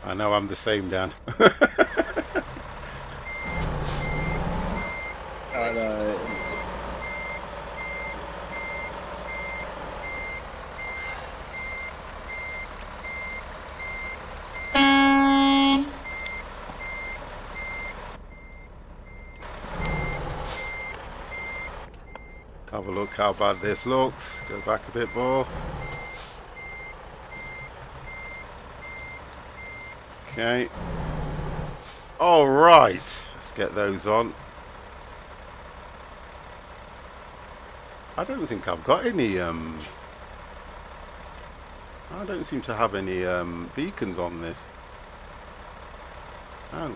I know I'm the same, Dan. Have a look how bad this looks. Go back a bit more. Okay. All right. Let's get those on. I don't think I've got any. I don't seem to have any beacons on this. Oh.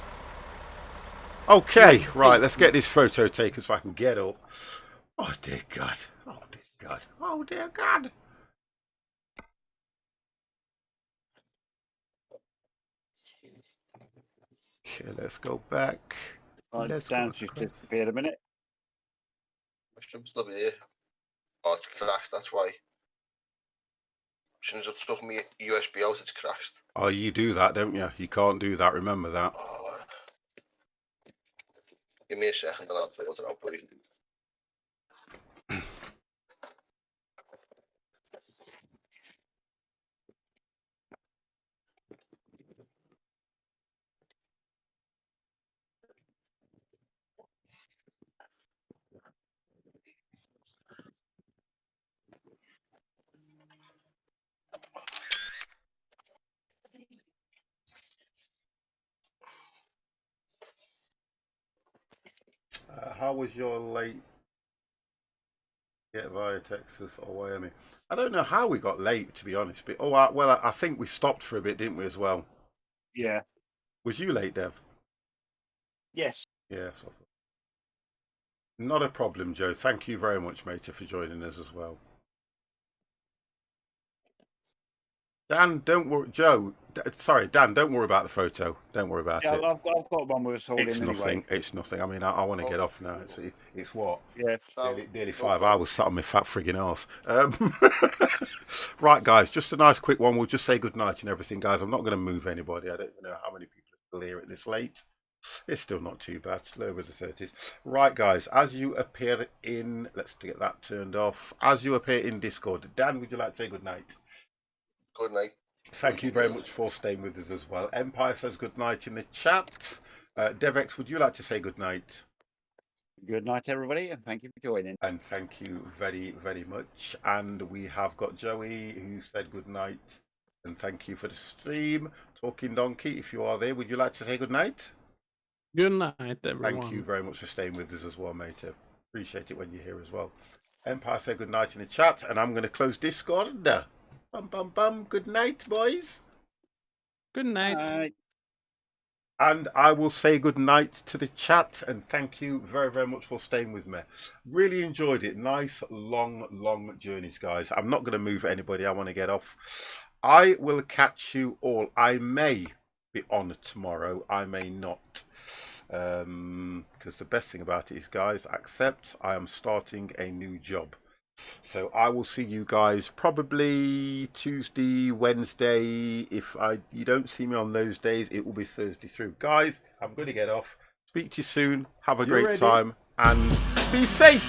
Okay. Right. Let's get this photo taken so I can get up. Oh dear God. Oh dear God. Oh dear God. Okay, let's go back. Let's go Dan's just disappeared a minute. Mushroom's still here. Oh, it's crashed, that's why. As soon as I took my USB out, it's crashed. Oh, you do that, don't you? You can't do that, remember that. Oh. Give me a second and I'll filter out, please. How was your late get via Texas or Wyoming? I don't know how we got late, to be honest. But I think we stopped for a bit, didn't we, as well? Yeah. Was you late, Dev? Yes. Yeah. So not a problem, Joe. Thank you very much, mate, for joining us as well. Dan, don't worry. Joe, sorry, Dan, don't worry about the photo. Don't worry about it. I've got one with us all It's in nothing. anyway. It's nothing. I mean, I want to get off now. It's what? Yeah. Nearly 5 hours sat on my fat frigging arse. Right, guys, just a nice quick one. We'll just say good night and everything, guys. I'm not going to move anybody. I don't know how many people are still here at this late. It's still not too bad. It's low with the 30s. Right, guys, as you appear in... Let's get that turned off. As you appear in Discord. Dan, would you like to say good night? Good night. Thank you very much for staying with us as well. Empire says good night in the chat. Devex, would you like to say good night? Good night, everybody, and thank you for joining. And thank you very, very much. And we have got Joey who said good night. And thank you for the stream. Talking Donkey, if you are there, would you like to say good night? Good night, everyone. Thank you very much for staying with us as well, mate. Appreciate it when you're here as well. Empire said good night in the chat, and I'm going to close Discord. Bum, bum, bum. Good night, boys. Good night. And I will say good night to the chat, and thank you very, very much for staying with me. Really enjoyed it. Nice, long journeys, guys. I'm not going to move anybody. I want to get off. I will catch you all. I may be on tomorrow. I may not. Because the best thing about it is, guys, accept I am starting a new job. So I will see you guys probably Tuesday, Wednesday. If you don't see me on those days, it will be Thursday through. Guys, I'm going to get off. Speak to you soon. Have a great time and be safe.